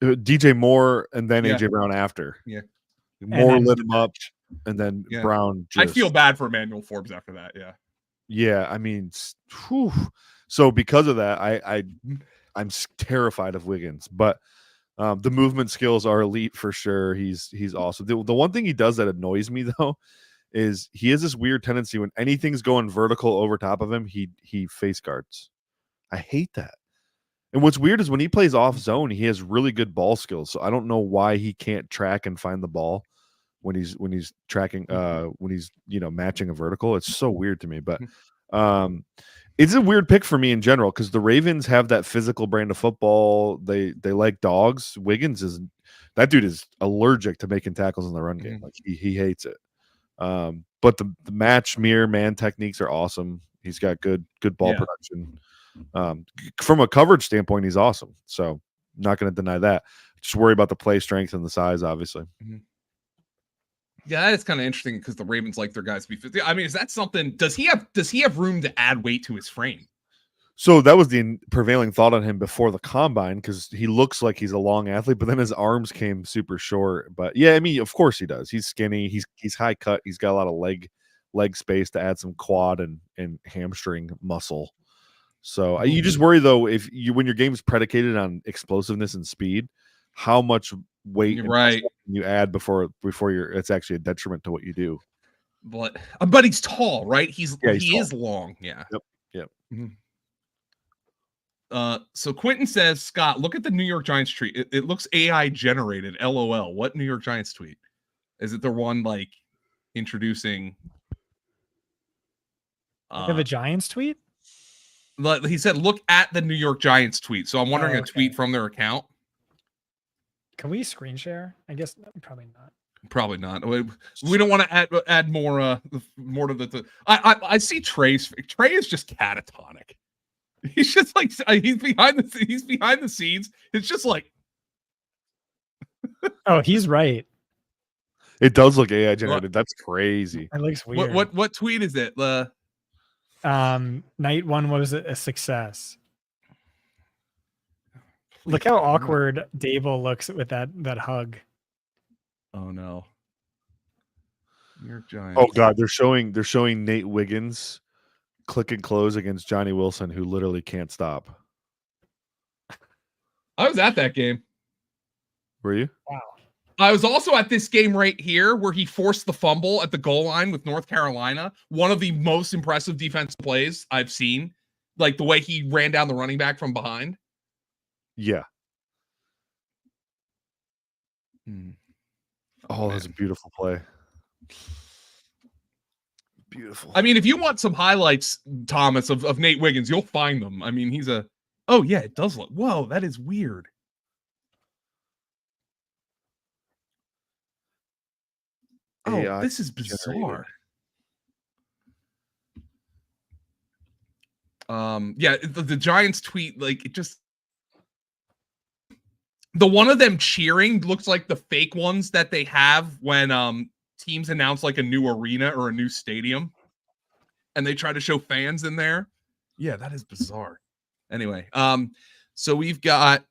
DJ Moore and then AJ Brown after. Yeah, Moore lit him up, and then Brown. I feel bad for Emmanuel Forbes after that. Yeah. Yeah, I mean, whew. So because of that, I'm terrified of Wiggins, but the movement skills are elite for sure. He's awesome. The one thing he does that annoys me though is he has this weird tendency when anything's going vertical over top of him, he face guards. I hate that. And what's weird is when he plays off zone, he has really good ball skills. So I don't know why he can't track and find the ball when he's tracking when he's matching a vertical. It's so weird to me, but it's a weird pick for me in general because the Ravens have that physical brand of football. They like dogs. Wiggins that dude is allergic to making tackles in the run game. Like he hates it. But but the match mirror man techniques are awesome. He's got good ball production. From a coverage standpoint, he's awesome. So not going to deny that. Just worry about the play strength and the size, obviously. Mm-hmm. Yeah, that's kind of interesting because the Ravens like their guys to be 50. I mean, is that something? Does he have room to add weight to his frame? So that was the prevailing thought on him before the combine, because he looks like he's a long athlete, but then his arms came super short. But yeah, I mean, of course he does. He's skinny. He's high cut. He's got a lot of leg space to add some quad and hamstring muscle. So you just worry though, when your game is predicated on explosiveness and speed, how much weight you add before it's actually a detriment to what you do. But he's tall, right? He is long. Yeah. Yep. Mm-hmm. So Quentin says, Scott, look at the New York Giants tweet. It looks AI generated. LOL. What New York Giants tweet? Is it the one like introducing? You have a Giants tweet? He said, look at the New York Giants tweet. So I'm wondering a tweet from their account. Can we screen share? I guess probably not. Probably not. We don't want to add more to the. I see Trey's. Trey is just catatonic. He's just like he's behind the scenes. It's just like, oh, he's right. It does look AI generated. That's crazy. It looks weird. What tweet is it? Night one was a success. Look how awkward Dable looks with that hug. Oh no. New York Giants. Oh god, they're showing Nate Wiggins click and close against Johnny Wilson, who literally can't stop. I was at that game. Were you? Wow. I was also at this game right here where he forced the fumble at the goal line with North Carolina. One of the most impressive defensive plays I've seen. Like the way he ran down the running back from behind. Yeah. Oh, that's a beautiful play. Beautiful. I mean, if you want some highlights, Thomas, of Nate Wiggins, you'll find them. I mean, oh yeah, it does look, whoa, that is weird. Oh, this is bizarre. Yeah, the Giants tweet, like, it just, the one of them cheering looks like the fake ones that they have when teams announce like a new arena or a new stadium and they try to show fans in there. Yeah, that is bizarre. Anyway, so we've got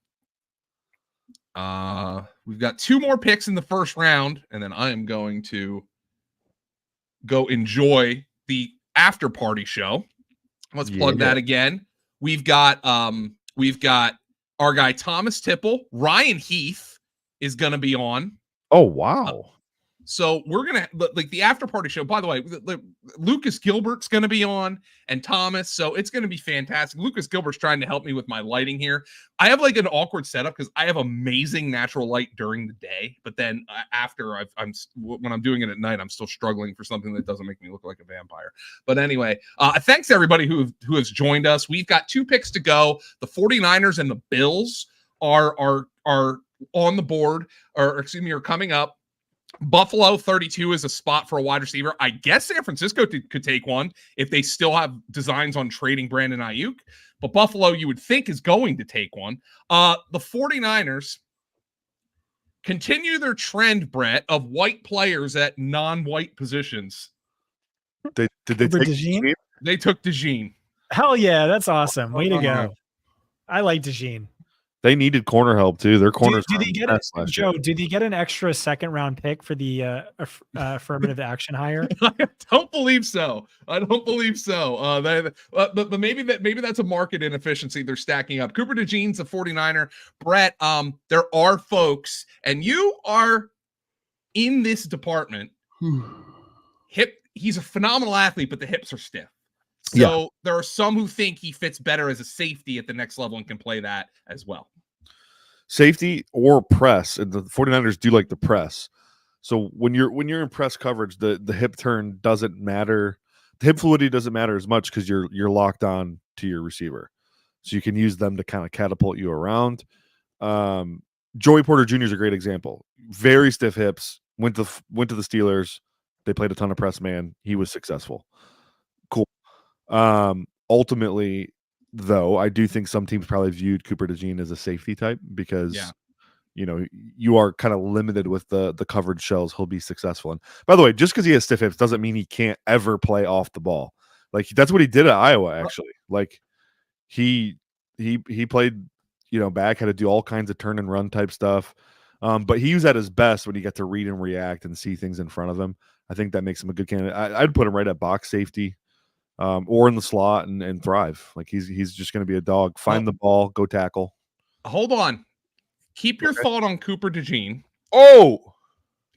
two more picks in the first round, and then I am going to go enjoy the after party show. Let's plug that again. We've got our guy Thomas Tipple. Ryan Heath is going to be on. Oh wow. So we're going to, like, the after party show, by the way, Lucas Gilbert's going to be on, and Thomas. So it's going to be fantastic. Lucas Gilbert's trying to help me with my lighting here. I have like an awkward setup because I have amazing natural light during the day, but then after when I'm doing it at night, I'm still struggling for something that doesn't make me look like a vampire. But anyway, thanks everybody who has joined us. We've got 2 picks to go. The 49ers and the Bills are on the board, or excuse me, are coming up. Buffalo 32 is a spot for a wide receiver. I guess San Francisco could take one if they still have designs on trading Brandon Ayuk, but Buffalo you would think is going to take one. The 49ers continue their trend, Brett, of white players at non-white positions. Did they take DeJean? They took DeJean. Hell yeah, that's awesome. Way to go. I like DeJean. They needed corner help too. Their corners. Did he get did he get an extra second-round pick for the affirmative action hire? I don't believe so. But maybe that's a market inefficiency they're stacking up. Cooper DeJean's a 49er. Brett, there are folks, and you are in this department. He's a phenomenal athlete, but the hips are stiff. So there are some who think he fits better as a safety at the next level and can play that as well. Safety or press, and the 49ers do like the press. So when you're in press coverage, the hip turn doesn't matter. The hip fluidity doesn't matter as much because you're locked on to your receiver. So you can use them to kind of catapult you around. Joey Porter Jr. is a great example. Very stiff hips. Went to the Steelers. They played a ton of press man. He was successful. Cool. Ultimately, though, I do think some teams probably viewed Cooper DeJean as a safety type because, you are kind of limited with the coverage shells he'll be successful in. By the way, just because he has stiff hips doesn't mean he can't ever play off the ball. Like, that's what he did at Iowa, actually. Like, he played, back, had to do all kinds of turn and run type stuff. But he was at his best when you get to read and react and see things in front of him. I think that makes him a good candidate. I'd put him right at box safety, or in the slot and thrive. Like, he's just going to be a dog. Find the ball, go tackle. Hold on. Keep your thought on Cooper DeJean. Oh,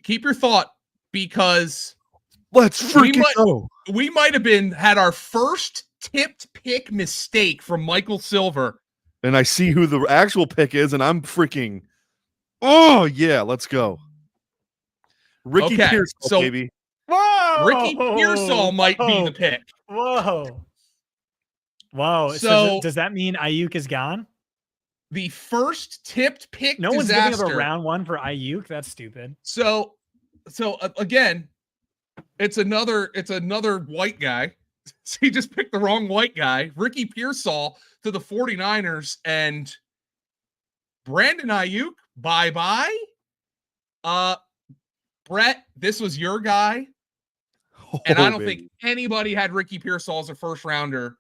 keep your thought, because let's freaking go. We might have had our first tipped pick mistake from Michael Silver. And I see who the actual pick is, and I'm freaking. Oh yeah, let's go. Ricky Pearsall, baby. Whoa! Ricky Pearsall might be the pick. Whoa. So does that mean Ayuk is gone? The first tipped pick. No disaster. one's giving up a round one for Ayuk. That's stupid. So again, it's another white guy. So he just picked the wrong white guy. Ricky Pearsall to the 49ers, and Brandon Ayuk. Bye-bye. Brett, this was your guy. And I don't think anybody had Ricky Pearsall as a first rounder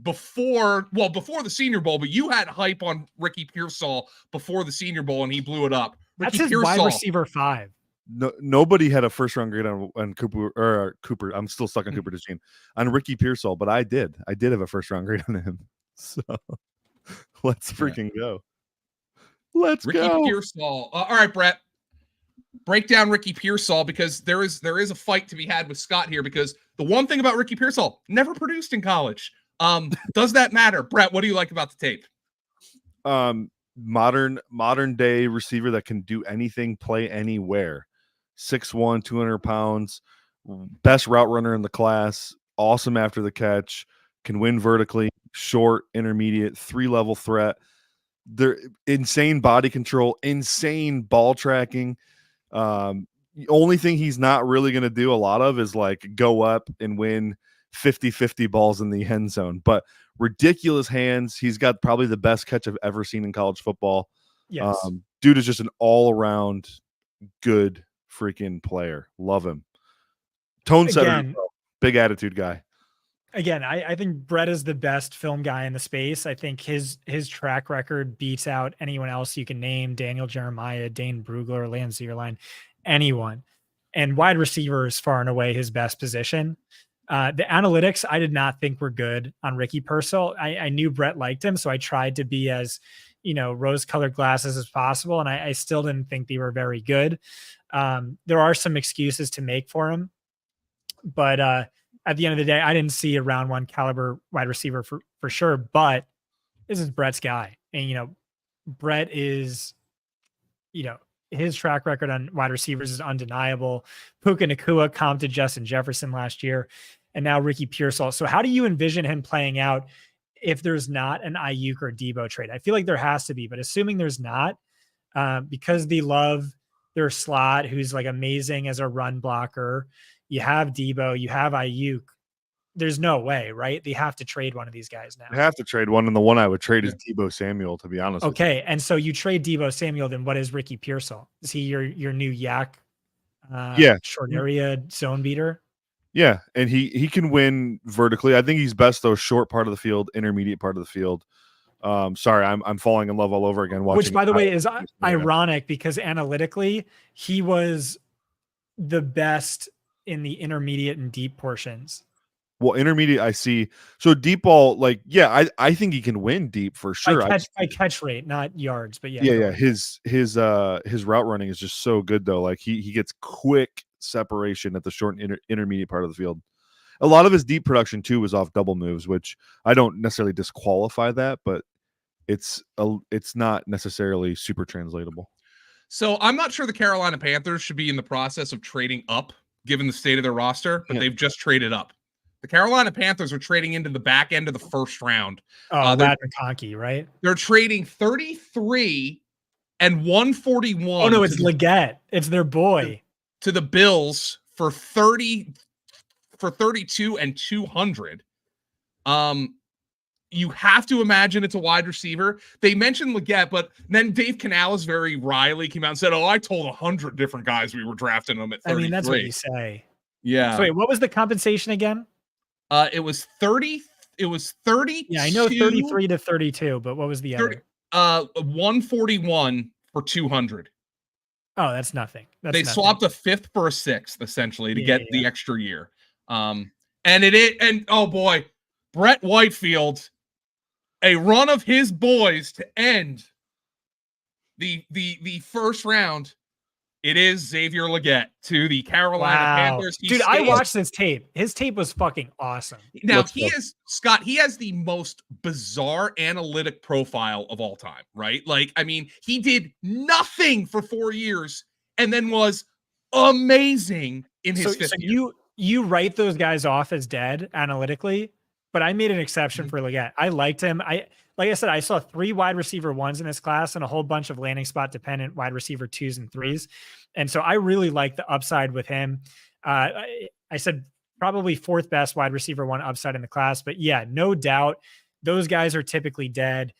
before the Senior Bowl, but you had hype on Ricky Pearsall before the Senior Bowl, and he blew it up. That's his wide receiver 5. No, nobody had a first round grade on Cooper. I'm still stuck on Cooper DeJean on Ricky Pearsall, but I did have a first round grade on him. So let's freaking go. Let's Ricky go. Pearsall. All right, Brett. Break down Ricky Pearsall, because there is a fight to be had with Scott here, because the one thing about Ricky Pearsall, never produced in college. Does that matter? Brett, what do you like about the tape? Modern day receiver that can do anything, play anywhere. 6'1", 200 pounds, best route runner in the class, awesome after the catch, can win vertically, short, intermediate, 3-level threat. They're insane body control, insane ball tracking. The only thing he's not really going to do a lot of is like go up and win 50-50 balls in the end zone, but ridiculous hands. He's got probably the best catch I've ever seen in college football. Yes. Dude is just an all-around good freaking player. Love him. Tone setter, big attitude guy. Again, I think Brett is the best film guy in the space. I think his track record beats out anyone else you can name. Daniel Jeremiah, Dane Brugler, Lance Zierlein, anyone. And wide receiver is far and away his best position. The analytics I did not think were good on Ricky Pearsall. I knew Brett liked him, so I tried to be as rose-colored glasses as possible, and I still didn't think they were very good. There are some excuses to make for him, but at the end of the day, I didn't see a round one caliber wide receiver for sure. But this is Brett's guy, and Brett is, his track record on wide receivers is undeniable. Puka Nacua comped to Justin Jefferson last year, and now Ricky Pearsall. So how do you envision him playing out if there's not an Ayuk or Debo trade? I feel like there has to be, but assuming there's not, because they love their slot, who's like amazing as a run blocker. You have Debo, you have Ayuk. There's no way, right? They have to trade one of these guys now. I have to trade one, and the one I would trade is Debo Samuel, to be honest. Okay, and so you trade Debo Samuel, then what is Ricky Pearsall? Is he your new yak? Short area zone beater. Yeah, and he can win vertically. I think he's best though short part of the field, intermediate part of the field. Sorry, I'm falling in love all over again. Which, by the way, is ironic because analytically he was the best in the intermediate and deep portions. Well, intermediate, I see. So deep ball, I think he can win deep for sure. By catch rate, not yards, but yeah. Yeah. His route running is just so good though. Like he gets quick separation at the short and intermediate part of the field. A lot of his deep production too was off double moves, which I don't necessarily disqualify that, but it's not necessarily super translatable. So I'm not sure the Carolina Panthers should be in the process of trading up, given the state of their roster, but they've just traded up. The Carolina Panthers are trading into the back end of the first round. That McCarthy, right? They're trading 33 and 141. Oh no, it's Legette. It's their boy. To the Bills for 32 and 200. You have to imagine it's a wide receiver. They mentioned Legette, but then Dave Canales very wryly came out and said, "Oh, I told 100 different guys we were drafting them at 33." I mean, that's what you say. Yeah. So wait, what was the compensation again? It was 30. It was 30. Yeah, I know 33 to 32, but what was the 30, other? 141 for 200. Oh, that's nothing. They swapped a fifth for a sixth, essentially, to get the extra year. And oh boy, Brett Whitefield, a run of his boys to end the first round. It is Xavier Legette to the Carolina Panthers. Dude, I watched this tape. His tape was fucking awesome. Now he has the most bizarre analytic profile of all time, right? Like, I mean, he did nothing for 4 years and then was amazing in his fifth year. You write those guys off as dead analytically, but I made an exception for Legette. I liked him. Like I said, I saw 3 wide receiver 1s in this class and a whole bunch of landing spot dependent wide receiver 2s and 3s. And so I really like the upside with him. I said probably 4th best wide receiver 1 upside in the class, but yeah, no doubt those guys are typically dead.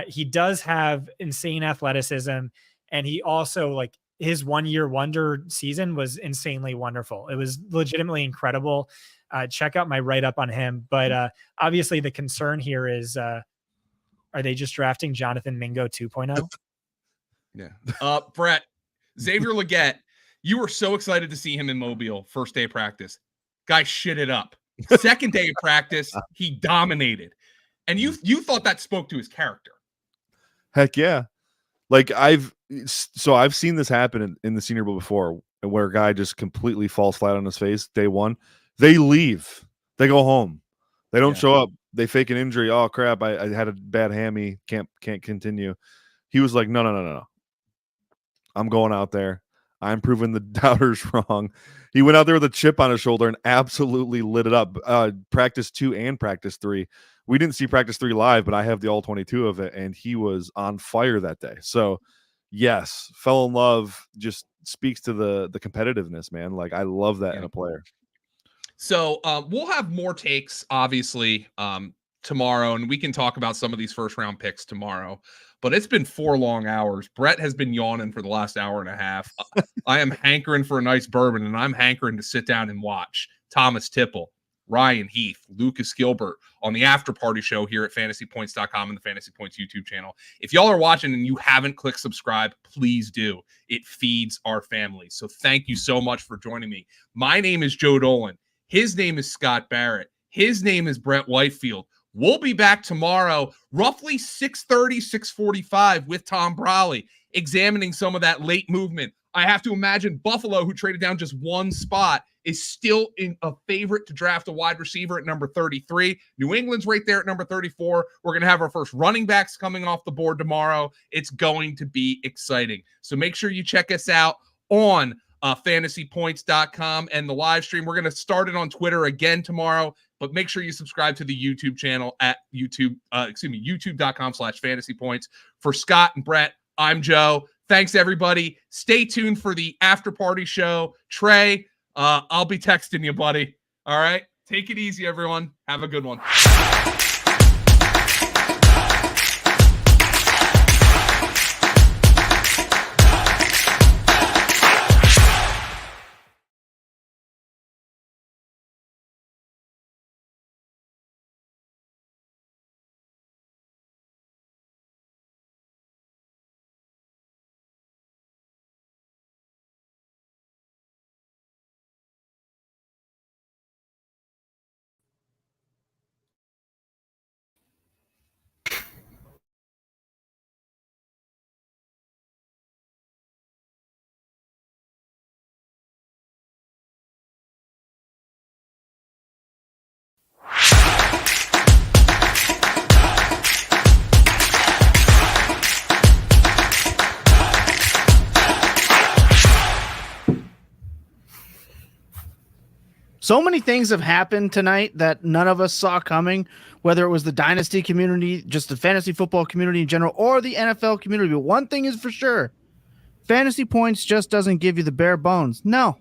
He does have insane athleticism, and he also, like, his 1-year wonder season was insanely wonderful. It was legitimately incredible. Check out my write-up on him. But obviously the concern here is, are they just drafting Jonathan Mingo 2.0? Yeah. Brett, Xavier Legette, you were so excited to see him in Mobile first day of practice. Guy shit it up. Second day of practice, he dominated. And you thought that spoke to his character. Heck yeah. Like I've seen this happen in the Senior Bowl before, where a guy just completely falls flat on his face day one. They leave. They go home. They don't show up. They fake an injury. Oh crap! I had a bad hammy. Can't continue. He was like, no. I'm going out there. I'm proving the doubters wrong. He went out there with a chip on his shoulder and absolutely lit it up. Practice 2 and practice 3. We didn't see practice 3 live, but I have the all 22 of it, and he was on fire that day. So, yes, fell in love. Just speaks to the competitiveness, man. Like, I love that in a player. So we'll have more takes, obviously, tomorrow, and we can talk about some of these first round picks tomorrow. But it's been 4 long hours. Brett has been yawning for the last hour and a half. I am hankering for a nice bourbon, and I'm hankering to sit down and watch Thomas Tipple, Ryan Heath, Lucas Gilbert on the Afterparty show here at FantasyPoints.com and the Fantasy Points YouTube channel. If y'all are watching and you haven't clicked subscribe, please do. It feeds our family. So thank you so much for joining me. My name is Joe Dolan. His name is Scott Barrett. His name is Brett Whitefield. We'll be back tomorrow, roughly 6:30, 6:45 with Tom Brawley, examining some of that late movement. I have to imagine Buffalo, who traded down just 1 spot, is still in a favorite to draft a wide receiver at number 33. New England's right there at number 34. We're going to have our first running backs coming off the board tomorrow. It's going to be exciting. So make sure you check us out on FantasyPoints.com and the live stream. We're going to start it on Twitter again tomorrow, but make sure you subscribe to the YouTube channel at youtube.com/FantasyPoints. For Scott and Brett, I'm Joe. Thanks, everybody. Stay tuned for the after party show. Trey, I'll be texting you, buddy. All right. Take it easy, everyone. Have a good one. So many things have happened tonight that none of us saw coming, whether it was the dynasty community, just the fantasy football community in general, or the NFL community. But one thing is for sure, Fantasy Points just doesn't give you the bare bones. No,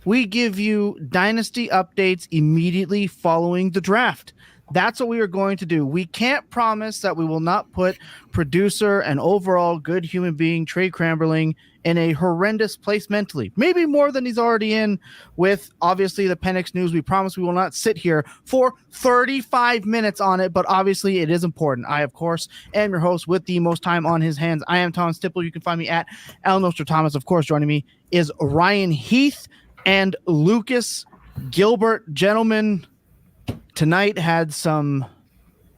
we give you dynasty updates immediately following the draft. That's what we are going to do. We can't promise that we will not put producer and overall good human being Trey Cramberling in a horrendous place mentally. Maybe more than he's already in with, obviously, the Penix news. We promise we will not sit here for 35 minutes on it, but obviously it is important. I, of course, am your host with the most time on his hands. I am Thomas Tipple. You can find me at @ElNostradamus. Of course, joining me is Ryan Heath and Lucas Gilbert. Gentlemen, tonight had some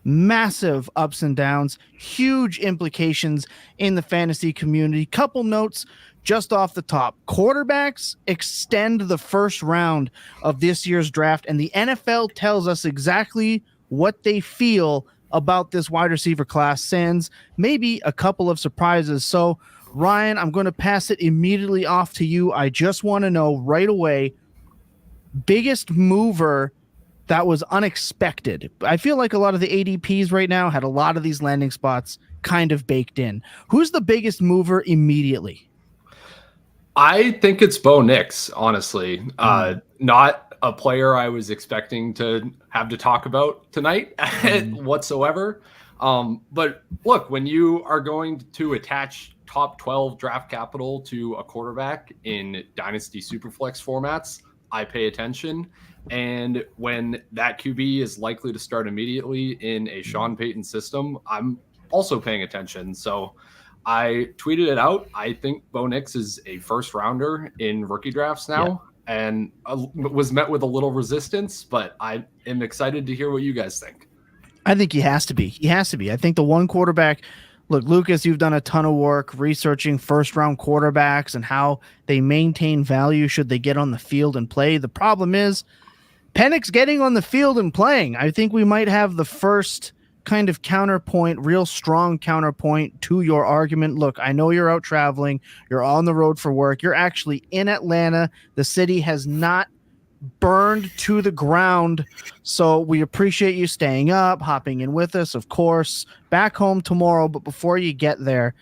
massive ups and downs, huge implications in the fantasy community. Couple notes just off the top. Quarterbacks extend the first round of this year's draft, and the NFL tells us exactly what they feel about this wide receiver class, sans maybe a couple of surprises. So, Ryan, I'm going to pass it immediately off to you. I just want to know right away, biggest mover that was unexpected. I feel like a lot of the ADPs right now had a lot of these landing spots kind of baked in. Who's the biggest mover immediately? I think it's Bo Nix, honestly. Not a player I was expecting to have to talk about tonight whatsoever. But look, when you are going to attach top 12 draft capital to a quarterback in Dynasty Superflex formats, I pay attention. And when that QB is likely to start immediately in a Sean Payton system, I'm also paying attention. So I tweeted it out. I think Bo Nix is a first rounder in rookie drafts now, and was met with a little resistance, but I am excited to hear what you guys think. I think he has to be. He has to be. I think the one quarterback, look, Lucas, you've done a ton of work researching first round quarterbacks and how they maintain value should they get on the field and play. The problem is Penix getting on the field and playing. I think we might have the first kind of counterpoint, real strong counterpoint to your argument. Look, I know you're out traveling. You're on the road for work. You're actually in Atlanta. The city has not burned to the ground. So we appreciate you staying up, hopping in with us, of course, back home tomorrow. But before you get there,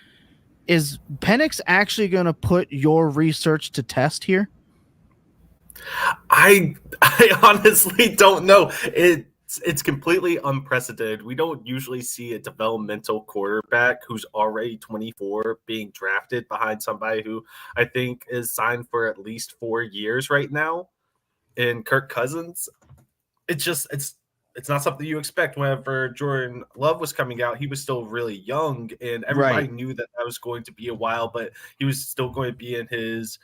is Penix actually going to put your research to test here? I honestly don't know. It's completely unprecedented. We don't usually see a developmental quarterback who's already 24 being drafted behind somebody who I think is signed for at least 4 years right now in Kirk Cousins. It's not something you expect. Whenever Jordan Love was coming out, he was still really young, and everybody knew that was going to be a while, but he was still going to be in his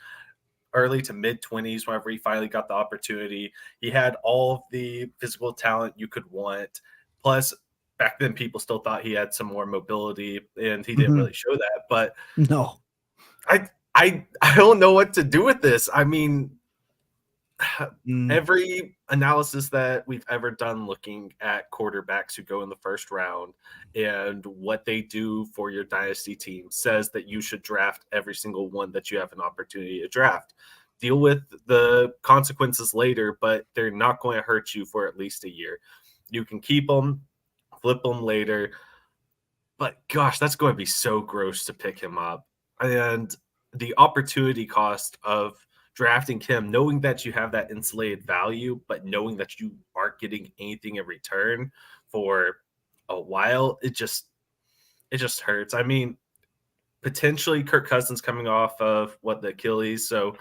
early to mid 20s whenever he finally got the opportunity. He had all of the physical talent you could want. Plus, back then people still thought he had some more mobility, and he didn't really show that. But no, I don't know what to do with this. I mean, every analysis that we've ever done looking at quarterbacks who go in the first round and what they do for your dynasty team says that you should draft every single one that you have an opportunity to draft. Deal with the consequences later, but they're not going to hurt you for at least a year. You can keep them, flip them later, but gosh, that's going to be so gross to pick him up. And the opportunity cost of drafting him, knowing that you have that insulated value, but knowing that you aren't getting anything in return for a while, it just hurts. I mean, potentially Kirk Cousins coming off of the Achilles, so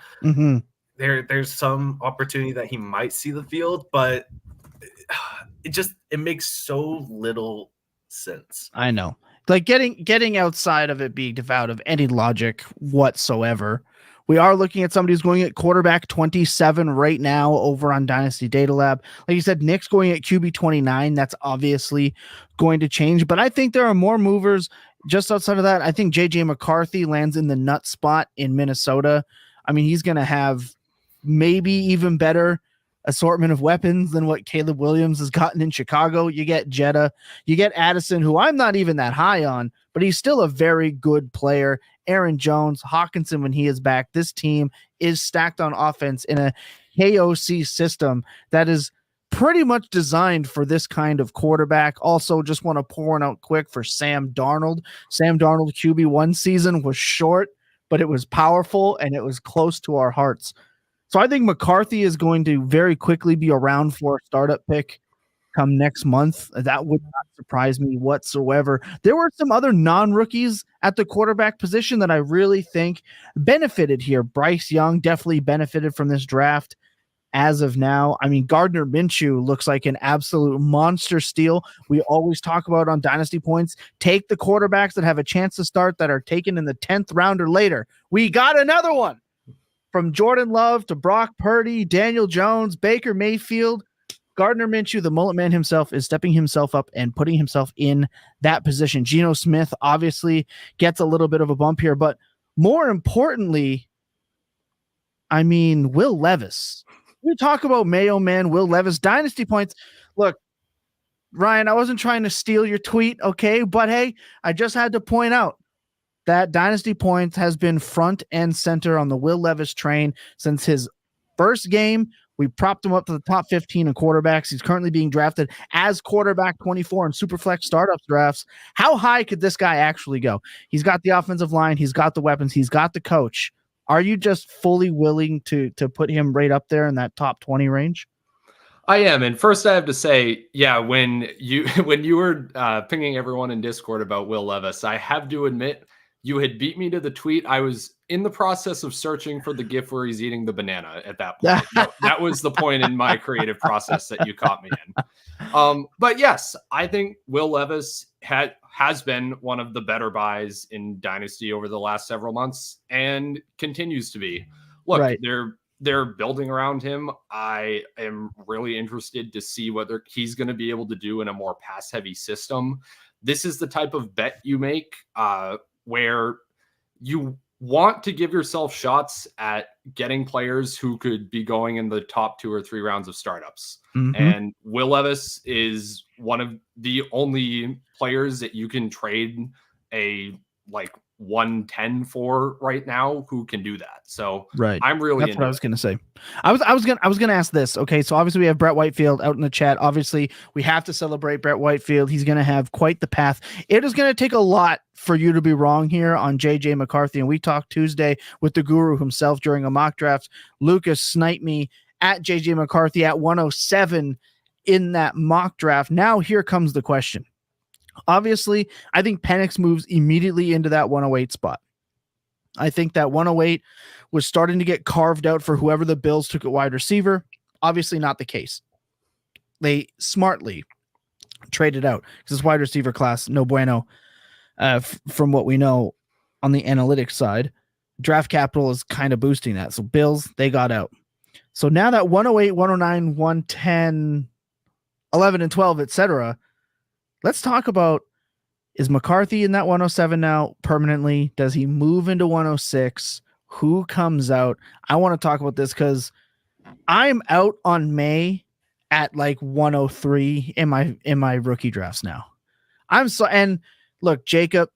there's some opportunity that he might see the field, but it makes so little sense. I know, like getting outside of it being devout of any logic whatsoever. We are looking at somebody who's going at quarterback 27 right now over on Dynasty Data Lab. Like you said, Nick's going at QB 29. That's obviously going to change, but I think there are more movers just outside of that. I think JJ McCarthy lands in the nut spot in Minnesota. I mean, he's going to have maybe even better assortment of weapons than what Caleb Williams has gotten in Chicago. You get Jetta, you get Addison, who I'm not even that high on, but he's still a very good player. Aaron Jones, Hawkinson when he is back. This team is stacked on offense in a KOC system that is pretty much designed for this kind of quarterback. Also, just want to pour one out quick for Sam Darnold. Sam Darnold QB1 season was short, but it was powerful and it was close to our hearts. So I think McCarthy is going to very quickly be around for a startup pick come next month. That would not surprise me whatsoever. There were some other non-rookies at the quarterback position that I really think benefited here. Bryce Young definitely benefited from this draft as of now. I mean, Gardner Minshew looks like an absolute monster steal. We always talk about on Dynasty Points, take the quarterbacks that have a chance to start that are taken in the 10th round or later. We got another one. From Jordan Love to Brock Purdy, Daniel Jones, Baker Mayfield, Gardner Minshew, the mullet man himself, is stepping himself up and putting himself in that position. Geno Smith obviously gets a little bit of a bump here, but more importantly, I mean, Will Levis. We talk about Mayo Man, Will Levis, Dynasty Points. Look, Ryan, I wasn't trying to steal your tweet, okay? But hey, I just had to point out that Dynasty Points has been front and center on the Will Levis train since his first game. We propped him up to the top 15 in quarterbacks. He's currently being drafted as quarterback 24 in Superflex startup drafts. How high could this guy actually go? He's got the offensive line. He's got the weapons. He's got the coach. Are you just fully willing to put him right up there in that top 20 range? I am. And first I have to say, yeah, when you were pinging everyone in Discord about Will Levis, I have to admit, you had beat me to the tweet. I was in the process of searching for the GIF where he's eating the banana at that point. That was the point in my creative process that you caught me in. But yes, I think Will Levis has been one of the better buys in Dynasty over the last several months and continues to be. Look, Right. they're building around him. I am really interested to see whether he's going to be able to do in a more pass-heavy system. This is the type of bet you make where you want to give yourself shots at getting players who could be going in the top 2 or 3 rounds of startups. Mm-hmm. And Will Levis is one of the only players that you can trade a 110 for right now who can do that. So right. I'm really That's what I was going to say. I was going to ask this. Okay. So obviously we have Brett Whitefield out in the chat. Obviously we have to celebrate Brett Whitefield. He's going to have quite the path. It is going to take a lot for you to be wrong here on JJ McCarthy. And we talked Tuesday with the guru himself during a mock draft. Lucas sniped me at JJ McCarthy at 107 in that mock draft. Now here comes the question. Obviously, I think Penix moves immediately into that 108 spot. I think that 108 was starting to get carved out for whoever the Bills took at wide receiver. Obviously not the case. They smartly traded out because this wide receiver class, no bueno, from what we know on the analytics side. Draft capital is kind of boosting that. So Bills, they got out. So now that 108, 109, 110, 11, and 12, etc., let's talk about, is McCarthy in that 107 now permanently? Does he move into 106? Who comes out? I want to talk about this because I'm out on Maye at 103 in my rookie drafts now. And look, Jacob,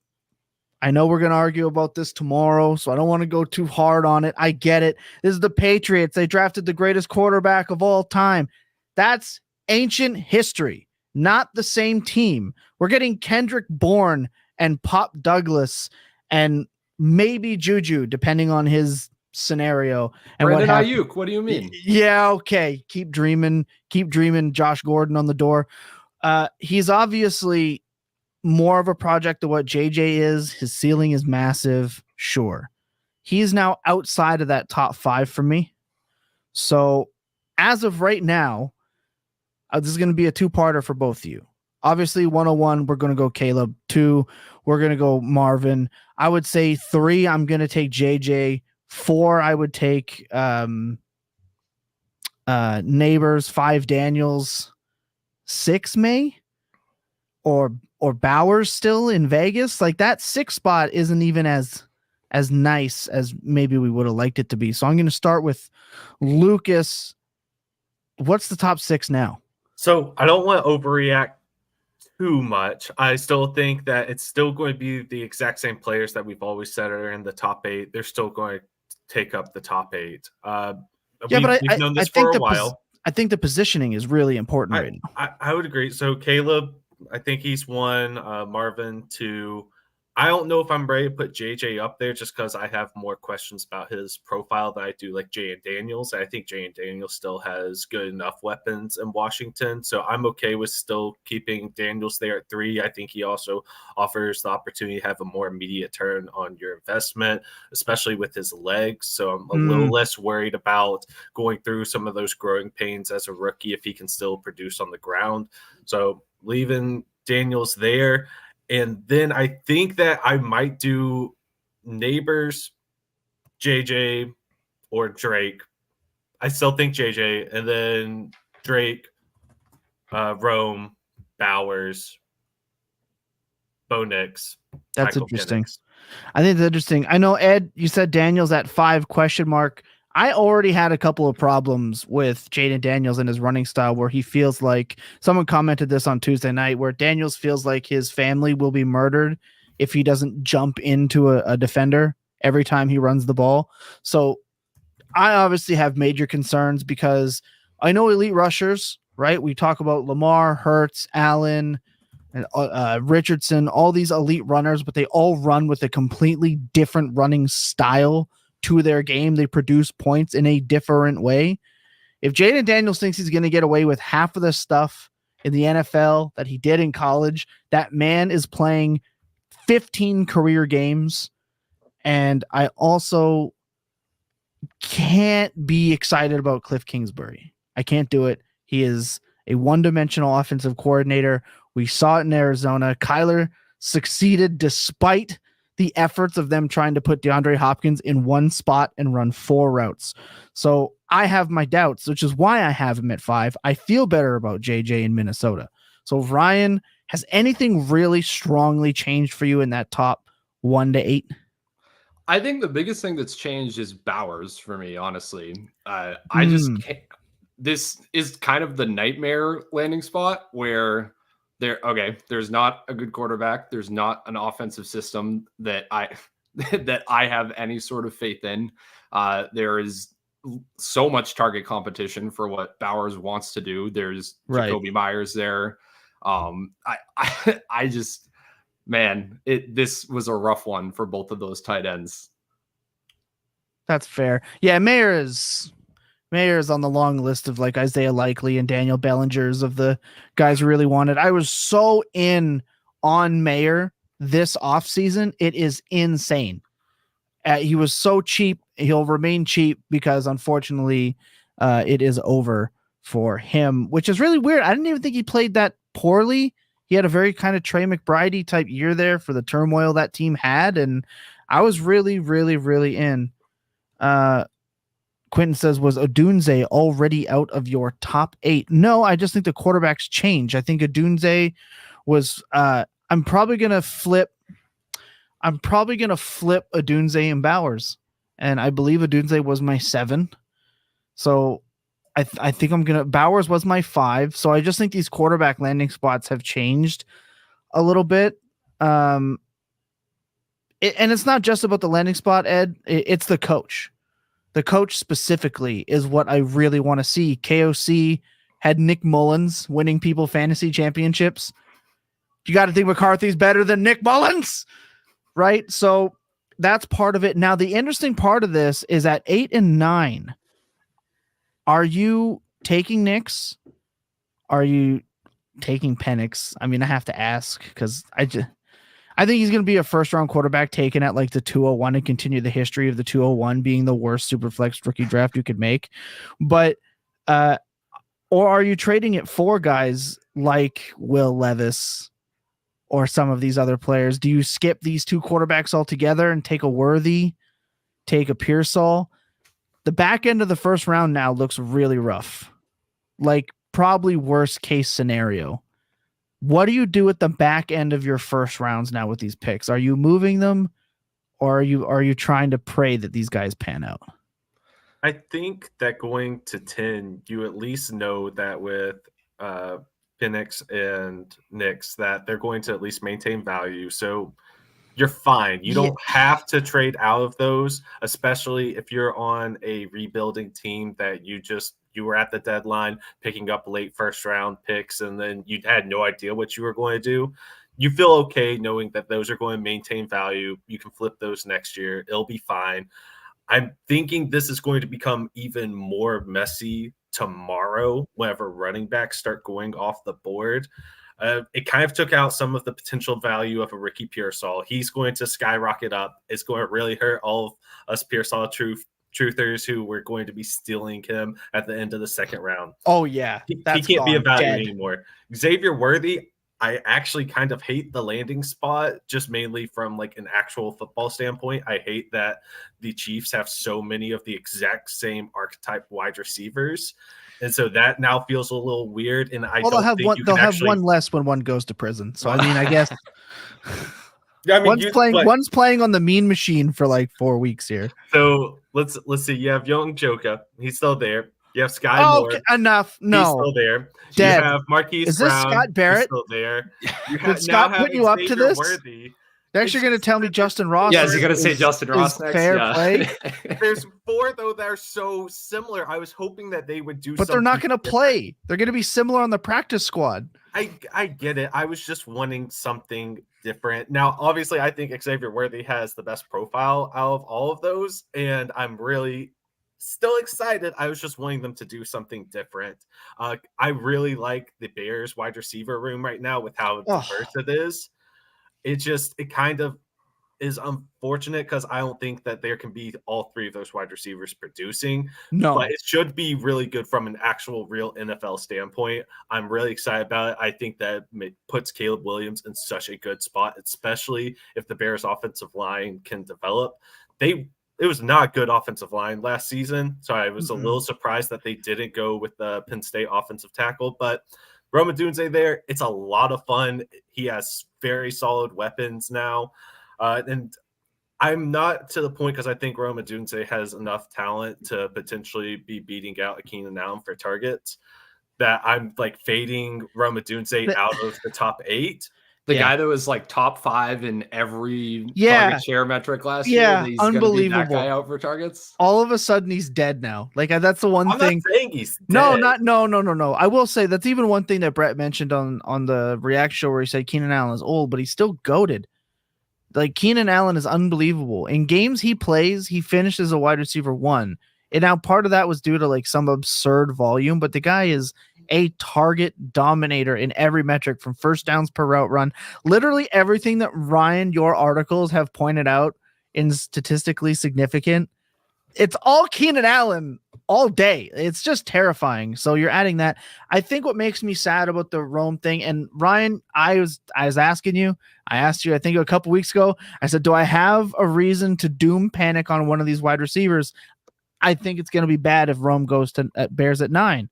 I know we're going to argue about this tomorrow, so I don't want to go too hard on it. I get it. This is the Patriots. They drafted the greatest quarterback of all time. That's ancient history. Not the same team. We're getting Kendrick Bourne and Pop Douglas and maybe Juju, depending on his scenario. And Brandon Ayuk, what do you mean? Yeah, okay. Keep dreaming. Josh Gordon on the door. He's obviously more of a project than what JJ is. His ceiling is massive. Sure. He's now outside of that top 5 for me. So as of right now, this is going to be a 2-parter for both of you. Obviously, 101, we're going to go Caleb. 2, we're going to go Marvin. I would say 3, I'm going to take JJ. 4, I would take Nabers. 5, Daniels. 6, Maye? Or Bowers still in Vegas? That 6 spot isn't even as nice as maybe we would have liked it to be. So I'm going to start with Lucas. What's the top 6 now? So I don't want to overreact too much. I still think that it's still going to be the exact same players that we've always said are in the top 8. They're still going to take up the top 8. We've known this for a while. I think the positioning is really important right now. I would agree. So Caleb, I think he's 1. Marvin 2. I don't know if I'm ready to put JJ up there just because I have more questions about his profile than I do like Jayden Daniels. I think Jayden Daniels still has good enough weapons in Washington. So I'm okay with still keeping Daniels there at 3. I think he also offers the opportunity to have a more immediate turn on your investment, especially with his legs. So I'm a little less worried about going through some of those growing pains as a rookie if he can still produce on the ground. So leaving Daniels there. And then I think that I might do Nabers, JJ, or Drake. I still think JJ, and then Drake, Rome, Bowers, Bo Nix. That's Michael interesting. Penix. I think that's interesting. I know, Ed, you said Daniels at 5 ? I already had a couple of problems with Jayden Daniels and his running style where he feels like someone commented this on Tuesday night where Daniels feels like his family will be murdered if he doesn't jump into a defender every time he runs the ball. So I obviously have major concerns because I know elite rushers, right? We talk about Lamar, Hurts, Allen, and Richardson, all these elite runners, but they all run with a completely different running style to their game. They produce points in a different way. If Jayden Daniels thinks he's going to get away with half of the stuff in the NFL that he did in college, that man is playing 15 career games. And I also can't be excited about Cliff Kingsbury. I can't do it. He is a one-dimensional offensive coordinator. We saw it in Arizona. Kyler succeeded despite the efforts of them trying to put DeAndre Hopkins in one spot and run 4 routes. So I have my doubts, which is why I have him at 5. I feel better about JJ in Minnesota. So Ryan, has anything really strongly changed for you in that top 1 to 8? I think the biggest thing that's changed is Bowers for me, honestly. I just can't. This is kind of the nightmare landing spot where there's not a good quarterback. There's not an offensive system that I have any sort of faith in. There is so much target competition for what Bowers wants to do. There's Jacoby Myers there. I just, man, this was a rough one for both of those tight ends. That's fair. Yeah, Mayer is on the long list of like Isaiah Likely and Daniel Bellinger's of the guys who really wanted. I was so in on Mayer this offseason. It is insane. He was so cheap. He'll remain cheap because unfortunately it is over for him, which is really weird. I didn't even think he played that poorly. He had a very kind of Trey McBride type year there for the turmoil that team had. And I was really, really, really in. Quentin says, was Odunze already out of your top 8? No, I just think the quarterbacks change. I think Odunze was, I'm probably going to flip Odunze and Bowers. And I believe Odunze was my 7. So I think Bowers was my 5. So I just think these quarterback landing spots have changed a little bit. And it's not just about the landing spot, Ed. It's the coach. The coach specifically is what I really want to see. KOC had Nick Mullins winning people fantasy championships. You got to think McCarthy's better than Nick Mullins, right? So that's part of it. Now, the interesting part of this is at 8 and 9, are you taking Nix? Are you taking Penix? I mean, I have to ask because I think he's going to be a first-round quarterback taken at like the 201 and continue the history of the 201 being the worst superflex rookie draft you could make. But, or are you trading it for guys like Will Levis or some of these other players? Do you skip these 2 quarterbacks altogether and take a Worthy, take a Pearsall? The back end of the first round now looks really rough. Like probably worst case scenario. What do you do at the back end of your first rounds now with these picks? Are you moving them, or are you trying to pray that these guys pan out? I think that going to 10, you at least know that with Penix and Nix that they're going to at least maintain value. So you're fine. You don't have to trade out of those, especially if you're on a rebuilding team that you were at the deadline picking up late first round picks and then you had no idea what you were going to do. you feel okay knowing that those are going to maintain value. You can flip those next year. It'll be fine. I'm thinking this is going to become even more messy tomorrow whenever running backs start going off the board. It kind of took out some of the potential value of a Ricky Pearsall. He's going to skyrocket up. It's going to really hurt all of us Pearsall truthers who were going to be stealing him at the end of the second round. Oh, yeah. He can't be a value anymore. Xavier Worthy, I actually kind of hate the landing spot, just mainly from like an actual football standpoint. I hate that the Chiefs have so many of the exact same archetype wide receivers. And so that now feels a little weird. And they'll have one less when one goes to prison. So I mean, I guess one's playing on the mean machine for like 4 weeks here. So let's see. You have Young Joka. He's still there. You have Sky Moore. Okay, enough. No. He's still there. Dead. You have Marquise Is this Brown. Scott Barrett? He's still there. Did Scott put you up to this? Worthy. They're actually going to tell me Justin Ross. Yeah, is he going to say Justin Ross next? Fair play. There's 4 though that are so similar. I was hoping that they would do, but they're not going to play. They're going to be similar on the practice squad. I get it. I was just wanting something different. Now, obviously, I think Xavier Worthy has the best profile out of all of those, and I'm really still excited. I was just wanting them to do something different. I really like the Bears wide receiver room right now with how diverse it is. It kind of is unfortunate because I don't think that there can be all 3 of those wide receivers producing. No, but it should be really good from an actual real NFL standpoint. I'm really excited about it. I think that it puts Caleb Williams in such a good spot, especially if the Bears offensive line can develop. It was not a good offensive line last season, so I was a little surprised that they didn't go with the Penn State offensive tackle, but Rome Odunze there, it's a lot of fun. He has very solid weapons now. And I'm not to the point because I think Rome Odunze has enough talent to potentially be beating out Keenan Allen for targets that I'm like fading Rome Odunze out of the top 8. The guy that was like top 5 in every target share metric last year. He's unbelievable. That guy out for targets. All of a sudden, he's dead now. Like that's the one thing. Not saying he's dead. No. I will say that's even one thing that Brett mentioned on the reaction show where he said Keenan Allen is old, but he's still goated. Like Keenan Allen is unbelievable. In games he plays, he finishes a wide receiver 1. And now part of that was due to like some absurd volume, but the guy is a target dominator in every metric from first downs per route run. Literally everything that Ryan, your articles have pointed out in statistically significant. It's all Keenan Allen all day. It's just terrifying. So you're adding that. I think what makes me sad about the Rome thing, and Ryan, I was asking you, I asked you, I think a couple weeks ago, I said, do I have a reason to doom panic on one of these wide receivers? I think it's going to be bad if Rome goes to Bears at 9.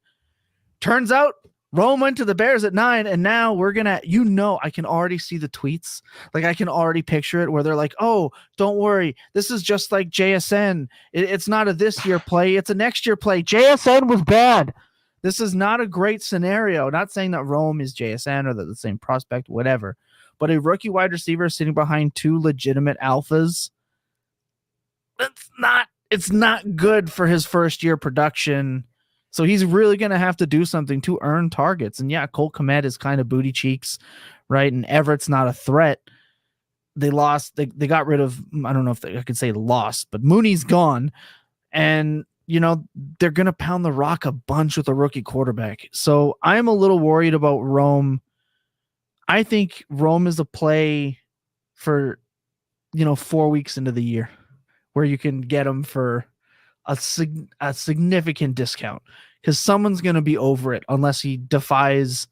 Turns out Rome went to the Bears at 9, and now we're going to, I can already see the tweets. Like I can already picture it where they're like, oh, don't worry. This is just like JSN. It's not a this year play. It's a next year play. JSN was bad. This is not a great scenario. Not saying that Rome is JSN or that the same prospect, whatever, but a rookie wide receiver sitting behind 2 legitimate alphas. It's not good for his first year production. So he's really going to have to do something to earn targets. And yeah, Cole Kmet is kind of booty cheeks, right? And Everett's not a threat. They lost. They got rid of, I don't know if I could say lost, but Mooney's gone. And, they're going to pound the rock a bunch with a rookie quarterback. So I'm a little worried about Rome. I think Rome is a play for, 4 weeks into the year where you can get him for a significant discount because someone's going to be over it unless he defies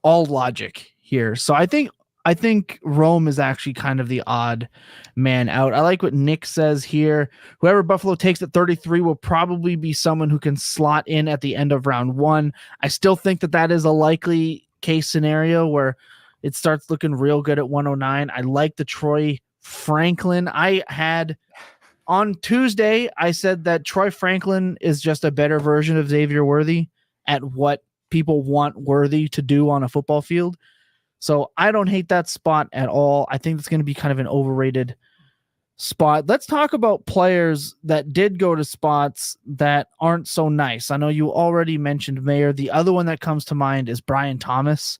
all logic here. So I think Rome is actually kind of the odd man out. I like what Nick says here. Whoever Buffalo takes at 33 will probably be someone who can slot in at the end of round 1. I still think that is a likely case scenario where it starts looking real good at 109. I like the Troy Franklin. On Tuesday, I said that Troy Franklin is just a better version of Xavier Worthy at what people want Worthy to do on a football field. So I don't hate that spot at all. I think it's going to be kind of an overrated spot. Let's talk about players that did go to spots that aren't so nice. I know you already mentioned Mayer. The other one that comes to mind is Brian Thomas.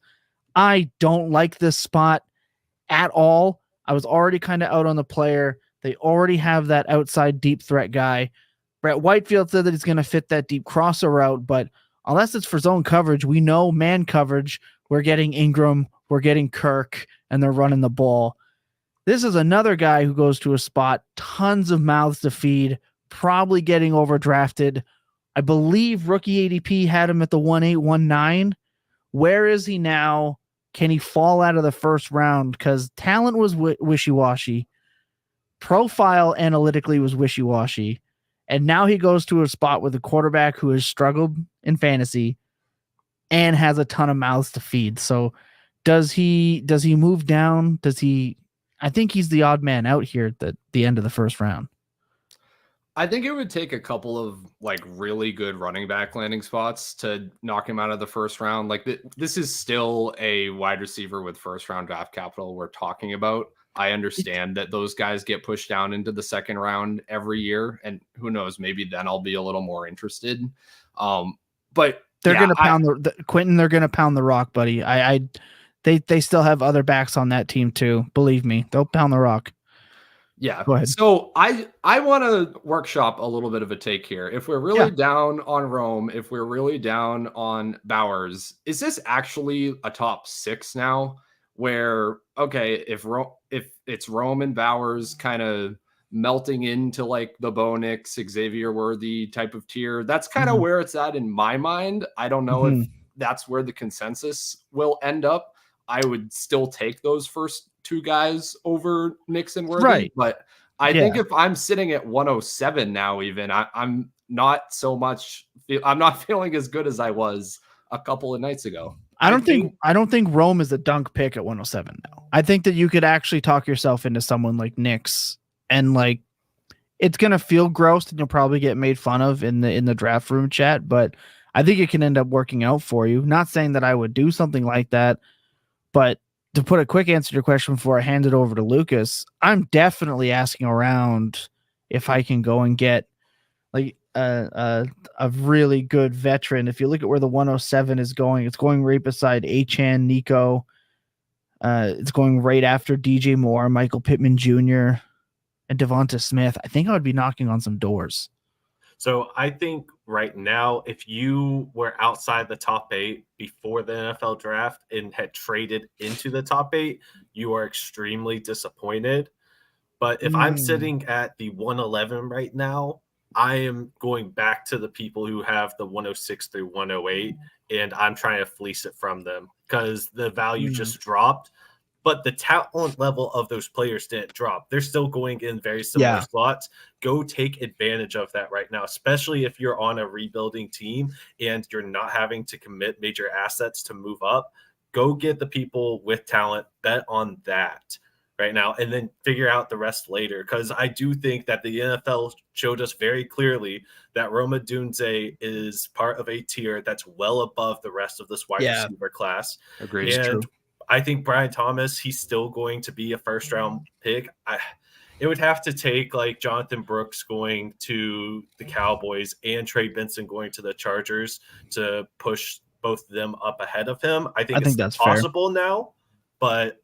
I don't like this spot at all. I was already kind of out on the player. They already have that outside deep threat guy. Brett Whitefield said that he's going to fit that deep crosser route, but unless it's for zone coverage, we know man coverage. We're getting Ingram, we're getting Kirk, and they're running the ball. This is another guy who goes to a spot, tons of mouths to feed, probably getting overdrafted. I believe rookie ADP had him at the 1.819. Where is he now? Can he fall out of the first round? Because talent was wishy-washy. Profile analytically was wishy-washy. And now he goes to a spot with a quarterback who has struggled in fantasy and has a ton of mouths to feed. So does he move down? I think he's the odd man out here at the end of the first round. I think it would take a couple of like really good running back landing spots to knock him out of the first round. Like this is still a wide receiver with first round draft capital we're talking about. I understand that those guys get pushed down into the second round every year, and who knows, maybe then I'll be a little more interested. But they're going to pound Quinton. They're going to pound the rock, buddy. They still have other backs on that team too. Believe me, they'll pound the rock. Yeah. Go ahead. So I want to workshop a little bit of a take here. If we're really down on Rome, if we're really down on Bowers, is this actually a top 6 now? Where, okay, if it's Rome and Bowers kind of melting into like the Bo Nix, Xavier Worthy type of tier, that's kind of where it's at in my mind. I don't know if that's where the consensus will end up. I would still take those first 2 guys over Nix and Worthy, right? But I think if I'm sitting at 107 now, even I'm not feeling as good as I was a couple of nights ago. I don't think Rome is a dunk pick at 107 now. I think that you could actually talk yourself into someone like Nix, and like it's gonna feel gross and you'll probably get made fun of in the draft room chat, but I think it can end up working out for you. Not saying that I would do something like that, but to put a quick answer to your question before I hand it over to Lucas, I'm definitely asking around if I can go and get like a really good veteran. If you look at where the 107 is going, it's going right beside Achane, Nico. It's going right after DJ Moore, Michael Pittman Jr., and Devonta Smith. I think I would be knocking on some doors. So I think right now, if you were outside the top 8 before the NFL draft and had traded into the top 8, you are extremely disappointed. But if I'm sitting at the 111 right now, I am going back to the people who have the 106 through 108, and I'm trying to fleece it from them because the value just dropped. But the talent level of those players didn't drop. They're still going in very similar slots. Go take advantage of that right now, especially if you're on a rebuilding team and you're not having to commit major assets to move up. Go get the people with talent, bet on that right now, and then figure out the rest later. Because I do think that the NFL showed us very clearly that Rome Odunze is part of a tier that's well above the rest of this wide receiver class. Agreed. And I think Brian Thomas, he's still going to be a first-round pick. It would have to take like Jonathan Brooks going to the Cowboys and Trey Benson going to the Chargers to push both of them up ahead of him. I think that's possible now, but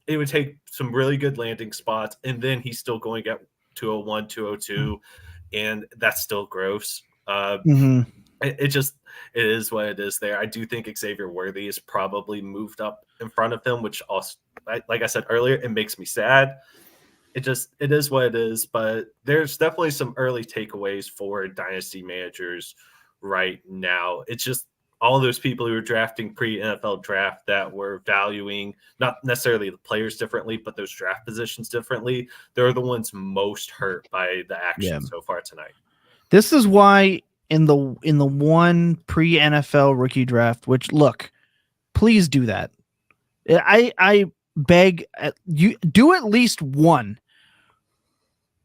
it would take some really good landing spots, and then he's still going to get 201, 202, and that's still gross. It is what it is there. I do think Xavier Worthy is probably moved up in front of him, which also, like I said earlier, it makes me sad. It is what it is, but there's definitely some early takeaways for dynasty managers right now. It's just all those people who were drafting pre-NFL draft that were valuing not necessarily the players differently, but those draft positions differently. They're the ones most hurt by the action so far tonight. This is why in the one pre-NFL rookie draft, which look, please do that. I beg you, do at least one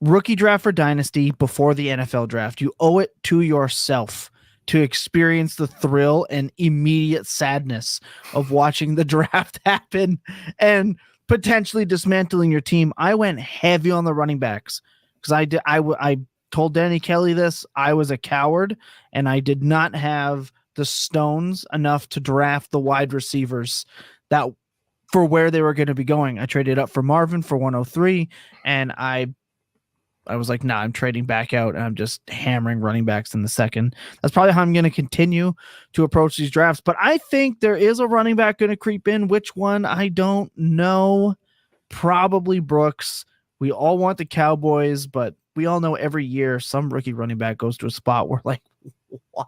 rookie draft for dynasty before the NFL draft. You owe it to yourself to experience the thrill and immediate sadness of watching the draft happen and potentially dismantling your team. I went heavy on the running backs because I told Danny Kelly this. I was a coward and I did not have the stones enough to draft the wide receivers that for where they were going to be going. I traded up for Marvin for 103, and I was like, nah, I'm trading back out, and I'm just hammering running backs in the second. That's probably how I'm going to continue to approach these drafts. But I think there is a running back going to creep in. Which one? I don't know. Probably Brooks. We all want the Cowboys, but we all know every year some rookie running back goes to a spot where, like, why?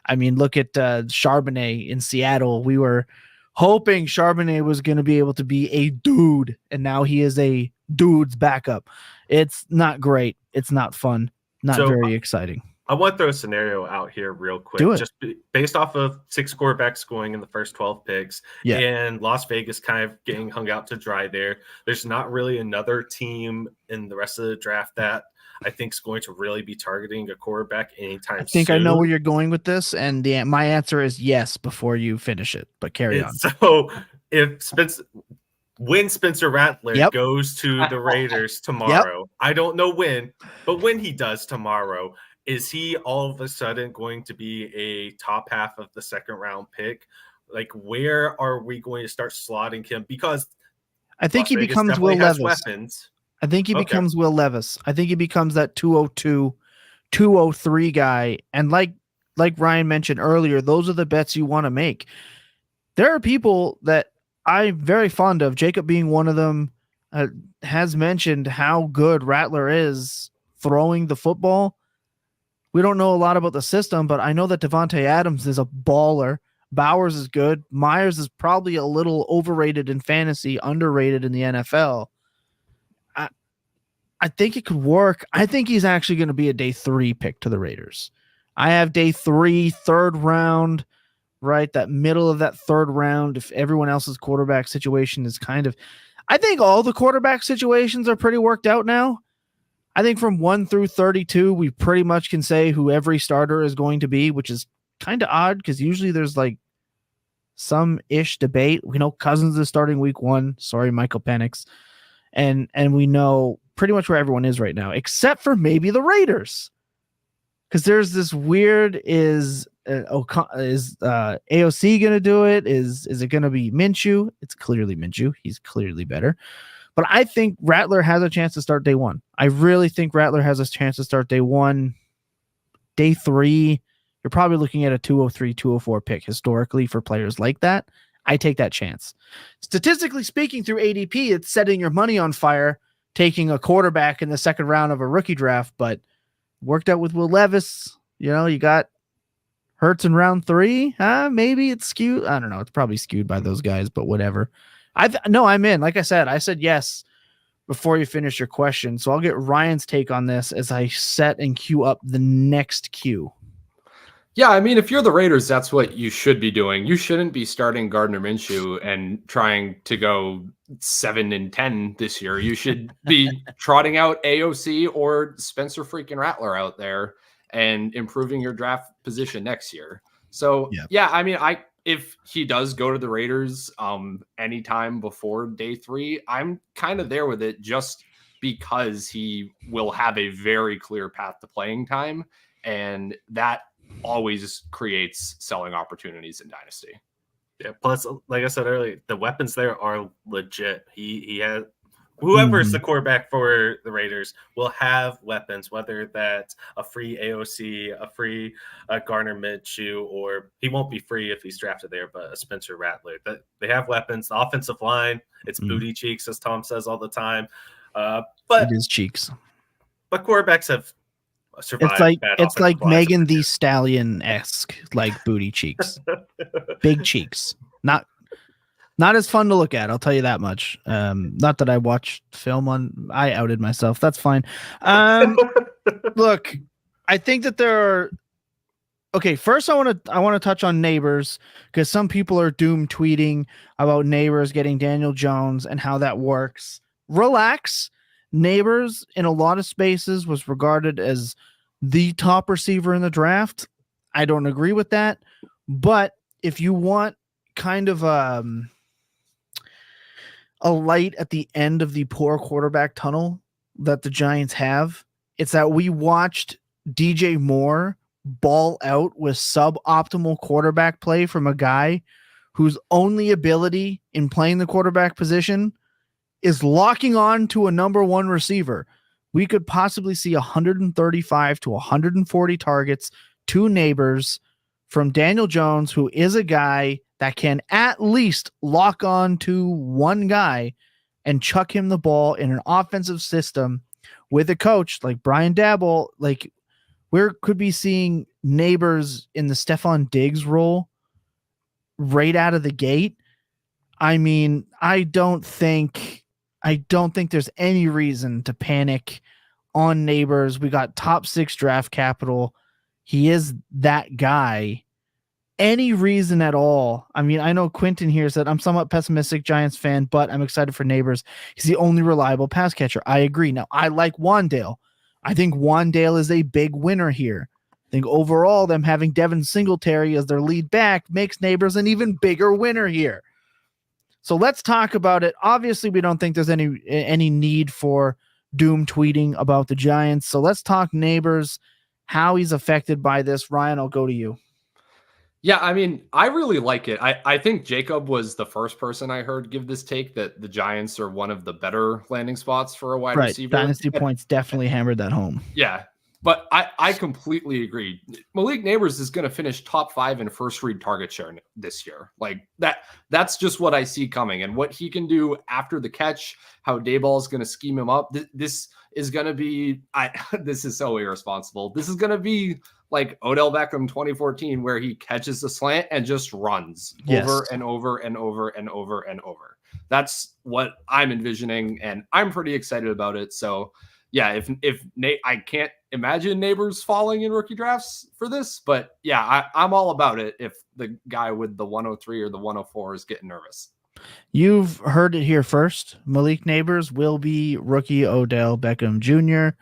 I mean, look at Charbonnet in Seattle. We were hoping Charbonnet was going to be able to be a dude, and now he is a dude's backup. It's not great. It's not fun. Not very exciting. I want to throw a scenario out here real quick. Do it. Just based off of 6 quarterbacks going in the first 12 picks and Las Vegas kind of getting hung out to dry there. There's not really another team in the rest of the draft that I think is going to really be targeting a quarterback anytime soon. I think I know where you're going with this, and my answer is yes before you finish it, but carry on. So if when Spencer Rattler goes to the Raiders tomorrow, I don't know when, but when he does tomorrow, is he all of a sudden going to be a top half of the second round pick? Like, where are we going to start slotting him? Because I think he becomes Will Levis. I think he becomes Will Levis. I think he becomes that 202, 203 guy. And like Ryan mentioned earlier, those are the bets you want to make. There are people that I'm very fond of, Jacob being one of them, has mentioned how good Rattler is throwing the football. We don't know a lot about the system, but I know that Devontae Adams is a baller. Bowers is good. Myers is probably a little overrated in fantasy, underrated in the NFL. I think it could work. I think he's actually going to be a day 3 pick to the Raiders. I have day 3, third round, right? That middle of that third round. If everyone else's quarterback situation is I think all the quarterback situations are pretty worked out now. I think from 1 through 32, we pretty much can say who every starter is going to be, which is kind of odd because usually there's like some ish debate. We know Cousins is starting week 1. Sorry, Michael Penix. And we know pretty much where everyone is right now, except for maybe the Raiders. Because there's this weird, is AOC going to do it? Is it going to be Minshew? It's clearly Minshew. He's clearly better. But I think Rattler has a chance to start day 1. I really think Rattler has a chance to start day 1. Day 3, you're probably looking at a 203, 204 pick historically for players like that. I take that chance. Statistically speaking, through ADP, it's setting your money on fire, taking a quarterback in the second round of a rookie draft, but worked out with Will Levis. You got Hurts in round 3. Maybe it's skewed. I don't know. It's probably skewed by those guys, but whatever. I'm in. Like I said yes before you finish your question. So I'll get Ryan's take on this as I set and queue up the next queue. Yeah, I mean, if you're the Raiders, that's what you should be doing. You shouldn't be starting Gardner Minshew and trying to go 7-10 this year. You should be trotting out AOC or Spencer freaking Rattler out there and improving your draft position next year. So, yeah, I mean, if he does go to the Raiders anytime before day 3, I'm kind of there with it just because he will have a very clear path to playing time, and that always creates selling opportunities in Dynasty. Yeah, plus, like I said earlier, the weapons there are legit. He has whoever's the quarterback for the Raiders will have weapons, whether that's a free AOC, a free Gardner Minshew, or he won't be free if he's drafted there, but a Spencer Rattler. They have weapons. The offensive line, it's booty cheeks, as Tom says all the time. But it is cheeks. But quarterbacks have survived. It's like Megan Thee Stallion-esque, like booty cheeks, big cheeks. Not as fun to look at, I'll tell you that much. Not that I watched film on. I outed myself. That's fine. Look, I think that there are. Okay, first I want to touch on Nabers because some people are doom tweeting about Nabers getting Daniel Jones and how that works. Relax. Nabers in a lot of spaces was regarded as the top receiver in the draft. I don't agree with that, but if you want kind of a light at the end of the poor quarterback tunnel that the Giants have, it's that we watched DJ Moore ball out with suboptimal quarterback play from a guy whose only ability in playing the quarterback position is locking on to a number one receiver, we could possibly see 135 to 140 targets to Nabers from Daniel Jones, who is a guy that can at least lock on to one guy and chuck him the ball in an offensive system with a coach like Brian Daboll. Like, we could be seeing Nabers in the Stephon Diggs role right out of the gate. I mean, I don't think there's any reason to panic on Nabers. We got top 6 draft capital. He is that guy. Any reason at all? I mean, I know Quentin here said, I'm somewhat pessimistic Giants fan, but I'm excited for Nabers. He's the only reliable pass catcher. I agree. Now, I like Wandale. I think Wandale is a big winner here. I think overall, them having Devin Singletary as their lead back makes Nabers an even bigger winner here. So let's talk about it. Obviously, we don't think there's any need for doom tweeting about the Giants. So let's talk Nabers, how he's affected by this. Ryan, I'll go to you. Yeah, I mean, I really like it. I think Jacob was the first person I heard give this take that the Giants are one of the better landing spots for a wide receiver. Dynasty Points definitely hammered that home. Yeah, but I completely agree. Malik Nabers is going to finish top 5 in first read target share this year. Like that's just what I see coming. And what he can do after the catch, how Daboll is going to scheme him up. This is going to be, this is so irresponsible. This is going to be like Odell Beckham 2014, where he catches the slant and just runs over and over and over and over and over. That's what I'm envisioning, and I'm pretty excited about it. So yeah, if Nate, I can't imagine Nabers falling in rookie drafts for this, but yeah, I'm all about it if the guy with the 103 or the 104 is getting nervous. You've heard it here first. Malik Nabers will be rookie Odell Beckham Jr.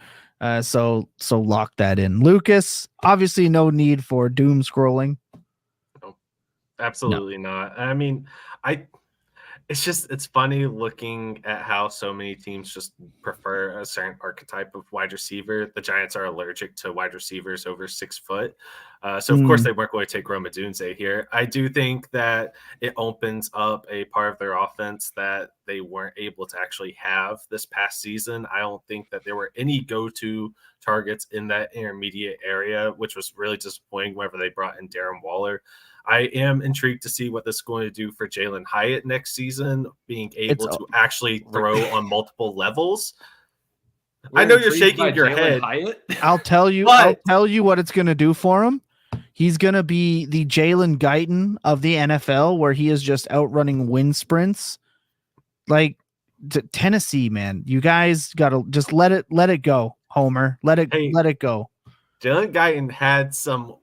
So lock that in. Lucas, obviously no need for doom scrolling. No, absolutely not. I mean, it's funny looking at how so many teams just prefer a certain archetype of wide receiver. The Giants are allergic to wide receivers over 6 foot. So of course they weren't going to take Rome Odunze here. I do think that it opens up a part of their offense that they weren't able to actually have this past season. I don't think that there were any go-to targets in that intermediate area, which was really disappointing whenever they brought in Darren Waller. I am intrigued to see what this is going to do for Jalen Hyatt next season, being able to actually throw on multiple levels. I know you're shaking your head. I'll tell you what it's going to do for him. He's going to be the Jalen Guyton of the NFL, where he is just outrunning wind sprints. Like Tennessee, man, you guys got to just let it go, Homer. Let it go. Jalen Guyton had some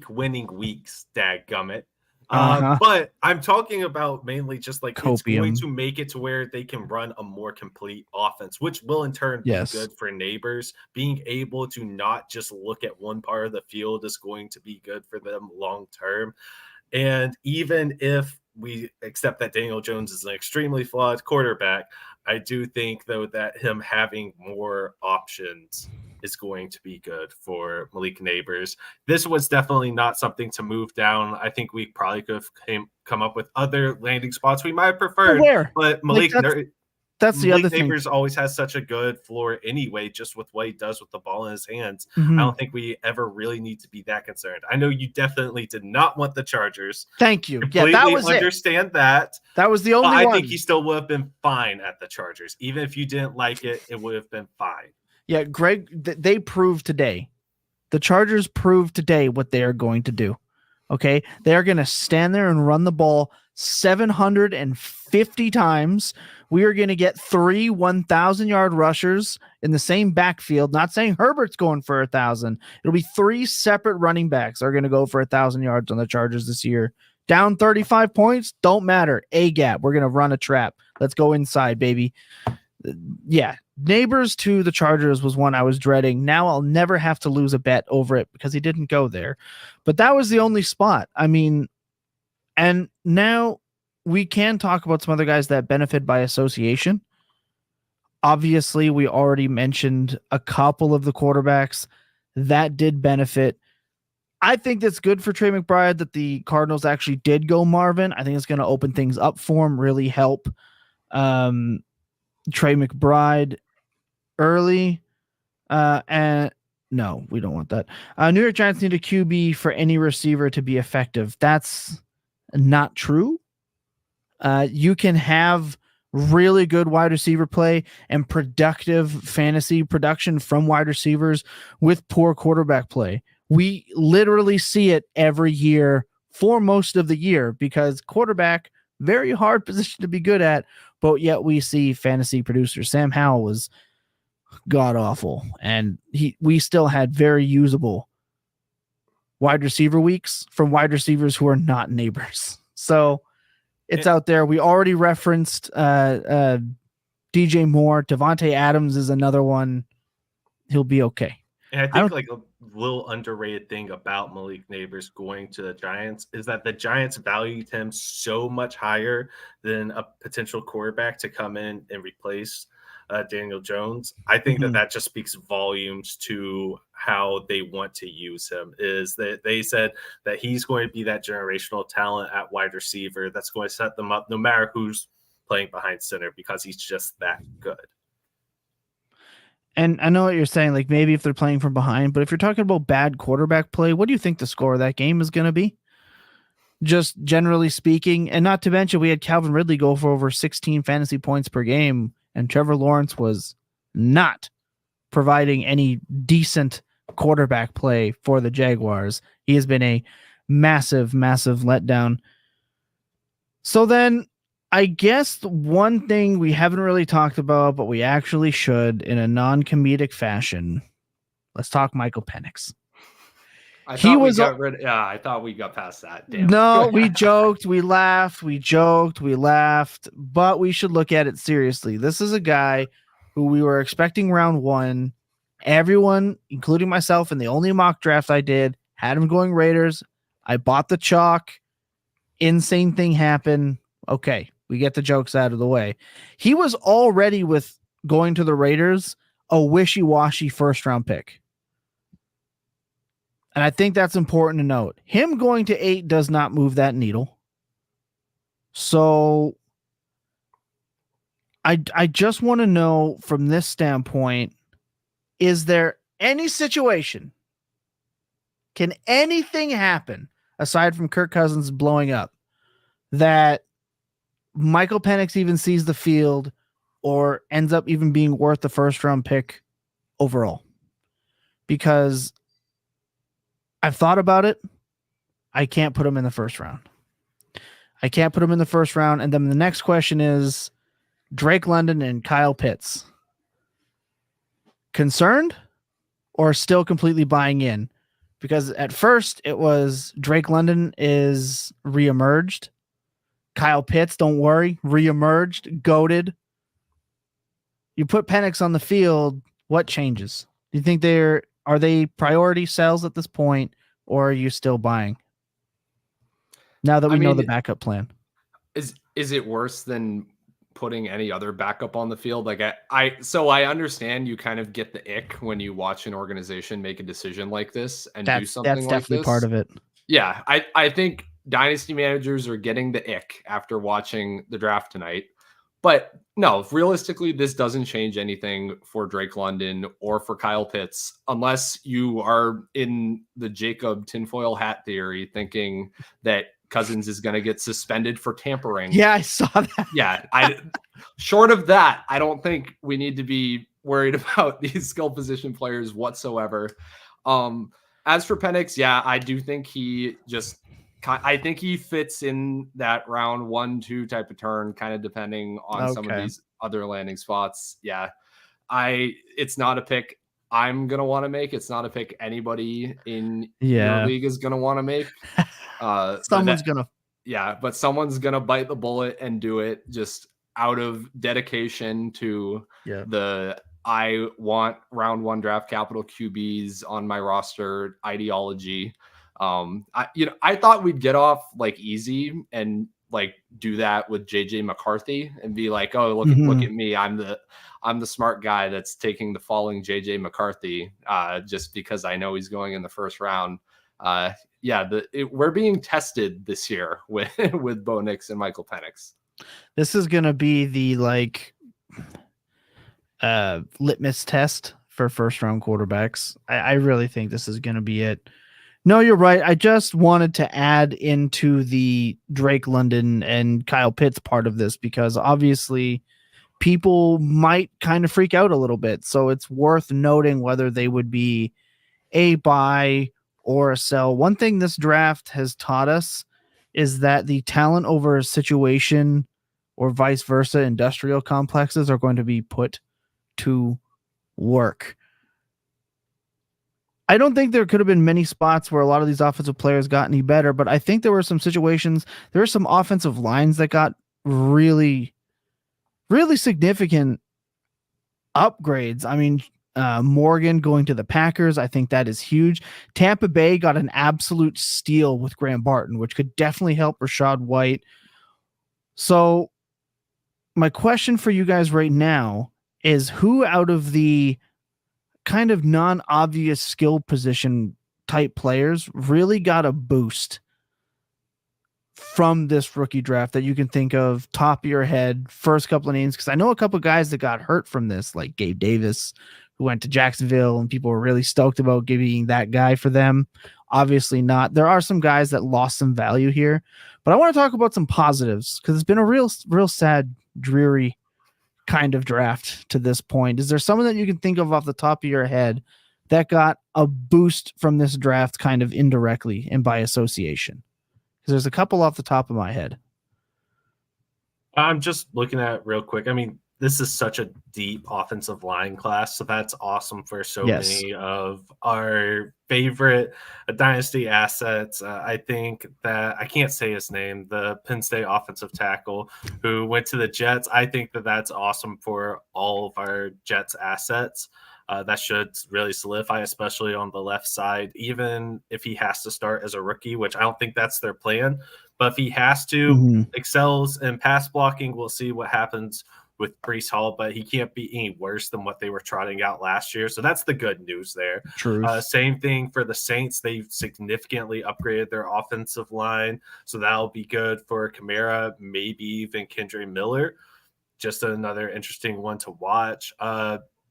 winning weeks, dadgummit. But I'm talking about mainly just like it's going to make it to where they can run a more complete offense, which will in turn be good for Nabers. Being able to not just look at one part of the field is going to be good for them long term. And even if we accept that Daniel Jones is an extremely flawed quarterback, I do think, though, that him having more options is going to be good for Malik Nabers. This was definitely not something to move down. I think we probably could have come up with other landing spots we might have preferred. But Malik, that's the other thing. Nabers always has such a good floor anyway, just with what he does with the ball in his hands. I don't think we ever really need to be that concerned. I know you definitely did not want the Chargers. Thank you. Completely that was understand that. That was the only one. I think he still would have been fine at the Chargers. Even if you didn't like it, it would have been fine. Yeah, Greg, they proved today. The Chargers proved today what they are going to do. Okay? They are going to stand there and run the ball 750 times. We are going to get 3 1,000-yard rushers in the same backfield. Not saying Herbert's going for 1,000. It'll be 3 separate running backs are going to go for 1,000 yards on the Chargers this year. Down 35 points, don't matter. A-gap. We're going to run a trap. Let's go inside, baby. Yeah. Nabers to the Chargers was one I was dreading. Now I'll never have to lose a bet over it because he didn't go there. But that was the only spot. I mean, and now we can talk about some other guys that benefit by association. Obviously, we already mentioned a couple of the quarterbacks that did benefit. I think that's good for Trey McBride that the Cardinals actually did go Marvin. I think it's going to open things up for him, really help Trey McBride early. And no, we don't want that. New York Giants need a QB for any receiver to be effective. That's not true. You can have really good wide receiver play and productive fantasy production from wide receivers with poor quarterback play. We literally see it every year for most of the year because quarterback, very hard position to be good at, but yet we see fantasy producers. Sam Howell was god awful, and we still had very usable wide receiver weeks from wide receivers who are not Nabers. So it's out there. We already referenced DJ Moore. Devontae Adams is another one. He'll be okay. And I think like a little underrated thing about Malik Nabers going to the Giants is that the Giants valued him so much higher than a potential quarterback to come in and replace Daniel Jones. I think that just speaks volumes to how they want to use him. Is that they said that he's going to be that generational talent at wide receiver that's going to set them up no matter who's playing behind center because he's just that good. And I know what you're saying, like maybe if they're playing from behind, but if you're talking about bad quarterback play, what do you think the score of that game is going to be? Just generally speaking, and not to mention we had Calvin Ridley go for over 16 fantasy points per game, and Trevor Lawrence was not providing any decent quarterback play for the Jaguars. He has been a massive, massive letdown. So then I guess one thing we haven't really talked about, but we actually should in a non-comedic fashion. Let's talk Michael Penix. I thought we got past that. Damn. No, we joked, we laughed, but we should look at it seriously. This is a guy who we were expecting round one. Everyone, including myself, and the only mock draft I did, had him going Raiders. I bought the chalk. Insane thing happened. Okay, we get the jokes out of the way. He was already with going to the Raiders a wishy-washy first-round pick. And I think that's important to note. Him going to 8 does not move that needle. So I just want to know from this standpoint, is there any situation, can anything happen aside from Kirk Cousins blowing up that Michael Penix even sees the field or ends up even being worth the first round pick overall? Because I've thought about it. I can't put him in the first round. And then the next question is Drake London and Kyle Pitts. Concerned or still completely buying in? Because at first it was Drake London is reemerged. Kyle Pitts, don't worry, reemerged, goated. You put Penix on the field, what changes? Do you think are they priority sells at this point, or are you still buying? Now that we know the backup plan. Is it worse than putting any other backup on the field? Like I understand you kind of get the ick when you watch an organization make a decision like this and do something like this. That's definitely part of it. Yeah, I think dynasty managers are getting the ick after watching the draft tonight. But no, realistically, this doesn't change anything for Drake London or for Kyle Pitts, unless you are in the Jacob tinfoil hat theory thinking that Cousins is going to get suspended for tampering. Yeah, I saw that. Yeah, short of that, I don't think we need to be worried about these skill position players whatsoever. As for Penix, yeah, I do think I think he fits in that round 1-2 type of turn, kind of depending on some of these other landing spots. Yeah, it's not a pick I'm going to want to make. It's not a pick anybody in your league is going to want to make. Someone's going to. Yeah, but someone's going to bite the bullet and do it just out of dedication to I want round 1 draft capital QBs on my roster ideology. I thought we'd get off like easy and like do that with JJ McCarthy and be like, oh, look at me. I'm the smart guy that's taking the falling JJ McCarthy just because I know he's going in the first round. we're being tested this year with Bo Nix and Michael Penix. This is gonna be the litmus test for first round quarterbacks. I really think this is gonna be it. No, you're right. I just wanted to add into the Drake London and Kyle Pitts part of this because obviously people might kind of freak out a little bit. So it's worth noting whether they would be a buy or a sell. One thing this draft has taught us is that the talent over situation or vice versa industrial complexes are going to be put to work. I don't think there could have been many spots where a lot of these offensive players got any better, but I think there were some situations, there were some offensive lines that got really, really significant upgrades. I mean, Morgan going to the Packers, I think that is huge. Tampa Bay got an absolute steal with Graham Barton, which could definitely help Rachaad White. So my question for you guys right now is who out of the kind of non-obvious skill position type players really got a boost from this rookie draft that you can think of top of your head, first couple of names? Because I know a couple of guys that got hurt from this, like Gabe Davis, who went to Jacksonville, and people were really stoked about giving that guy for them. Obviously not. There are some guys that lost some value here, but I want to talk about some positives because it's been a real sad, dreary kind of draft to this point. Is there someone that you can think of off the top of your head that got a boost from this draft kind of indirectly and by association? Because there's a couple off the top of my head. I'm just looking at it real quick. I mean, this is such a deep offensive line class, so that's awesome for so many of our favorite dynasty assets. I think that I can't say his name, the Penn State offensive tackle who went to the Jets. I think that that's awesome for all of our Jets assets. That should really solidify, especially on the left side, even if he has to start as a rookie, which I don't think that's their plan. But if he has to, excels in pass blocking, we'll see what happens with Breece Hall, but he can't be any worse than what they were trotting out last year. So that's the good news there. True. Same thing for the Saints. They've significantly upgraded their offensive line. So that'll be good for Kamara, maybe even Kendre Miller. Just another interesting one to watch.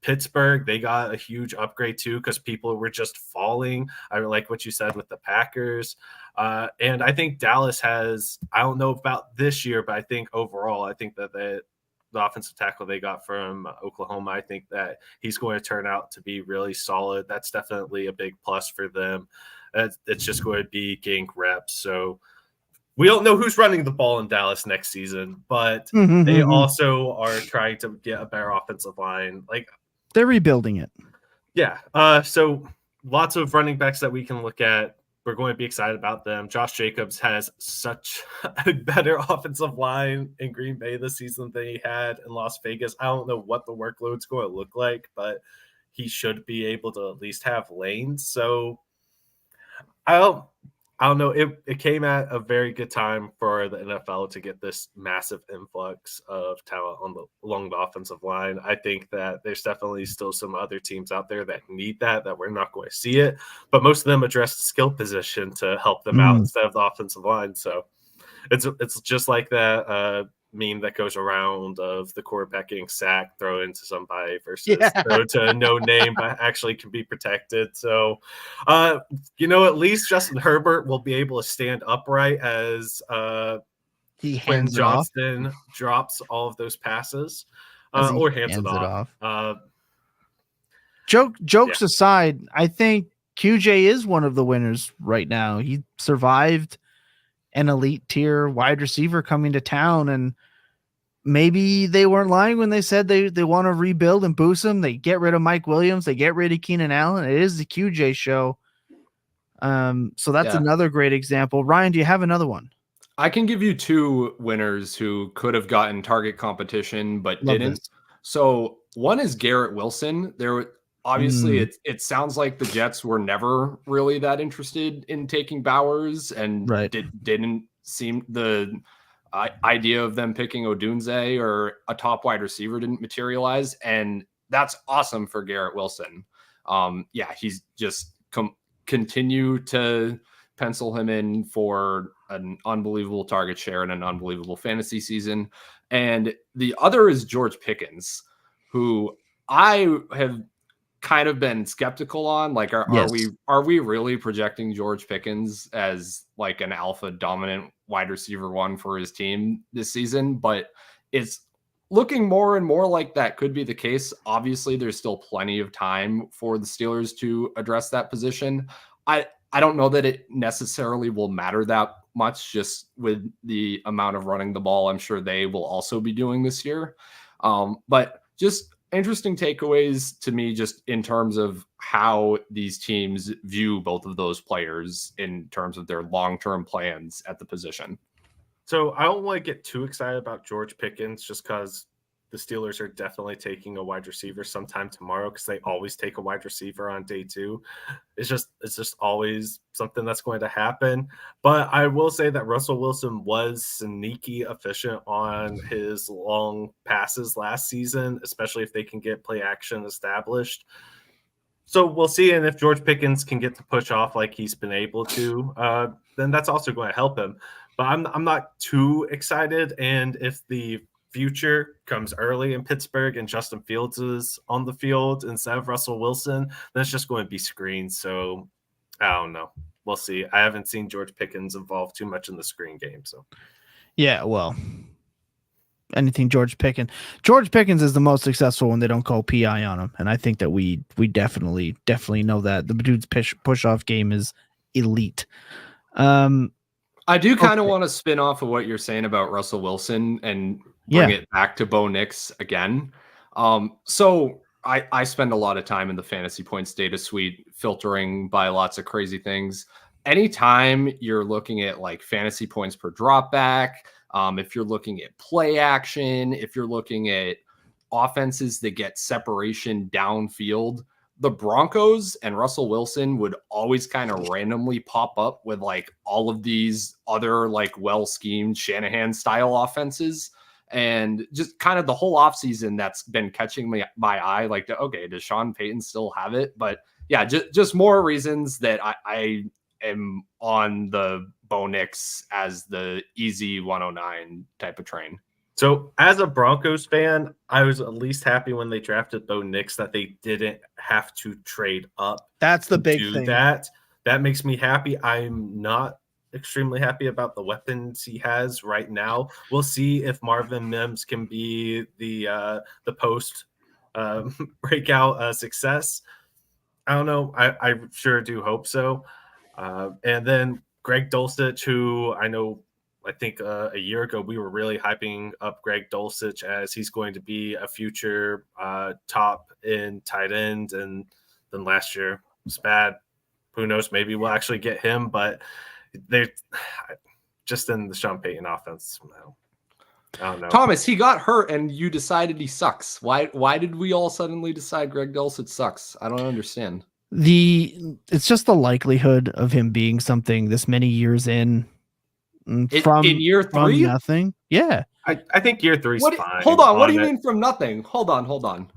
Pittsburgh, they got a huge upgrade too because people were just falling. I like what you said with the Packers. And I think Dallas has, I don't know about this year, but I think overall, I think that the offensive tackle they got from Oklahoma, I think that he's going to turn out to be really solid. That's definitely a big plus for them. It's just going to be getting reps. So we don't know who's running the ball in Dallas next season, but they also are trying to get a better offensive line. Like, they're rebuilding it. Yeah. So lots of running backs that we can look at. We're going to be excited about them. Josh Jacobs has such a better offensive line in Green Bay this season than he had in Las Vegas. I don't know what the workload's going to look like, but he should be able to at least have lanes. So I don't know. It came at a very good time for the NFL to get this massive influx of talent along the offensive line. I think that there's definitely still some other teams out there that need that we're not going to see it, but most of them address the skill position to help them out instead of the offensive line. So it's just like that meme that goes around of the quarterback getting sacked, throw into somebody versus throw to no name, but actually can be protected. So, at least Justin Herbert will be able to stand upright as Quinn Johnston drops all of those passes or hands it off. Jokes aside, I think QJ is one of the winners right now. He survived an elite tier wide receiver coming to town, and maybe they weren't lying when they said they want to rebuild and boost him. They get rid of Mike Williams, they get rid of Keenan Allen. It is the QJ show. So that's another great example. Ryan, do you have another one? I can give you two winners who could have gotten target competition but didn't. So one is Garrett Wilson. Obviously, it sounds like the Jets were never really that interested in taking Bowers, and didn't seem the idea of them picking Odunze or a top wide receiver didn't materialize, and that's awesome for Garrett Wilson. He's just continue to pencil him in for an unbelievable target share and an unbelievable fantasy season. And the other is George Pickens, who I have kind of been skeptical on. Like, are we really projecting George Pickens as like an alpha dominant wide receiver one for his team this season? But it's looking more and more like that could be the case. Obviously, there's still plenty of time for the Steelers to address that position. I don't know that it necessarily will matter that much just with the amount of running the ball I'm sure they will also be doing this year. But just interesting takeaways to me just in terms of how these teams view both of those players in terms of their long-term plans at the position. So I don't want to get too excited about George Pickens just because the Steelers are definitely taking a wide receiver sometime tomorrow because they always take a wide receiver on day 2. It's just always something that's going to happen. But I will say that Russell Wilson was sneaky efficient on his long passes last season, especially if they can get play action established. So we'll see. And if George Pickens can get to push off like he's been able to, then that's also going to help him. But I'm not too excited. And if the future comes early in Pittsburgh and Justin Fields is on the field instead of Russell Wilson, then it's just going to be screens. So I don't know. We'll see. I haven't seen George Pickens involved too much in the screen game. So yeah, well, anything George Pickens is the most successful when they don't call PI on him. And I think that we definitely know that the dude's push off game is elite. I do kind of want to spin off of what you're saying about Russell Wilson and bring it back to Bo Nix again. So I spend a lot of time in the Fantasy Points data suite filtering by lots of crazy things. Anytime you're looking at like fantasy points per drop back, if you're looking at play action, if you're looking at offenses that get separation downfield, the Broncos and Russell Wilson would always kind of randomly pop up with like all of these other like well-schemed Shanahan style offenses. And just kind of the whole offseason that's been catching my eye, like, okay, does Sean Payton still have it? But yeah, just more reasons that I am on the Bo Nix as the easy 109 type of train. So as a Broncos fan, I was at least happy when they drafted Bo Nix that they didn't have to trade up. That's the big thing. That makes me happy. I'm not extremely happy about the weapons he has right now. We'll see if Marvin Mims can be the post breakout success. I don't know. I sure do hope so. And then Greg Dulcich, who I think a year ago we were really hyping up Greg Dulcich as he's going to be a future top in tight end, and then last year was bad. Who knows? Maybe we'll actually get him, but they're just in the Sean Payton offense. I don't know. Thomas, he got hurt and you decided he sucks. Why did we all suddenly decide Greg Dulcich sucks? I don't understand. It's just the likelihood of him being something this many years in year 3, nothing. Yeah, I think year 3's fine. Hold on. What do you mean from nothing? Hold on.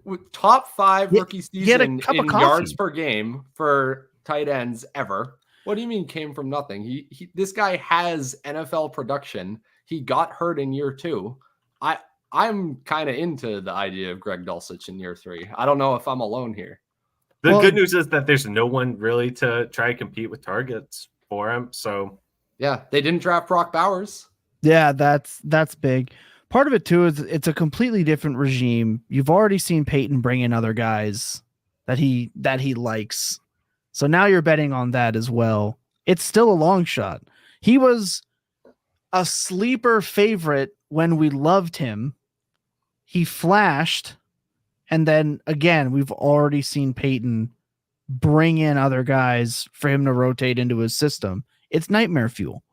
With top 5 rookie season in yards per game for tight ends ever. What do you mean came from nothing? This guy has NFL production. He got hurt in year 2. I'm kind of into the idea of Greg Dulcich in year 3. I don't know if I'm alone here. The good news is that there's no one really to try to compete with targets for him. So yeah, they didn't draft Brock Bowers. Yeah, that's big. Part of it too is it's a completely different regime. You've already seen Peyton bring in other guys that he likes. So now you're betting on that as well. It's still a long shot. He was a sleeper favorite when we loved him. He flashed. And then again, we've already seen Peyton bring in other guys for him to rotate into his system. It's nightmare fuel.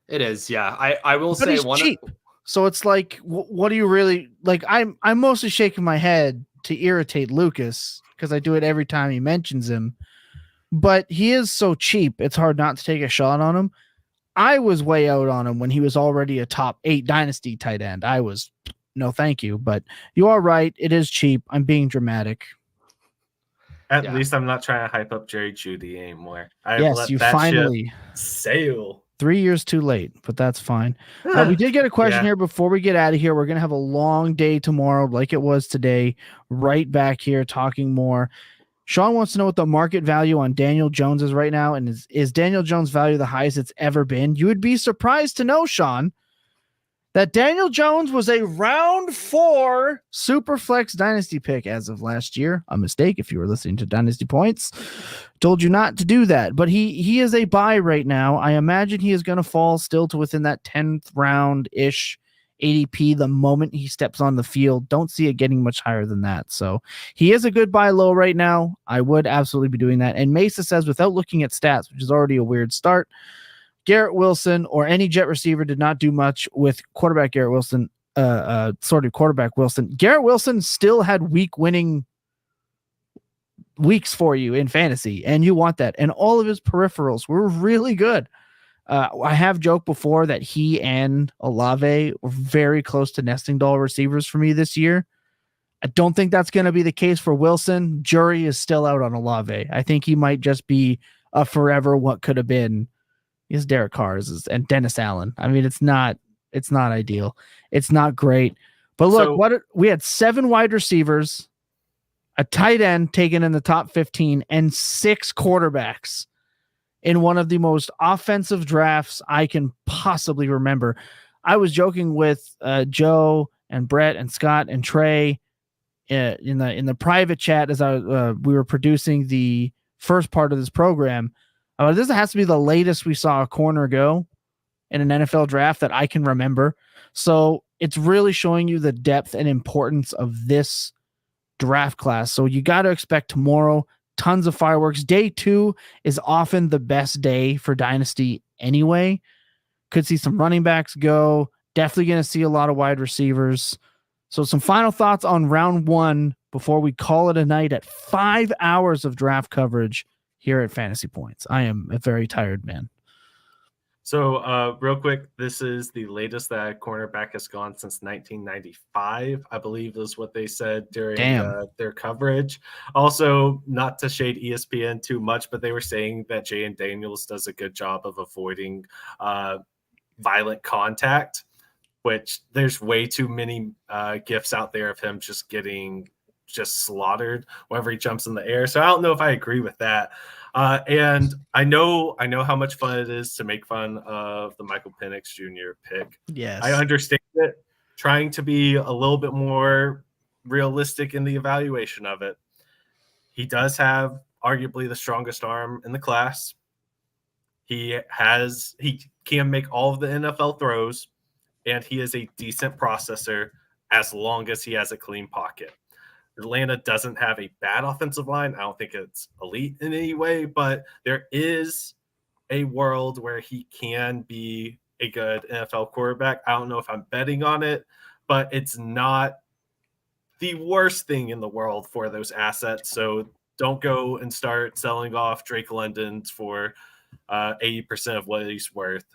It is. Yeah. I will but say he's cheap. So it's like, what do you really like? I'm mostly shaking my head to irritate Lucas because I do it every time he mentions him. But he is so cheap, it's hard not to take a shot on him. I was way out on him when he was already a top 8 dynasty tight end. I was, no, thank you. But you are right. It is cheap. I'm being dramatic. At least I'm not trying to hype up Jerry Jeudy anymore. Yes, you finally sail. 3 years too late, but that's fine. We did get a question here before we get out of here. We're going to have a long day tomorrow, like it was today, right back here talking more. Sean wants to know what the market value on Daniel Jones is right now. And is Daniel Jones' value the highest it's ever been? You would be surprised to know, Sean, that Daniel Jones was a round 4 Superflex Dynasty pick as of last year. A mistake if you were listening to Dynasty Points. Told you not to do that. But he is a buy right now. I imagine he is going to fall still to within that 10th round-ish ADP the moment he steps on the field. Don't see it getting much higher than that. So he is a good buy low right now. I would absolutely be doing that. And Mesa says, without looking at stats, which is already a weird start, Garrett Wilson or any Jet receiver did not do much with quarterback Garrett Wilson, quarterback Wilson. Garrett Wilson still had winning weeks for you in fantasy, and you want that. And all of his peripherals were really good. I have joked before that he and Olave were very close to nesting doll receivers for me this year. I don't think that's going to be the case for Wilson. Jury is still out on Olave. I think he might just be a forever what could have been. Is Derek Carr's and Dennis Allen. I mean, it's not ideal. It's not great. But look, we had 7 wide receivers, a tight end taken in the top 15, and 6 quarterbacks in one of the most offensive drafts I can possibly remember. I was joking with Joe and Brett and Scott and Trey in the private chat as we were producing the first part of this program. This has to be the latest we saw a corner go in an NFL draft that I can remember. So it's really showing you the depth and importance of this draft class. So you got to expect tomorrow tons of fireworks. Day 2 is often the best day for Dynasty anyway. Could see some running backs go. Definitely going to see a lot of wide receivers. So some final thoughts on round 1 before we call it a night at 5 hours of draft coverage here at Fantasy Points. I am a very tired man. So real quick, this is the latest that a cornerback has gone since 1995, I believe is what they said during their coverage. Also, not to shade ESPN too much, but they were saying that Jayden Daniels does a good job of avoiding violent contact, which there's way too many GIFs out there of him just getting slaughtered whenever he jumps in the air. So I don't know if I agree with that. And I know how much fun it is to make fun of the Michael Penix Jr. pick. Yes. I understand it. Trying to be a little bit more realistic in the evaluation of it. He does have arguably the strongest arm in the class. He can make all of the NFL throws, and he is a decent processor as long as he has a clean pocket. Atlanta doesn't have a bad offensive line. I don't think it's elite in any way, but there is a world where he can be a good NFL quarterback. I don't know if I'm betting on it, but it's not the worst thing in the world for those assets. So don't go and start selling off Drake London's for 80% of what he's worth.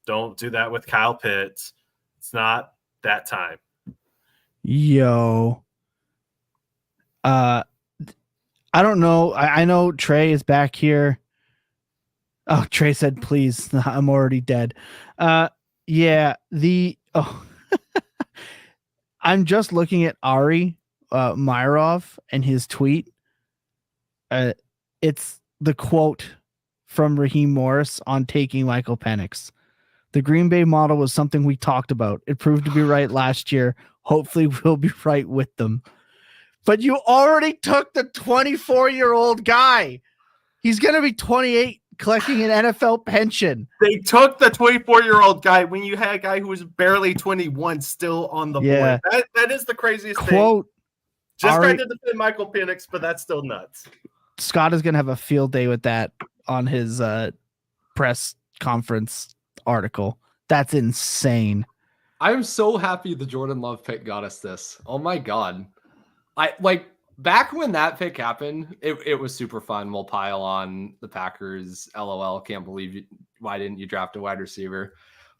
Don't do that with Kyle Pitts. It's not that time. Yo. I don't know. I know Trey is back here. Oh, Trey said, please. I'm already dead. Yeah. I'm just looking at Ari Myrov and his tweet. It's the quote from Raheem Morris on taking Michael Penix. The Green Bay model was something we talked about. It proved to be right last year. Hopefully we'll be right with them. But you already took the 24-year-old guy. He's going to be 28 collecting an NFL pension. They took the 24-year-old guy when you had a guy who was barely 21 still on the board. That is the craziest quote, thing. Just tried to defend Michael Penix, but that's still nuts. Scott is going to have a field day with that on his press conference article. That's insane. I'm so happy the Jordan Love pick got us this. Oh my God. Back when that pick happened, it was super fun. We'll pile on the Packers. LOL. Can't believe why didn't you draft a wide receiver?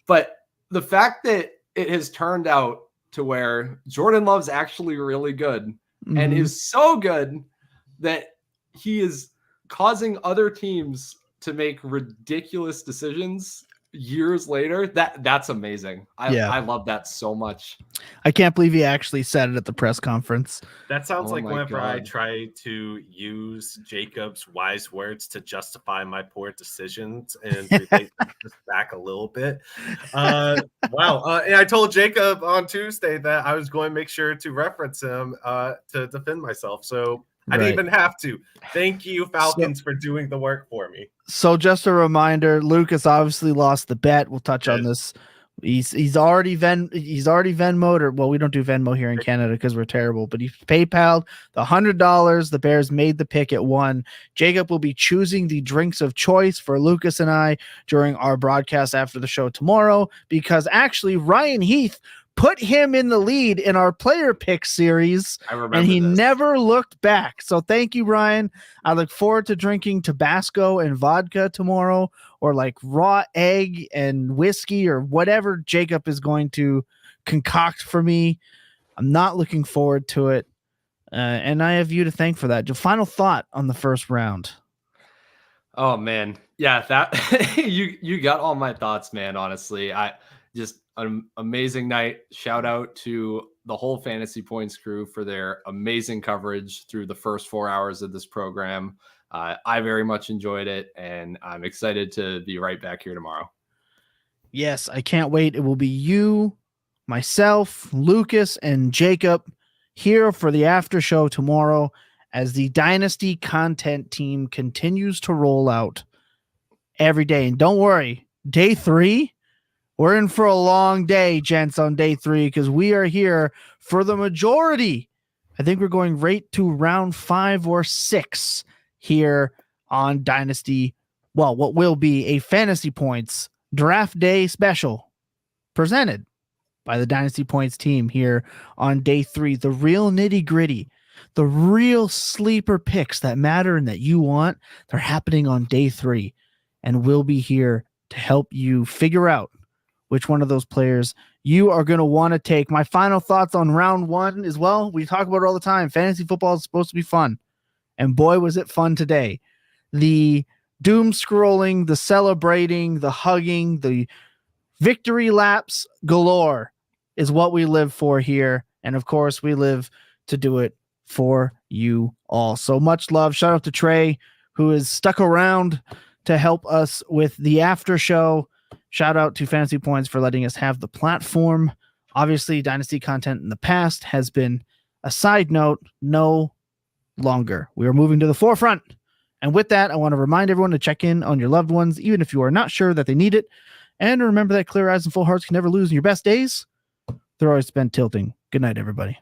But the fact that it has turned out to where Jordan Love's actually really good and is so good that he is causing other teams to make ridiculous decisions years later. That's amazing. I love that so much. I can't believe he actually said it at the press conference. That sounds Oh like my whenever I God. try to use Jacob's wise words to justify my poor decisions and relate them just back a little bit. Wow. And I told Jacob on Tuesday that I was going to make sure to reference him to defend myself. So I didn't even have to. Thank you, Falcons, for doing the work for me. So just a reminder, Lucas obviously lost the bet. We'll touch on this. He's already Venmo'd, or well, we don't do Venmo here in Canada because we're terrible, but he PayPal'd the $100. The Bears made the pick at 1. Jacob will be choosing the drinks of choice for Lucas and I during our broadcast after the show tomorrow, because actually Ryan Heath put him in the lead in our player pick series, I remember and he this. never looked back. So thank you, Ryan. I look forward to drinking Tabasco and vodka tomorrow, or like raw egg and whiskey, or whatever Jacob is going to concoct for me. I'm not looking forward to it. And I have you to thank for that. Your final thought on the first round. Oh man. Yeah, that you got all my thoughts, man. Honestly, I just an amazing night. Shout out to the whole Fantasy Points crew for their amazing coverage through the first 4 hours of this program. I very much enjoyed it, and I'm excited to be right back here tomorrow. Yes, I can't wait. It will be you, myself, Lucas, and Jacob here for the after show tomorrow as the Dynasty content team continues to roll out every day. And don't worry, day 3, we're in for a long day, gents, on day 3, because we are here for the majority. I think we're going right to round 5 or 6 here on Dynasty. Well, what will be a Fantasy Points Draft Day special presented by the Dynasty Points team here on day 3. The real nitty gritty, the real sleeper picks that matter and that you want, they're happening on day 3. And we'll be here to help you figure out which one of those players you are going to want to take. My final thoughts on round 1 as well. We talk about it all the time. Fantasy football is supposed to be fun. And boy, was it fun today. The doom scrolling, the celebrating, the hugging, the victory laps galore is what we live for here. And of course, we live to do it for you all. So much love. Shout out to Trey, who is stuck around to help us with the after show. Shout out to Fantasy Points for letting us have the platform. Obviously, Dynasty content in the past has been a side note, no longer. We are moving to the forefront. And with that, I want to remind everyone to check in on your loved ones, even if you are not sure that they need it. And remember that clear eyes and full hearts can never lose in your best days. They're always spent tilting. Good night, everybody.